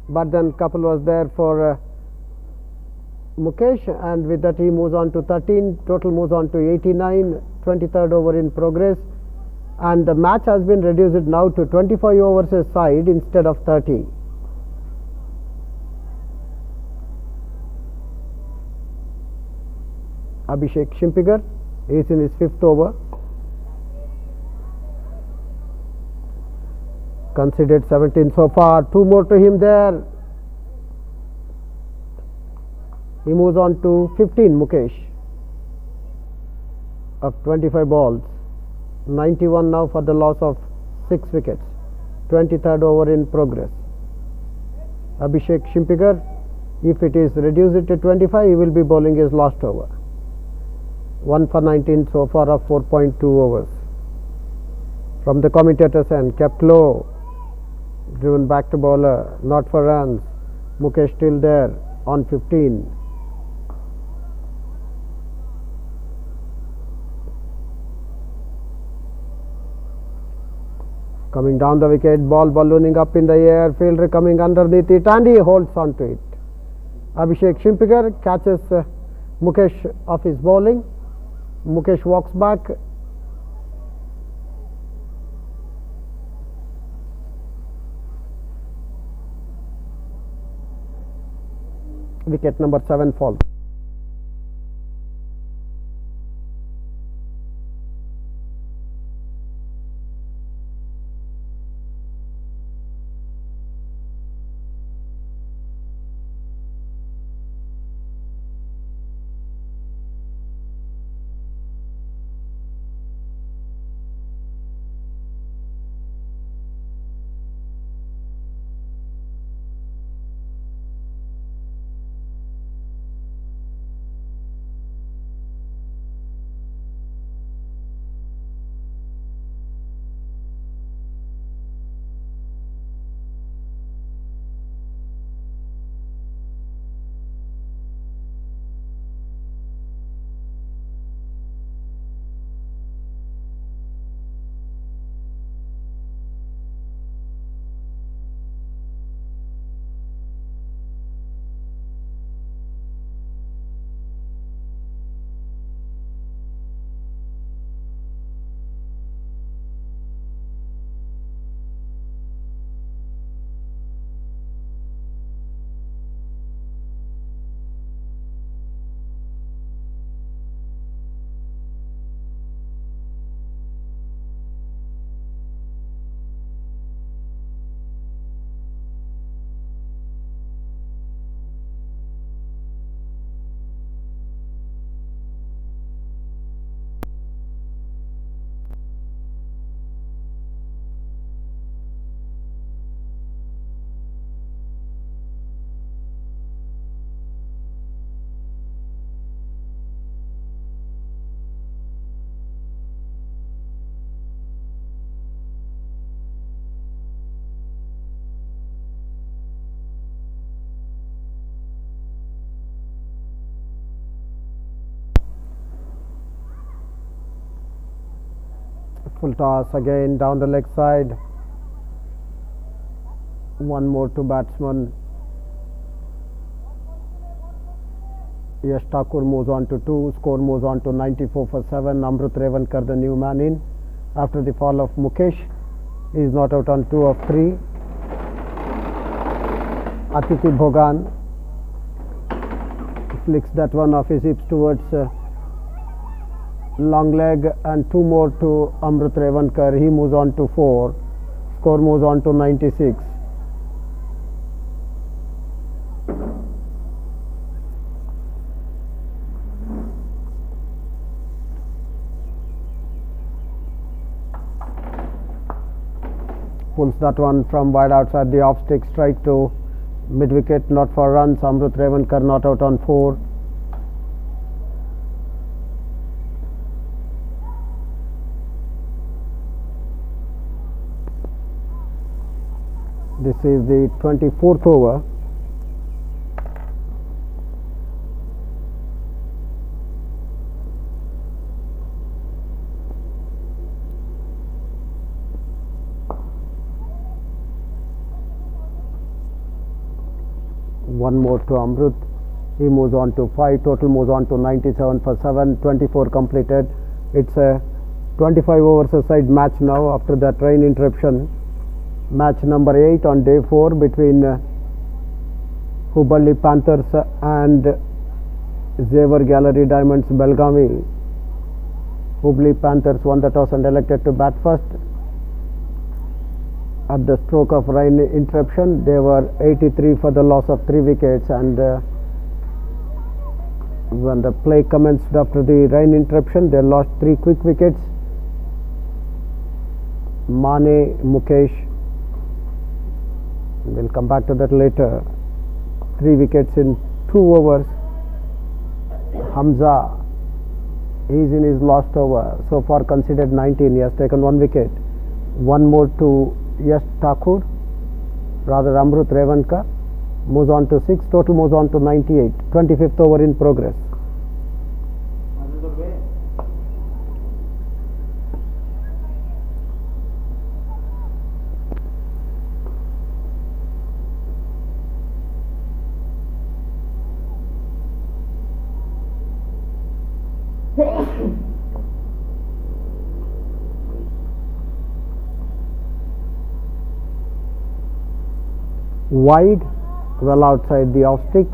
but then couple was there for Mukesh, and with that he moves on to 13. Total moves on to 89. 23rd over in progress, and the match has been reduced now to 25 overs a side instead of 30. Abhishek Shimpigar is in his 5th over. Considered 17 so far. 2 more to him there. He moves on to 15. Mukesh of 25 balls. 91 now for the loss of 6 wickets. 23rd over in progress. Abhishek Shimpigar, if it is reduced to 25, he will be bowling his last over. 1 for 19 so far of 4.2 overs. From the commentator's end, kept low, driven back to bowler, not for runs. Mukesh still there on 15. Coming down the wicket, ball ballooning up in the air, fielder coming underneath it, and he holds on to it. Abhishek Shimpigar catches Mukesh off his bowling. Mukesh walks back. Wicket number 7 falls. Full toss again down the leg side. One more to batsman. Yash Thakur moves on to 2. Score moves on to 94 for 7. Amrut Revankar, the new man in. After the fall of Mukesh, he is not out on 2 of 3. Atiti Bhogan flicks that one off his hips towards long leg, and 2 more to Amrut Revankar. He moves on to 4. Score moves on to 96. Pulls that one from wide outside the off stick, straight to mid wicket, not for runs. Amrut Revankar not out on 4. This is the 24th over. One more to Amrut. He moves on to 5. Total moves on to 97 for 7. 24 completed. It's a 25 overs a side match now after that rain interruption. Match number 8 on day 4 between Hubballi Panthers and Xavier Gallery Diamonds Belgavi. Hubballi Panthers won the toss and elected to bat first. At the stroke of rain interruption, they were 83 for the loss of 3 wickets, and when the play commenced after the rain interruption, they lost 3 quick wickets. Mane, Mukesh, we'll come back to that later. 3 wickets in 2 overs. Hamza is in his last over. So far considered 19. He has taken 1 wicket. 1 more to Yash Thakur, rather Amrut Revankar, moves on to 6. Total moves on to 98. 25th over in progress. Wide, well outside the off stick.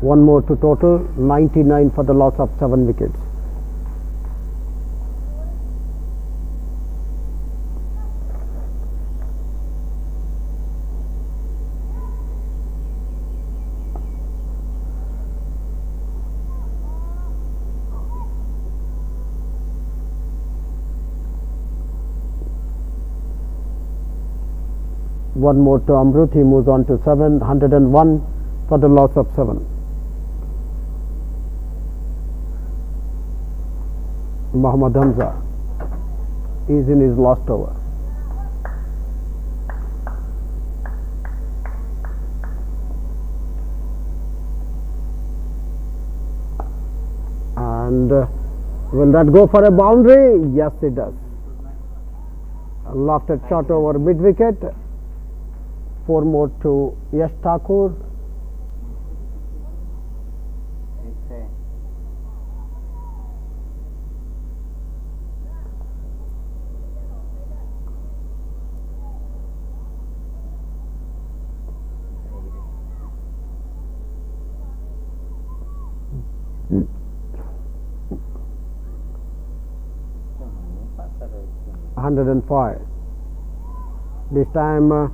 1 more to total, 99 for the loss of 7 wickets. One more to Amrut. He moves on to 7. 101 for the loss of 7. Mohammad Hamza is in his last over. And will that go for a boundary? Yes, it does. A lofted shot over mid wicket. 4 more to Yash Thakur. Hmm. 105. This time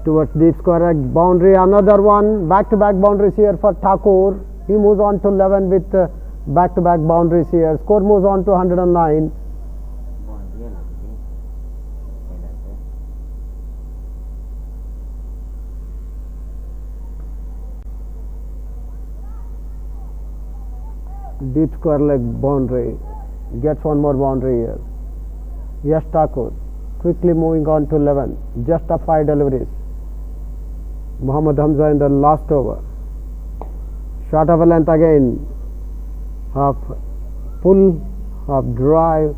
towards deep square boundary. Another one. Back-to-back boundaries here for Thakur. He moves on to 11 with back-to-back boundaries here. Score moves on to 109. Deep square leg boundary. Gets 1 more boundary here. Yash Thakur quickly moving on to 11. Just up 5 deliveries. Mohammad Hamza in the last over. Shot of a length again. Half pull, half drive.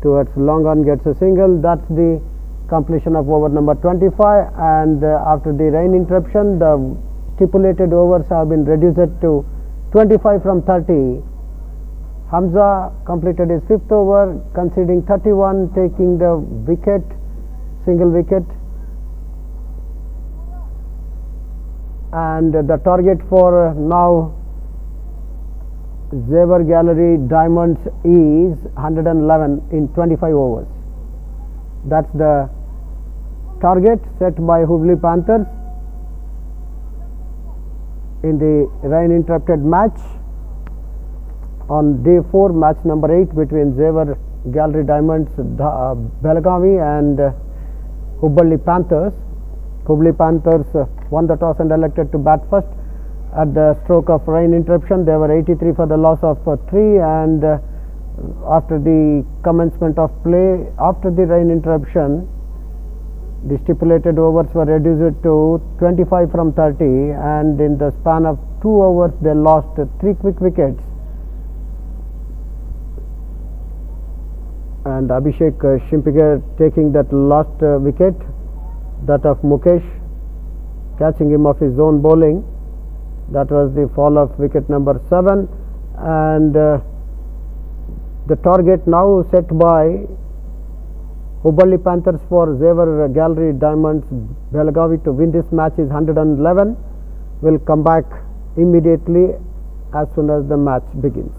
towards long on, gets a single. That's the completion of over number 25, and after the rain interruption, the stipulated overs have been reduced to 25 from 30. Hamza completed his 5th over, conceding 31, taking the wicket, single wicket. And the target for now Xavier Gallery Diamonds is 111 in 25 overs. That's the target set by Hubballi Panthers in the rain interrupted match on day 4, match number 8 between Xavier Gallery Diamonds Belagavi and Hubballi Panthers. Hubballi Panthers won the toss and elected to bat first. At the stroke of rain interruption, they were 83 for the loss of 3, and after the commencement of play, after the rain interruption, the stipulated overs were reduced to 25 from 30, and in the span of 2 overs they lost 3 quick wickets. And Abhishek Shimpige taking that last wicket, that of Mukesh, catching him off his own bowling. That was the fall of wicket number 7, and the target now set by Hubballi Panthers for Xavier Gallery Diamonds Belagavi to win this match is 111. Will come back immediately as soon as the match begins.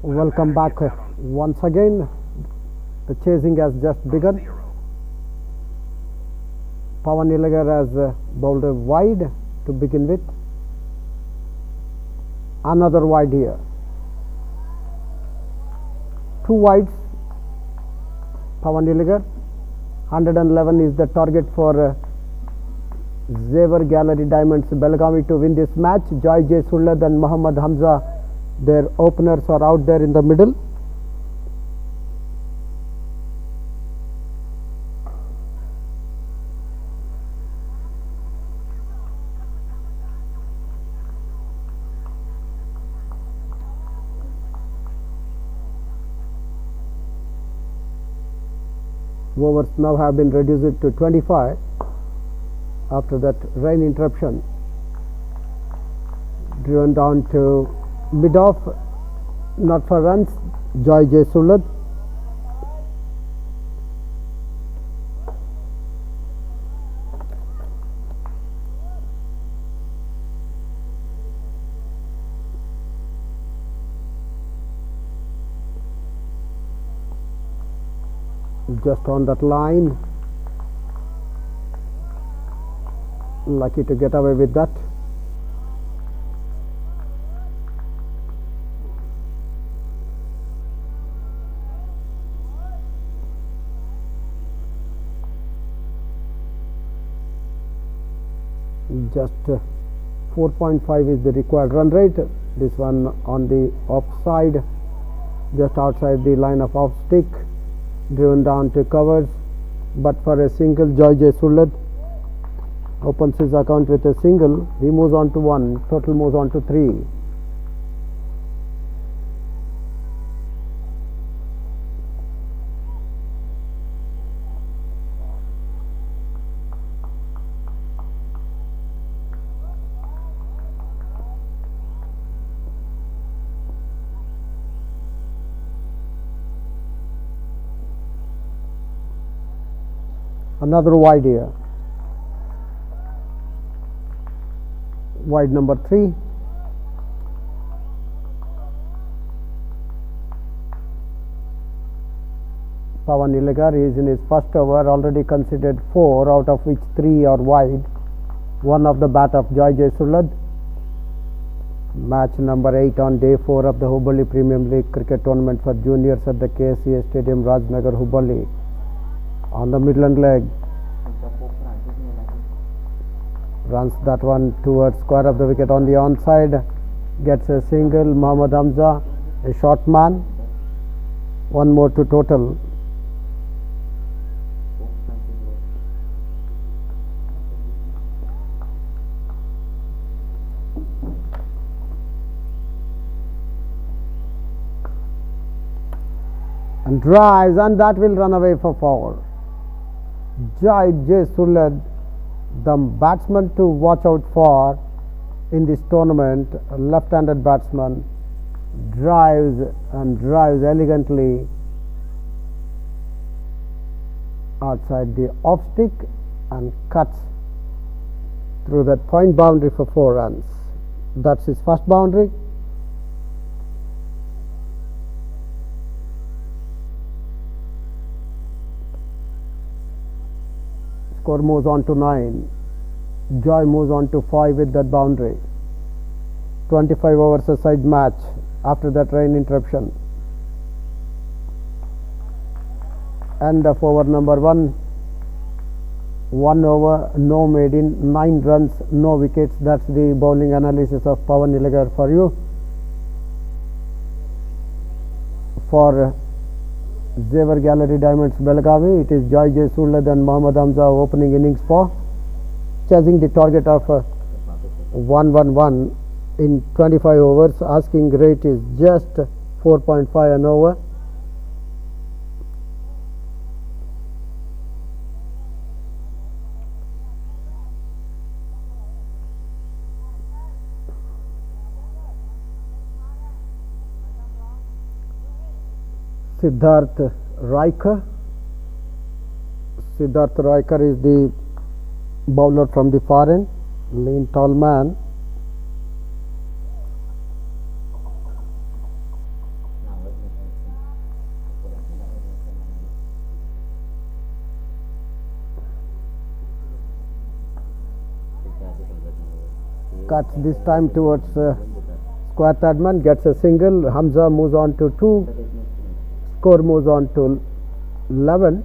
Welcome back once again. The chasing has just begun. Pawan Nilagar has bowled a wide to begin with. Another wide here. 2 wides. Pawan Nilagar. 111 is the target for Zever Gallery Diamonds Belgavi to win this match. Joy J. Sullad and Muhammad Hamza, their openers, are out there in the middle. Overs now have been reduced to 25 after that rain interruption. Driven down to mid-off, not for runs. Joy J. Sullad. Just on that line, lucky to get away with that. Just 4.5 is the required run rate. This one on the offside, just outside the line of off stick, driven down to covers, but for a single. Joy J. Sullad opens his account with a single. He moves on to 1, total moves on to 3. Another wide here. Wide number 3. Pawan Nilagar is in his first over, already considered 4, out of which 3 are wide. 1 of the bat of Joy J. Sullad. Match number 8 on day 4 of the Hubballi Premium League cricket tournament for juniors at the Ksca Stadium, Rajnagar, Hubballi. On the Midland leg, runs that one towards square of the wicket on the onside, gets a single. Muhammad Hamza, a short man, 1 more to total. And drives, and that will run away for 4. Joy J. Sullad, the batsman to watch out for in this tournament, a left-handed batsman, drives and drives elegantly outside the off stick and cuts through that point boundary for 4 runs. That's his first boundary. Score moves on to 9. Joy moves on to 5 with that boundary. 25 overs a side match after that rain interruption. End of over number 1. 1 over, no maiden, 9 runs, no wickets. That's the bowling analysis of Pawan Nilagar for you. For Zever Gallery Diamonds Belgavi, it is Joy J. Sullad and Muhammad Hamza opening innings for, chasing the target of 111 in 25 overs. Asking rate is just 4.5 an over. Siddharth Raikar. Siddharth Raikar is the bowler from the far end, lean tall man. cuts this time towards square third man, gets a single. Hamza moves on to 2. Score moves on to 11.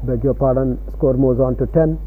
Beg your pardon, score moves on to 10.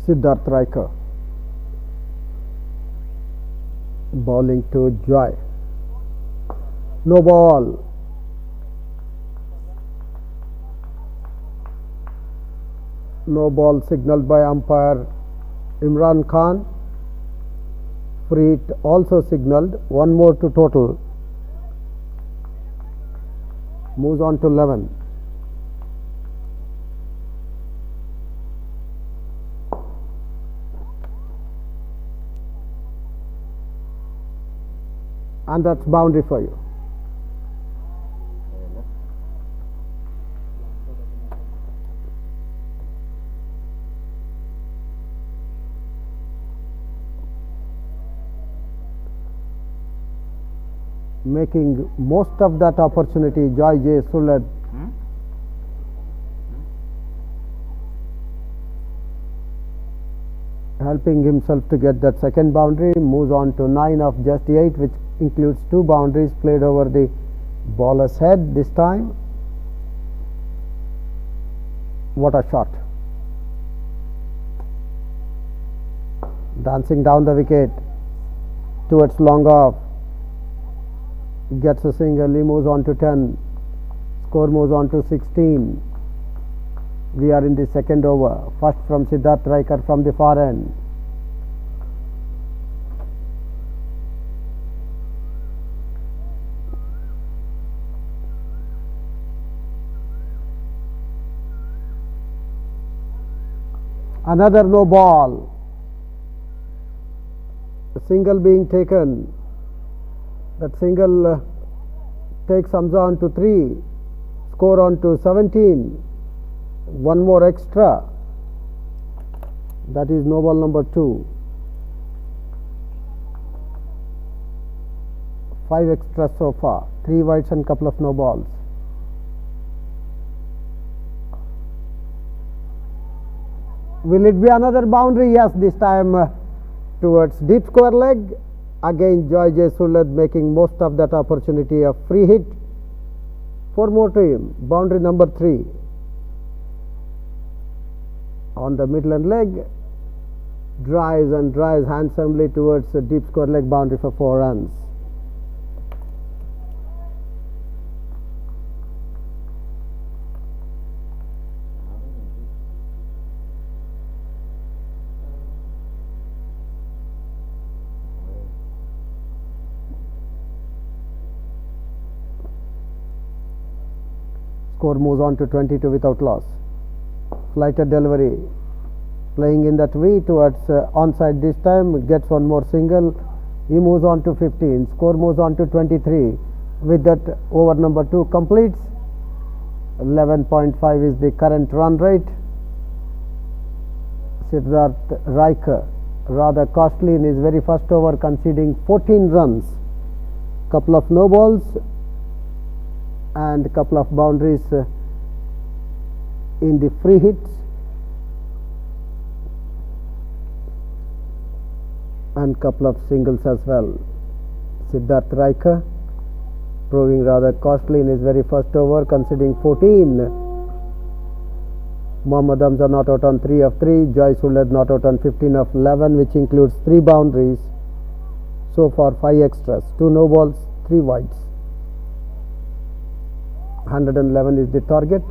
Siddharth Riker bowling to Joy. No ball. No ball signaled by umpire Imran Khan. Free hit also signaled. One more to total. Moves on to 11. And that's boundary for you. Making most of that opportunity, Joy J. Sulad. Helping himself to get that second boundary, moves on to 9 of just 8, which includes 2 boundaries played over the bowler's head this time. What a shot. Dancing down the wicket towards long off. Gets a single, he moves on to 10. Score moves on to 16. We are in the second over. First from Siddharth Riker from the far end. Another no ball. A single being taken. That single takes Hamza on to 3. Score on to 17. One more extra. That is no ball number 2. 5 extras so far. 3 wides and couple of no balls. Will it be another boundary? Yes, this time towards deep square leg. Again Joy J. Sulad making most of that opportunity. A free hit. 4 more to him. Boundary number 3. On the Midland leg. Drives and drives handsomely towards the deep square leg boundary for 4 runs. Score moves on to 22 without loss. Flighted delivery. Playing in that V towards onside this time. Gets one more single. He moves on to 15. Score moves on to 23. With that, over number 2 completes. 11.5 is the current run rate. Siddharth Riker rather costly in his very first over, conceding 14 runs. Couple of no balls and a couple of boundaries in the free hits, and couple of singles as well. Siddharth Riker proving rather costly in his very first over, conceding 14. Mohammad Hamza not out on 3 of 3. Joy Sulad not out on 15 of 11, which includes 3 boundaries. So far 5 extras, 2 no balls, 3 wides. 111 is the target.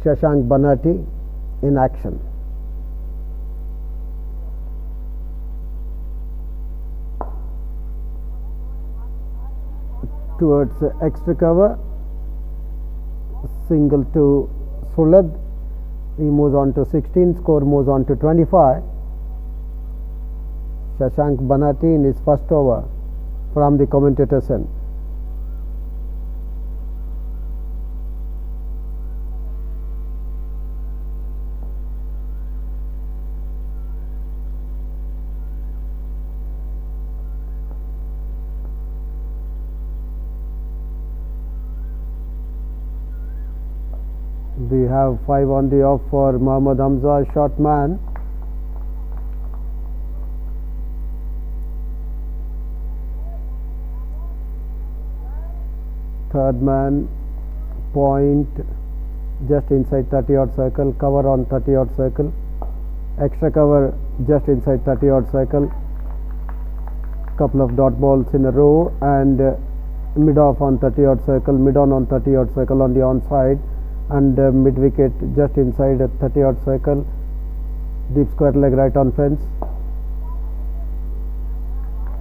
Shashank Banerjee in action. Towards extra cover, single to Suled. He moves on to 16, score moves on to 25. Shashank Banerjee in his first over from the commentator's end. We have 5 on the off for Mohammad Hamza, short man. Third man, point just inside 30 odd circle, cover on 30 odd circle, extra cover just inside 30 odd circle, couple of dot balls in a row, and mid off on 30 odd circle, mid on 30 odd circle on the onside, and mid wicket just inside a 30 odd circle, deep square leg right on fence.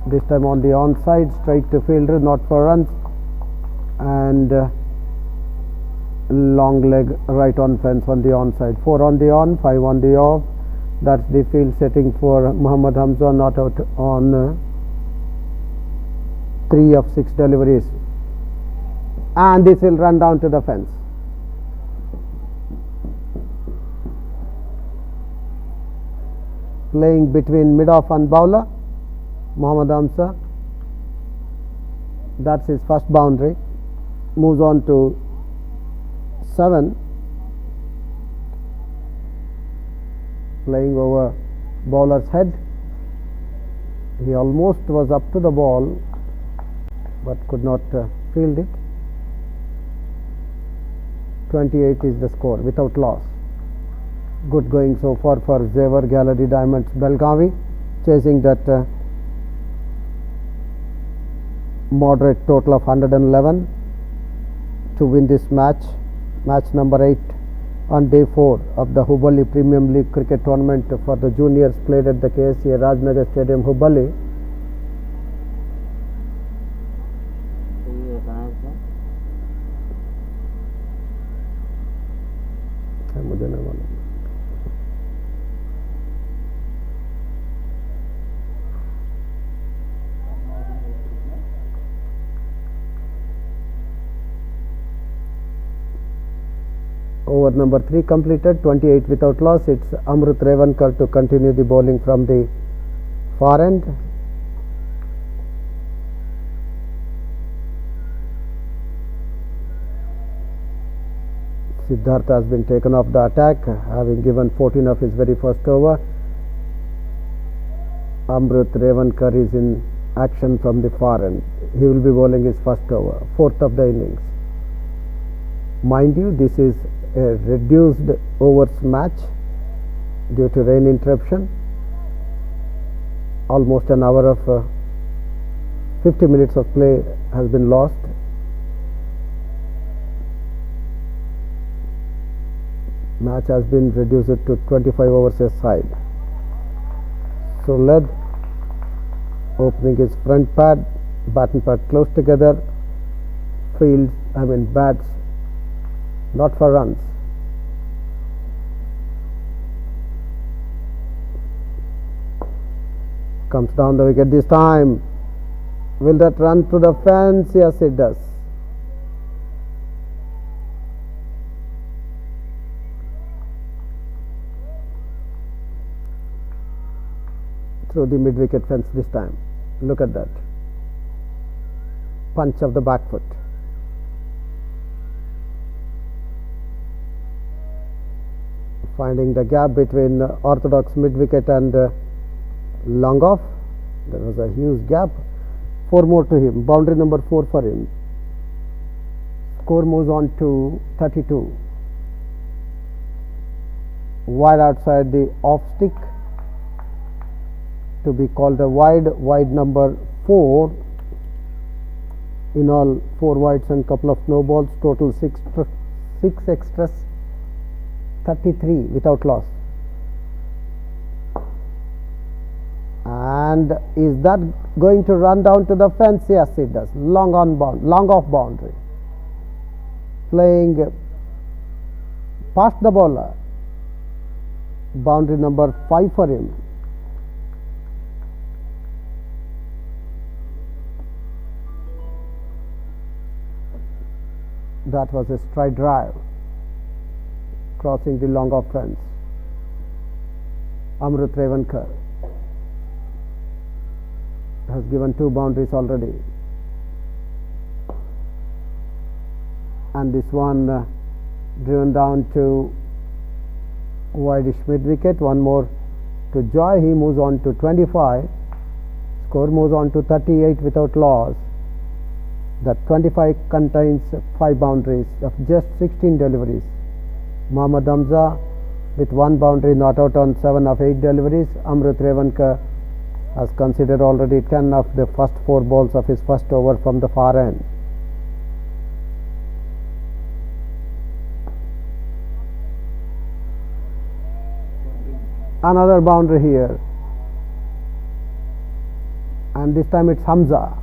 This time on the onside, straight to fielder, not for runs, and long leg right on fence on the onside. 4 on the on, 5 on the off. That's the field setting for Mohammad Hamza, not out on 3 of 6 deliveries, and this will run down to the fence. Playing between mid-off and bowler, Mohammad Hamza. That's his first boundary. Moves on to 7. Playing over bowler's head. He almost was up to the ball, but could not field it. 28 is the score without loss. Good going so far for Zevar Gallery Diamonds Belgavi, chasing that moderate total of 111 to win this match. Match number 8 on day 4 of the Hubballi Premium League cricket tournament for the juniors, played at the Ksca Rajnagar Stadium, Hubballi. Over number 3 completed, 28 without loss. It's Amrut Revankar to continue the bowling from the far end. Siddhartha has been taken off the attack, having given 14 of his very first over. Amrut Revankar is in action from the far end. He will be bowling his first over, 4th of the innings. Mind you, this is a reduced overs match due to rain interruption. Almost an hour of 50 minutes of play has been lost. Match has been reduced to 25 overs a side. So Led opening his front pad, bat and pad close together, bats not for runs. Comes down the wicket this time. Will that run to the fence? Yes, it does. Through the mid wicket fence this time. Look at that. Punch of the back foot. Finding the gap between orthodox mid wicket and long off. There was a huge gap. 4 more to him. Boundary number 4 for him. Score moves on to 32. Wide outside the off stick, to be called a wide number 4. In all, 4 wides and couple of no balls, total 6 extras. 33 without loss. And is that going to run down to the fence? Yes, it does. Long off boundary. Playing past the bowler. Boundary number 5 for him. That was a straight drive, crossing the long off fence. Amrut Revankar has given 2 boundaries already, and this one driven down to wide mid wicket. One more to Joy. He moves on to 25. Score moves on to 38 without loss. That 25 contains 5 boundaries of just 16 deliveries. Mohammad Hamza with 1 boundary, not out on 7 of 8 deliveries. Amrut Revankar has considered already 10 of the first 4 balls of his first over from the far end. Another boundary here, and this time it's Hamza.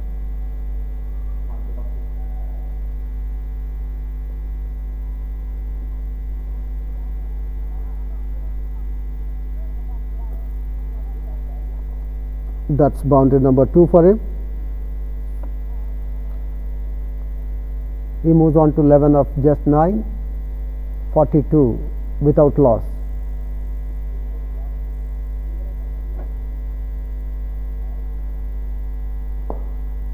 That's boundary number 2 for him. He moves on to 11 of just 9, 42 without loss.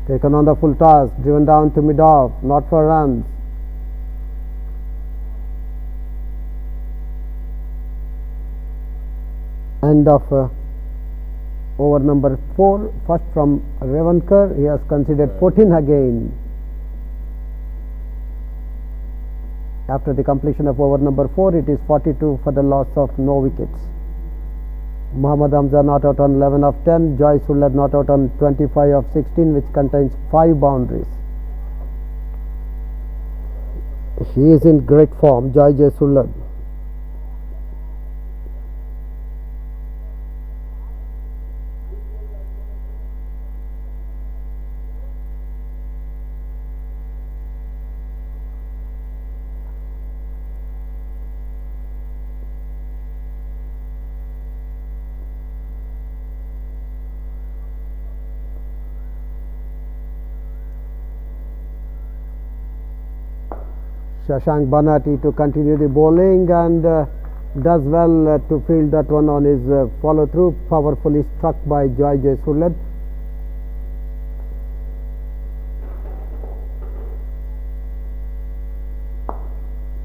Taken on the full toss, driven down to mid off, not for runs. End of over number 4, first from Revankar. He has considered 14 again. After the completion of over number 4, it is 42 for the loss of no wickets. Mohammad Hamza not out on 11 of 10. Joy Sullad not out on 25 of 16, which contains 5 boundaries. He is in great form, Joy Sullad. Shashank Banati to continue the bowling, and does well to field that one on his follow through, powerfully struck by Joy Sullad.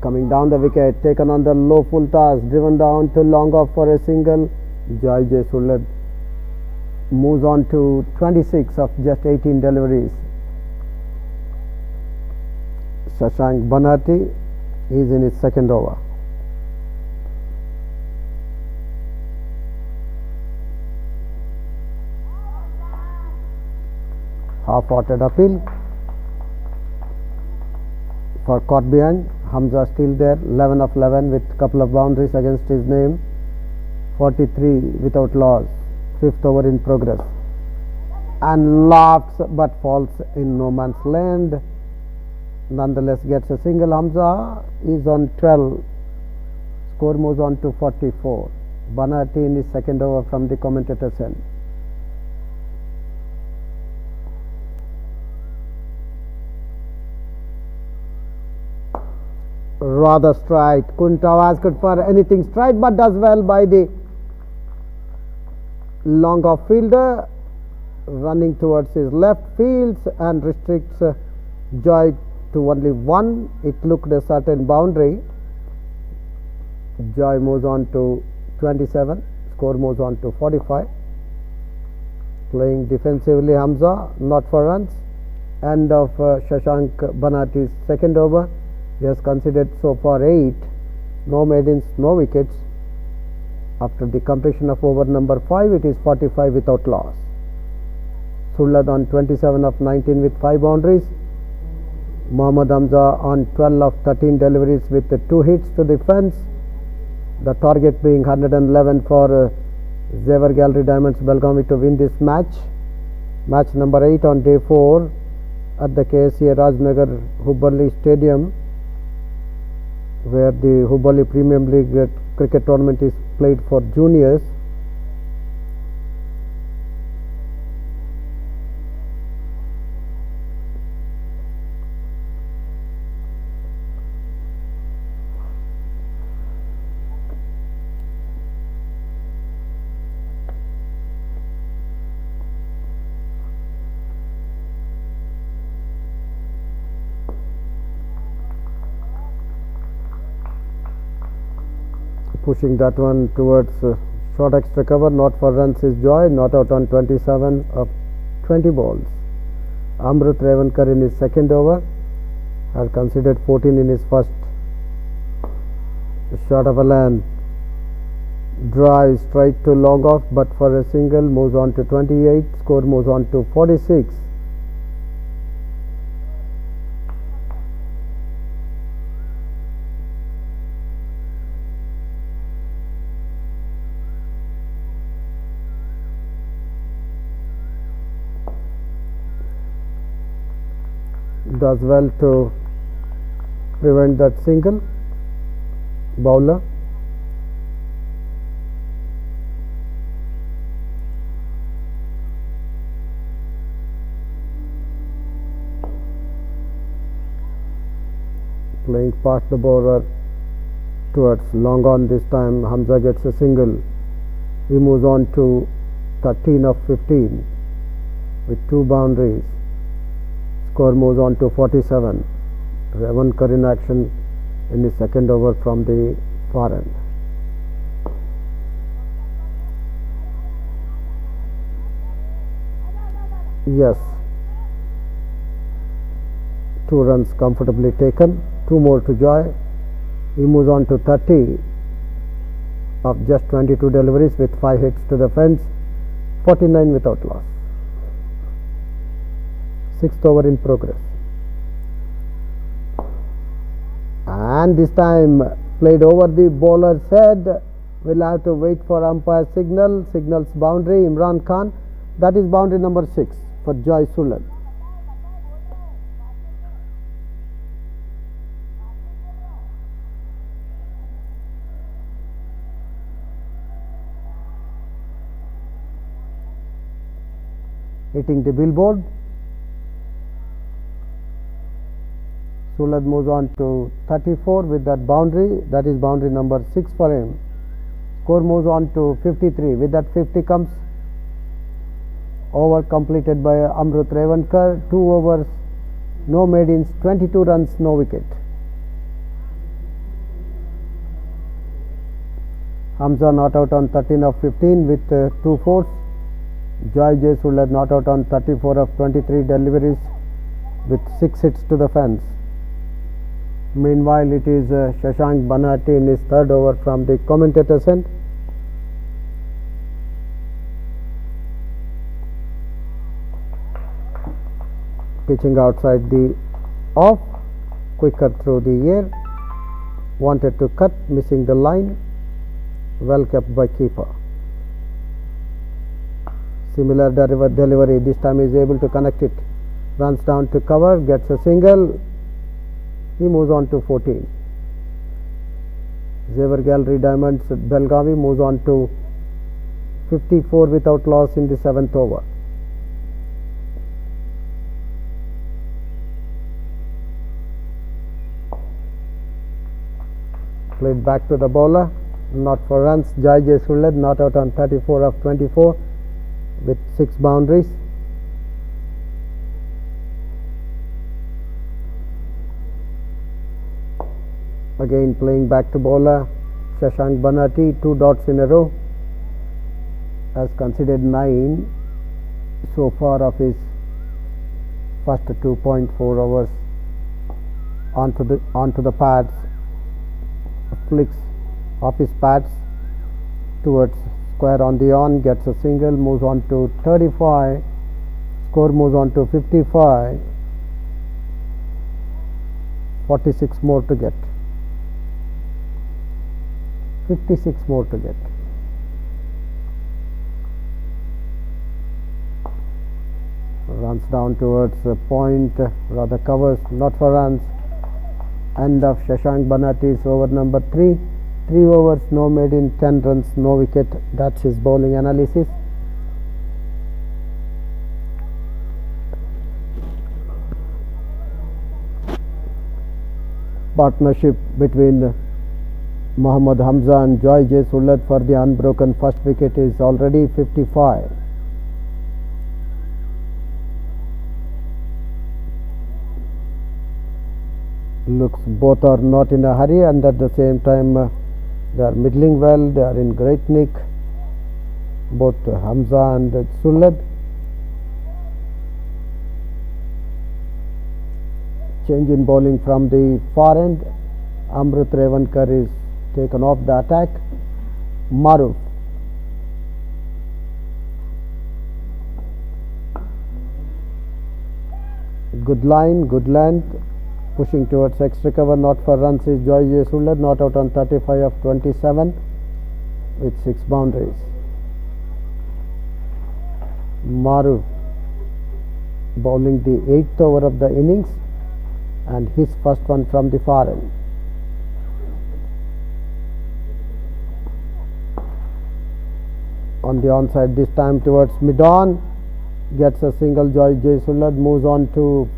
Coming down the wicket, taken on the low full toss, driven down to long off for a single. Joy Sullad moves on to 26 of just 18 deliveries. Shashank Banati is in his second over. Half-hearted appeal for caught behind. Hamza still there, 11 of 11 with couple of boundaries against his name. 43 without loss. 5th over in progress, and laughs but falls in no man's land. Nonetheless gets a single. Hamza is on 12. Score moves on to 44. Banati in his second over from the commentator's end. Rather straight. Couldn't have asked for anything straight, but does well by the long off fielder, running towards his left fields and restricts Joy to only 1. It looked a certain boundary. Joy moves on to 27. Score moves on to 45. Playing defensively Hamza, not for runs. End of Shashank Banati's second over. He has considered so far 8. No maidens, no wickets. After the completion of over number 5, it is 45 without loss. Sullad on 27 of 19 with 5 boundaries. Mohammad Hamza on 12 of 13 deliveries with 2 hits to the fence. The target being 111 for Zever Gallery Diamonds Belgavi to win this match. Match number 8 on day 4 at the Ksca Rajnagar Hubballi Stadium, where the Hubballi Premium League cricket tournament is played for juniors. Pushing that one towards short extra cover, not for runs is Joy, not out on 27 of 20 balls. Amrut Revankar in his second over had considered 14 in his first. Shot of a land, drive straight to long off, but for a single, moves on to 28, score moves on to 46. Does well to prevent that single. Bowler playing past the bowler towards long on. This time Hamza gets a single. He moves on to 13 of 15 with 2 boundaries. Score moves on to 47. Revankar in action in the second over from the far end. Yes, 2 runs comfortably taken, 2 more to Joy. He moves on to 30 of just 22 deliveries with 5 hits to the fence, 49 without loss. 6th over in progress, and this time played over the bowler's head. We'll have to wait for umpire signal. Signals boundary. Imran Khan, that is boundary number 6 for Joy Sulad. Hitting the billboard. Sulad moves on to 34 with that boundary. That is boundary number 6 for him. Score moves on to 53. With that 50 comes over completed by Amrut Revankar. 2 overs, no maidens, 22 runs, no wicket. Hamza not out on 13 of 15 with 2 fours. Joy J. Sulad not out on 34 of 23 deliveries with 6 hits to the fence. Meanwhile, it is Shashank Banati in his third over from the commentator's end. Pitching outside the off, quicker through the air, wanted to cut, missing the line, well kept by keeper. Similar delivery, this time is able to connect it, runs down to cover, gets a single. He moves on to 14. Zever Gallery Diamonds Belgavi moves on to 54 without loss in the 7th over. Played back to the bowler, not for runs. Jai J. Sulad not out on 34 of 24 with 6 boundaries. Again playing back to bowler Shashank Banati, 2 dots in a row, has considered 9 so far of his first 2.4 overs. Onto the pads, flicks off his pads towards square on the on, gets a single, moves on to 35, score moves on to 55, 46 more to get. 56 more to get. Runs down towards the point, rather covers, not for runs. End of Shashank Banati's over number 3. 3 overs, no made in, 10 runs, no wicket. That's his bowling analysis. Partnership between Mohammad Hamza and Joy J. Sulad for the unbroken first wicket is already 55. Looks both are not in a hurry, and at the same time they are middling well, they are in great nick, both Hamza and Sulad. Change in bowling from the far end. Amrit Revankar is taken off the attack. Maruf. Good line, good length. Pushing towards extra cover, not for runs is Joy J. Sulad, not out on 35 of 27 with 6 boundaries. Maruf bowling the 8th over of the innings and his first one from the far end. On the onside this time towards mid-on, gets a single. Joy J. Sulad moves on to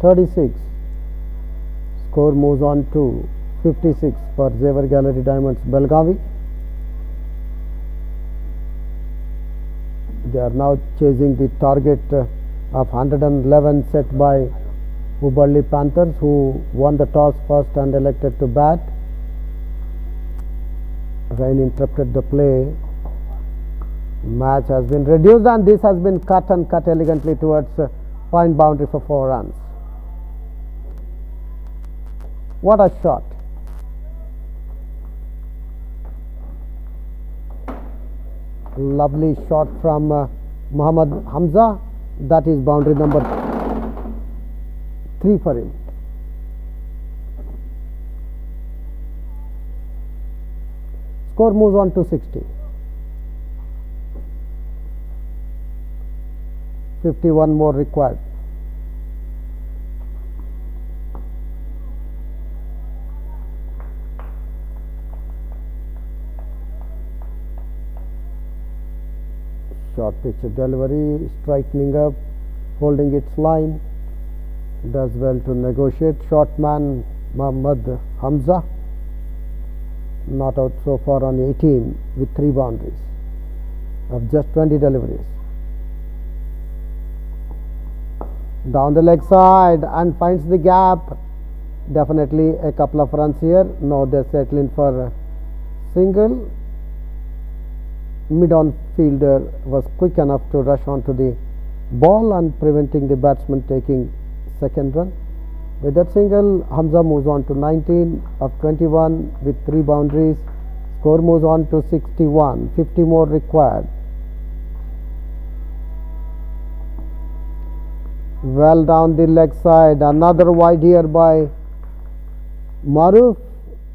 36. Score moves on to 56 for Xavier Gallery Diamonds Belgavi. They are now chasing the target of 111 set by Hubballi Panthers, who won the toss first and elected to bat. Rain interrupted the play. Match has been reduced, and this has been cut elegantly towards point boundary for 4 runs. What a shot! Lovely shot from Mohammad Hamza. That is boundary number 3 for him. Score moves on to 60. 51 more required. Short pitch delivery, straightening up, holding its line, does well to negotiate. Short man Mohammad Hamza, not out so far on 18 with 3 boundaries of just 20 deliveries. Down the leg side and finds the gap. Definitely a couple of runs here. Now they settle in for a single. Mid-on fielder was quick enough to rush onto the ball and preventing the batsman taking second run. With that single, Hamza moves on to 19 of 21 with 3 boundaries. Score moves on to 61. 50 more required. Well down the leg side. Another wide here by Maruf.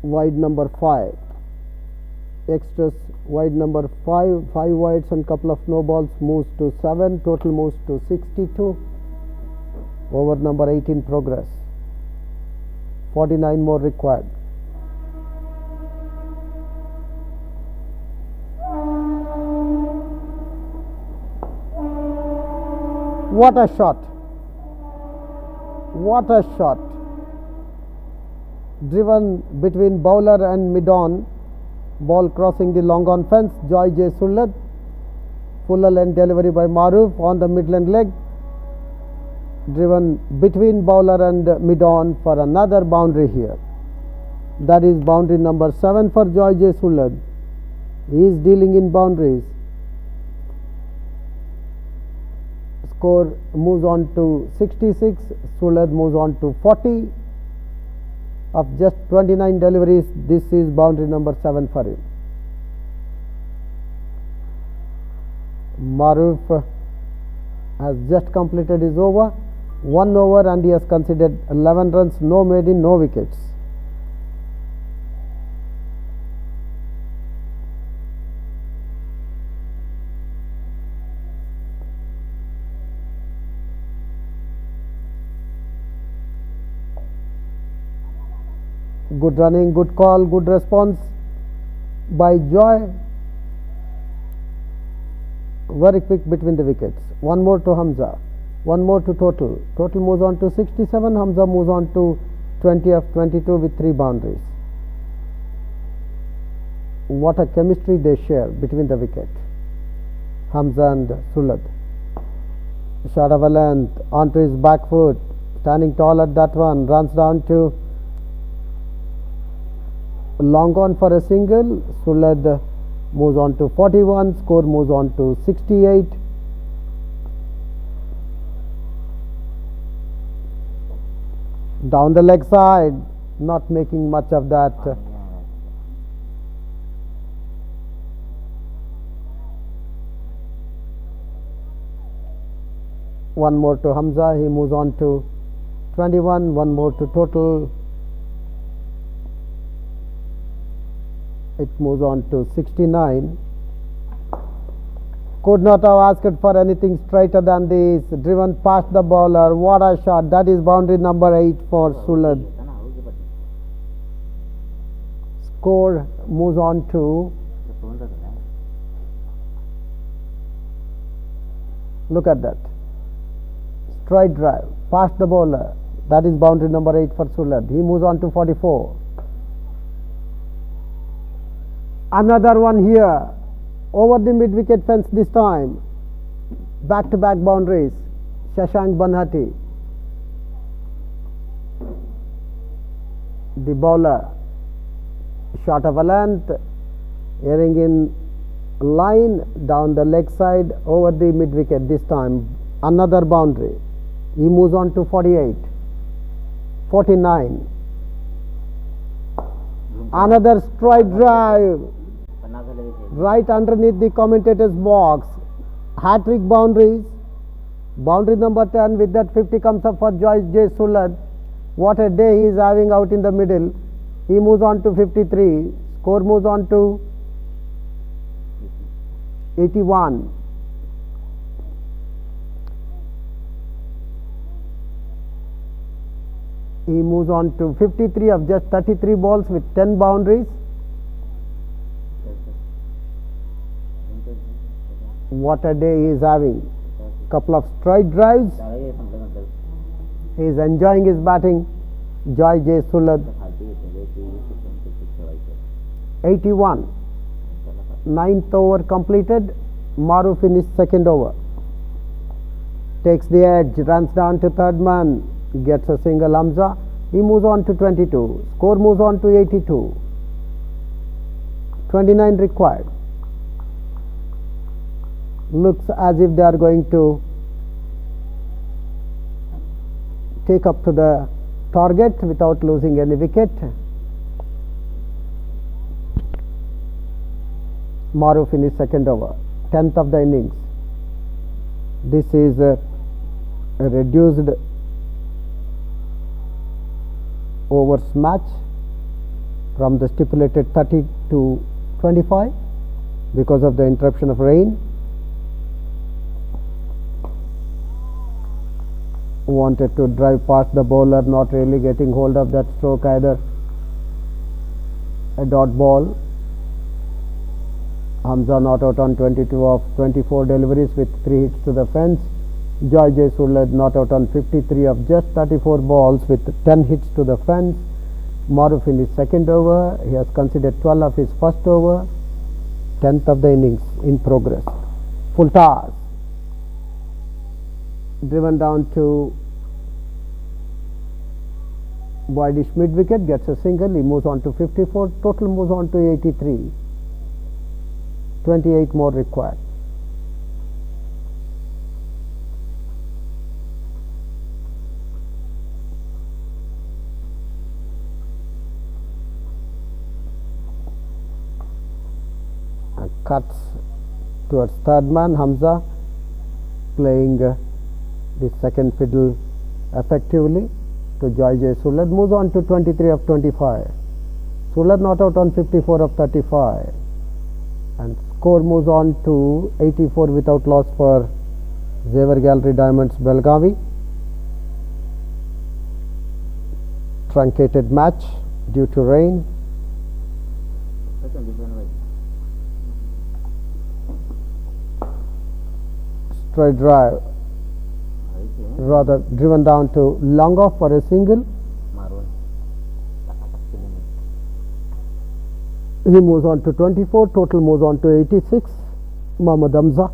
Wide number 5. Extras wide number 5. 5 wides and couple of no balls moves to 7. Total moves to 62. Over number 18 progress. 49 more required. What a shot! What a shot! Driven between bowler and mid-on. Ball crossing the long on fence. Joy J. Sulad. Fuller length delivery by Maruf on the midland leg. Driven between bowler and mid-on for another boundary here. That is boundary number 7 for Joy J. Sulad. He is dealing in boundaries. Score moves on to 66. Sulad moves on to 40. Of just 29 deliveries, this is boundary number 7 for him. Maruf has just completed his over. 1 over and he has conceded 11 runs, no made in, no wickets. Good running, good call, good response by Joy. Very quick between the wickets. One more to Hamza. One more to Total. Total moves on to 67. Hamza moves on to 20 of 22 with 3 boundaries. What a chemistry they share between the wicket. Hamza and Sulad. Shot of a length onto his back foot. Standing tall at that one. Runs down to long on for a single. Sulad moves on to 41. Score moves on to 68. Down the leg side. Not making much of that. One more to Hamza. He moves on to 21. One more to Total. It moves on to 69. Could not have asked for anything straighter than this. Driven past the bowler. What a shot. That is boundary number 8 for Sulad. Score moves on to, look at that, straight drive past the bowler. That is boundary number 8 for Sulad. He moves on to 44. Another one here over the mid wicket fence this time. Back to back boundaries. Shashank Banhati, the bowler. Shot of a length, airing in line down the leg side over the mid wicket this time. Another boundary. He moves on to 48. 49. Another straight drive right underneath the commentator's box. Hat-trick boundaries. Boundary number 10. With that 50 comes up for Joyce J. Sulad. What a day he is having out in the middle. He moves on to 53. Score moves on to 81. He moves on to 53 of just 33 balls with 10 boundaries. What a day he is having. Couple of straight drives. He is enjoying his batting. Joy J. Sulad. 81. 9th over completed. Maru finished 2nd over. Takes the edge. Runs down to 3rd man. Gets a single. Hamza. He moves on to 22. Score moves on to 82. 29 required. Looks as if they are going to take up to the target without losing any wicket. Maru finished 2nd over. 10th of the innings. This is a reduced overs match from the stipulated 30 to 25 because of the interruption of rain. Wanted to drive past the bowler, not really getting hold of that stroke either. A dot ball. Hamza not out on 22 of 24 deliveries with 3 hits to the fence. Joy J. Sulad not out on 53 of just 34 balls with 10 hits to the fence. Maru finished 2nd over. He has conceded 12 of his 1st over. 10th of the innings in progress. Full toss. Driven down to Boydish mid wicket, gets a single. He moves on to 54. Total moves on to 83. 28 more required. Cuts towards 3rd man. Hamza playing the 2nd fiddle effectively to Joy J. Sulad. Moves on to 23 of 25. Sulad not out on 54 of 35. And score moves on to 84 without loss for Xavier Gallery Diamonds Belgavi. Truncated match. due to rain. Straight drive, rather driven down to long off for a single. He moves on to 24, total moves on to 86. Mohammad Hamza.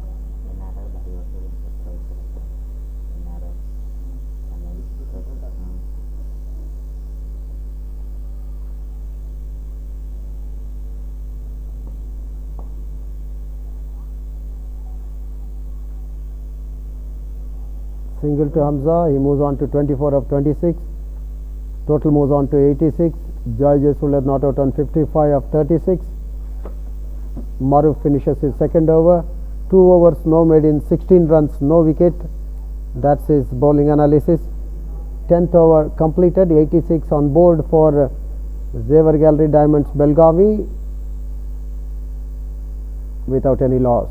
Single to Hamza, he moves on to 24 of 26. Total moves on to 86. Joy Jesulat not out on 55 of 36. Maruf finishes his second over. 2 overs, no made in 16 runs, no wicket. That's his bowling analysis. 10th over completed, 86 on board for Zevar Gallery Diamonds Belgavi without any loss.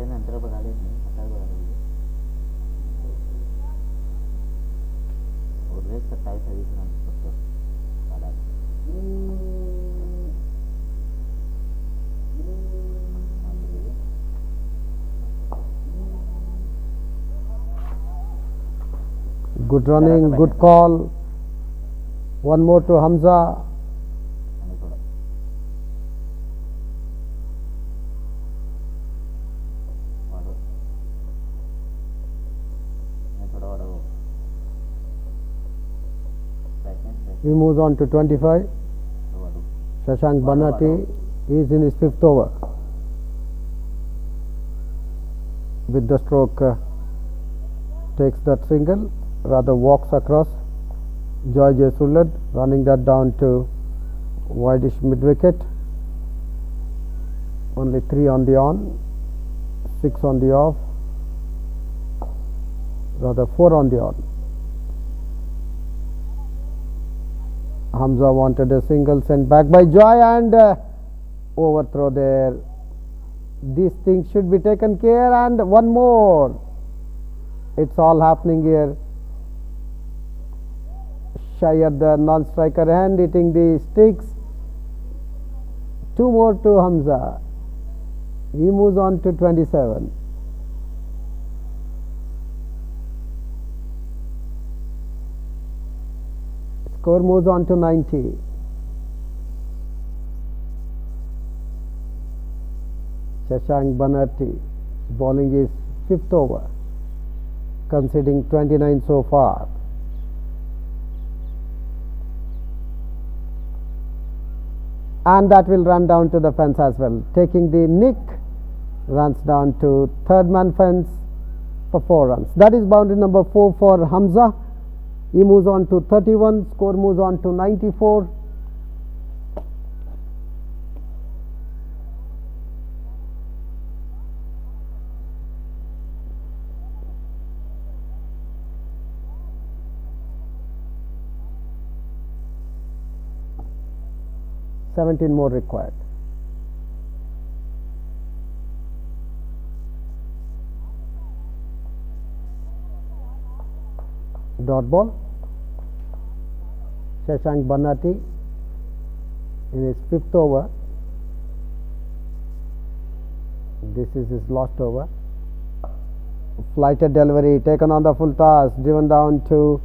नंतर बघायला आता बघायला उरले 27-28 run फक्त काढायला. Good running, good call. One more to Hamza. He moves on to 25. Shashank Banati is in his 5th over. With the stroke, takes that single, rather walks across. Joy Jesulat running that down to wideish mid wicket. Only 3 on the on, 6 on the off, rather 4 on the on. Hamza wanted a single, sent back by Joy, and overthrow there. These things should be taken care, and one more. It's all happening here. Shy at the non-striker hand, hitting the sticks. 2 more to Hamza. He moves on to 27. Score moves on to 90. Shashank Banerjee bowling his 5th over, conceding 29 so far. And that will run down to the fence as well. Taking the nick, runs down to 3rd man fence for 4 runs. That is boundary number 4 for Hamza. He moves on to 31, score moves on to 94. $17 more required. Dot ball. Shashank Banati in his 5th over. This is his last over. Flighted delivery taken on the full toss, driven down to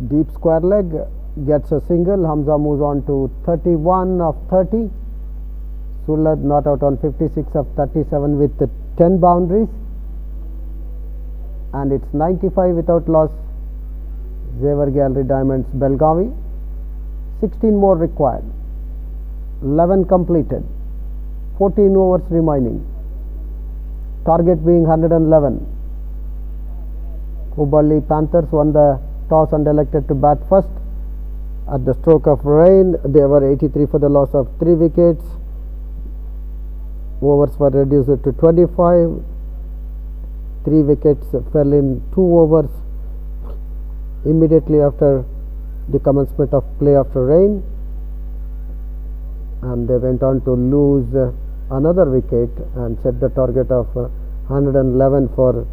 deep square leg, gets a single. Hamza moves on to 31 of 30. Sulad not out on 56 of 37 with 10 boundaries. And it's 95 without loss. Zevar Gallery Diamonds Belgavi. 16 more required. 11 completed. 14 overs remaining. Target being 111. Hubballi Panthers won the toss and elected to bat first. At the stroke of rain, they were 83 for the loss of 3 wickets. Overs were reduced to 25. 3 wickets fell in 2 overs. Immediately after the commencement of play after rain, and they went on to lose another wicket and set the target of 111 for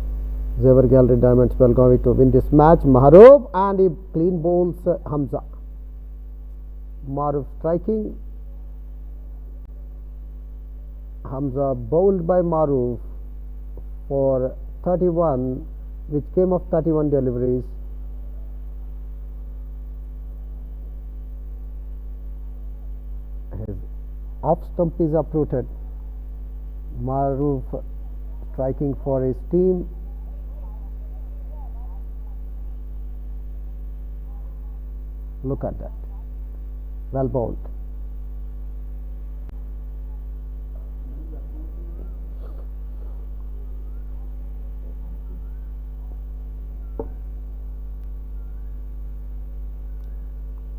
Xavier Gallery Diamonds Belgavi to win this match. Mahroof, and he clean bowls Hamza. Mahroof striking. Hamza bowled by Mahroof for 31, which came of 31 deliveries. His off stump is uprooted. Mahroof striking for his team. Look at that. Well bowled.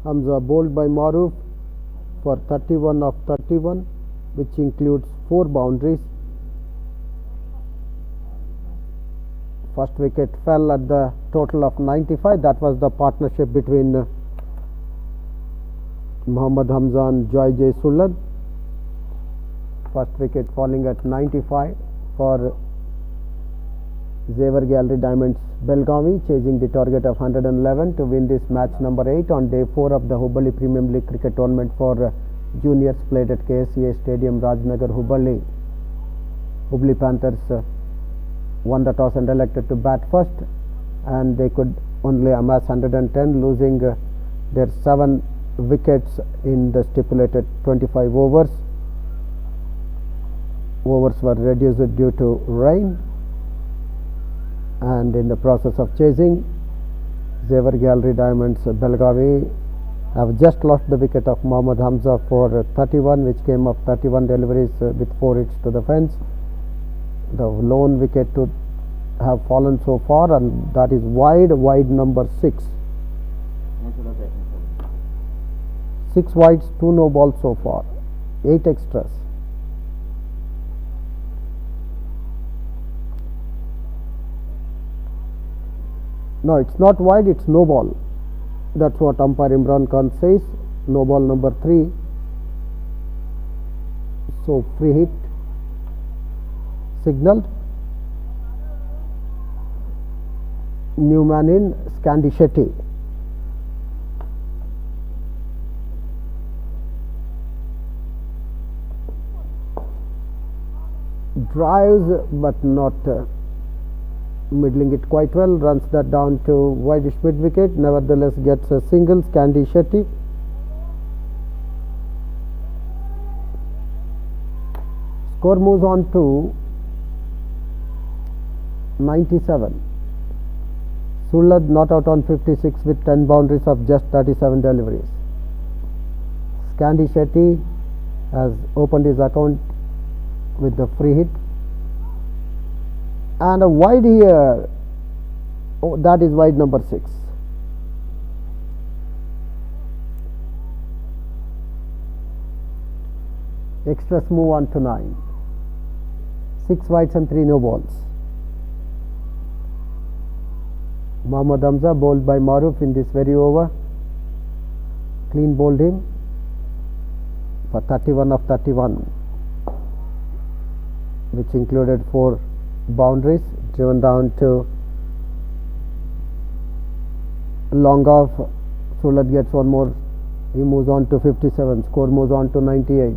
Hamza bowled by Mahroof for 31 of 31, which includes 4 boundaries. First wicket fell at the total of 95. That was the partnership between Mohammad Hamza and Joy J. Sulad. First wicket falling at 95 for Xavier Gallery Diamonds Belgavi, chasing the target of 111 to win this match number 8 on day 4 of the Hubballi Premium League cricket tournament for juniors played at Ksca Stadium, Rajnagar, Hubballi. Hubballi Panthers won the toss and elected to bat first, and they could only amass 110, losing their 7 wickets in the stipulated 25 overs. Overs were reduced due to rain, and in the process of chasing, Xavier Gallery Diamonds Belgavi have just lost the wicket of Mohammad Hamza for 31, which came of 31 deliveries with 4 hits to the fence. The lone wicket to have fallen so far, and that is wide number 6. 6 wides, 2 no balls so far, 8 extras. No, it's not wide, it's no ball. That's what umpire Imran Khan says. No ball number 3. So free hit signaled. New man in, Scandi Shetty. Drives but not middling it quite well, runs that down to wideish mid wicket, nevertheless gets a single. Scandi Shetty. Score moves on to 97. Sulad not out on 56 with 10 boundaries of just 37 deliveries. Scandi Shetty has opened his account with the free hit, and a wide here. Oh, that is wide number 6. Extras move on to 9. 6 wides and 3 no balls. Mohammad Hamza bowled by Mahroof in this very over. Clean bowled him for 31 of 31, which included 4 boundaries, driven down to long off. Sulad gets one more. He moves on to 57. Score moves on to 98.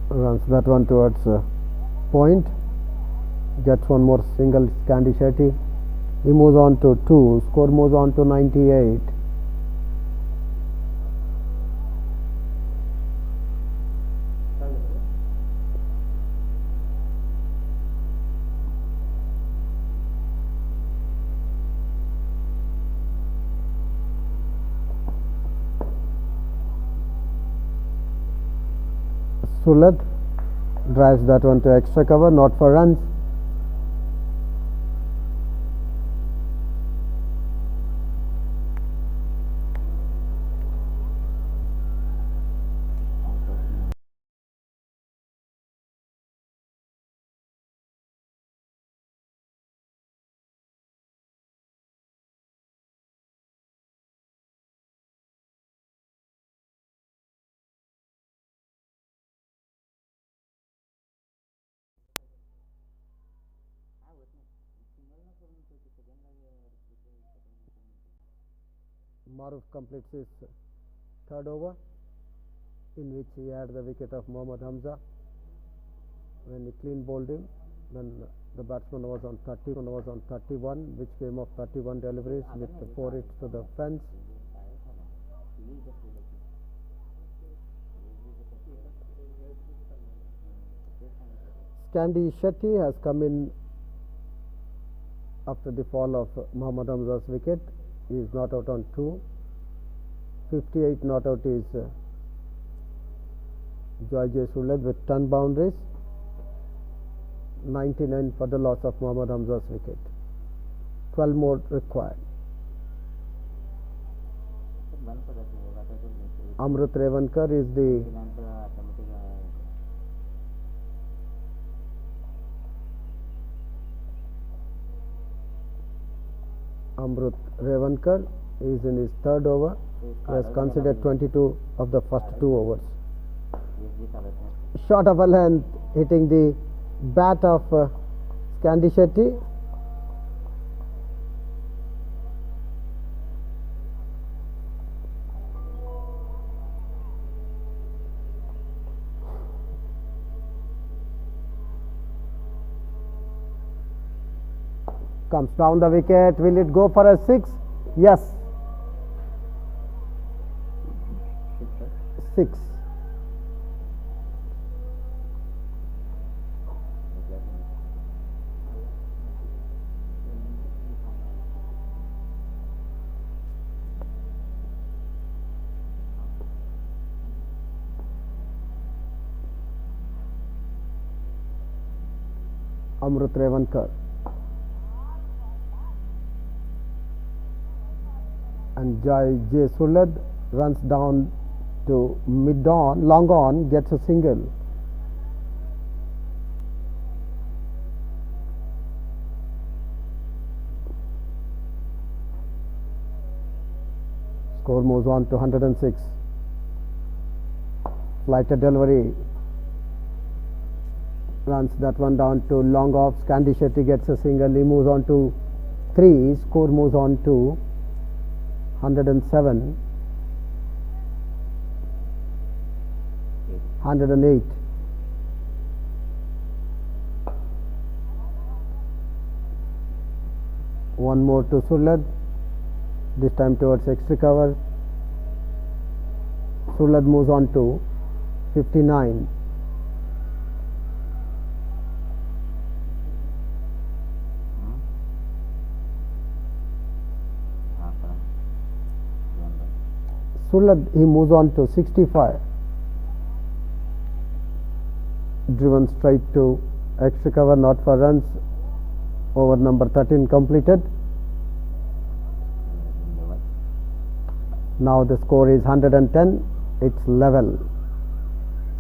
Runs that one towards point, gets one more single. Scandi Shetty. He moves on to 2. Score moves on to 98. Sulad drives that one to extra cover, not for runs. Maruf completes his third over, in which he had the wicket of Mohammad Hamza. When he clean bowled him, then the batsman was on 31, which came off 31 deliveries with the 4 hits to the fence. Scandi Shetty has come in after the fall of Mohammad Hamza's wicket. He is not out on 2. 58 not out is Joy J. Suled with 10 boundaries. 99 for the loss of Mohammad Hamza's wicket. 12 more required. Amrut Revankar is the Amrut Revankar is in his third over. He has considered 22 of the first 2 overs. Shot of a length hitting the bat of Scandi Shetty. Comes down the wicket. Will it go for a 6? Yes. 6. Amrut Revankar. And Joy J. Suled runs down to mid-on, long on, gets a single. Score moves on to 106. Flighted delivery. Runs that one down to long off. Scandi Shetty gets a single. He moves on to 3. Score moves on to 107. 108. One more to Suled, this time towards extra cover. Suled moves on to 59. Suled, he moves on to 65. Driven straight to extra cover, not for runs. Over number 13 completed. Now the score is 110. It's level.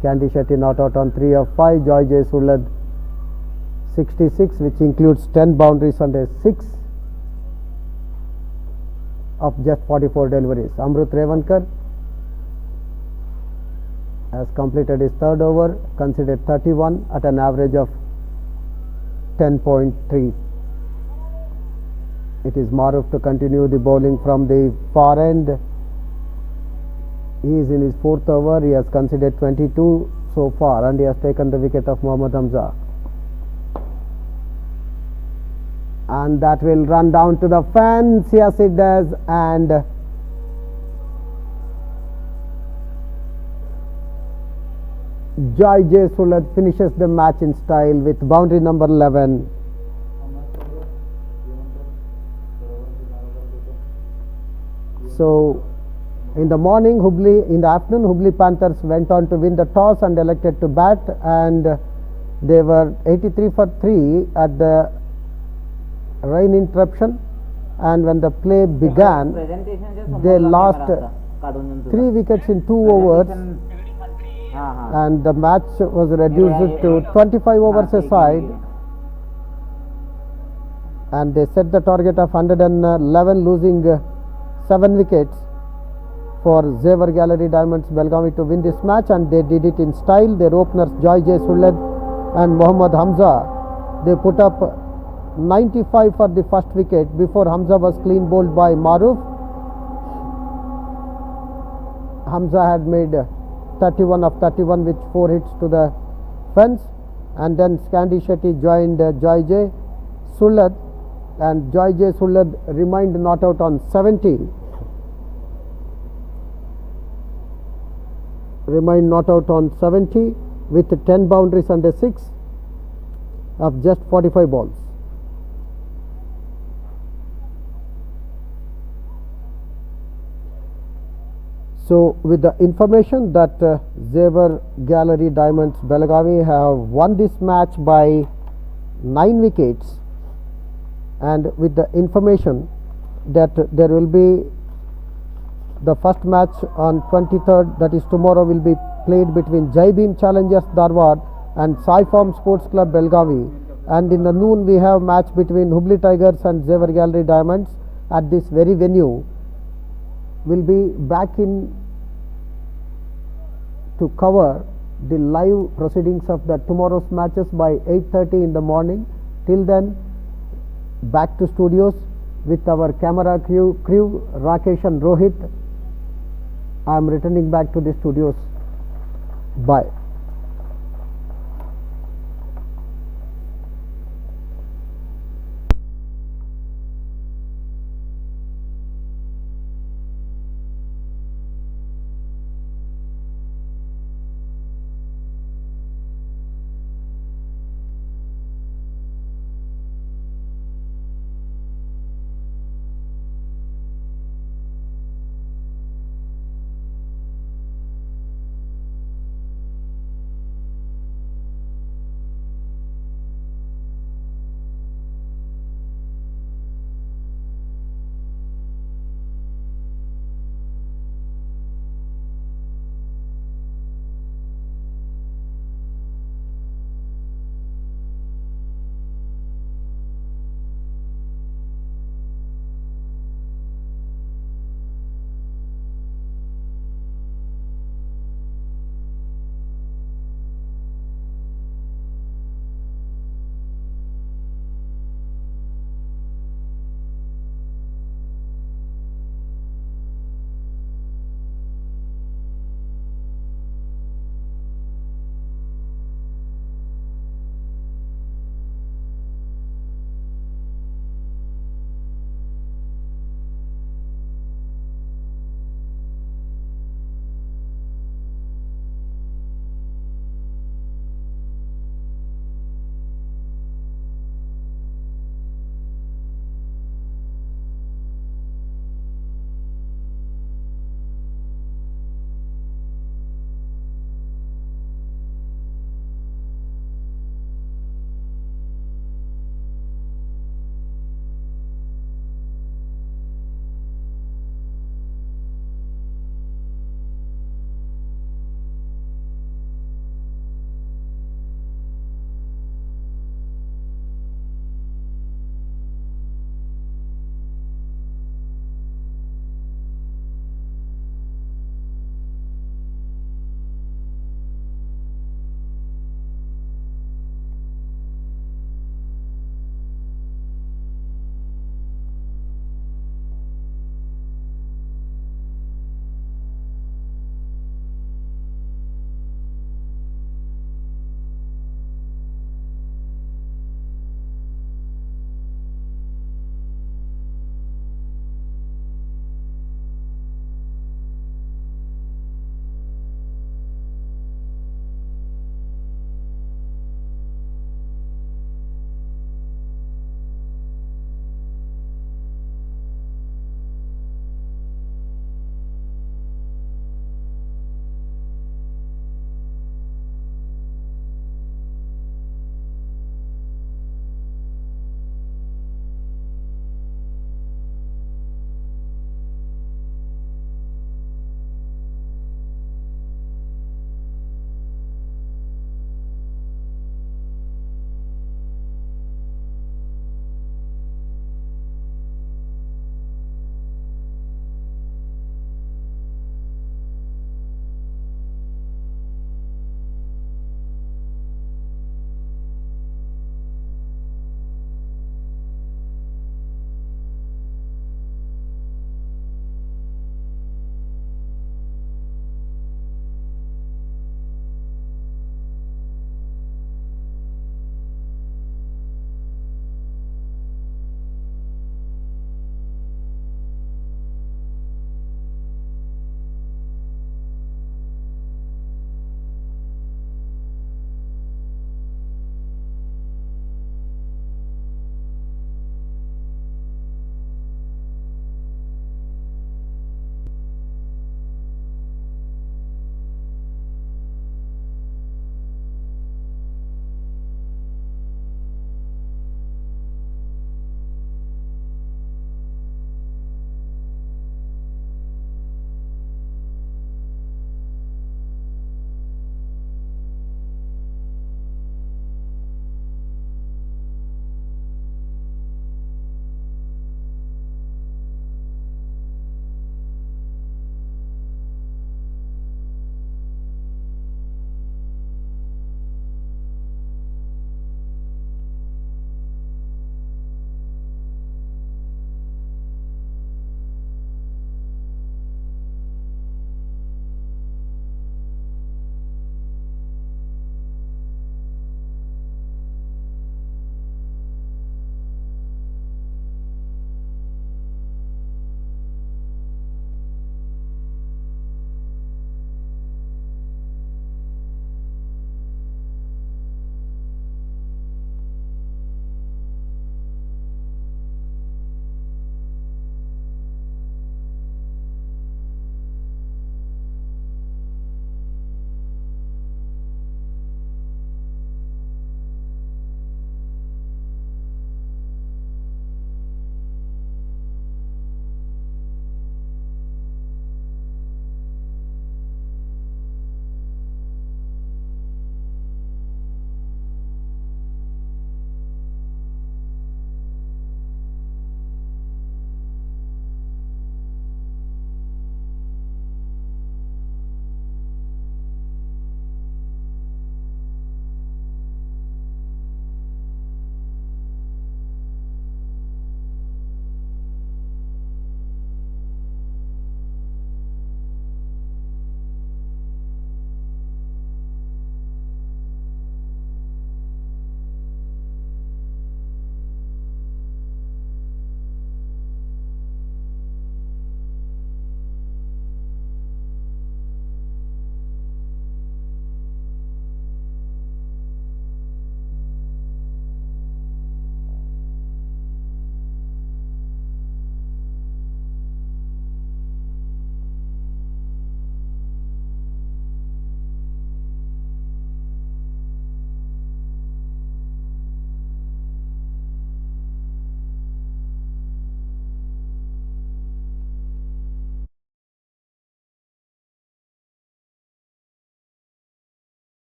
Scandi Shetty not out on 3 of 5. Joy J. Suled 66, which includes 10 boundaries and a 6 of just 44 deliveries. Amrut Revankar has completed his third over, considered 31 at an average of 10.3. It is Maruf to continue the bowling from the far end. He is in his fourth over. He has considered 22 so far, and he has taken the wicket of Mohammad Hamza. And that will run down to the fence. Yes, it does. And Joy J. Suled finishes the match in style with boundary number 11. So, in the morning, in the afternoon, Hubballi Panthers went on to win the toss and elected to bat, and they were 83 for 3 at the rain interruption, and when the play began, they lost 3 wickets in 2 overs, and the match was reduced to 25 overs a side, and they set the target of 111, losing 7 wickets for Zevar Gallery Diamonds Belgavi to win this match, and they did it in style. Their openers Joy J. Suled and Mohammad Hamza, they put up 95 for the first wicket before Hamza was clean bowled by Maruf. Hamza had made 31 of 31 with 4 hits to the fence, and then Scandi Shetty joined Joy J. Sullad, and Joy J. Sullad remained not out on 70. Remained not out on 70 with 10 boundaries and a 6 of just 45 balls. So, with the information that Xavier Gallery Diamonds Belagavi have won this match by 9 wickets, and with the information that there will be the first match on 23rd, that is tomorrow, will be played between Jai Bhim Challengers Dharwad and Sai Farm Sports Club Belgavi, and in the noon we have match between Hubballi Tigers and Xavier Gallery Diamonds at this very venue. Will be back in to cover the live proceedings of the tomorrow's matches by 8:30 in the morning. Till then, back to studios with our camera crew Rakesh and Rohit. I am returning back to the studios. Bye.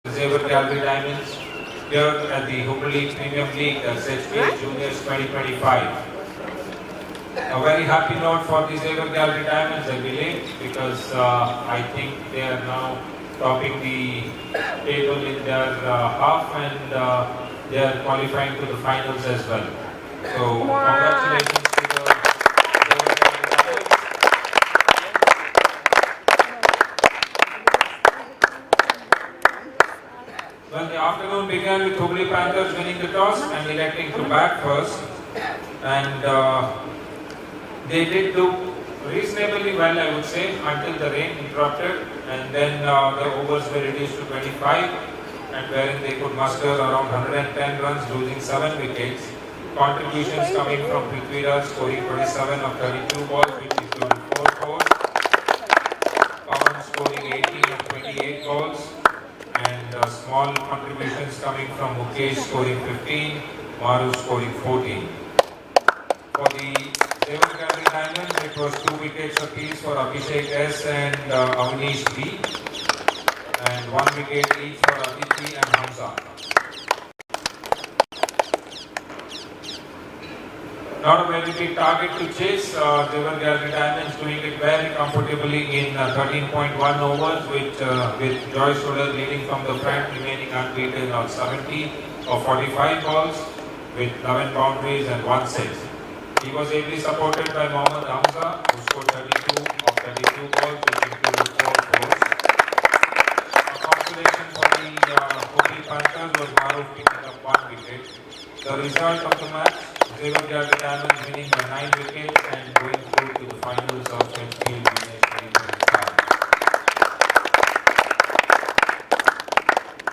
Xavier Gallery Diamonds here at the Hubballi Premium League SHPA Juniors 2025. A very happy note for the Xavier Gallery Diamonds, I believe, because I think they are now topping the table in their half, and they are qualifying to the finals as well. So congratulations to the Xavier Gallery Diamonds. Well, the afternoon began with Hubballi Panthers winning the toss and electing to bat first, and they did do reasonably well, I would say, until the rain interrupted, and then the overs were reduced to 25, and wherein they could muster around 110 runs, losing 7 wickets. Contributions coming from Prithviraj, scoring 27 of 32 balls, which included 4 fours. Pawan scoring 18 of 28 balls, and small contributions coming from Mukesh, scoring 15, Maru scoring 14. For the Xavier Gallery Diamonds, it was 2 wickets apiece for Abhishek S and Avnish B, and 1 wicket each for Aditi and Hamza. Not a very big target to chase. Xavier Gallery Diamonds doing it very comfortably in 13.1 overs, with Joy Solar leading from the front, remaining unbeaten on 70 of 45 balls, with 11 boundaries and 1 six. He was ably supported by Mohammad Hamza, who scored 32 of 32 balls, which included 4 fours. A consolation for the Hubballi Panthers was Maruf picking up 1 wicket. The result of the match, Xavier Gallery Diamonds winning by 9 wickets and going through to the finals of SHPA Juniors 2025.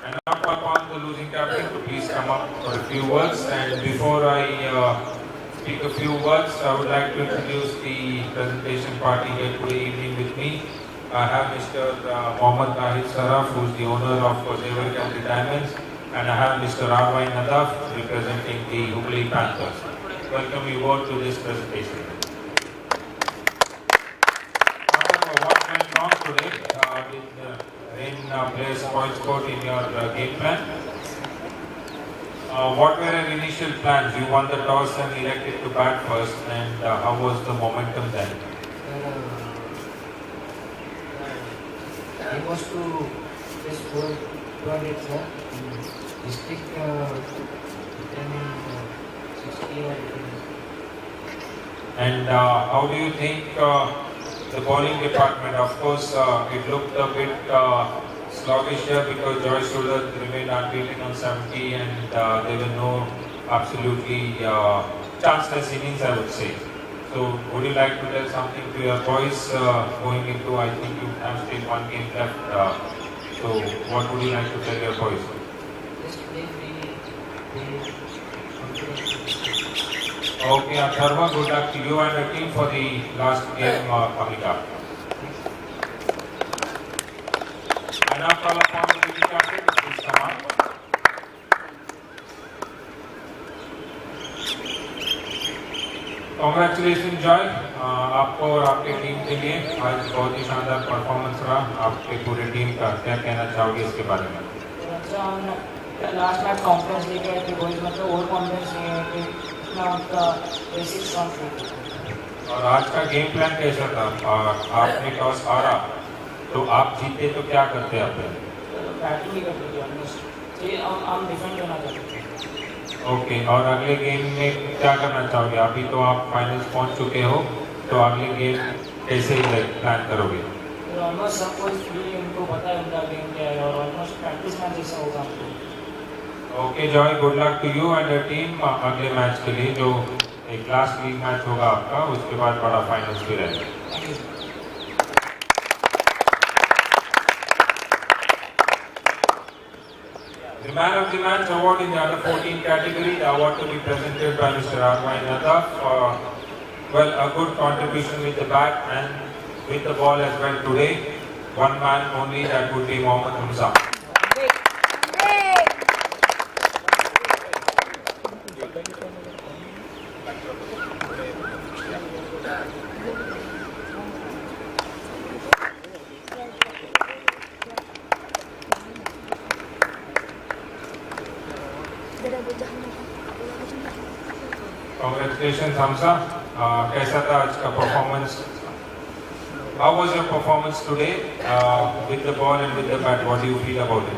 And now I call the losing captain to please come up for a few words. And before I speak a few words, I would like to introduce the presentation party here today evening with me. I have Mr. Mohammad Tahir Saraf, who is the owner of Xavier Gallery Diamonds, and I have Mr. R.Y. Nadaf, representing the Hubballi Panthers. Welcome you all to this presentation. What went wrong today? Did rain play a spoil sport in your game plan? What were your initial plans? You won the toss and elected to bat first, and how was the momentum then? I was to just go project, sir. District 60 or And how do you think the bowling department? Of course, it looked a bit sluggish here because Joy Solar remained unbeaten on 70, and there were no absolutely chanceless innings, I would say. So, would you like to tell something to your boys going into? I think you have still 1 game left. So, what would you like to tell your boys? just play freely. Okay, Atharva, good luck to you and the team for the last game coming up. I now call upon the losing captain to please come up. Congratulations, Joy. आपको और आपके team के लिए आज बहुत ही शानदार performance रहा. आपके पूरे टीम का क्या कहना चाहोगे इसके बारे में? अच्छा, हम लास्ट मैच कॉन्फिडेंस लेके आए थे, वही मतलब ओवर कॉन्फिडेंस नहीं है कि इतना उनका बेसिक स्ट्रॉन्ग. और आज का गेम प्लान कैसा था? आपने टॉस हारा तो आप जीते तो क्या करते आप? बैटिंग ही करते थे हम डिफेंड करना चाहते थे. ओके, और अगले गेम में क्या करना चाहोगे? अभी तो आप फाइनल्स पहुंच चुके हो, तो अगले गेम कैसे प्लान करोगे? ऑलमोस्ट सब कोई फ्री, उनको पता है उनका गेम क्या है, और ऑलमोस्ट प्रैक्टिस मैच जैसा होगा हमको. Okay Joy, good luck to you and your team अगले मैच के लिए, जो एक लास्ट लीग मैच होगा आपका, उसके बाद बड़ा फाइनल्स भी रहेगा. The man of the match award in the under 14 category, the award to be presented by Mr. R.Y. Nadaf. Well, a good contribution with the bat and with the ball as well today. One man only, that would be Mohammad Hamza. Congratulations, Hamza. कैसा था आज का performance? How was your performance today with the ball and with the bat? What do you feel about it?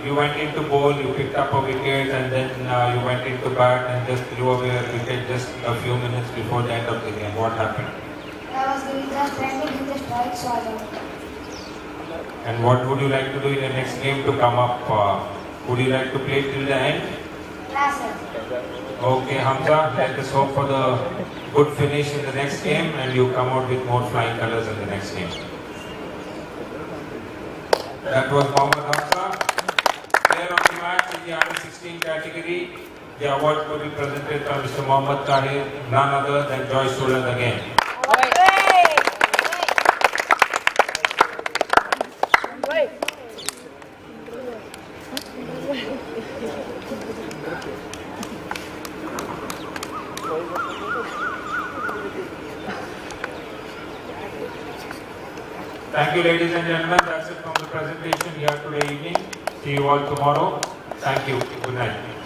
You went into bowl, you picked up a wicket, and then you went into bat and just threw away a wicket just a few minutes before the end of the game. What happened? I was just trying to hit the strike, so I don't. And what would you like to do in the next game to come up? Would you like to play till the end? Yes, sir. Okay, Hamza, let us hope for the good finish in the next game and you come out with more flying colors in the next game. That was Mohammad Hamza. Player of the match in the under-16 category. The award will be presented by Mr. Mohammad Tahir, none other than Joy Suland again. Thank you, ladies and gentlemen. That's it from the presentation here today evening. See you all tomorrow. Thank you. Good night.